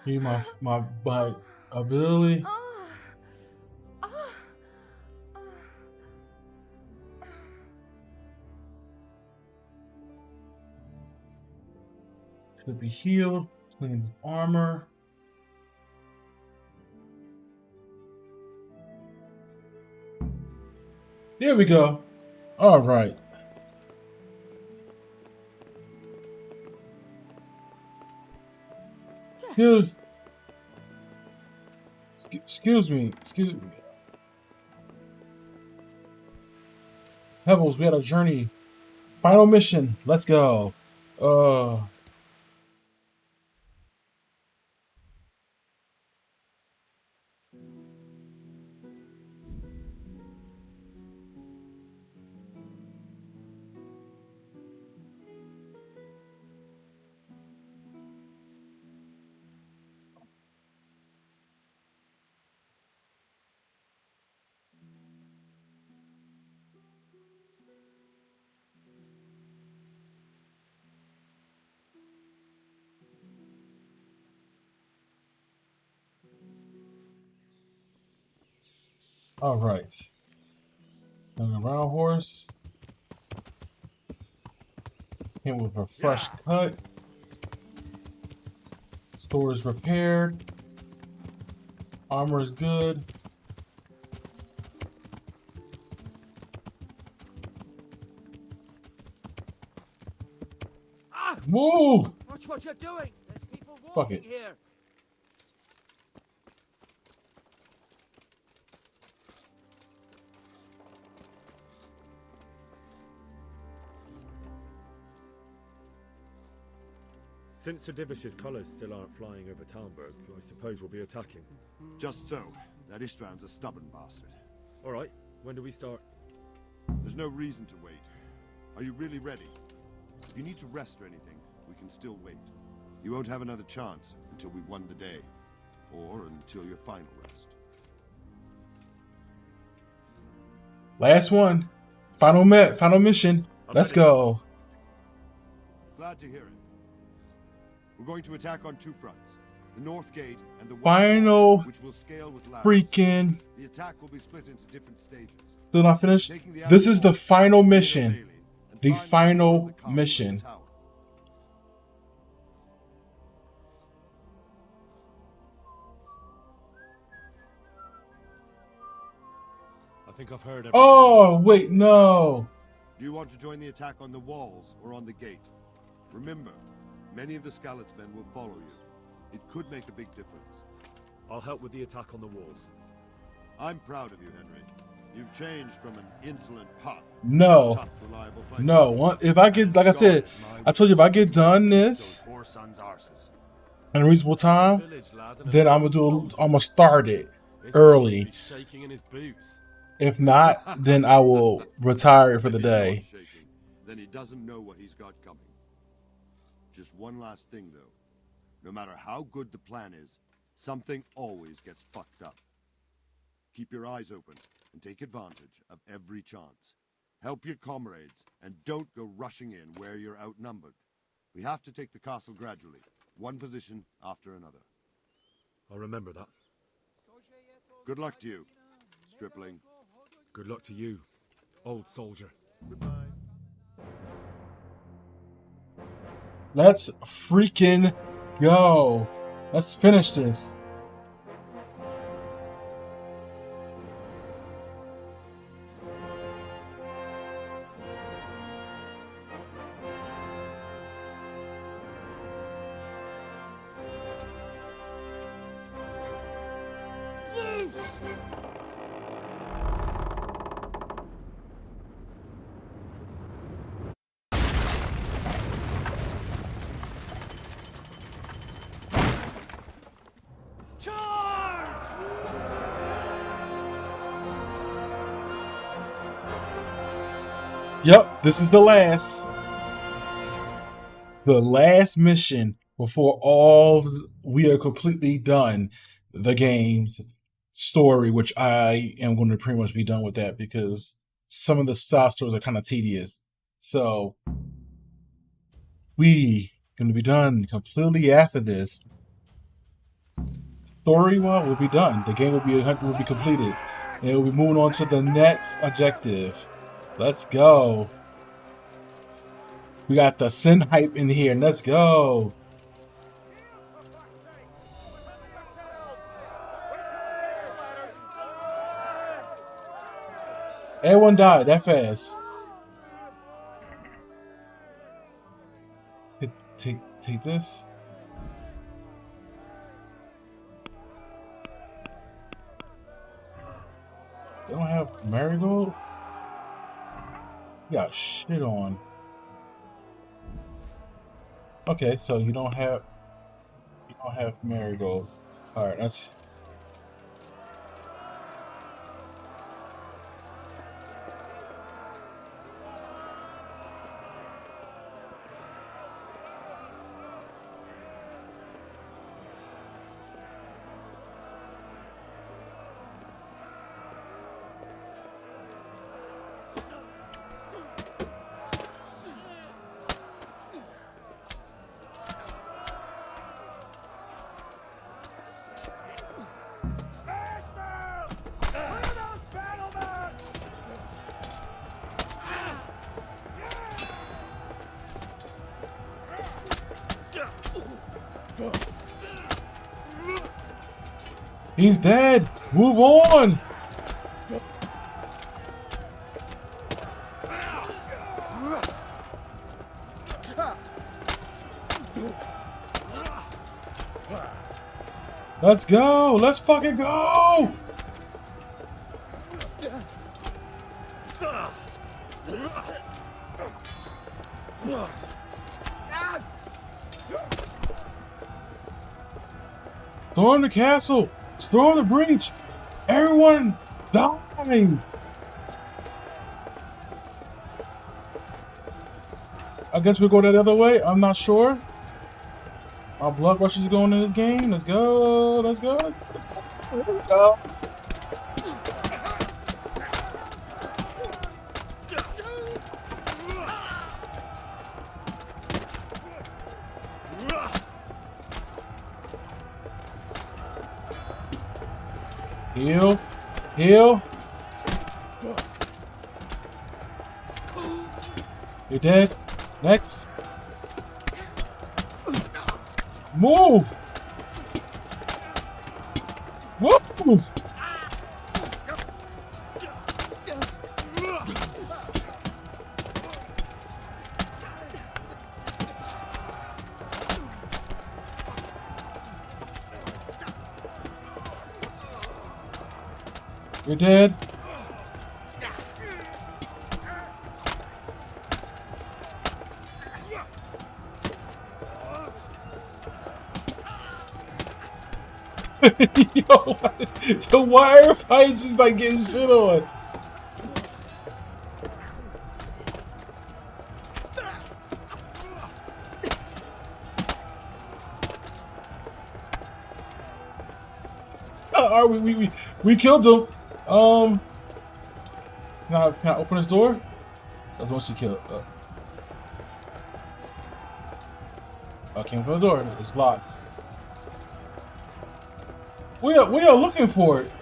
S2: Need my butt ability. Should be healed. Clean his armor. There we go. All right. Excuse me. Pebbles, we had a journey. Final mission. Let's go. All right. And the round horse. Him with a fresh cut. Store is repaired. Armor is good. Move!
S16: Watch what you're doing. There's people
S2: Fuck
S16: walking
S2: it.
S16: here.
S3: Since Sir Divish's colours still aren't flying over Talmberg, I suppose we'll be attacking.
S19: Just so. That Istvand's a stubborn bastard.
S3: All right, when do we start?
S19: There's no reason to wait. Are you really ready? If you need to rest or anything, we can still wait. You won't have another chance until we've won the day. Or until your final rest.
S2: Last one. Final mission. Let's go.
S19: Glad to hear it. We're going to attack on two fronts. The north gate and the west
S2: Final
S19: wall, which will scale with ladders.
S2: freaking.
S19: The attack will be split into different stages.
S2: Still not finished? This is the final mission. The final mission.
S4: I think I've heard everything.
S2: Oh, wait, no.
S19: Do you want to join the attack on the walls or on the gate? Remember, many of the Skalitz men will follow you. It could make a big difference.
S3: I'll help with the attack on the walls.
S19: I'm proud of you, Henry. You've changed from an insolent pup.
S2: No.
S19: Tough, reliable fighter.
S2: No. If I get, like I said, I told you if I get done this
S19: Four sons' arses.
S2: in a reasonable time, then I'm gonna start it early.
S4: Shaking in his boots.
S2: If not, then I will retire for the day.
S19: Then he doesn't know what he's got coming. Just one last thing, though. No matter how good the plan is, something always gets fucked up. Keep your eyes open and take advantage of every chance. Help your comrades and don't go rushing in where you're outnumbered. We have to take the castle gradually, one position after another.
S3: I'll remember that.
S19: Good luck to you, stripling.
S3: Good luck to you, old soldier.
S19: Goodbye.
S2: Let's freaking go. Let's finish this. Yep, this is the last mission before we are completely done the game's story, which I am going to pretty much be done with that because some of the side stories are kind of tedious. So we going to be done completely after this. Story will be done. The game will be completed, and we'll be moving on to the next objective. Let's go. We got the Sin hype in here. Let's go. Everyone died that fast. Take this. They don't have Marigold? You got shit on. Okay, so you don't have Marigold. Alright, that's He's dead. Move on. Let's go. Let's fucking go. Storm the castle. Storm the breach. Everyone die. I guess we go that other way. I'm not sure. Our blood rush is going in this game. Let's go. Let's go. Let's go. Here we go. Heal. Heal. You're dead. Next. Move. Move. You're dead. Yo, why are everybody just like getting shit on? Oh, we killed him. Can I open this door? I don't see kill. I can't open the door. It's locked. We are looking for it.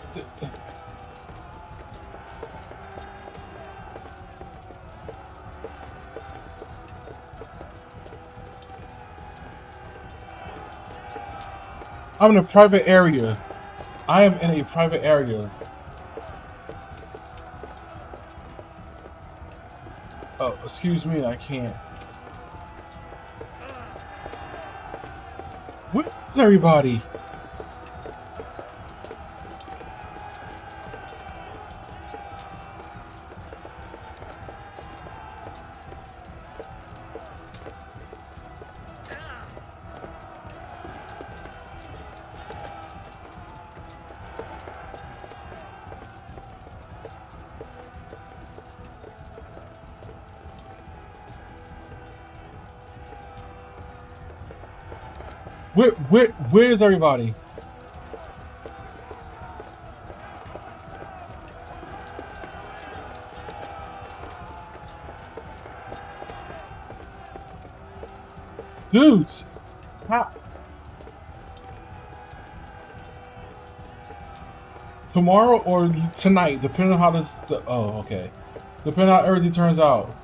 S2: I'm in a private area. I am in a private area. Oh, excuse me, I can't. Where's everybody? Where's everybody? Dudes! Tomorrow or tonight, depending on how this... Oh, okay. Depending on how everything turns out.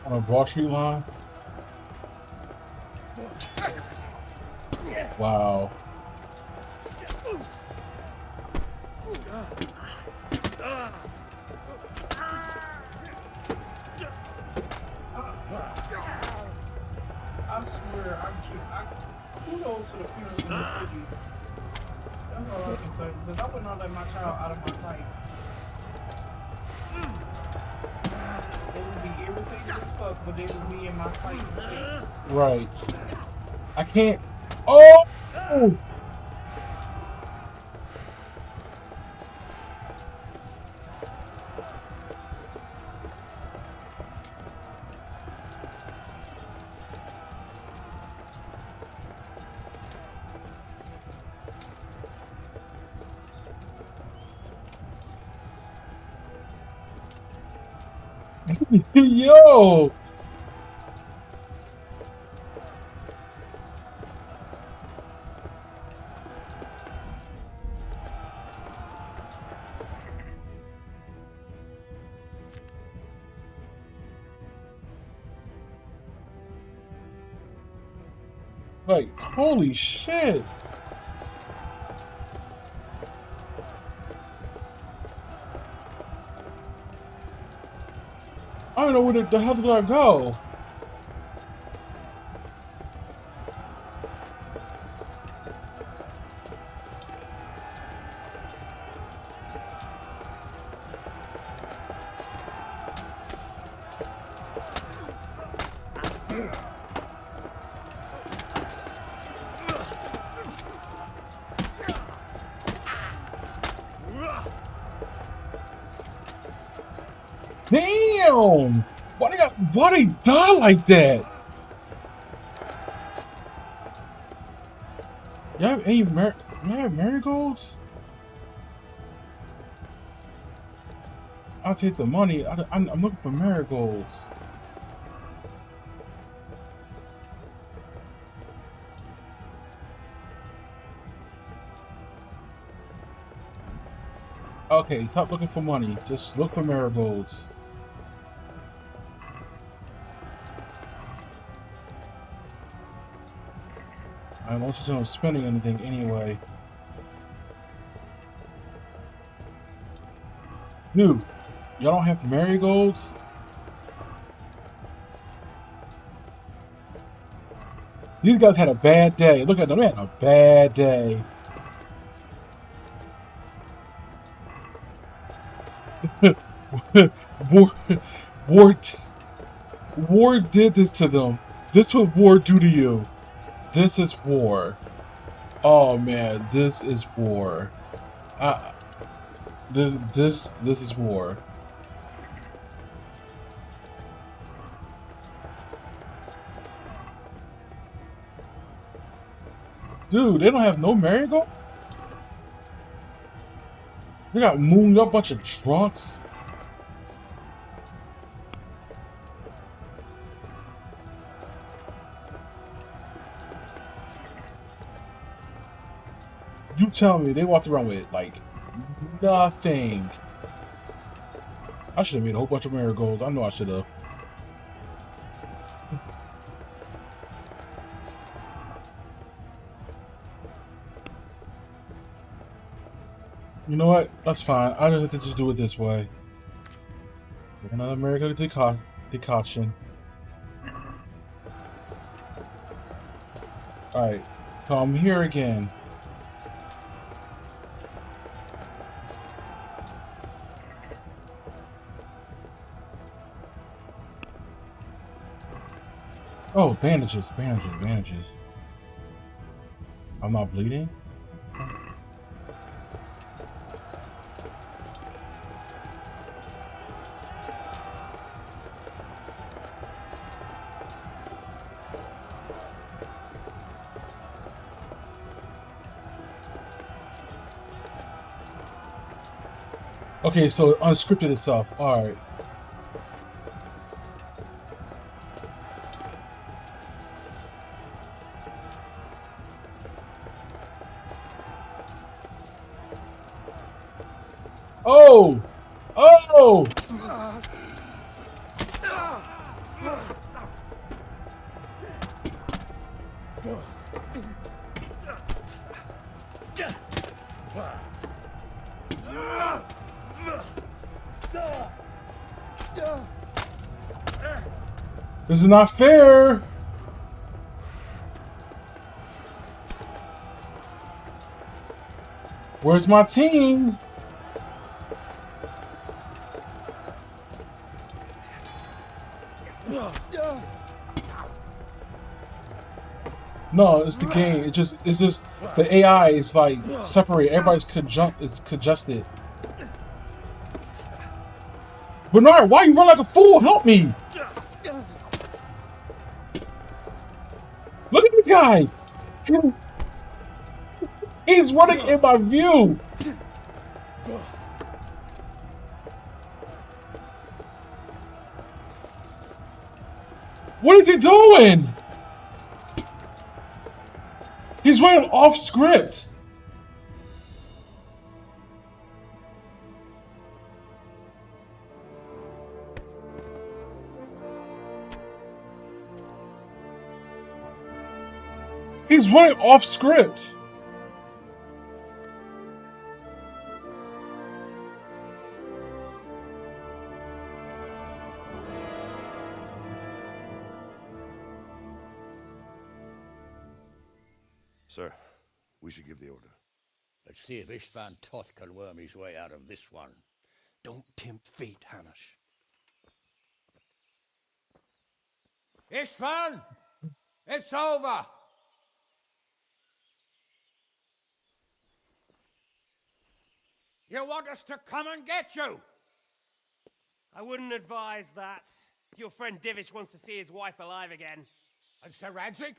S2: On a Broad Street line? Wow.
S10: I swear, kudos to the parents in the city. That's all I can say, because I would not let my child out of my sight. They would be irritated as fuck, but they would be in my sight and see.
S2: Right. I can't. Oh! Yo! Like, holy shit! I don't know where the hell did I go. Damn! Why they die like that? You have any marigolds? I'll take the money. I'm looking for marigolds. Okay, stop looking for money. Just look for marigolds. I don't want you to know I'm spending anything anyway. Dude, y'all don't have marigolds? These guys had a bad day. Look at them, they had a bad day. War did this to them. This is what war do to you. This is war. Oh man, this is war. This is war. Dude, they don't have no marigold? They got mooned up bunch of drunks. You tell me they walked around with like nothing. I should have made a whole bunch of marigolds. I know I should have. You know what? That's fine. I don't have to just do it this way. Get another marigold decoction. Alright. Come here again. Oh, bandages, bandages. I'm not bleeding? Okay, so unscripted itself. Alright. Oh! Oh! This is not fair! Where's my team? No, it's the game. It's just the AI is like separate. Everybody's congested. Bernard, why you run like a fool? Help me! Look at this guy! He's running in my view! What is he doing? He's running off script. He's running off script.
S19: Sir, we should give the order.
S8: Let's see if Istvan Toth can worm his way out of this one.
S15: Don't tempt fate, Hanush.
S7: Istvan! It's over! You want us to come and get you?
S14: I wouldn't advise that. Your friend Divish wants to see his wife alive again.
S7: And Sir Radzig?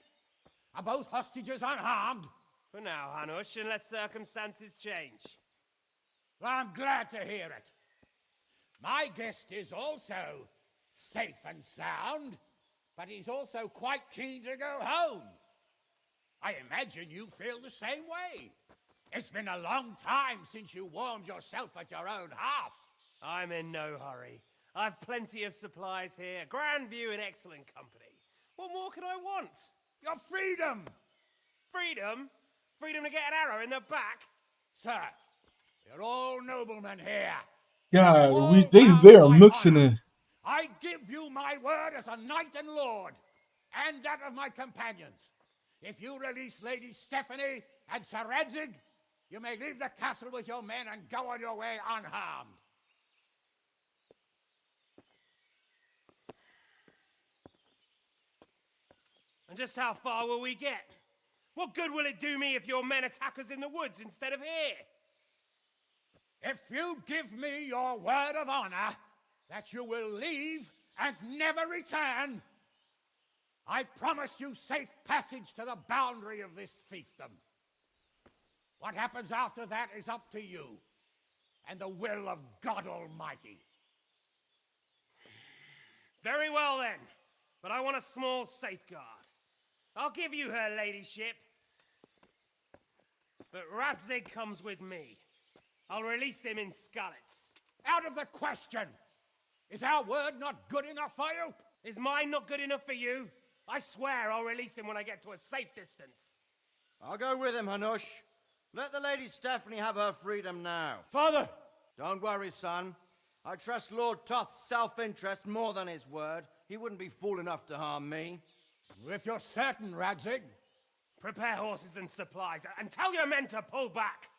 S7: Are both hostages unharmed?
S14: For now, Hanush, unless circumstances change.
S7: I'm glad to hear it. My guest is also safe and sound, but he's also quite keen to go home. I imagine you feel the same way. It's been a long time since you warmed yourself at your own hearth.
S14: I'm in no hurry. I've plenty of supplies here, grand view and excellent company. What more could I want?
S7: Your freedom!
S14: Freedom? Freedom to get an arrow in the back?
S7: Sir, you're all noblemen here.
S2: Yeah, they are mixing it.
S7: I give you my word as a knight and lord, and that of my companions. If you release Lady Stephanie and Sir Radzig, you may leave the castle with your men and go on your way unharmed.
S14: And just how far will we get? What good will it do me if your men attack us in the woods instead of here?
S7: If you give me your word of honor that you will leave and never return, I promise you safe passage to the boundary of this fiefdom. What happens after that is up to you and the will of God Almighty.
S14: Very well then, but I want a small safeguard. I'll give you her ladyship, but Radzig comes with me. I'll release him in Skalitz.
S7: Out of the question! Is our word not good enough for you?
S14: Is mine not good enough for you? I swear I'll release him when I get to a safe distance.
S21: I'll go with him, Hanush. Let the Lady Stephanie have her freedom now.
S7: Father!
S21: Don't worry, son. I trust Lord Toth's self-interest more than his word. He wouldn't be fool enough to harm me.
S7: If you're certain, Radzig.
S14: Prepare horses and supplies, and tell your men to pull back.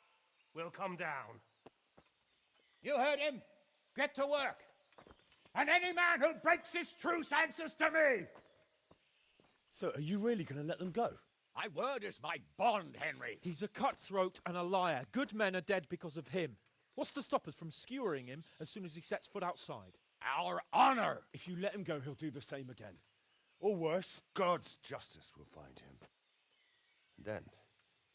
S14: We'll come down.
S7: You heard him. Get to work. And any man who breaks his truce answers to me.
S13: So, are you really going to let them go?
S7: My word is my bond, Henry.
S17: He's a cutthroat and a liar. Good men are dead because of him. What's to stop us from skewering him as soon as he sets foot outside?
S7: Our honor!
S13: If you let him go, he'll do the same again. Or worse.
S19: God's justice will find him. And then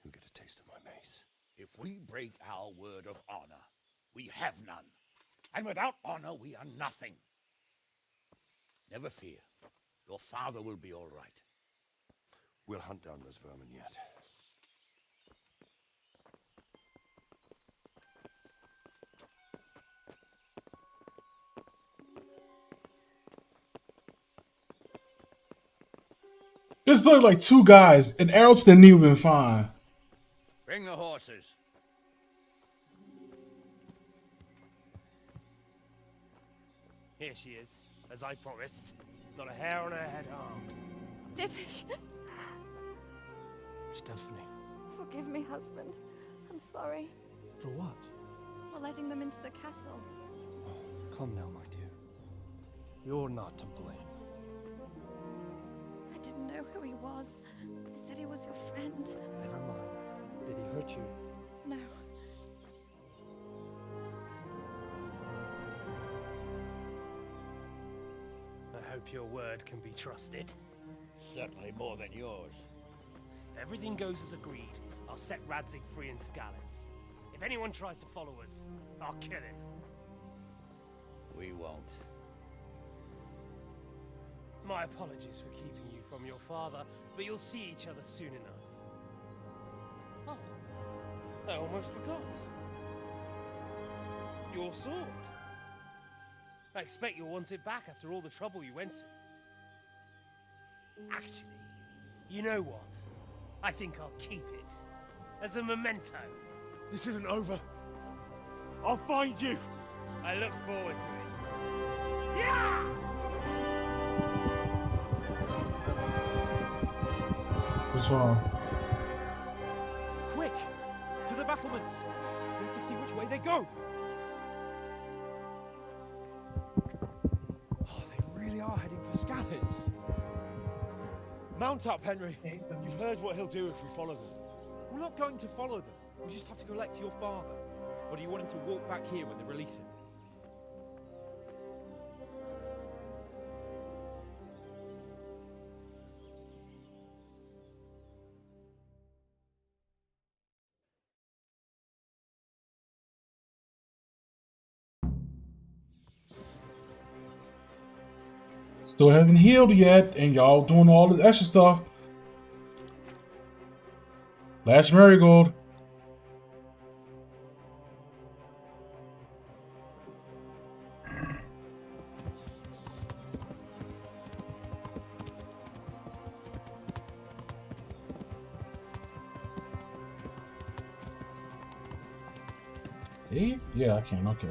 S19: he'll get a taste of my mace.
S7: If we break our word of honor, we have none. And without honor, we are nothing. Never fear. Your father will be all right.
S19: We'll hunt down those vermin yet.
S2: This looked like two guys, and arrow to the knee would have been fine.
S7: Bring the horses.
S14: Here she is, as I promised. Not a hair on her head harmed.
S11: Divish.
S15: Stephanie.
S11: Forgive me, husband. I'm sorry.
S15: For what?
S11: For letting them into the castle.
S15: Come now, my dear. You're not to blame.
S11: I didn't know who he was. He said he was your friend.
S15: Never mind. Did he hurt you?
S11: No.
S14: I hope your word can be trusted.
S8: Certainly more than yours.
S14: If everything goes as agreed, I'll set Radzig free in Skalitz. If anyone tries to follow us, I'll kill him.
S8: We won't.
S14: My apologies for keeping you from your father, but you'll see each other soon enough. Oh, I almost forgot. Your sword. I expect you'll want it back after all the trouble you went to. Actually, you know what? I think I'll keep it. As a memento.
S4: This isn't over. I'll find you.
S14: I look forward to it. Yeah!
S2: What's wrong?
S17: Quick! To the battlements! We have to see which way they go! Oh, they really are heading for Scallops. Mount up, Henry.
S4: You've heard what he'll do if we follow them.
S17: We're not going to follow them. We just have to collect your father. Or do you want him to walk back here when they release him?
S2: Still haven't healed yet, and y'all doing all this extra stuff. Last Marigold. Eve? Yeah, I can. Okay.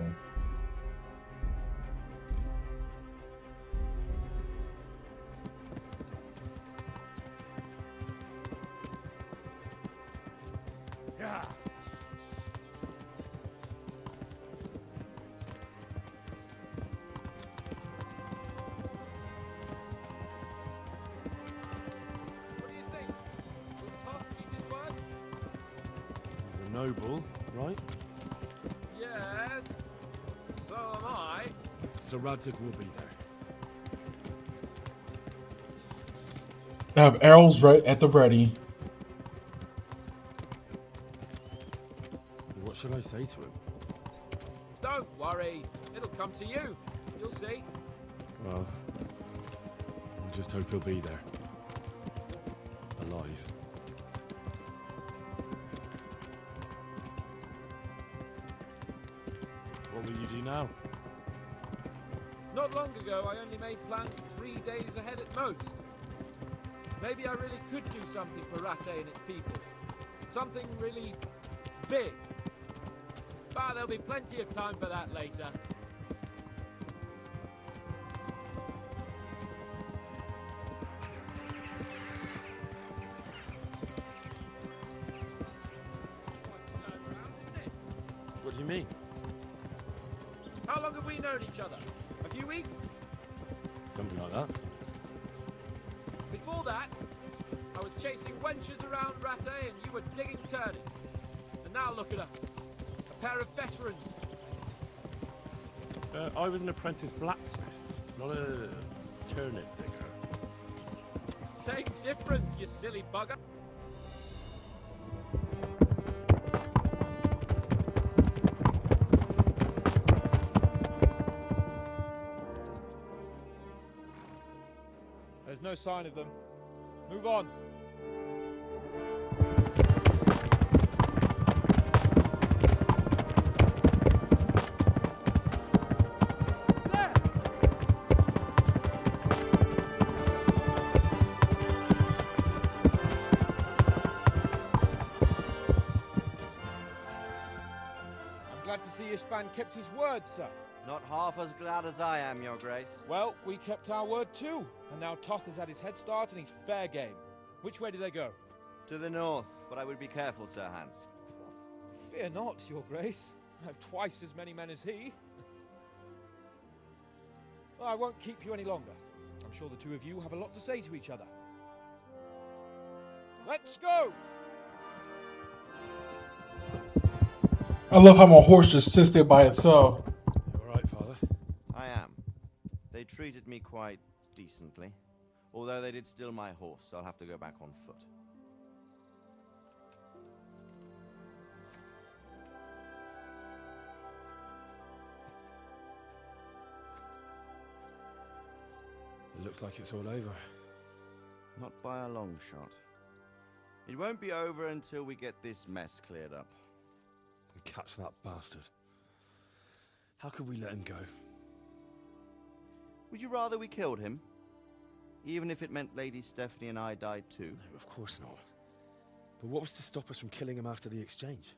S16: Yeah.
S14: What do you think? Was Toth keep his word?
S4: This is a noble, right?
S14: Yes. So am I.
S4: So Radzig will be there.
S2: I have arrows right at the ready.
S4: What should I say to him?
S14: Don't worry. It'll come to you. You'll see.
S4: Well, I just hope he'll be there. Alive. What will you do now?
S14: Not long ago, I only made plans 3 days ahead at most. Maybe I really could do something for Rattay and its people. Something really big. But there'll be plenty of time for that later.
S4: What do you mean?
S14: How long have we known each other? A few weeks?
S4: Something like that.
S14: Before that, I was chasing wenches around Rattay and you were digging turnips. And now look at us. A pair of veterans.
S4: I was an apprentice blacksmith, not a turnip digger.
S14: Same difference, you silly bugger.
S17: There's no sign of them. Move on. I'm glad to see Istvan kept his word, sir.
S21: Not half as glad as I am, Your Grace.
S17: Well, we kept our word too. And now Toth has had his head start and he's fair game. Which way do they go?
S21: To the north, but I would be careful, Sir Hans.
S17: Fear not, Your Grace. I have twice as many men as he. Well, I won't keep you any longer. I'm sure the two of you have a lot to say to each other. Let's go!
S2: I love how my horse just sits there by itself.
S4: You alright, Father?
S21: I am. They treated me quite decently. Although they did steal my horse, so I'll have to go back on foot.
S13: It looks like it's all over.
S21: Not by a long shot. It won't be over until we get this mess cleared up.
S13: And catch that bastard. How could we let him go?
S21: Would you rather we killed him? Even if it meant Lady Stephanie and I died too?
S13: No, of course not. But what was to stop us from killing him after the exchange?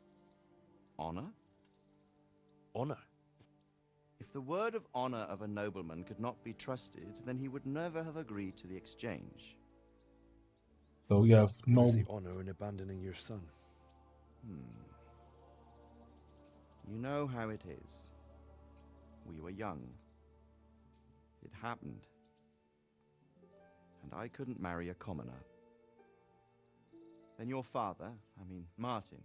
S21: Honor?
S13: Honor?
S21: If the word of honor of a nobleman could not be trusted, then he would never have agreed to the exchange.
S2: So we have no.
S13: Where's the honor in abandoning your son?
S21: You know how it is. We were young. It happened. And I couldn't marry a commoner. Then your father, Martin,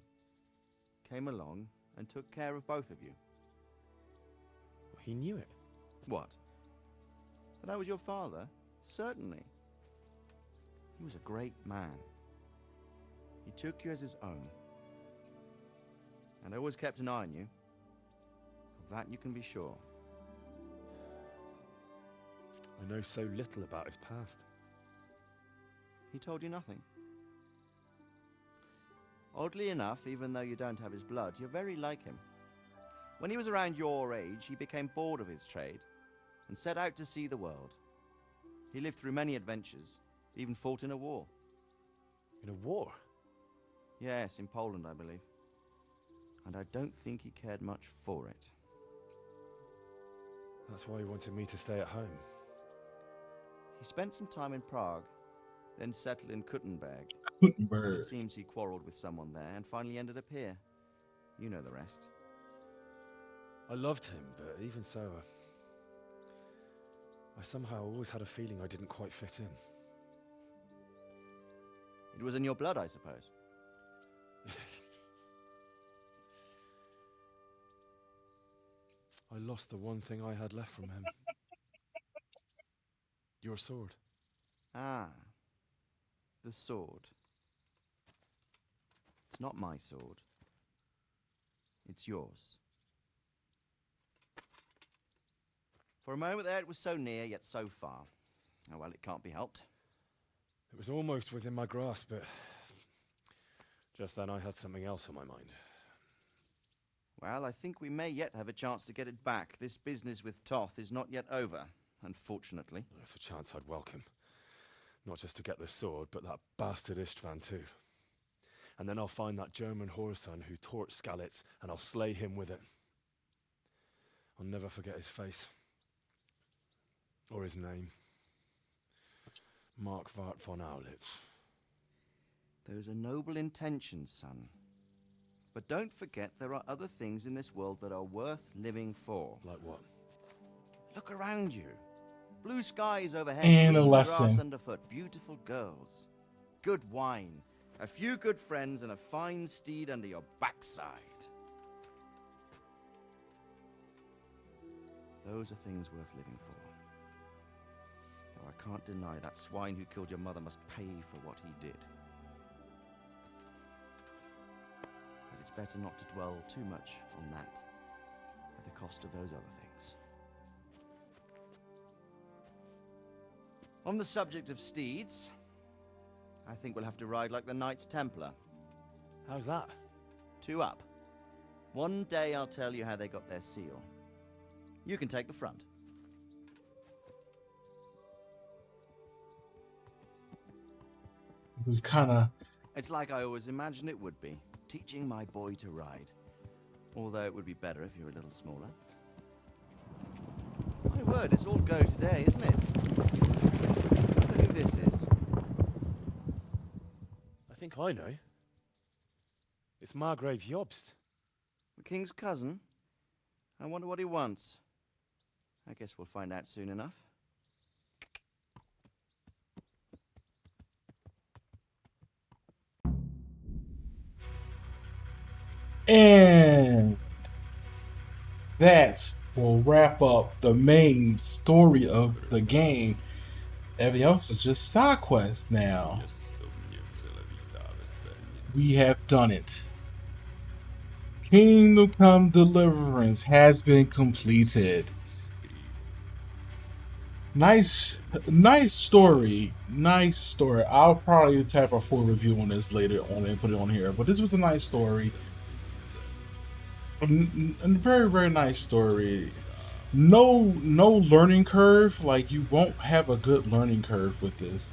S21: came along and took care of both of you.
S13: He knew it.
S21: What? That I was your father? Certainly. He was a great man. He took you as his own. And always kept an eye on you. Of that you can be sure.
S13: I know so little about his past.
S21: He told you nothing? Oddly enough, even though you don't have his blood, you're very like him. When he was around your age, he became bored of his trade and set out to see the world. He lived through many adventures, even fought in a war.
S13: In a war?
S21: Yes, in Poland, I believe. And I don't think he cared much for it.
S13: That's why he wanted me to stay at home.
S21: He spent some time in Prague, then settled in Kuttenberg. It seems he quarreled with someone there and finally ended up here. You know the rest.
S13: I loved him, but even so, I somehow always had a feeling I didn't quite fit in.
S21: It was in your blood, I suppose.
S13: I lost the one thing I had left from him. Your sword.
S21: Ah. The sword. It's not my sword. It's yours. For a moment there, it was so near, yet so far. Oh, well, it can't be helped.
S13: It was almost within my grasp, but just then I had something else on my mind.
S21: Well, I think we may yet have a chance to get it back. This business with Toth is not yet over, unfortunately.
S13: That's a chance I'd welcome. Not just to get the sword, but that bastard Istvan too. And then I'll find that German whoreson who torched Skalitz, and I'll slay him with it. I'll never forget his face. Or his name. Markvart von Aulitz.
S21: Those are noble intentions, son. But don't forget there are other things in this world that are worth living for.
S13: Like what?
S21: Look around you. Blue skies overhead,
S2: and a
S21: green
S2: lesson.
S21: grass underfoot, beautiful girls, good wine, a few good friends, and a fine steed under your backside. Those are things worth living for. Though I can't deny that swine who killed your mother must pay for what he did. But it's better not to dwell too much on that at the cost of those other things. On the subject of steeds, I think we'll have to ride like the Knights Templar.
S13: How's that?
S21: 2 up. One day I'll tell you how they got their seal. You can take the front.
S2: It's kind of...
S21: It's like I always imagined it would be, teaching my boy to ride. Although it would be better if you were a little smaller. My word, it's all go today, isn't it? I wonder who this is.
S13: I think I know. It's Margrave Jobst.
S21: The king's cousin? I wonder what he wants. I guess we'll find out soon enough.
S2: And that will wrap up the main story of the game. Everything else is just side quests now. We have done it. Kingdom Come Deliverance has been completed. Nice story. Nice story. I'll probably type a full review on this later on and put it on here. But this was a nice story. A very nice story. No learning curve. Like, you won't have a good learning curve with this.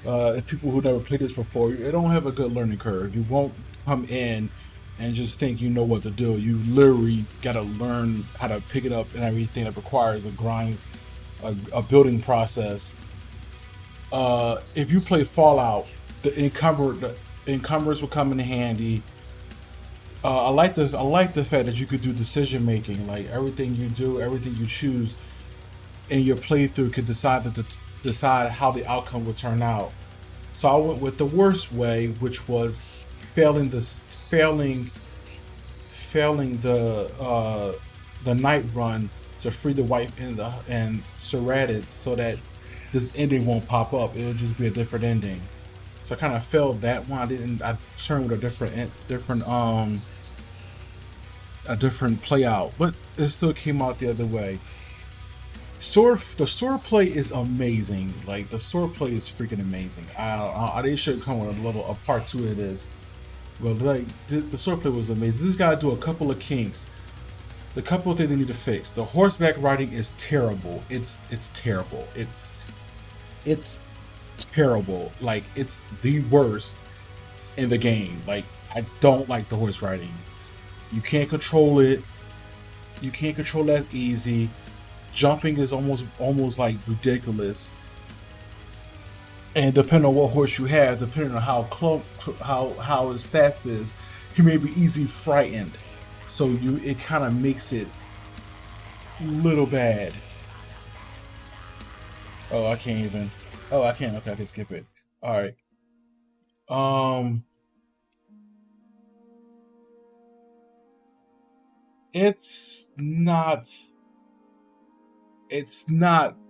S2: If people who never played this before, you don't have a good learning curve. You won't come in and just think you know what to do. You literally gotta learn how to pick it up and everything that requires a grind, a building process. If you play Fallout, the encumbrers will come in handy. I like the fact that you could do decision making. Like, everything you do, everything you choose in your playthrough could decide how the outcome would turn out. So I went with the worst way, which was failing the night run to free the wife and Sir Raditz, so that this ending won't pop up. It'll just be a different ending. So I kind of failed that one. I turned with a different play out, but it still came out the other way. The sword play is amazing. Like, the sword play is freaking amazing. They should come with a part 2 of this. Well, like, the sword play was amazing. This guy do a couple of kinks. The couple of things they need to fix. The horseback riding is terrible. It's terrible. It's terrible. Like, it's the worst in the game. Like, I don't like the horse riding. You can't control it. You can't control it as easy. Jumping is almost like ridiculous. And depending on what horse you have, depending on how his stats is, he may be easily frightened. So it kind of makes it a little bad. Oh, I can't even. Oh, I can't. Okay, I can skip it. All right. It's not.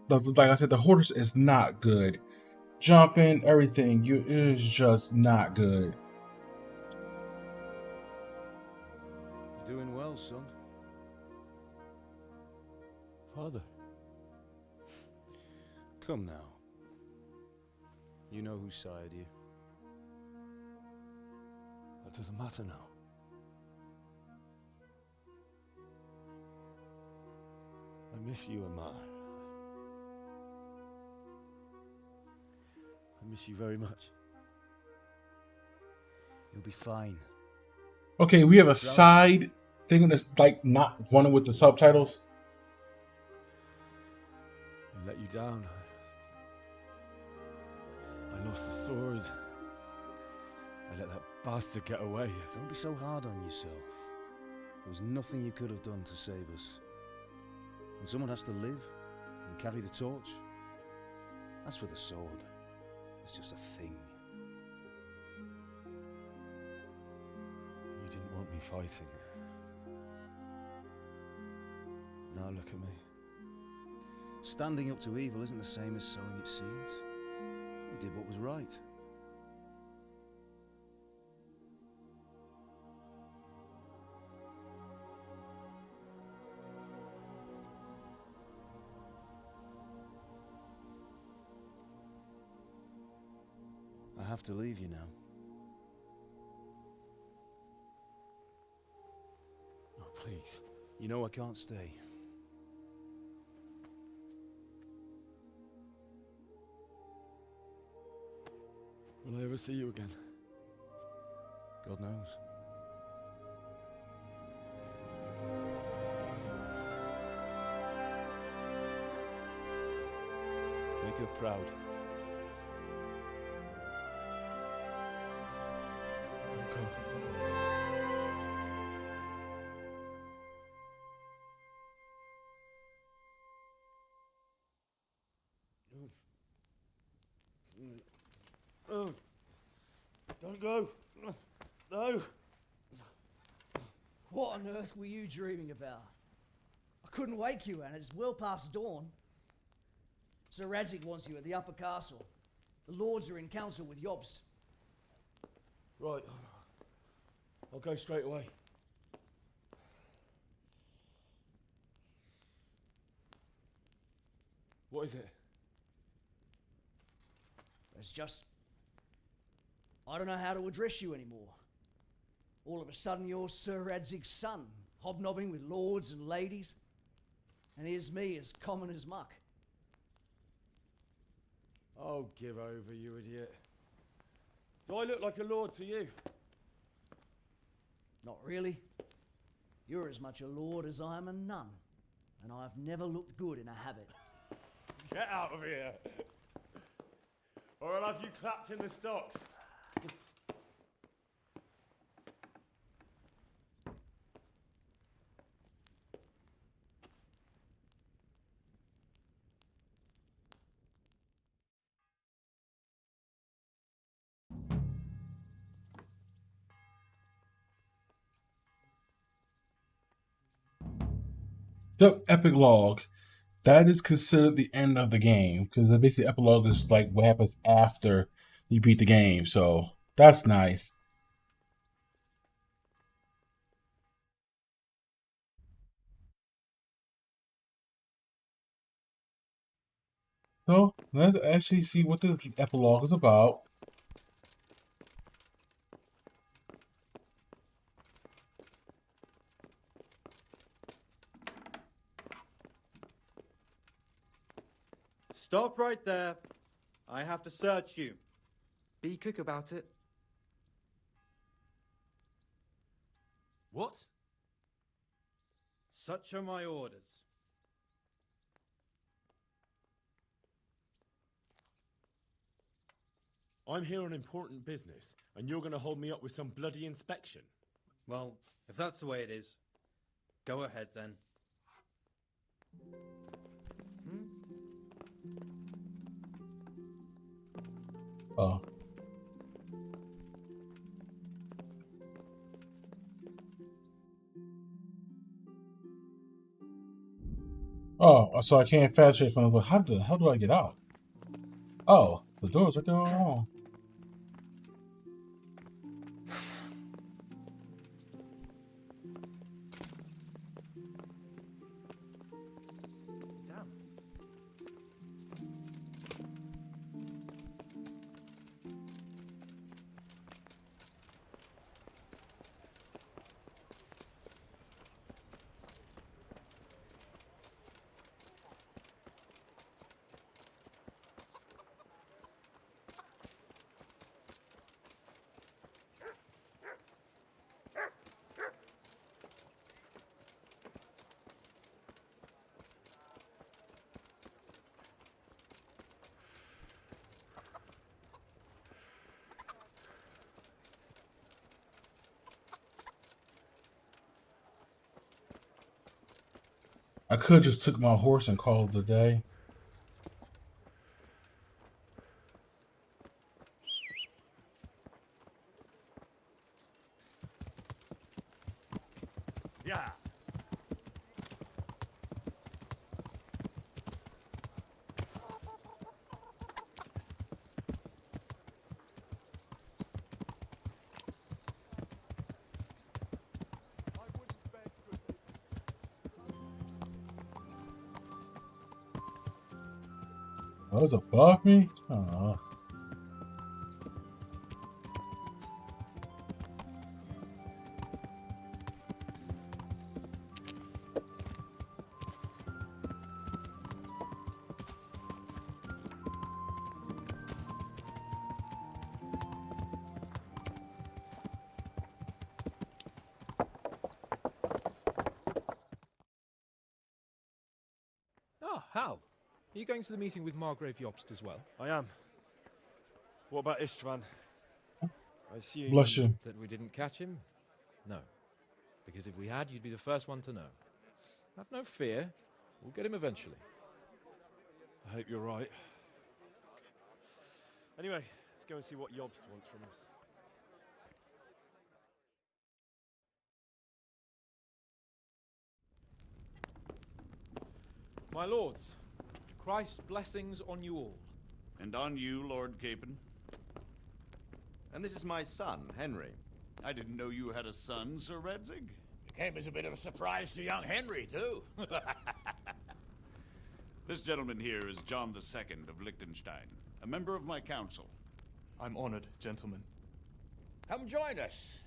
S2: Like I said, the horse is not good. Jumping, everything, is just not good.
S6: You're doing well, son.
S13: Father.
S6: Come now. You know who sired you.
S13: That doesn't matter now. I miss you, Amar. I miss you very much.
S6: You'll be fine.
S2: Okay, we have a side thing that's like not running with the subtitles.
S13: I let you down. I lost the sword. I let that bastard get away.
S6: Don't be so hard on yourself. There was nothing you could have done to save us. And someone has to live and carry the torch. As for the sword, it's just a thing.
S13: You didn't want me fighting. Now look at me.
S6: Standing up to evil isn't the same as sowing its seeds. You did what was right. I have to leave you now.
S13: Oh, please.
S6: You know I can't stay.
S13: Will I ever see you again?
S6: God knows. Make her proud.
S13: Oh, don't go. No.
S12: What on earth were you dreaming about? I couldn't wake you, and it's well past dawn. Sir Radzig wants you at the upper castle. The lords are in council with Jobst.
S13: Right. I'll go straight away. What is it?
S12: It's just... I don't know how to address you anymore. All of a sudden you're Sir Radzig's son, hobnobbing with lords and ladies. And here's me, as common as muck.
S13: Oh, give over, you idiot. Do I look like a lord to you?
S12: Not really. You're as much a lord as I am a nun. And I've never looked good in a habit.
S13: Get out of here! Or I'll have you clapped in the stocks.
S2: The epilogue. That is considered the end of the game because the basic epilogue is like what happens after you beat the game. So that's nice. So let's actually see what the epilogue is about.
S20: Stop right there. I have to search you.
S22: Be quick about it.
S20: What? Such are my orders.
S3: I'm here on important business, and you're going to hold me up with some bloody inspection.
S20: Well, if that's the way it is, go ahead then.
S2: Oh. Oh, so I can't fast trade from the. How do I get out? Oh, the door's right there all wrong. I could just took my horse and called it a day.
S18: Yeah.
S2: Oh, it's above me? Oh.
S17: Ah, Hal. Are you going to the meeting with Margrave Jobst as well?
S13: I am. What about Istvan? I assume
S2: Blushing.
S17: That we didn't catch him? No. Because if we had, you'd be the first one to know. Have no fear. We'll get him eventually.
S13: I hope you're right. Anyway, let's go and see what Jobst wants from us.
S17: My lords, Christ's blessings on you all.
S23: And on you, Lord Capon.
S21: And this is my son, Henry.
S23: I didn't know you had a son, Sir Radzig.
S8: Came as a bit of a surprise to young Henry, too.
S23: This gentleman here is John II of Liechtenstein, a member of my council.
S1: I'm honored, gentlemen.
S8: Come join us.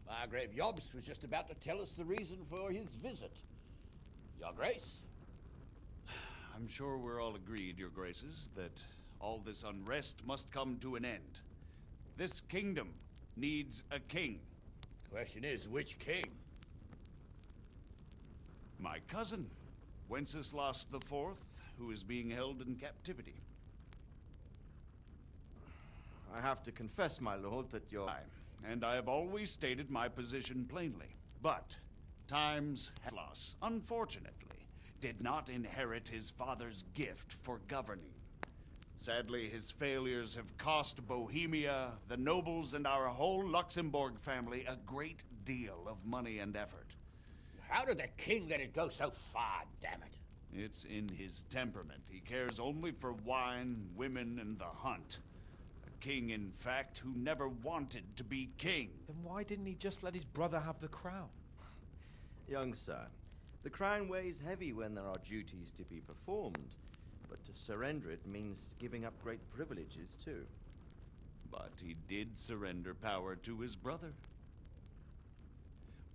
S8: Margrave Jobst was just about to tell us the reason for his visit. Your Grace?
S23: I'm sure we're all agreed, Your Graces, that all this unrest must come to an end. This kingdom needs a king.
S8: Question is, which king?
S23: My cousin, Wenceslas IV, who is being held in captivity.
S21: I have to confess, my lord, that you're...
S23: And I have always stated my position plainly. But times Wenceslas, unfortunately, did not inherit his father's gift for governing. Sadly, his failures have cost Bohemia, the nobles, and our whole Luxembourg family a great deal of money and effort.
S8: How did the king let it go so far, damn it?
S23: It's in his temperament. He cares only for wine, women, and the hunt. A king, in fact, who never wanted to be king.
S17: Then why didn't he just let his brother have the crown?
S21: Young sir, the crown weighs heavy when there are duties to be performed, but to surrender it means giving up great privileges too.
S23: But he did surrender power to his brother.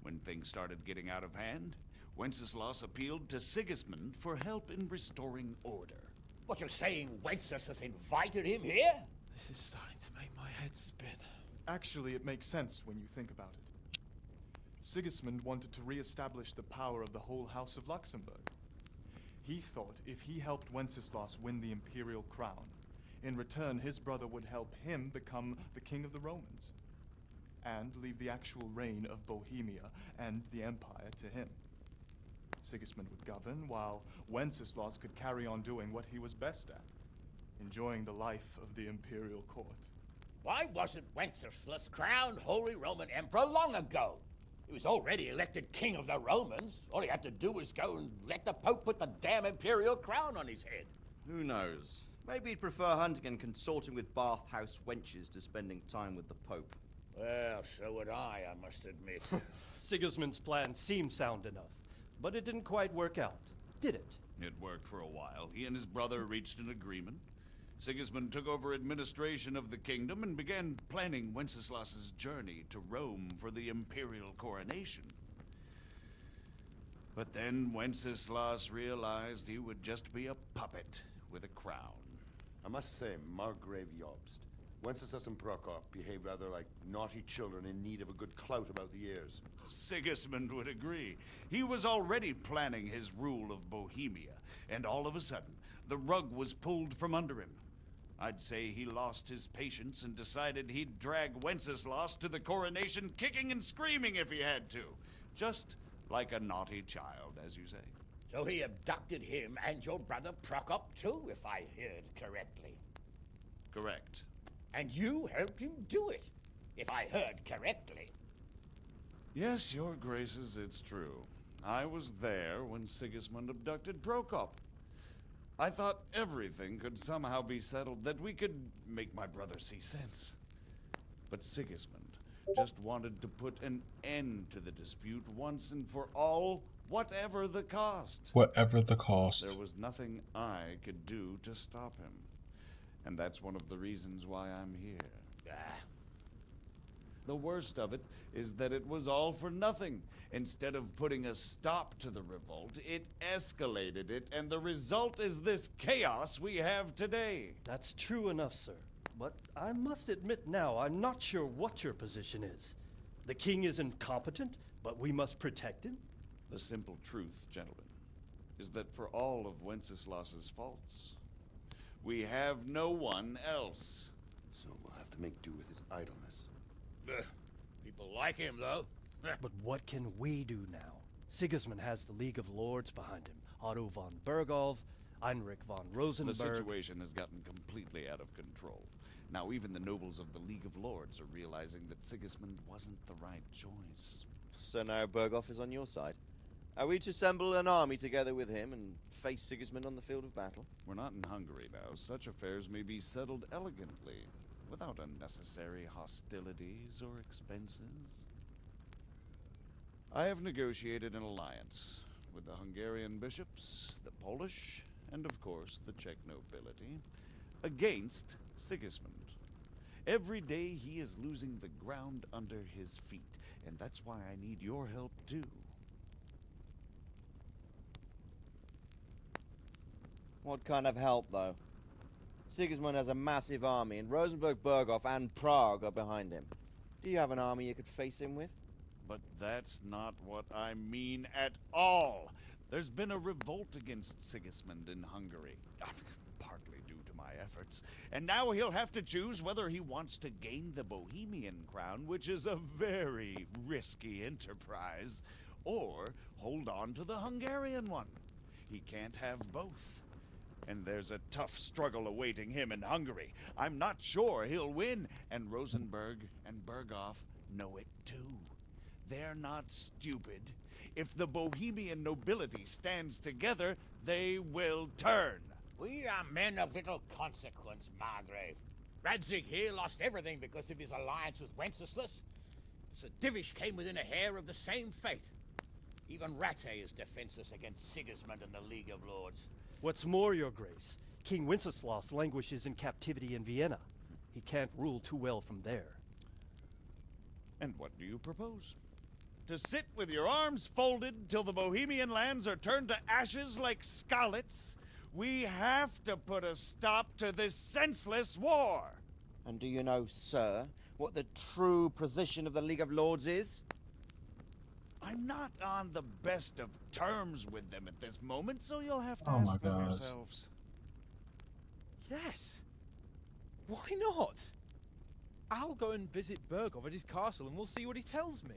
S23: When things started getting out of hand, Wenceslas appealed to Sigismund for help in restoring order.
S8: What you're saying, Wenceslas invited him here?
S17: This is starting to make my head spin.
S1: Actually, it makes sense when you think about it. Sigismund wanted to re-establish the power of the whole House of Luxembourg. He thought if he helped Wenceslas win the imperial crown, in return his brother would help him become the king of the Romans, and leave the actual reign of Bohemia and the empire to him. Sigismund would govern, while Wenceslas could carry on doing what he was best at, enjoying the life of the imperial court.
S8: Why wasn't Wenceslas crowned Holy Roman Emperor long ago? He was already elected king of the Romans. All he had to do was go and let the Pope put the damn imperial crown on his head.
S21: Who knows? Maybe he'd prefer hunting and consorting with bathhouse wenches to spending time with the Pope.
S8: Well, so would I must admit.
S15: Sigismund's plan seemed sound enough, but it didn't quite work out, did it?
S23: It worked for a while. He and his brother reached an agreement. Sigismund took over administration of the kingdom and began planning Wenceslas's journey to Rome for the imperial coronation. But then Wenceslas realized he would just be a puppet with a crown.
S19: I must say, Margrave Jobst, Wenceslas and Prokop behave rather like naughty children in need of a good clout about the ears.
S23: Sigismund would agree. He was already planning his rule of Bohemia, and all of a sudden, the rug was pulled from under him. I'd say he lost his patience and decided he'd drag Wenceslas to the coronation kicking and screaming if he had to. Just like a naughty child, as you say.
S8: So he abducted him and your brother Prokop too, if I heard correctly.
S23: Correct.
S8: And you helped him do it, if I heard correctly.
S23: Yes, your graces, it's true. I was there when Sigismund abducted Prokop. I thought everything could somehow be settled, that we could make my brother see sense. But Sigismund just wanted to put an end to the dispute once and for all, whatever the cost.
S2: Whatever the cost.
S23: There was nothing I could do to stop him. And that's one of the reasons why I'm here. The worst of it is that it was all for nothing. Instead of putting a stop to the revolt, it escalated it, and the result is this chaos we have today.
S15: That's true enough, sir. But I must admit now, I'm not sure what your position is. The king is incompetent, but we must protect him?
S23: The simple truth, gentlemen, is that for all of Wenceslas's faults, we have no one else.
S19: So we'll have to make do with his idleness.
S8: People like him, though.
S15: But what can we do now? Sigismund has the League of Lords behind him. Otto von Bergholf, Heinrich von Rosenberg.
S23: The situation has gotten completely out of control. Now even the nobles of the League of Lords are realizing that Sigismund wasn't the right choice.
S21: So now Bergholf is on your side. Are we to assemble an army together with him and face Sigismund on the field of battle?
S23: We're not in Hungary now. Such affairs may be settled elegantly, without unnecessary hostilities or expenses. I have negotiated an alliance with the Hungarian bishops, the Polish, and of course the Czech nobility, against Sigismund. Every day he is losing the ground under his feet, and that's why I need your help too.
S21: What kind of help, though? Sigismund has a massive army, and Rosenberg, Berghoff, and Prague are behind him. Do you have an army you could face him with?
S23: But that's not what I mean at all. There's been a revolt against Sigismund in Hungary, partly due to my efforts, and now he'll have to choose whether he wants to gain the Bohemian crown, which is a very risky enterprise, or hold on to the Hungarian one. He can't have both. And there's a tough struggle awaiting him in Hungary. I'm not sure he'll win, and Rosenberg and Berghoff know it too. They're not stupid. If the Bohemian nobility stands together, they will turn.
S7: We are men of little consequence, Margrave. Radzig here lost everything because of his alliance with Wenceslas. Sir Divish came within a hair of the same fate. Even Rattay is defenseless against Sigismund and the League of Lords.
S15: What's more, Your Grace, King Wenceslas languishes in captivity in Vienna. He can't rule too well from there.
S23: And what do you propose? To sit with your arms folded till the Bohemian lands are turned to ashes like Skalitz? We have to put a stop to this senseless war!
S21: And do you know, sir, what the true position of the League of Lords is?
S23: I'm not on the best of terms with them at this moment, so you'll have to
S2: Oh my
S23: ask them
S2: gosh.
S23: yourselves.
S17: Yes. Why not? I'll go and visit Berghoff at his castle and we'll see what he tells me.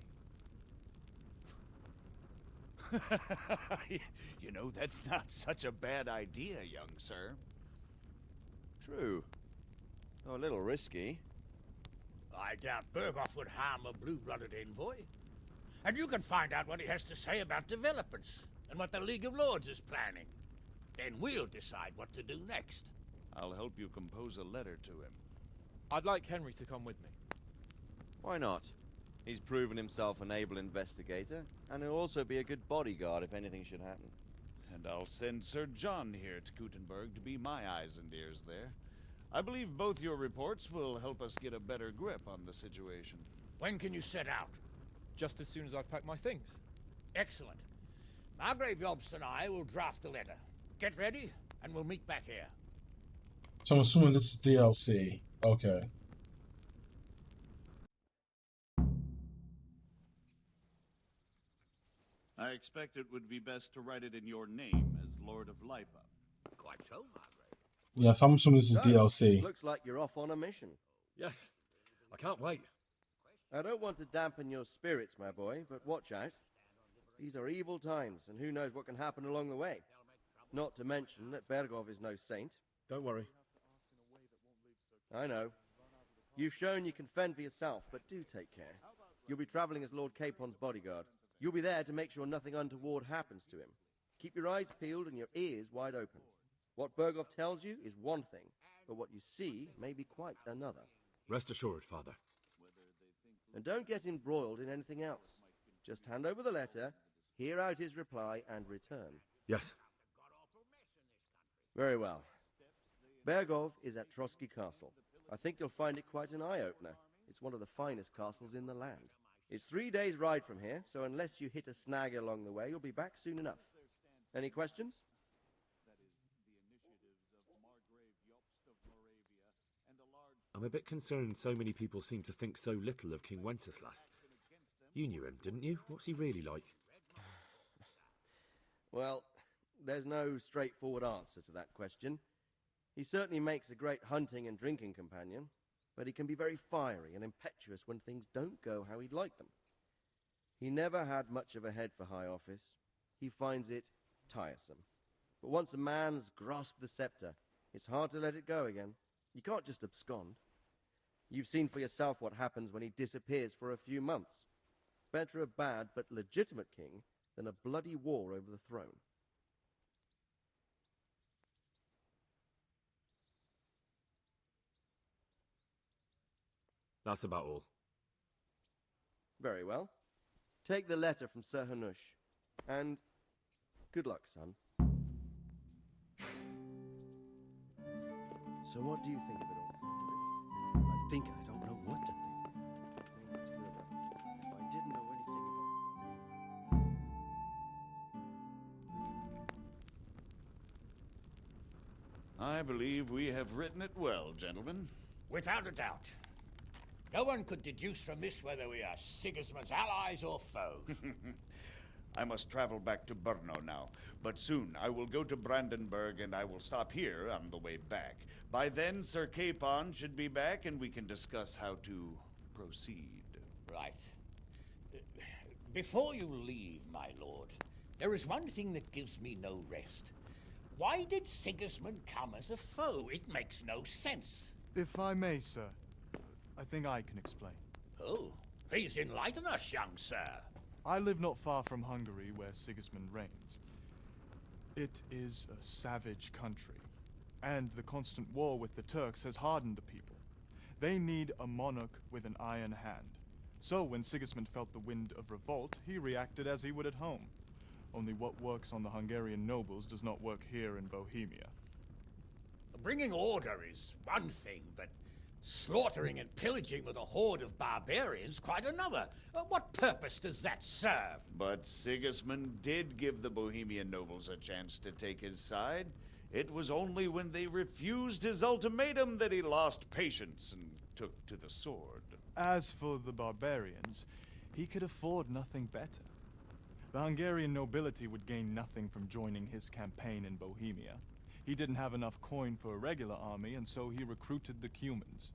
S23: You know, that's not such a bad idea, young sir.
S21: True. Though a little risky.
S7: I doubt Berghoff would harm a blue-blooded envoy. And you can find out what he has to say about developments and what the League of Lords is planning. Then we'll decide what to do next.
S23: I'll help you compose a letter to him.
S17: I'd like Henry to come with me.
S21: Why not? He's proven himself an able investigator, and he'll also be a good bodyguard if anything should happen.
S23: And I'll send Sir John here to Gutenberg to be my eyes and ears there. I believe both your reports will help us get a better grip on the situation.
S7: When can you set out?
S17: Just as soon as I've packed my things.
S7: Excellent. Margrave Jobst and I will draft the letter. Get ready, and we'll meet back here.
S2: So I'm assuming this is DLC. Okay.
S23: I expect it would be best to write it in your name as Lord of Lipa.
S7: Quite so, Margrave.
S2: Yeah, so I'm assuming this is DLC.
S21: Looks like you're off on a mission.
S13: Yes, I can't wait.
S21: I don't want to dampen your spirits, my boy, but watch out. These are evil times, and who knows what can happen along the way. Not to mention that Berghoff is no saint.
S13: Don't worry.
S21: I know. You've shown you can fend for yourself, but do take care. You'll be traveling as Lord Capon's bodyguard. You'll be there to make sure nothing untoward happens to him. Keep your eyes peeled and your ears wide open. What Berghoff tells you is one thing, but what you see may be quite another.
S13: Rest assured, Father.
S21: And don't get embroiled in anything else. Just hand over the letter, hear out his reply, and return.
S13: Yes.
S21: Very well. Berghoff is at Trotsky Castle. I think you'll find it quite an eye-opener. It's one of the finest castles in the land. It's 3 days' ride from here, so unless you hit a snag along the way, you'll be back soon enough. Any questions?
S3: I'm a bit concerned so many people seem to think so little of King Wenceslas. You knew him, didn't you? What's he really like?
S21: Well, there's no straightforward answer to that question. He certainly makes a great hunting and drinking companion, but he can be very fiery and impetuous when things don't go how he'd like them. He never had much of a head for high office. He finds it tiresome. But once a man's grasped the scepter, it's hard to let it go again. You can't just abscond. You've seen for yourself what happens when he disappears for a few months. Better a bad but legitimate king than a bloody war over the throne.
S3: That's about all.
S21: Very well. Take the letter from Sir Hanush, and good luck, son.
S22: So what do you think of it all? I think I don't know what to think. If I didn't know anything about...
S23: I believe we have written it well, gentlemen.
S7: Without a doubt. No one could deduce from this whether we are Sigismund's allies or foes.
S23: I must travel back to Brno now, but soon I will go to Brandenburg and I will stop here on the way back. By then, Sir Capon should be back and we can discuss how to proceed.
S7: Right. Before you leave, my lord, there is one thing that gives me no rest. Why did Sigismund come as a foe? It makes no sense.
S1: If I may, sir, I think I can explain.
S7: Oh, please enlighten us, young sir.
S1: I live not far from Hungary, where Sigismund reigns. It is a savage country, and the constant war with the Turks has hardened the people. They need a monarch with an iron hand. So when Sigismund felt the wind of revolt, he reacted as he would at home. Only what works on the Hungarian nobles does not work here in Bohemia.
S7: Bringing order is one thing, but slaughtering and pillaging with a horde of barbarians quite another. What purpose does that serve?
S23: But Sigismund did give the Bohemian nobles a chance to take his side. It was only when they refused his ultimatum that he lost patience and took to the sword.
S1: As for the barbarians, he could afford nothing better. The Hungarian nobility would gain nothing from joining his campaign in Bohemia. He didn't have enough coin for a regular army, and so he recruited the Cumans.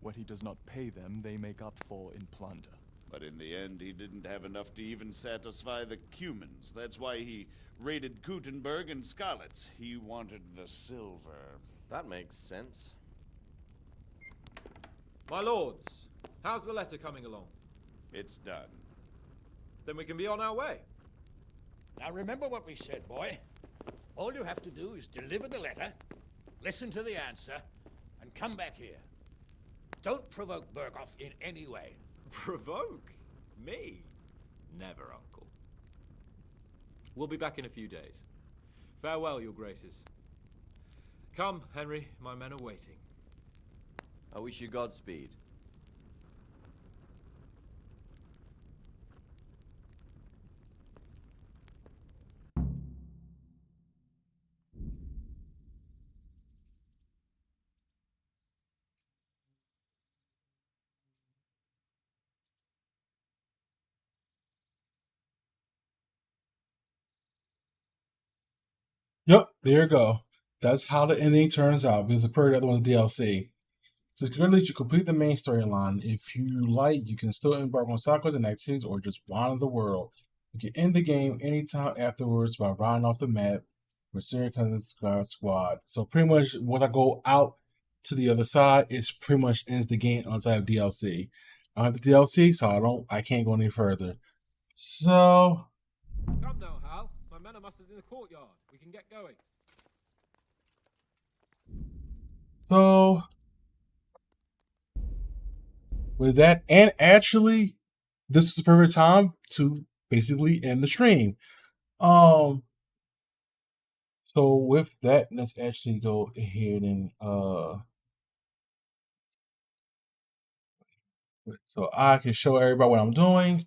S1: What he does not pay them, they make up for in plunder.
S23: But in the end, he didn't have enough to even satisfy the Cumans. That's why he raided Kuttenberg and Skalitz. He wanted the silver.
S5: That makes sense.
S14: My lords, how's the letter coming along?
S23: It's done.
S14: Then we can be on our way.
S7: Now remember what we said, boy. All you have to do is deliver the letter, listen to the answer, and come back here. Don't provoke Berghoff in any way.
S17: Provoke? Me? Never, Uncle. We'll be back in a few days. Farewell, your graces. Come, Henry, my men are waiting.
S22: I wish you Godspeed.
S2: Yep, there you go. That's how the ending turns out because the other one's DLC. So clearly, you complete the main storyline. If you like, you can still embark on side quests and activities or just wander the world. You can end the game anytime afterwards by riding off the map with Sir Cousin's squad. So pretty much, once I go out to the other side, it pretty much ends the game outside of DLC. I have the DLC, so I can't go any further. So
S14: Come now, Hal. My men are mustered in the courtyard. We can get going.
S2: So with that, and actually, this is the perfect time to basically end the stream. So with that, let's actually go ahead and so I can show everybody what I'm doing.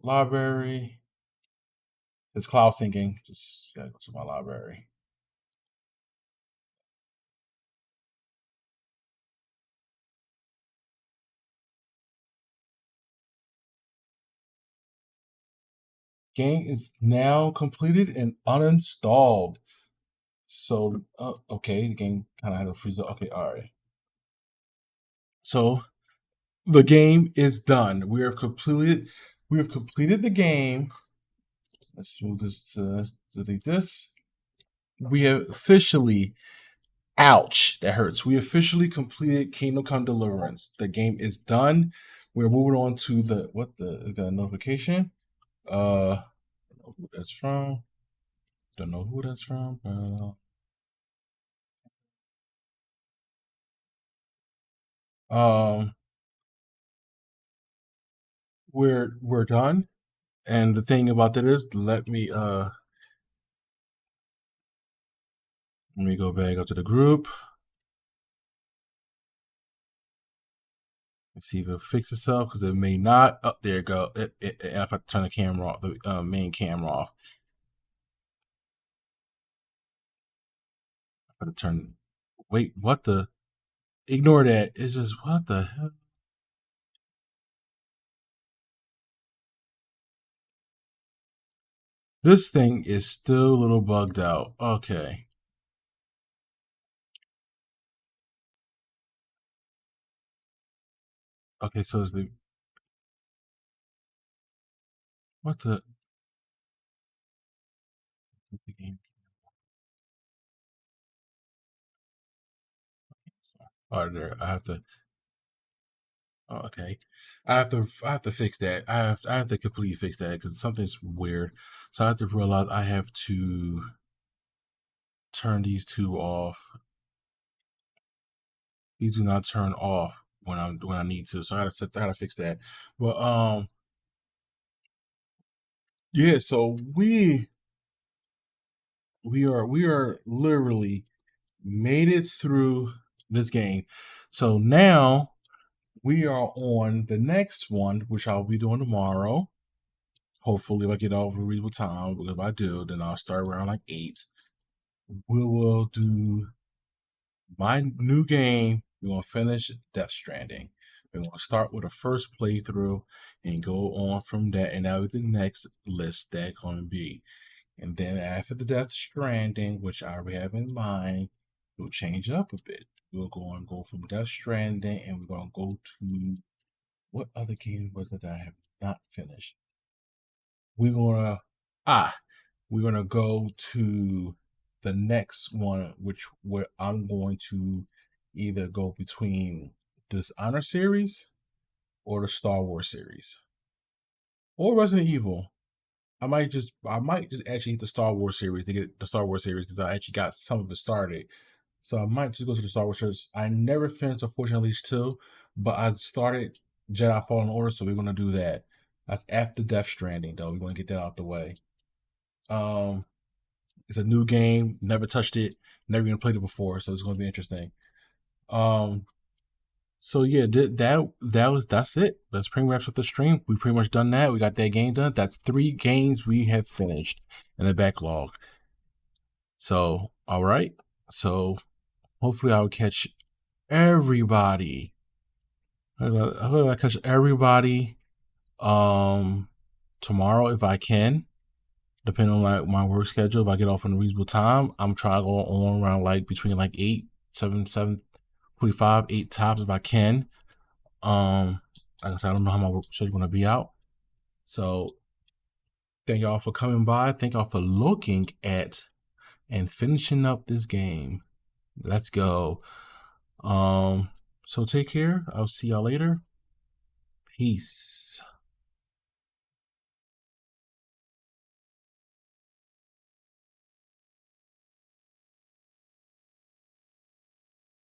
S2: Library. It's cloud syncing. Just gotta go to my library. Game is now completed and uninstalled. So, okay, the game kind of had a freeze. Okay, all right. So, the game is done. We have completed the game. Let's move this to delete this. We have officially, ouch, that hurts. We officially completed Kingdom Come Deliverance. The game is done. We're moving on to the notification. Don't know who that's from. Don't know who that's from. We're done. And the thing about that is, let me go back up to the group. Let's see if it'll fix itself, because it may not. Up there it go. And if I turn the camera off, the main camera off. I'm gonna turn. Wait, what the? Ignore that. It's just what the hell. This thing is still a little bugged out. Okay. Okay, so is the what the game? Oh, there. I have to. Oh, okay, I have to fix that. I have to completely fix that because something's weird. So I have to realize I have to turn these two off. These do not turn off when I need to. So I gotta fix that. But yeah. So we are literally made it through this game. So now we are on the next one, which I'll be doing tomorrow. Hopefully, if I get off a reasonable time. Because if I do, then I'll start around like 8. We will do my new game. We're going to finish Death Stranding. We're going to start with a first playthrough and go on from that. And that will be the next list that's going to be. And then after the Death Stranding, which I already have in mind, we'll change up a bit. We'll go from Death Stranding, and we're going to go to, what other game was it that I have not finished? We're going to go to the next one, where I'm going to either go between this Honor series or the Star Wars series or Resident Evil. I might just actually hit the Star Wars series to get the Star Wars series because I actually got some of it started. So I might just go to the Star Wars series. I never finished The Force Unleashed 2, but I started Jedi Fallen Order, so we're going to do that. That's after Death Stranding, though. We're going to get that out the way. It's a new game. Never touched it. Never even played it before, so it's going to be interesting. So yeah, that's it. That's pretty much wraps up the stream. We pretty much done that. We got that game done. That's 3 games we have finished in the backlog. So all right. So hopefully I'll catch everybody. I'll catch everybody tomorrow if I can, depending on like my work schedule. If I get off on a reasonable time, I'm trying to go on around like between like 7:45, 8 tops if I can. Like I said, I don't know how my work schedule is going to be out. So thank y'all for coming by. Thank y'all for looking at and finishing up this game. Let's go. So take care. I'll see y'all later. Peace.